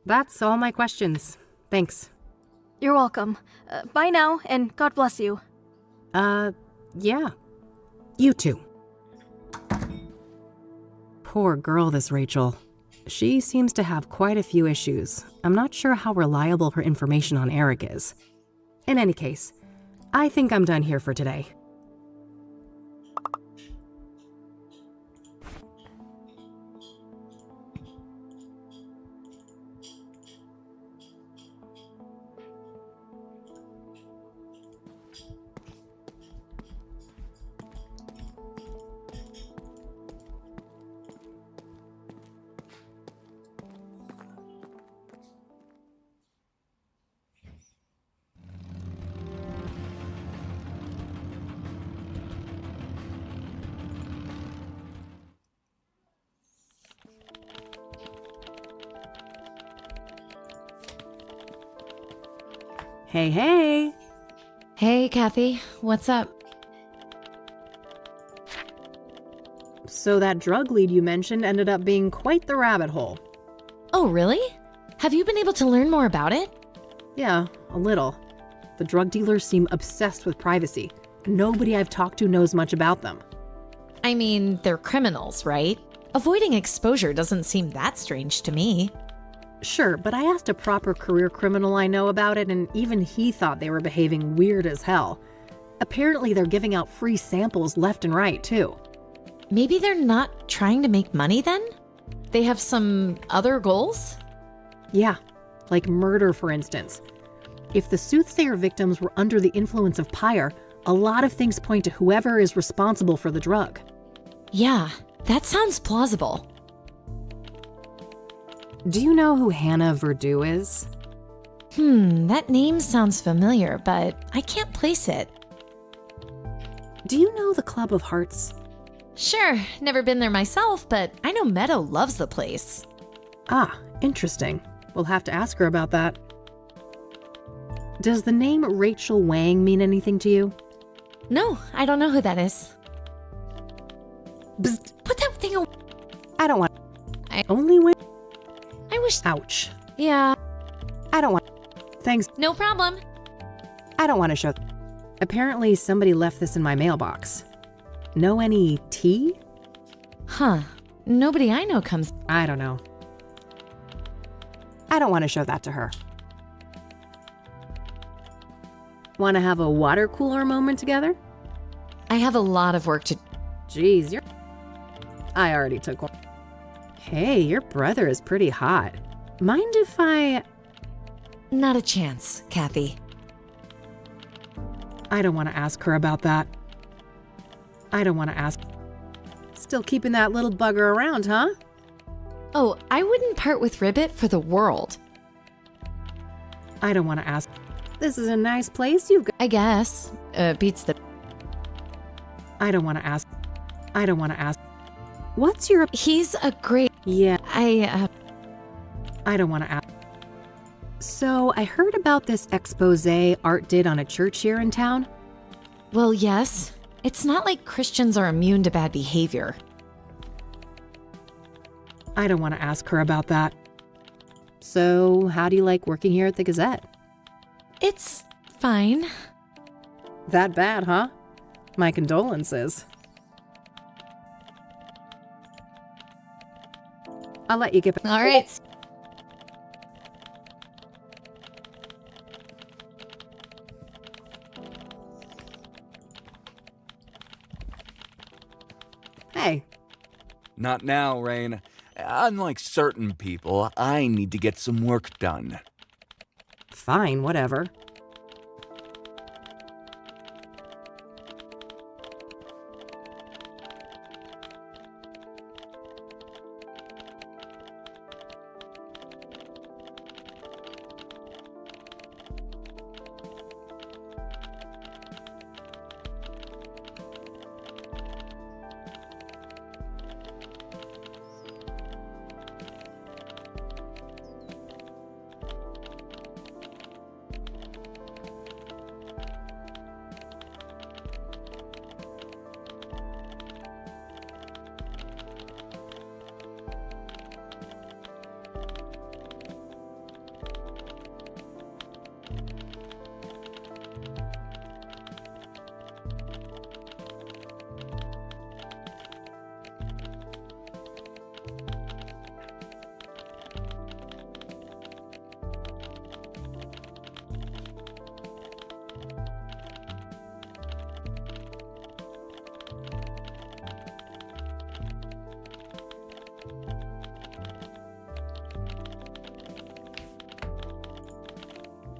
That's all my questions. Thanks. You're welcome. Bye now, and God bless you. Yeah. You too. Poor girl, this Rachel. She seems to have quite a few issues. I'm not sure how reliable her information on Eric is. In any case, I think I'm done here for today. Hey, hey! Hey, Kathy. What's up? So that drug lead you mentioned ended up being quite the rabbit hole. Oh, really? Have you been able to learn more about it? Yeah, a little. The drug dealers seem obsessed with privacy. Nobody I've talked to knows much about them. I mean, they're criminals, right? Avoiding exposure doesn't seem that strange to me. Sure, but I asked a proper career criminal I know about it, and even he thought they were behaving weird as hell. Apparently they're giving out free samples left and right, too. Maybe they're not trying to make money then? They have some other goals? Yeah, like murder, for instance. If the soothsayer victims were under the influence of Pyre, a lot of things point to whoever is responsible for the drug. Yeah, that sounds plausible. Do you know who Hannah Verdew is? That name sounds familiar, but I can't place it. Do you know the Club of Hearts? Sure, never been there myself, but I know Meadow loves the place. Ah, interesting. We'll have to ask her about that. Does the name Rachel Wang mean anything to you? No, I don't know who that is. Bzzt. Put that thing away. I don't want... Only when... I wish... Ouch. Yeah. I don't want... Thanks. No problem. I don't want to show... Apparently somebody left this in my mailbox. Know any tea? Huh. Nobody I know comes... I don't know. I don't want to show that to her. Want to have a water cooler moment together? I have a lot of work to... Jeez, you're... I already took one. Hey, your brother is pretty hot. Mind if I... Not a chance, Kathy. I don't want to ask her about that. I don't want to ask... Still keeping that little bugger around, huh? Oh, I wouldn't part with Ribbit for the world. I don't want to ask... This is a nice place you've got... I guess. Beats the... I don't want to ask... I don't want to ask... What's your... He's a great... Yeah. I don't want to ask... So, I heard about this expose Art did on a church here in town. Well, yes. It's not like Christians are immune to bad behavior. I don't want to ask her about that. So, how do you like working here at the Gazette? It's fine. That bad, huh? My condolences. I'll let you get back. All right. Hey. Not now, Rain. Unlike certain people, I need to get some work done. Fine, whatever.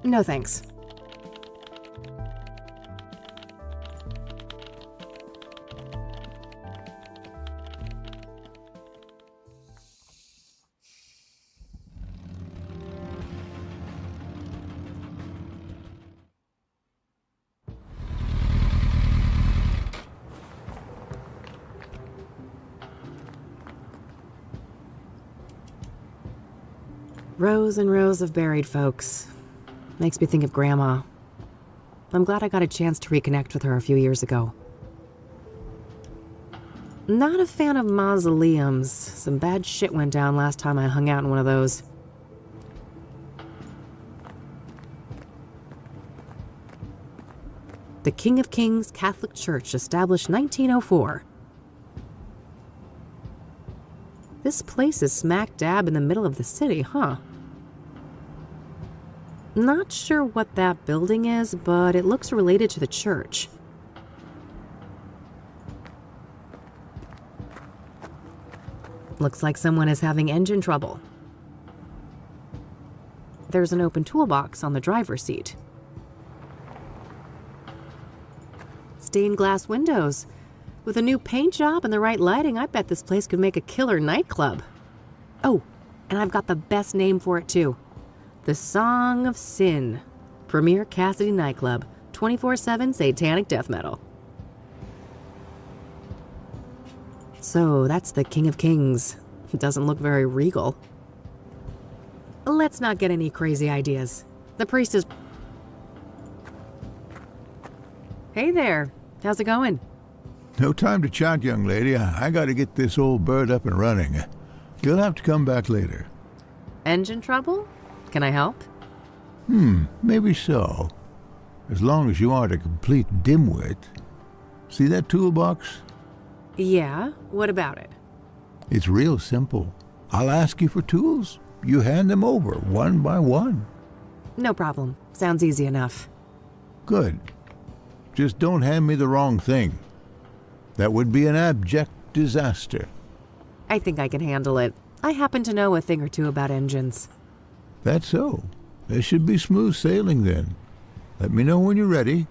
No thanks. Rows and rows of buried folks. Makes me think of Grandma. I'm glad I got a chance to reconnect with her a few years ago. Not a fan of mausoleums. Some bad shit went down last time I hung out in one of those. The King of Kings Catholic Church, established 1904. This place is smack dab in the middle of the city, huh? Not sure what that building is, but it looks related to the church. Looks like someone is having engine trouble. There's an open toolbox on the driver's seat. Stained glass windows. With a new paint job and the right lighting, I bet this place could make a killer nightclub. Oh, and I've got the best name for it too. The Song of Sin. Premier Cassidy nightclub. 24/7 satanic death metal. So that's the King of Kings. Doesn't look very regal. Let's not get any crazy ideas. The priest is... Hey there. How's it going? No time to chat, young lady. I gotta get this old bird up and running. You'll have to come back later. Engine trouble? Can I help? Maybe so. As long as you aren't a complete dimwit. See that toolbox? Yeah, what about it? It's real simple. I'll ask you for tools. You hand them over, one by one. No problem. Sounds easy enough. Good. Just don't hand me the wrong thing. That would be an abject disaster. I think I can handle it. I happen to know a thing or two about engines. That's so. There should be smooth sailing then. Let me know when you're ready.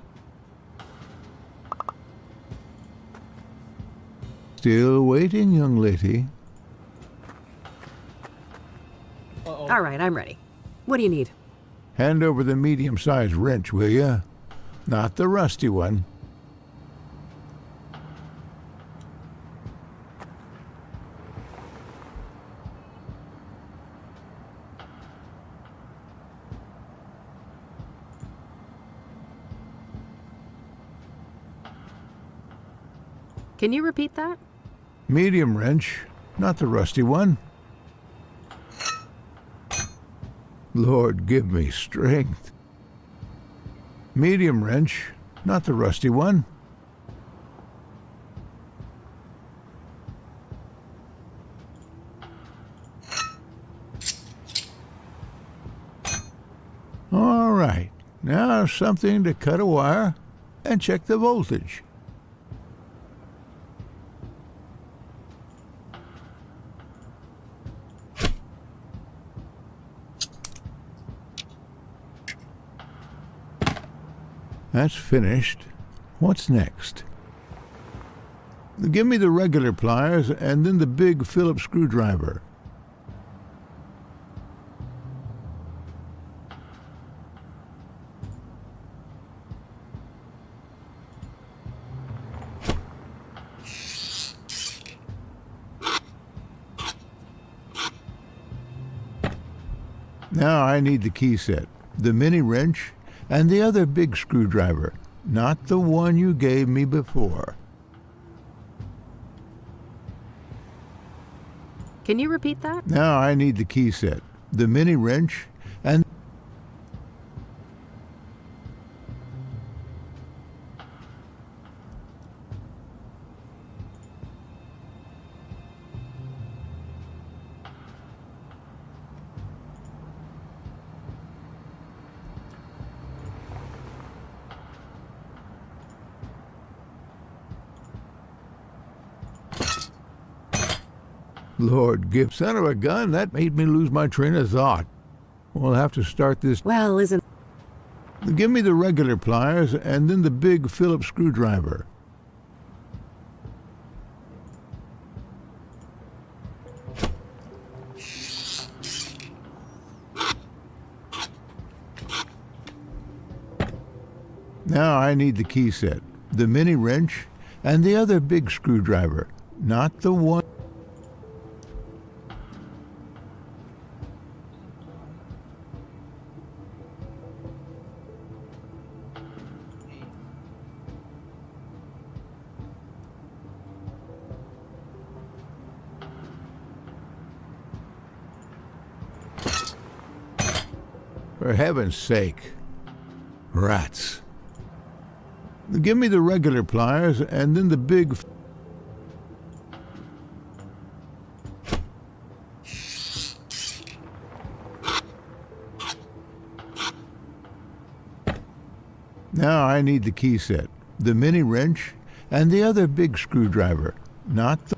Still waiting, young lady. All right, I'm ready. What do you need? Hand over the medium-sized wrench, will ya? Not the rusty one. Can you repeat that? Medium wrench, not the rusty one. Lord, give me strength. Medium wrench, not the rusty one. All right, now something to cut a wire and check the voltage. That's finished. What's next? Give me the regular pliers and then the big Phillips screwdriver. Now I need the key set, the mini wrench, and the other big screwdriver, not the one you gave me before. Can you repeat that? Now I need the key set, the mini wrench, and... Lord, give son of a gun, that made me lose my train of thought. We'll have to start this... Well, isn't... Give me the regular pliers and then the big Phillips screwdriver. Now I need the key set, the mini wrench, and the other big screwdriver, not the one. For heaven's sake. Rats. Give me the regular pliers and then the big... Now I need the key set, the mini wrench, and the other big screwdriver, not the...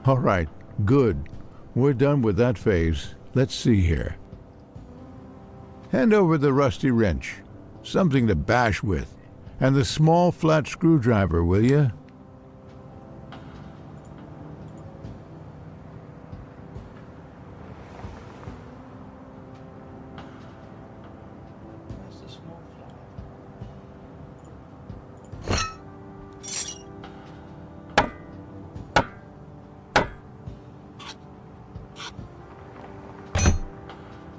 All right, good. We're done with that phase. Let's see here. Hand over the rusty wrench, something to bash with, and the small flat screwdriver, will you?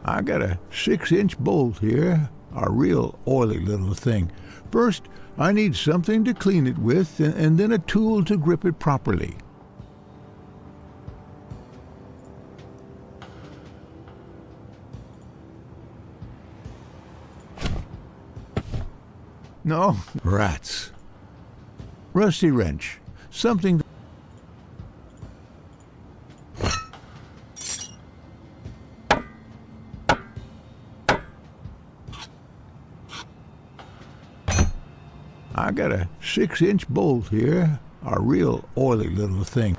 I got a 6-inch bolt here, a real oily little thing. First, I need something to clean it with, and then a tool to grip it properly. No, rats. Rusty wrench, something... I got a 6-inch bolt here, a real oily little thing.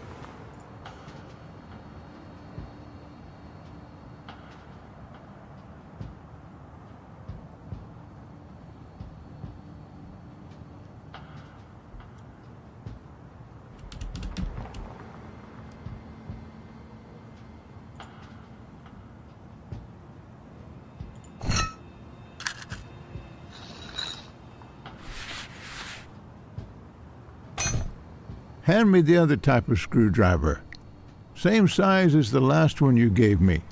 Hand me the other type of screwdriver. Same size as the last one you gave me.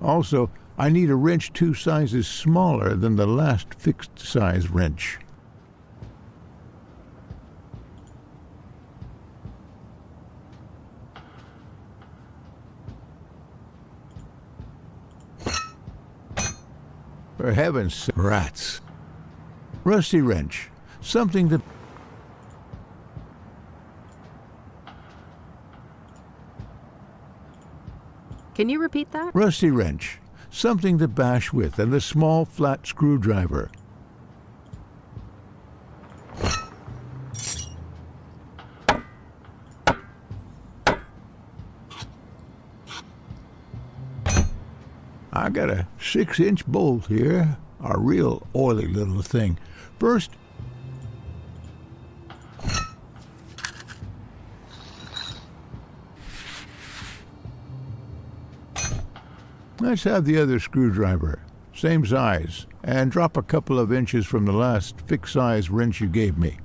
Also, I need a wrench 2 sizes smaller than the last fixed-size wrench. For heaven's sake, rats. Rusty wrench, something that... Can you repeat that? Rusty wrench, something to bash with, and the small flat screwdriver. I got a 6-inch bolt here, a real oily little thing. First, let's have the other screwdriver, same size, and drop a couple of inches from the last fixed-size wrench you gave me.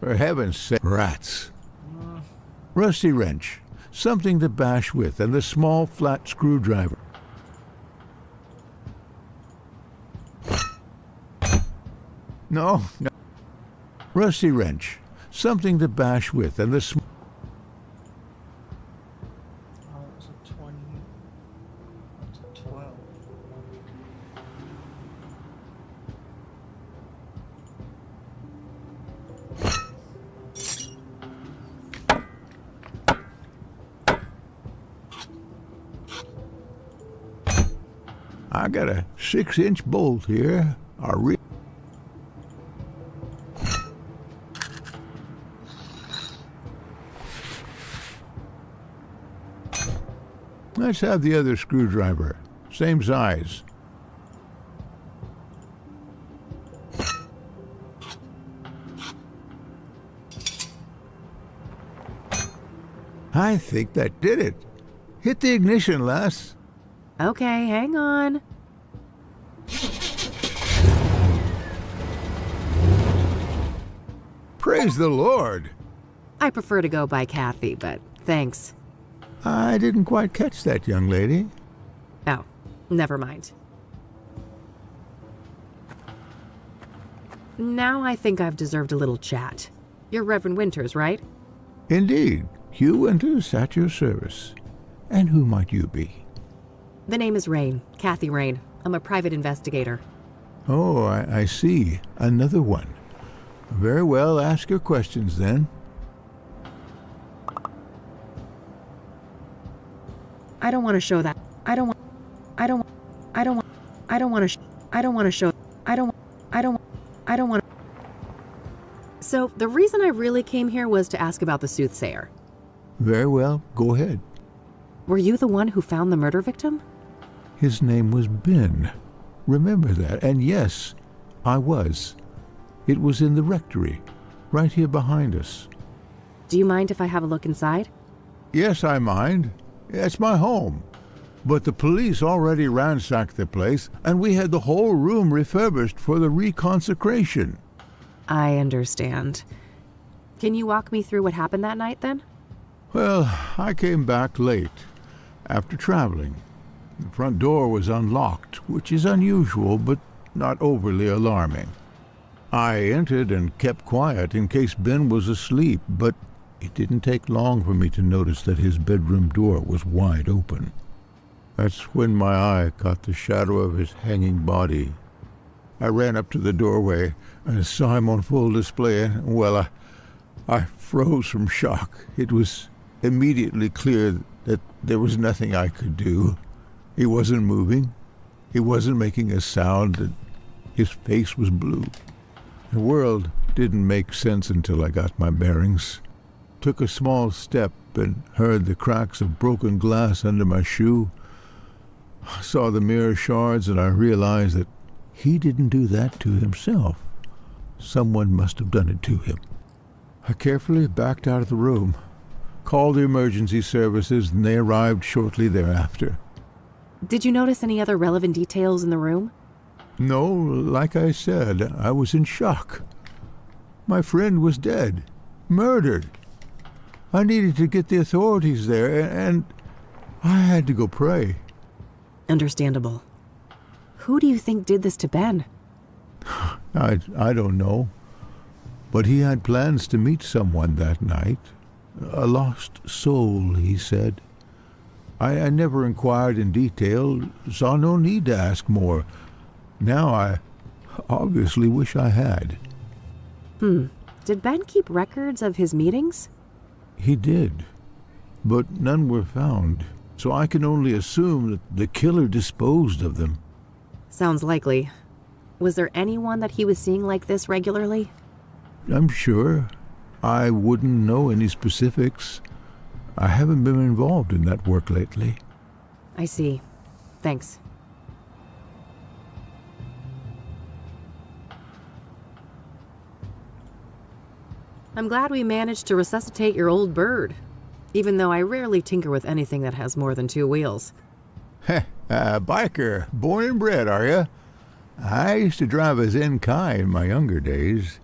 For heaven's sake, rats. Rusty wrench, something to bash with, and the small flat screwdriver. No. Rusty wrench, something to bash with, and the small... Oh, it's a 20. That's a 12. I got a 6-inch bolt here. Let's have the other screwdriver. Same size. I think that did it. Hit the ignition, Les. Okay, hang on. Praise the Lord. I prefer to go by Kathy, but thanks. I didn't quite catch that, young lady. Oh, never mind. Now I think I've deserved a little chat. You're Reverend Winters, right? Indeed. Hugh Winters at your service. And who might you be? The name is Rain, Kathy Rain. I'm a private investigator. Oh, I see. Another one. Very well, ask your questions then. I don't want to show that. I don't want to. So, the reason I really came here was to ask about the soothsayer. Very well, go ahead. Were you the one who found the murder victim? His name was Ben. Remember that, and yes, I was. It was in the rectory, right here behind us. Do you mind if I have a look inside? Yes, I mind. It's my home. But the police already ransacked the place, and we had the whole room refurbished for the reconsecration. I understand. Can you walk me through what happened that night, then? Well, I came back late, after traveling. The front door was unlocked, which is unusual, but not overly alarming. I entered and kept quiet in case Ben was asleep, but it didn't take long for me to notice that his bedroom door was wide open. That's when my eye caught the shadow of his hanging body. I ran up to the doorway and saw him on full display, and, well, I froze from shock. It was immediately clear that there was nothing I could do. He wasn't moving. He wasn't making a sound, and his face was blue. The world didn't make sense until I got my bearings. Took a small step and heard the cracks of broken glass under my shoe. I saw the mirror shards, and I realized that he didn't do that to himself. Someone must have done it to him. I carefully backed out of the room, called the emergency services, and they arrived shortly thereafter. Did you notice any other relevant details in the room? No, like I said, I was in shock. My friend was dead, murdered. I needed to get the authorities there, and I had to go pray. Understandable. Who do you think did this to Ben? I don't know. But he had plans to meet someone that night. A lost soul, he said. I never inquired in detail, saw no need to ask more. Now I obviously wish I had. Did Ben keep records of his meetings? He did, but none were found, so I can only assume that the killer disposed of them. Sounds likely. Was there anyone that he was seeing like this regularly? I'm sure. I wouldn't know any specifics. I haven't been involved in that work lately. I see. Thanks. I'm glad we managed to resuscitate your old bird, even though I rarely tinker with anything that has more than 2 wheels. Heh, biker, born and bred, are you? I used to drive a Zenkai in my younger days.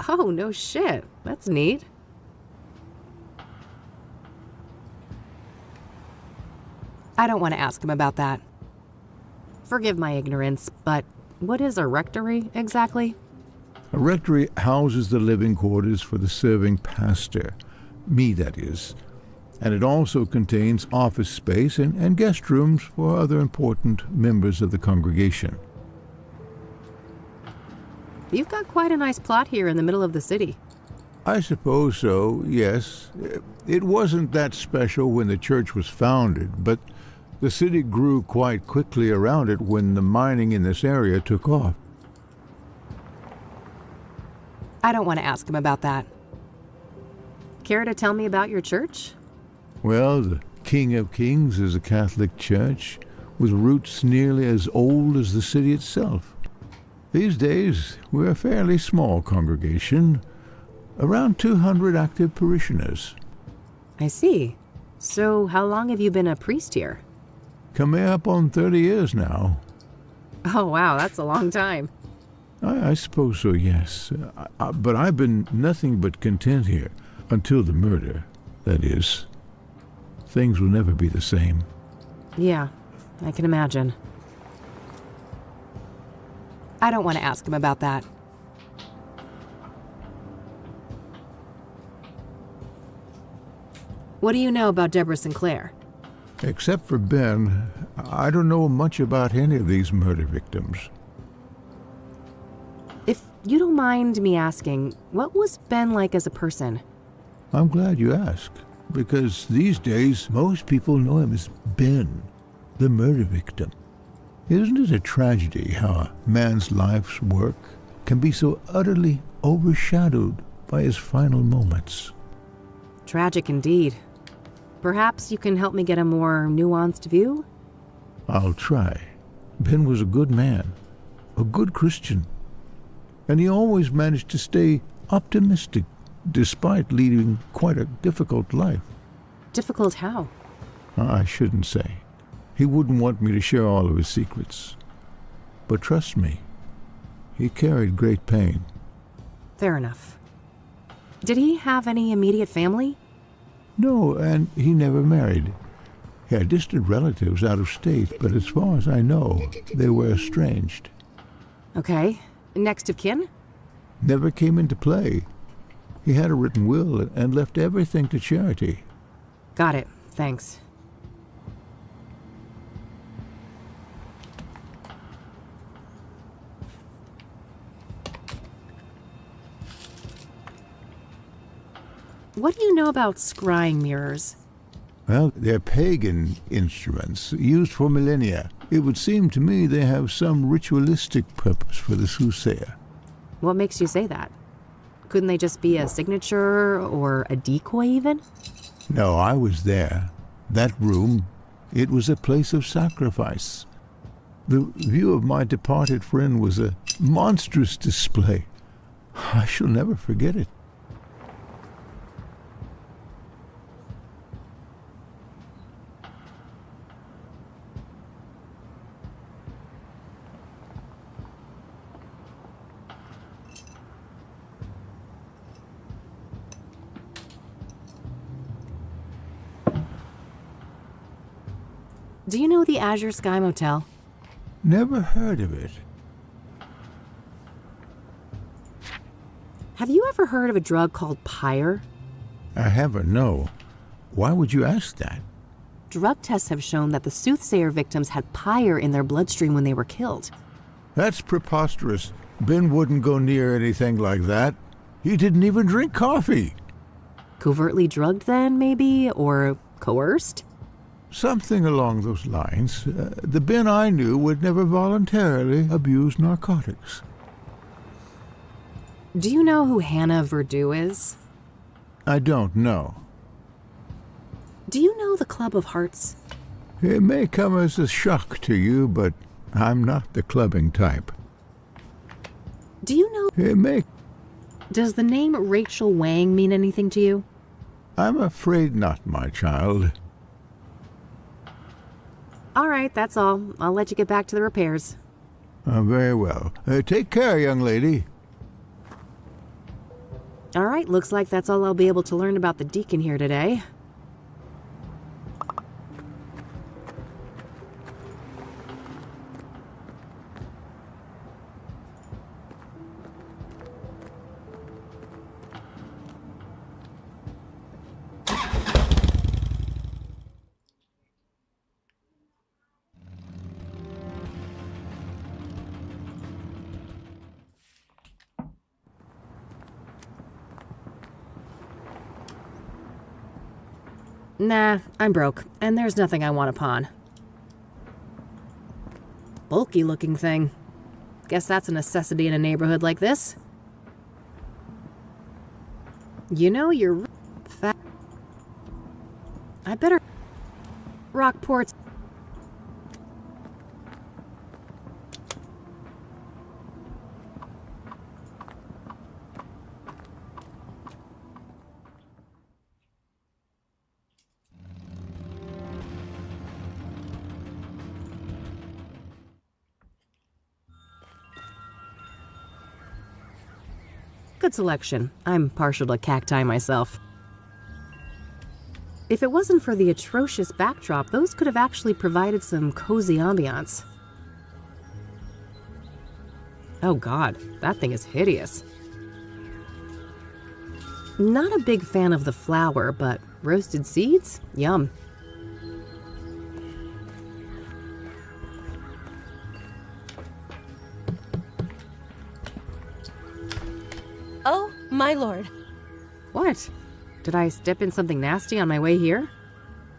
Oh, no shit. That's neat. I don't want to ask him about that. Forgive my ignorance, but what is a rectory exactly? A rectory houses the living quarters for the serving pastor, me that is, and it also contains office space and guest rooms for other important members of the congregation. You've got quite a nice plot here in the middle of the city. I suppose so, yes. It wasn't that special when the church was founded, but The city grew quite quickly around it when the mining in this area took off. I don't want to ask him about that. Care to tell me about your church? Well, the King of Kings is a Catholic church with roots nearly as old as the city itself. These days, we're a fairly small congregation, around 200 active parishioners. I see. So how long have you been a priest here? Coming up on 30 years now. Oh wow, that's a long time. I suppose so, yes. But I've been nothing but content here, until the murder, that is. Things will never be the same. Yeah, I can imagine. I don't want to ask him about that. What do you know about Deborah Sinclair? Except for Ben, I don't know much about any of these murder victims. If you don't mind me asking, what was Ben like as a person? I'm glad you asked, because these days most people know him as Ben, the murder victim. Isn't it a tragedy how a man's life's work can be so utterly overshadowed by his final moments? Tragic indeed. Perhaps you can help me get a more nuanced view? I'll try. Ben was a good man, a good Christian, and he always managed to stay optimistic despite leading quite a difficult life. Difficult how? I shouldn't say. He wouldn't want me to share all of his secrets. But trust me, he carried great pain. Fair enough. Did he have any immediate family? No, and he never married. He had distant relatives out of state, but as far as I know, they were estranged. Okay. Next of kin? Never came into play. He had a written will and left everything to charity. Got it. Thanks. What do you know about scrying mirrors? Well, they're pagan instruments used for millennia. It would seem to me they have some ritualistic purpose for the soothsayer. What makes you say that? Couldn't they just be a signature or a decoy even? No, I was there. That room, it was a place of sacrifice. The view of my departed friend was a monstrous display. I shall never forget it. Do you know the Azure Sky Motel? Never heard of it. Have you ever heard of a drug called pyre? I haven't, no. Why would you ask that? Drug tests have shown that the soothsayer victims had pyre in their bloodstream when they were killed. That's preposterous. Ben wouldn't go near anything like that. He didn't even drink coffee. Covertly drugged then, maybe? Or coerced? Something along those lines. The Ben I knew would never voluntarily abuse narcotics. Do you know who Hannah Verdew is? I don't know. Do you know the Club of Hearts? It may come as a shock to you, but I'm not the clubbing type. Do you know... It may... Does the name Rachel Wang mean anything to you? I'm afraid not, my child. All right, that's all. I'll let you get back to the repairs. Very well. Take care, young lady. All right, looks like that's all I'll be able to learn about the deacon here today. Nah, I'm broke, and there's nothing I want to pawn. bulky looking thing. Guess that's a necessity in a neighborhood like this. You know, you're fat. I better... Rockport's... Good selection. I'm partial to cacti myself. If it wasn't for the atrocious backdrop, those could have actually provided some cozy ambiance. Oh god, that thing is hideous. Not a big fan of the flower, but roasted seeds? Yum. Oh, my lord. What? Did I step in something nasty on my way here?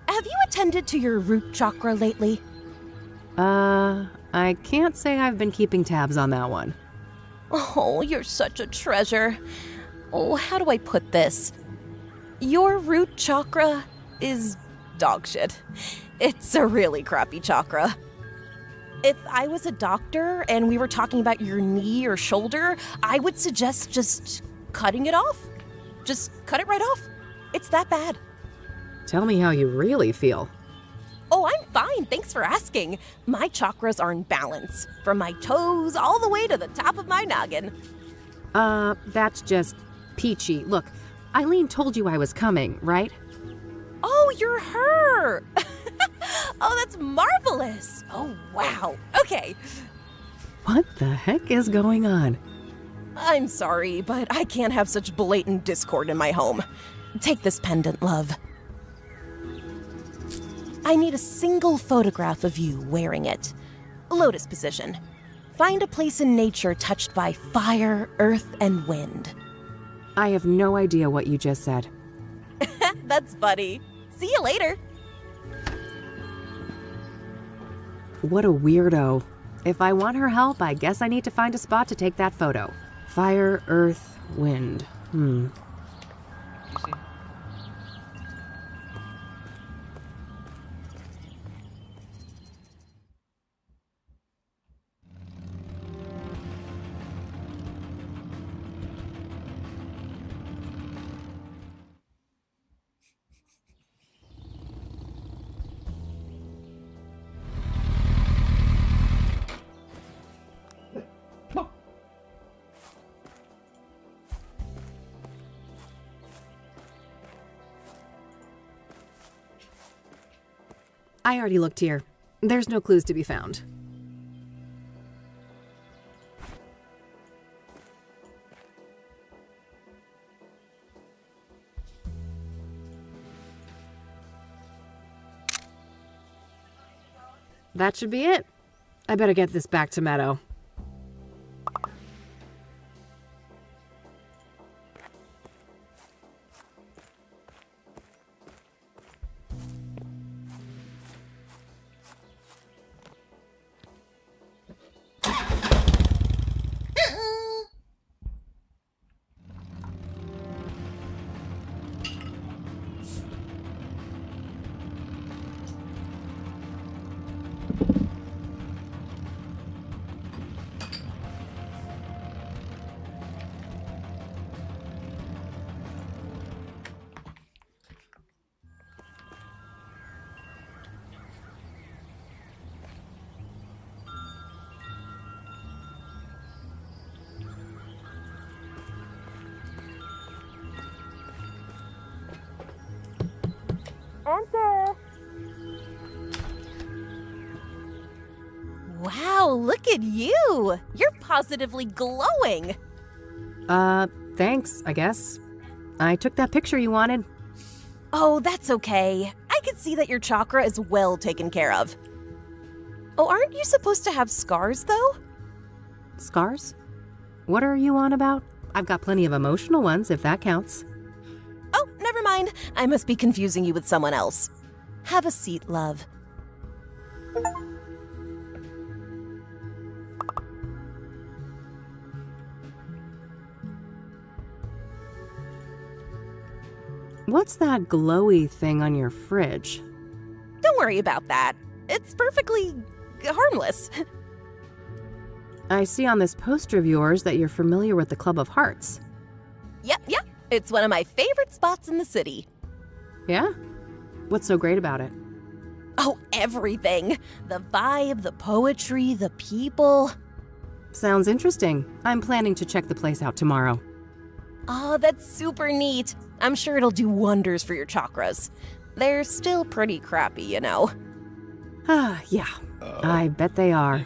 Have you attended to your root chakra lately? I can't say I've been keeping tabs on that one. Oh, you're such a treasure. Oh, how do I put this? Your root chakra is dog shit. It's a really crappy chakra. If I was a doctor and we were talking about your knee or shoulder, I would suggest just cutting it off. Just cut it right off. It's that bad. Tell me how you really feel. Oh, I'm fine. Thanks for asking. My chakras are in balance, from my toes all the way to the top of my noggin. That's just peachy. Look, Eileen told you I was coming, right? Oh, you're her! Oh, that's marvelous! Oh, wow. Okay. What the heck is going on? I'm sorry, but I can't have such blatant discord in my home. Take this pendant, love. I need a single photograph of you wearing it. Lotus position. Find a place in nature touched by fire, earth, and wind. I have no idea what you just said. That's funny. See you later. What a weirdo. If I want her help, I guess I need to find a spot to take that photo. Fire, earth, wind. I already looked here. There's no clues to be found. That should be it. I better get this back to Meadow. Enter! Wow, look at you! You're positively glowing! Thanks, I guess. I took that picture you wanted. Oh, that's okay. I can see that your chakra is well taken care of. Oh, aren't you supposed to have scars, though? Scars? What are you on about? I've got plenty of emotional ones, if that counts. Oh, never mind. I must be confusing you with someone else. Have a seat, love. What's that glowy thing on your fridge? Don't worry about that. It's perfectly harmless. I see on this poster of yours that you're familiar with the Club of Hearts. Yep. It's one of my favorite spots in the city. Yeah? What's so great about it? Oh, everything. The vibe, the poetry, the people. Sounds interesting. I'm planning to check the place out tomorrow. Oh, that's super neat. I'm sure it'll do wonders for your chakras. They're still pretty crappy, you know. Ah, yeah. I bet they are.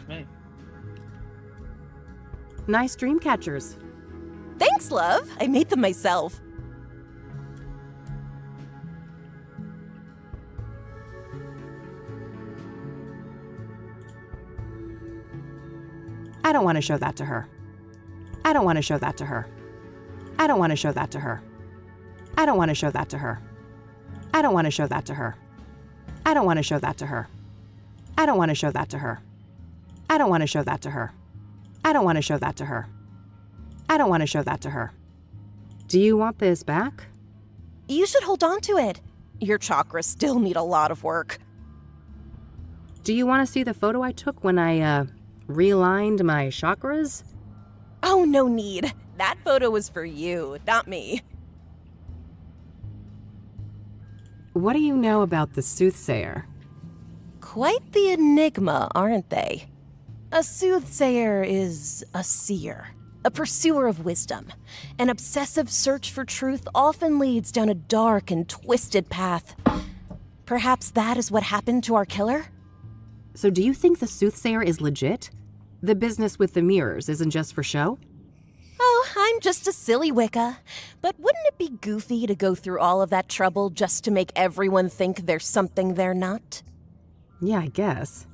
Nice dream catchers. Thanks, love. I made them myself. I don't want to show that to her. I don't want to show that to her. I don't want to show that to her. I don't want to show that to her. I don't want to show that to her. I don't want to show that to her. I don't want to show that to her. I don't want to show that to her. I don't want to show that to her. I don't want to show that to her. Do you want this back? You should hold on to it. Your chakras still need a lot of work. Do you want to see the photo I took when I, realigned my chakras? Oh, no need. That photo was for you, not me. What do you know about the soothsayer? Quite the enigma, aren't they? A soothsayer is a seer, a pursuer of wisdom. An obsessive search for truth often leads down a dark and twisted path. Perhaps that is what happened to our killer? So do you think the soothsayer is legit? The business with the mirrors isn't just for show? Oh, I'm just a silly Wicca. But wouldn't it be goofy to go through all of that trouble just to make everyone think there's something they're not? Yeah, I guess.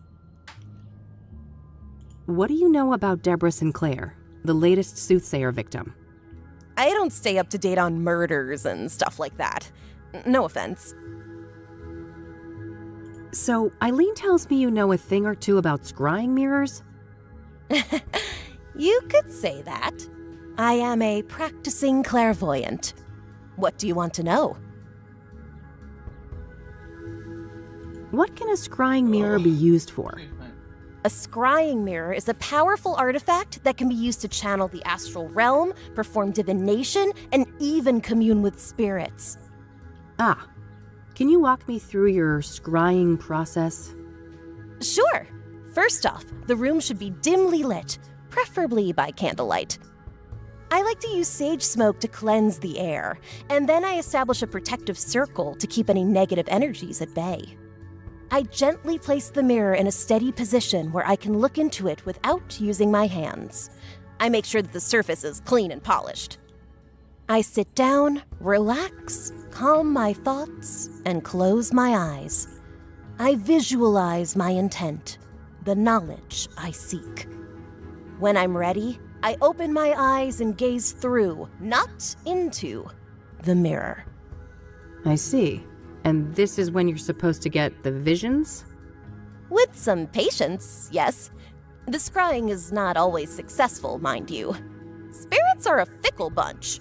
What do you know about Deborah Sinclair, the latest soothsayer victim? I don't stay up to date on murders and stuff like that. No offense. So, Eileen tells me you know a thing or two about scrying mirrors? You could say that. I am a practicing clairvoyant. What do you want to know? What can a scrying mirror be used for? A scrying mirror is a powerful artifact that can be used to channel the astral realm, perform divination, and even commune with spirits. Ah. Can you walk me through your scrying process? Sure. First off, the room should be dimly lit, preferably by candlelight. I like to use sage smoke to cleanse the air, and then I establish a protective circle to keep any negative energies at bay. I gently place the mirror in a steady position where I can look into it without using my hands. I make sure that the surface is clean and polished. I sit down, relax, calm my thoughts, and close my eyes. I visualize my intent, the knowledge I seek. When I'm ready, I open my eyes and gaze through, not into, the mirror. I see. And this is when you're supposed to get the visions? With some patience, yes. The scrying is not always successful, mind you. Spirits are a fickle bunch.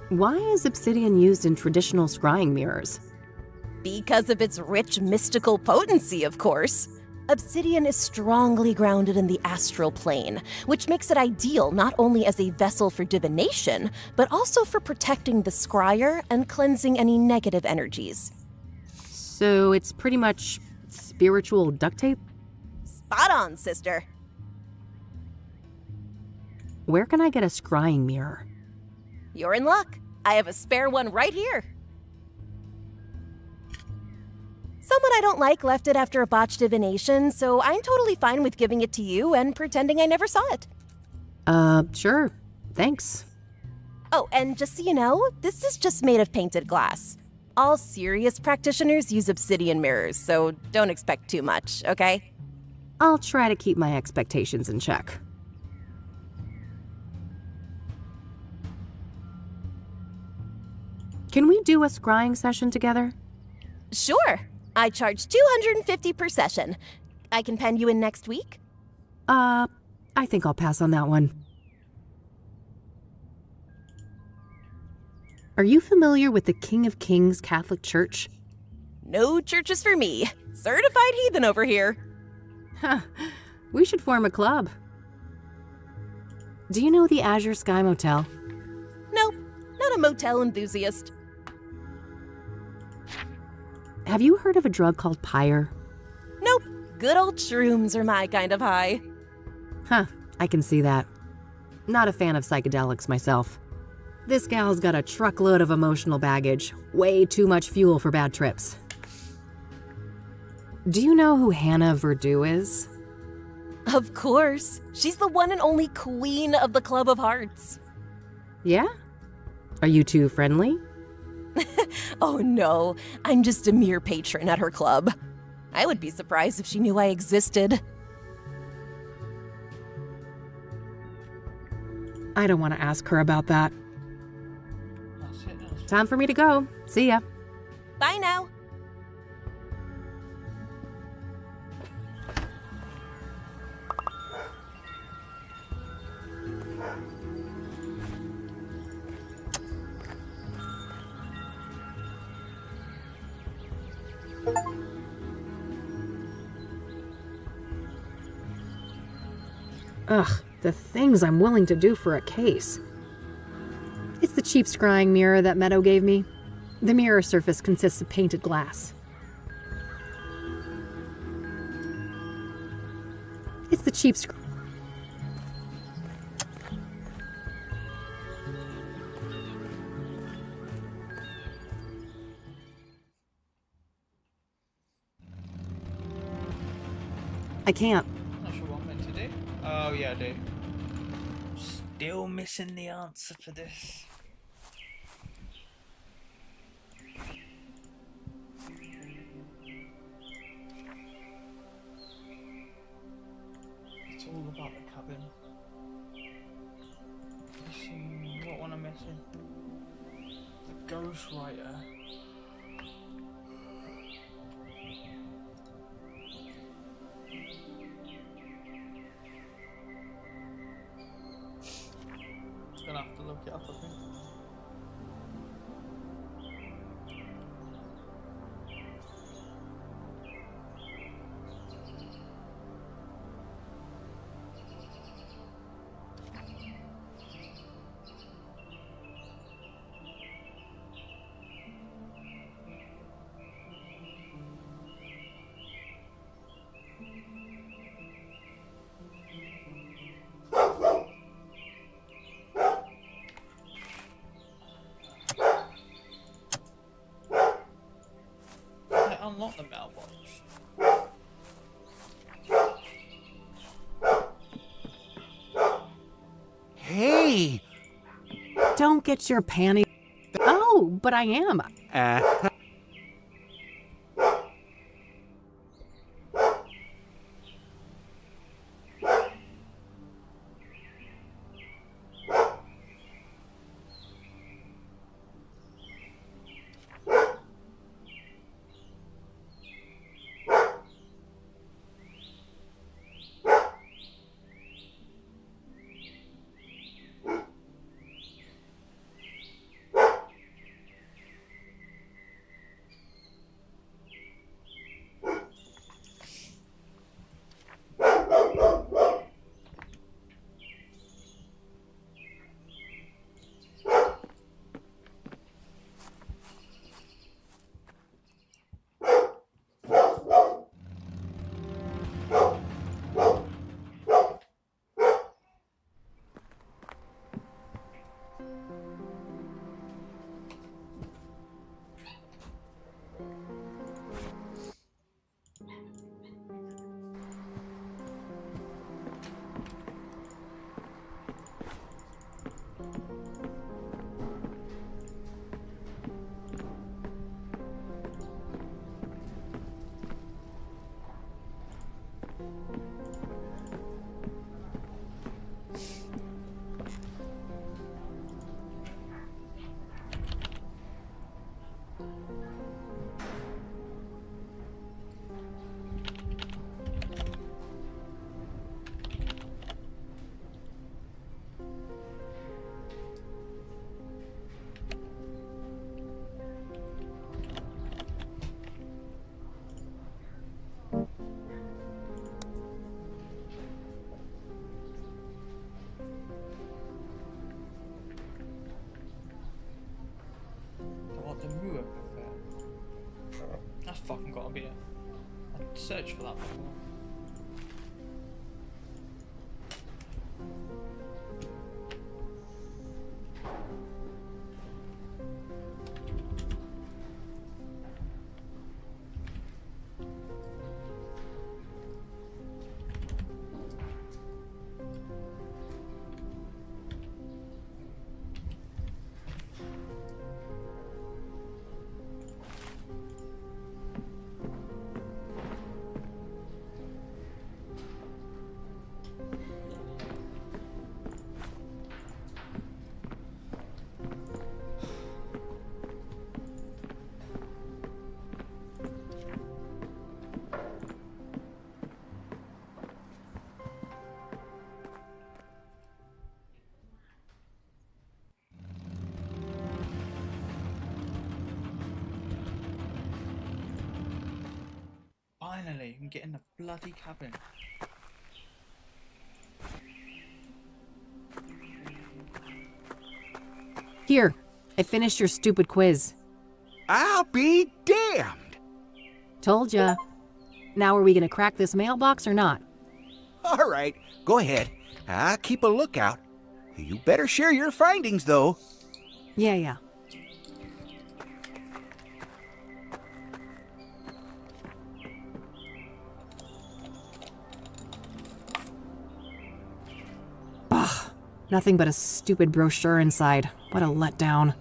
Why is obsidian used in traditional scrying mirrors? Because of its rich mystical potency, of course. Obsidian is strongly grounded in the astral plane, which makes it ideal not only as a vessel for divination, but also for protecting the scryer and cleansing any negative energies. So it's pretty much spiritual duct tape? Spot on, sister. Where can I get a scrying mirror? You're in luck. I have a spare one right here. Someone I don't like left it after a botched divination, so I'm totally fine with giving it to you and pretending I never saw it. Sure. Thanks. Oh, and just so you know, this is just made of painted glass. All serious practitioners use obsidian mirrors, so don't expect too much, okay? I'll try to keep my expectations in check. Can we do a scrying session together? Sure. I charge $250 per session. I can pen you in next week? I think I'll pass on that one. Are you familiar with the King of Kings Catholic Church? No churches for me. Certified heathen over here. Huh. We should form a club. Do you know the Azure Sky Motel? Nope, not a motel enthusiast. Have you heard of a drug called Pyre? Nope, good old shrooms are my kind of high. Huh, I can see that. Not a fan of psychedelics myself. This gal's got a truckload of emotional baggage. Way too much fuel for bad trips. Do you know who Hannah Verdew is? Of course. She's the one and only queen of the Club of Hearts. Yeah? Are you two friendly? Oh no, I'm just a mere patron at her club. I would be surprised if she knew I existed. I don't want to ask her about that. Time for me to go. See ya. Bye now. Ugh, the things I'm willing to do for a case. It's the cheap scrying mirror that Meadow gave me. The mirror surface consists of painted glass. It's the cheap I can't. Not sure what I'm meant to do. Oh yeah, I do. Still missing the answer to this. It's all about the cabin. Missing, what one I'm missing? The ghostwriter. Gonna have to look it up, I think. Unlock the mailbox. Hey! Don't get your panties. Oh, but I am. search for that one. Finally, you can get in the bloody cabin. Here, I finished your stupid quiz. I'll be damned. Told ya. Now are we gonna crack this mailbox or not? All right, go ahead. I'll keep a lookout. You better share your findings, though. Yeah. Ugh, nothing but a stupid brochure inside. What a letdown.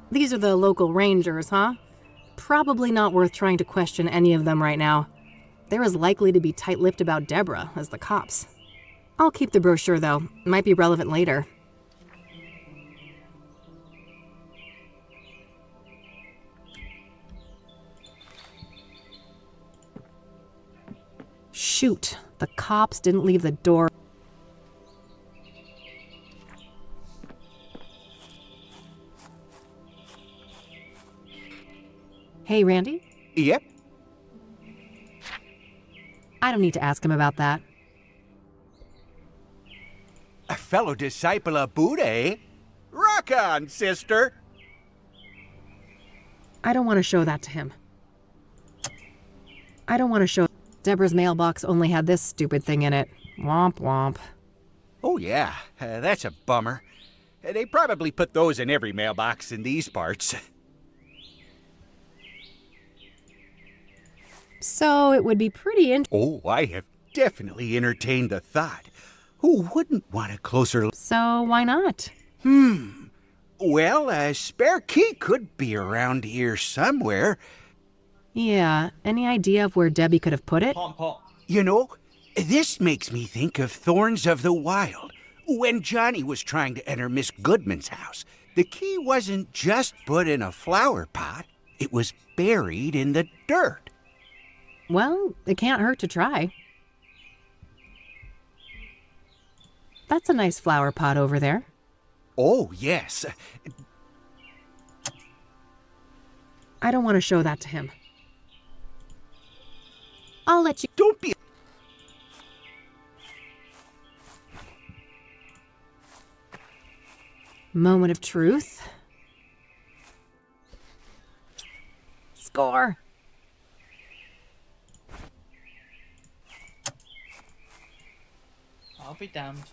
These are the local rangers, huh? Probably not worth trying to question any of them right now. They're as likely to be tight-lipped about Deborah as the cops. I'll keep the brochure, though. Might be relevant later. Shoot, the cops didn't leave the door. Hey, Randy? Yep. I don't need to ask him about that. A fellow disciple of Buddha, eh? Rock on, sister! I don't want to show that to him. I don't want to show... Deborah's mailbox only had this stupid thing in it. Womp womp. Oh, yeah. That's a bummer. They probably put those in every mailbox in these parts. So it would be pretty Oh, I have definitely entertained the thought. Who wouldn't want a closer... So why not? Well, a spare key could be around here somewhere. Yeah, any idea of where Debbie could have put it? Pot. You know, this makes me think of Thorns of the Wild. When Johnny was trying to enter Miss Goodman's house, the key wasn't just put in a flower pot. It was buried in the dirt. Well, it can't hurt to try. That's a nice flower pot over there. Oh, yes. I don't want to show that to him. I'll let you... Don't be... Moment of truth. Score. I'll be damned.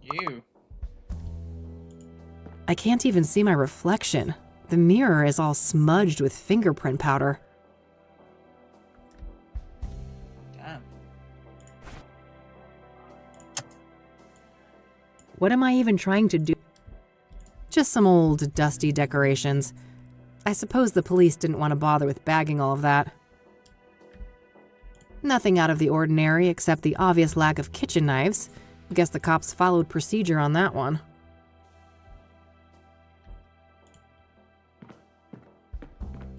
You. I can't even see my reflection. The mirror is all smudged with fingerprint powder. Damn. What am I even trying to do? Just some old, dusty decorations. I suppose the police didn't want to bother with bagging all of that. Nothing out of the ordinary except the obvious lack of kitchen knives. Guess the cops followed procedure on that one.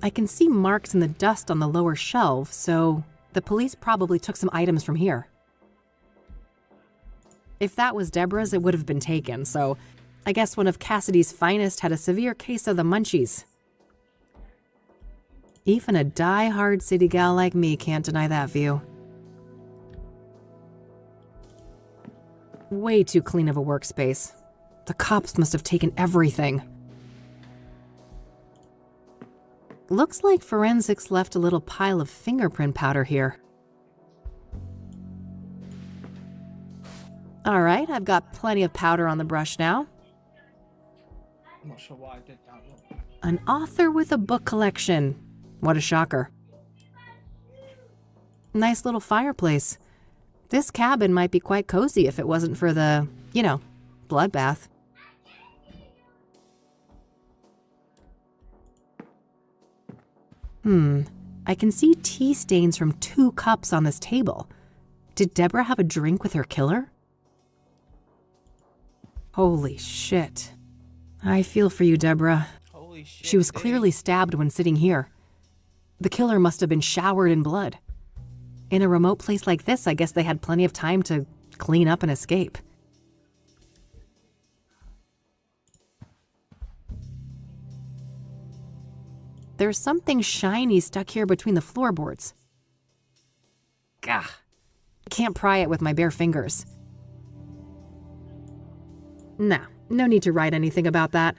I can see marks in the dust on the lower shelf, so the police probably took some items from here. If that was Deborah's, it would have been taken, so I guess one of Cassidy's finest had a severe case of the munchies. Even a die-hard city gal like me can't deny that view. Way too clean of a workspace. The cops must have taken everything. Looks like forensics left a little pile of fingerprint powder here. All right, I've got plenty of powder on the brush now. I'm not sure why I did that. Look. An author with a book collection. What a shocker. Nice little fireplace. This cabin might be quite cozy if it wasn't for the, bloodbath. I can see tea stains from 2 cups on this table. Did Deborah have a drink with her killer? Holy shit. I feel for you, Deborah. Holy shit. She was clearly stabbed when sitting here. The killer must have been showered in blood. In a remote place like this, I guess they had plenty of time to clean up and escape. There's something shiny stuck here between the floorboards. Gah. Can't pry it with my bare fingers. Nah, no need to write anything about that.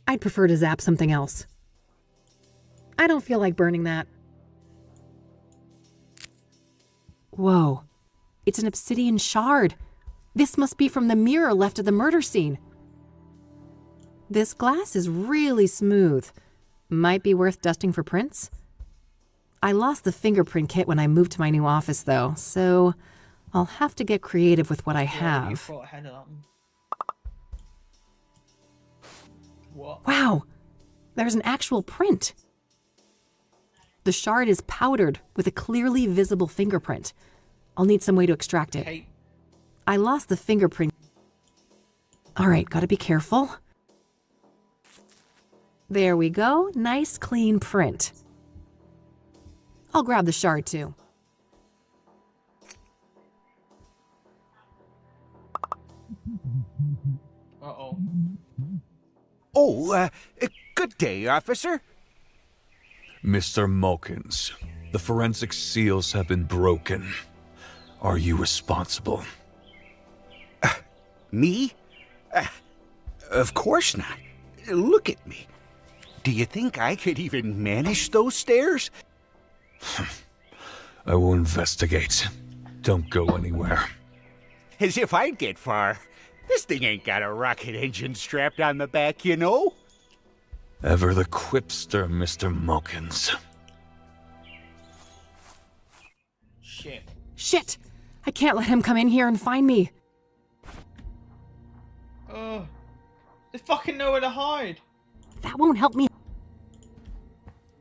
I'd prefer to zap something else. I don't feel like burning that. Whoa, it's an obsidian shard. This must be from the mirror left at the murder scene. This glass is really smooth. Might be worth dusting for prints. I lost the fingerprint kit when I moved to my new office though, so I'll have to get creative with what I have. Wow, there's an actual print. The shard is powdered with a clearly visible fingerprint. I'll need some way to extract it. I lost the fingerprint. All right, gotta be careful. There we go, nice clean print. I'll grab the shard too. Uh-oh. Oh, good day, officer. Mr. Mulkins, the forensic seals have been broken. Are you responsible? Me? Of course not. Look at me. Do you think I could even manage those stairs? I will investigate. Don't go anywhere. As if I'd get far. This thing ain't got a rocket engine strapped on the back, you know? Ever the quipster, Mr. Mulkins. Shit! I can't let him come in here and find me. There's fucking nowhere to hide. That won't help me.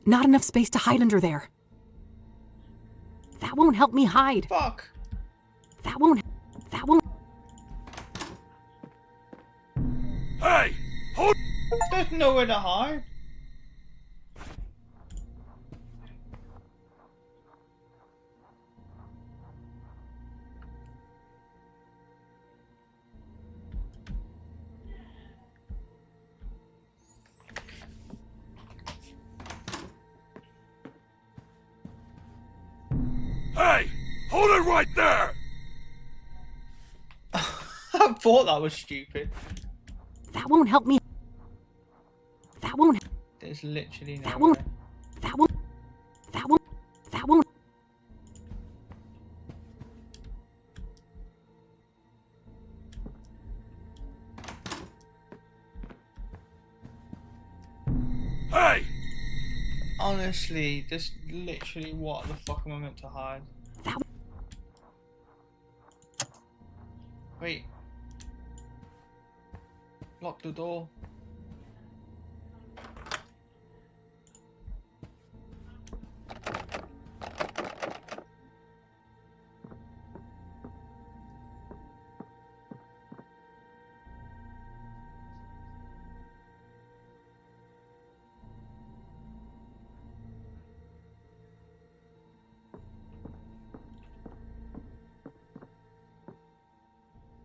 Not enough space to hide under there. That won't help me hide. Fuck. That won't. Hey! Hold! There's nowhere to hide. Hey! Hold it right there! I thought that was stupid. That won't help me. That won't. There's literally no. That won't. That won't. That won't. That won't. Hey! Honestly, just literally what the fuck am I meant to hide? Wait. Lock the door.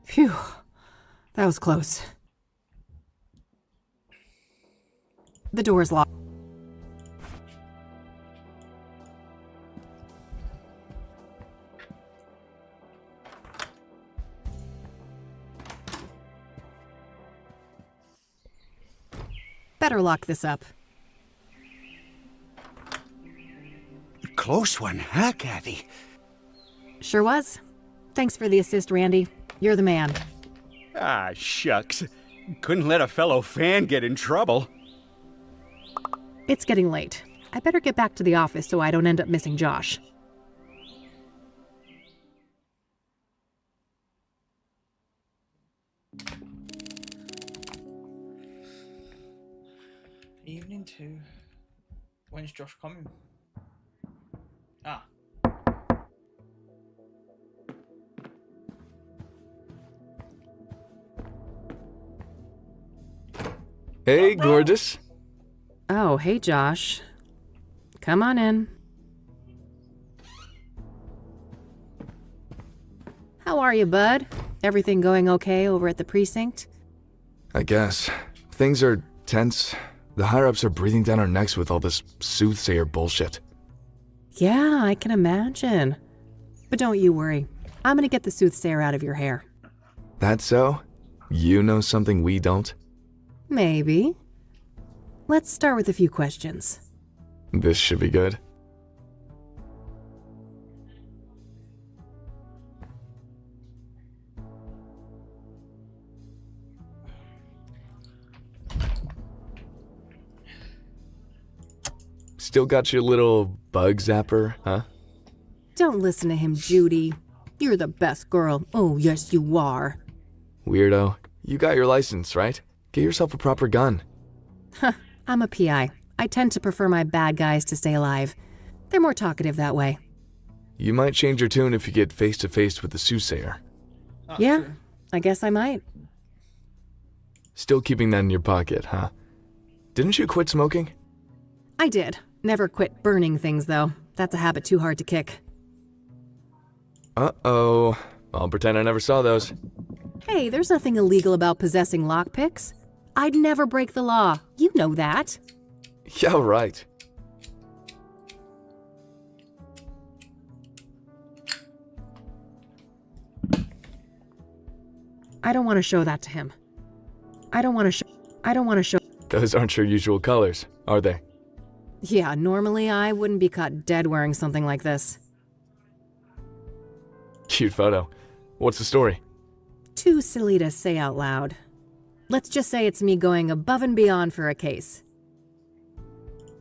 Phew. That was close. The door's locked. better lock this up. Close one, huh, Kathy? Sure was. Thanks for the assist, Randy. You're the man. Ah, shucks. Couldn't let a fellow fan get in trouble. It's getting late. I better get back to the office so I don't end up missing Josh. Evening 2. When's Josh coming? Ah. Hey, gorgeous. Oh, hey, Josh. Come on in. How are you, bud? Everything going okay over at the precinct? I guess. Things are tense. The higher-ups are breathing down our necks with all this soothsayer bullshit. Yeah, I can imagine. But don't you worry. I'm gonna get the soothsayer out of your hair. That so? You know something we don't? Maybe. Let's start with a few questions. This should be good. Still got your little bug zapper, huh? Don't listen to him, Judy. You're the best girl. Oh, yes, you are. Weirdo. You got your license, right? Get yourself a proper gun. Huh, I'm a PI. I tend to prefer my bad guys to stay alive. They're more talkative that way. You might change your tune if you get face to face with the soothsayer. Yeah, I guess I might. Still keeping that in your pocket, huh? Didn't you quit smoking? I did. Never quit burning things, though. That's a habit too hard to kick. Uh-oh. I'll pretend I never saw those. Hey, there's nothing illegal about possessing lockpicks. I'd never break the law. You know that. Yeah, right. I don't want to show that to him. I don't want to show. Those aren't your usual colors, are they? Yeah, normally I wouldn't be caught dead wearing something like this. Cute photo. What's the story? Too silly to say out loud. Let's just say it's me going above and beyond for a case.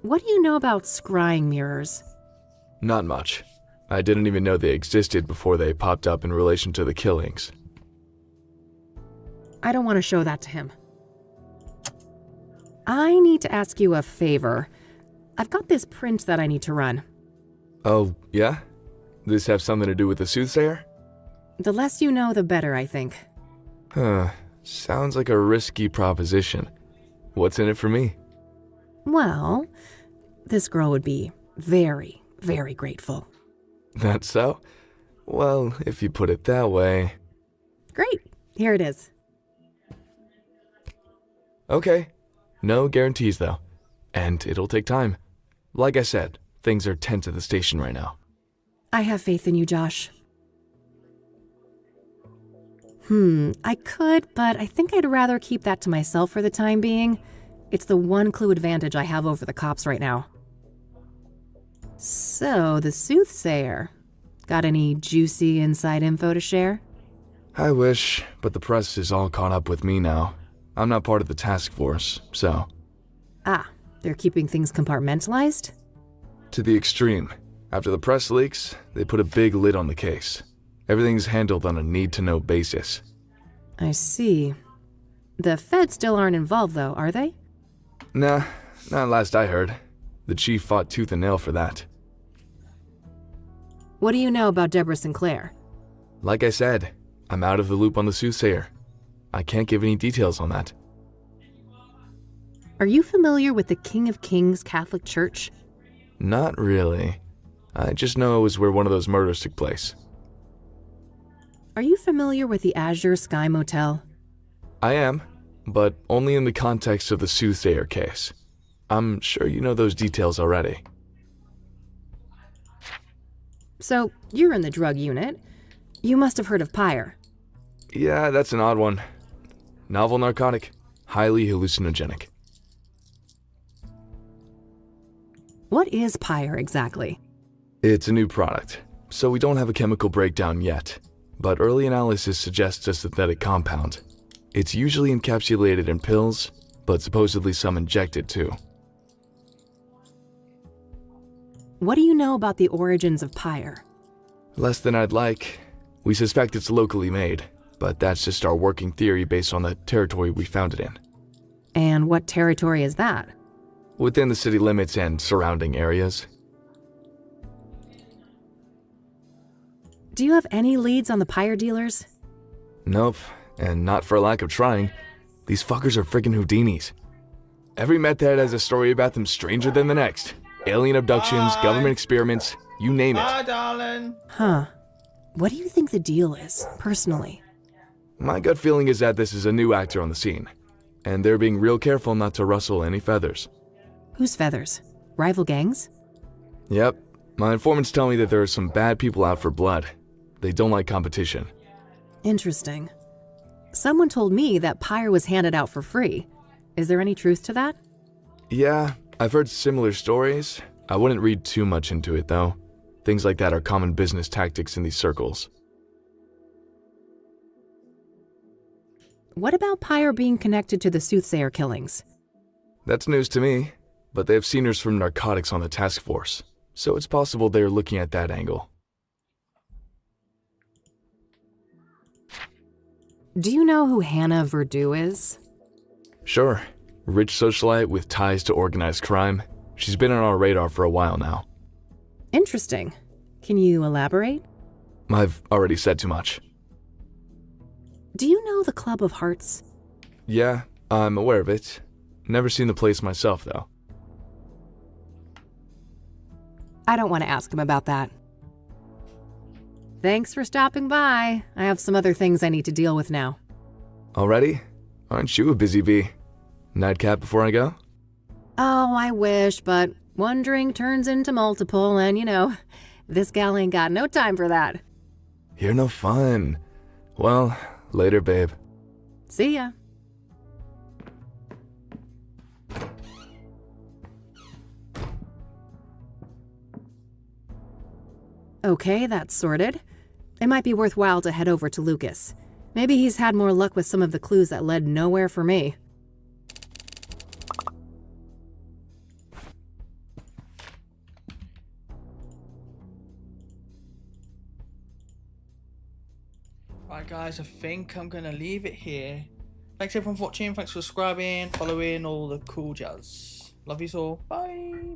What do you know about scrying mirrors? Not much. I didn't even know they existed before they popped up in relation to the killings. I don't want to show that to him. I need to ask you a favor. I've got this print that I need to run. Oh, yeah? This have something to do with the soothsayer? The less you know, the better, I think. Huh. Sounds like a risky proposition. What's in it for me? Well, this girl would be very, very grateful. That's so? Well, if you put it that way... Great. Here it is. Okay. No guarantees, though. And it'll take time. Like I said, things are tense at the station right now. I have faith in you, Josh. I could, but I think I'd rather keep that to myself for the time being. It's the one clue advantage I have over the cops right now. So, the soothsayer. Got any juicy inside info to share? I wish, but the press is all caught up with me now. I'm not part of the task force, so... Ah, they're keeping things compartmentalized? To the extreme. After the press leaks, they put a big lid on the case. Everything's handled on a need-to-know basis. I see. The feds still aren't involved, though, are they? Nah, not last I heard. The chief fought tooth and nail for that. What do you know about Deborah Sinclair? Like I said, I'm out of the loop on the soothsayer. I can't give any details on that. Are you familiar with the King of Kings Catholic Church? Not really. I just know it was where one of those murders took place. Are you familiar with the Azure Sky Motel? I am, but only in the context of the soothsayer case. I'm sure you know those details already. So, you're in the drug unit. You must have heard of Pyre. Yeah, that's an odd one. Novel narcotic, highly hallucinogenic. What is pyre exactly? It's a new product, so we don't have a chemical breakdown yet. But early analysis suggests a synthetic compound. It's usually encapsulated in pills, but supposedly some injected too. What do you know about the origins of pyre? Less than I'd like. We suspect it's locally made, but that's just our working theory based on the territory we found it in. And what territory is that? Within the city limits and surrounding areas. Do you have any leads on the pyre dealers? Nope, and not for lack of trying. These fuckers are freaking Houdinis. Every meth head has a story about them stranger than the next. Alien abductions, government experiments, you name it. Bye, darling. Huh. What do you think the deal is, personally? My gut feeling is that this is a new actor on the scene, and they're being real careful not to rustle any feathers. Whose feathers? Rival gangs? Yep. My informants tell me that there are some bad people out for blood. They don't like competition. Interesting. Someone told me that pyre was handed out for free. Is there any truth to that? Yeah, I've heard similar stories. I wouldn't read too much into it, though. Things like that are common business tactics in these circles. What about pyre being connected to the soothsayer killings? That's news to me, but they have seniors from narcotics on the task force, so it's possible they're looking at that angle. Do you know who Hannah Verdew is? Sure. Rich socialite with ties to organized crime. She's been on our radar for a while now. Interesting. Can you elaborate? I've already said too much. Do you know the Club of Hearts? Yeah, I'm aware of it. Never seen the place myself, though. I don't want to ask him about that. Thanks for stopping by. I have some other things I need to deal with now. Already? Aren't you a busy bee? Nightcap before I go? Oh, I wish, but one drink turns into multiple, and you know, this gal ain't got no time for that. You're no fun. Well, later, babe. See ya. Okay, that's sorted. It might be worthwhile to head over to Lucas. Maybe he's had more luck with some of the clues that led nowhere for me. Right, guys, I think I'm going to leave it here. Thanks everyone for watching. Thanks for subscribing, following, all the cool jazz. Love you all. Bye.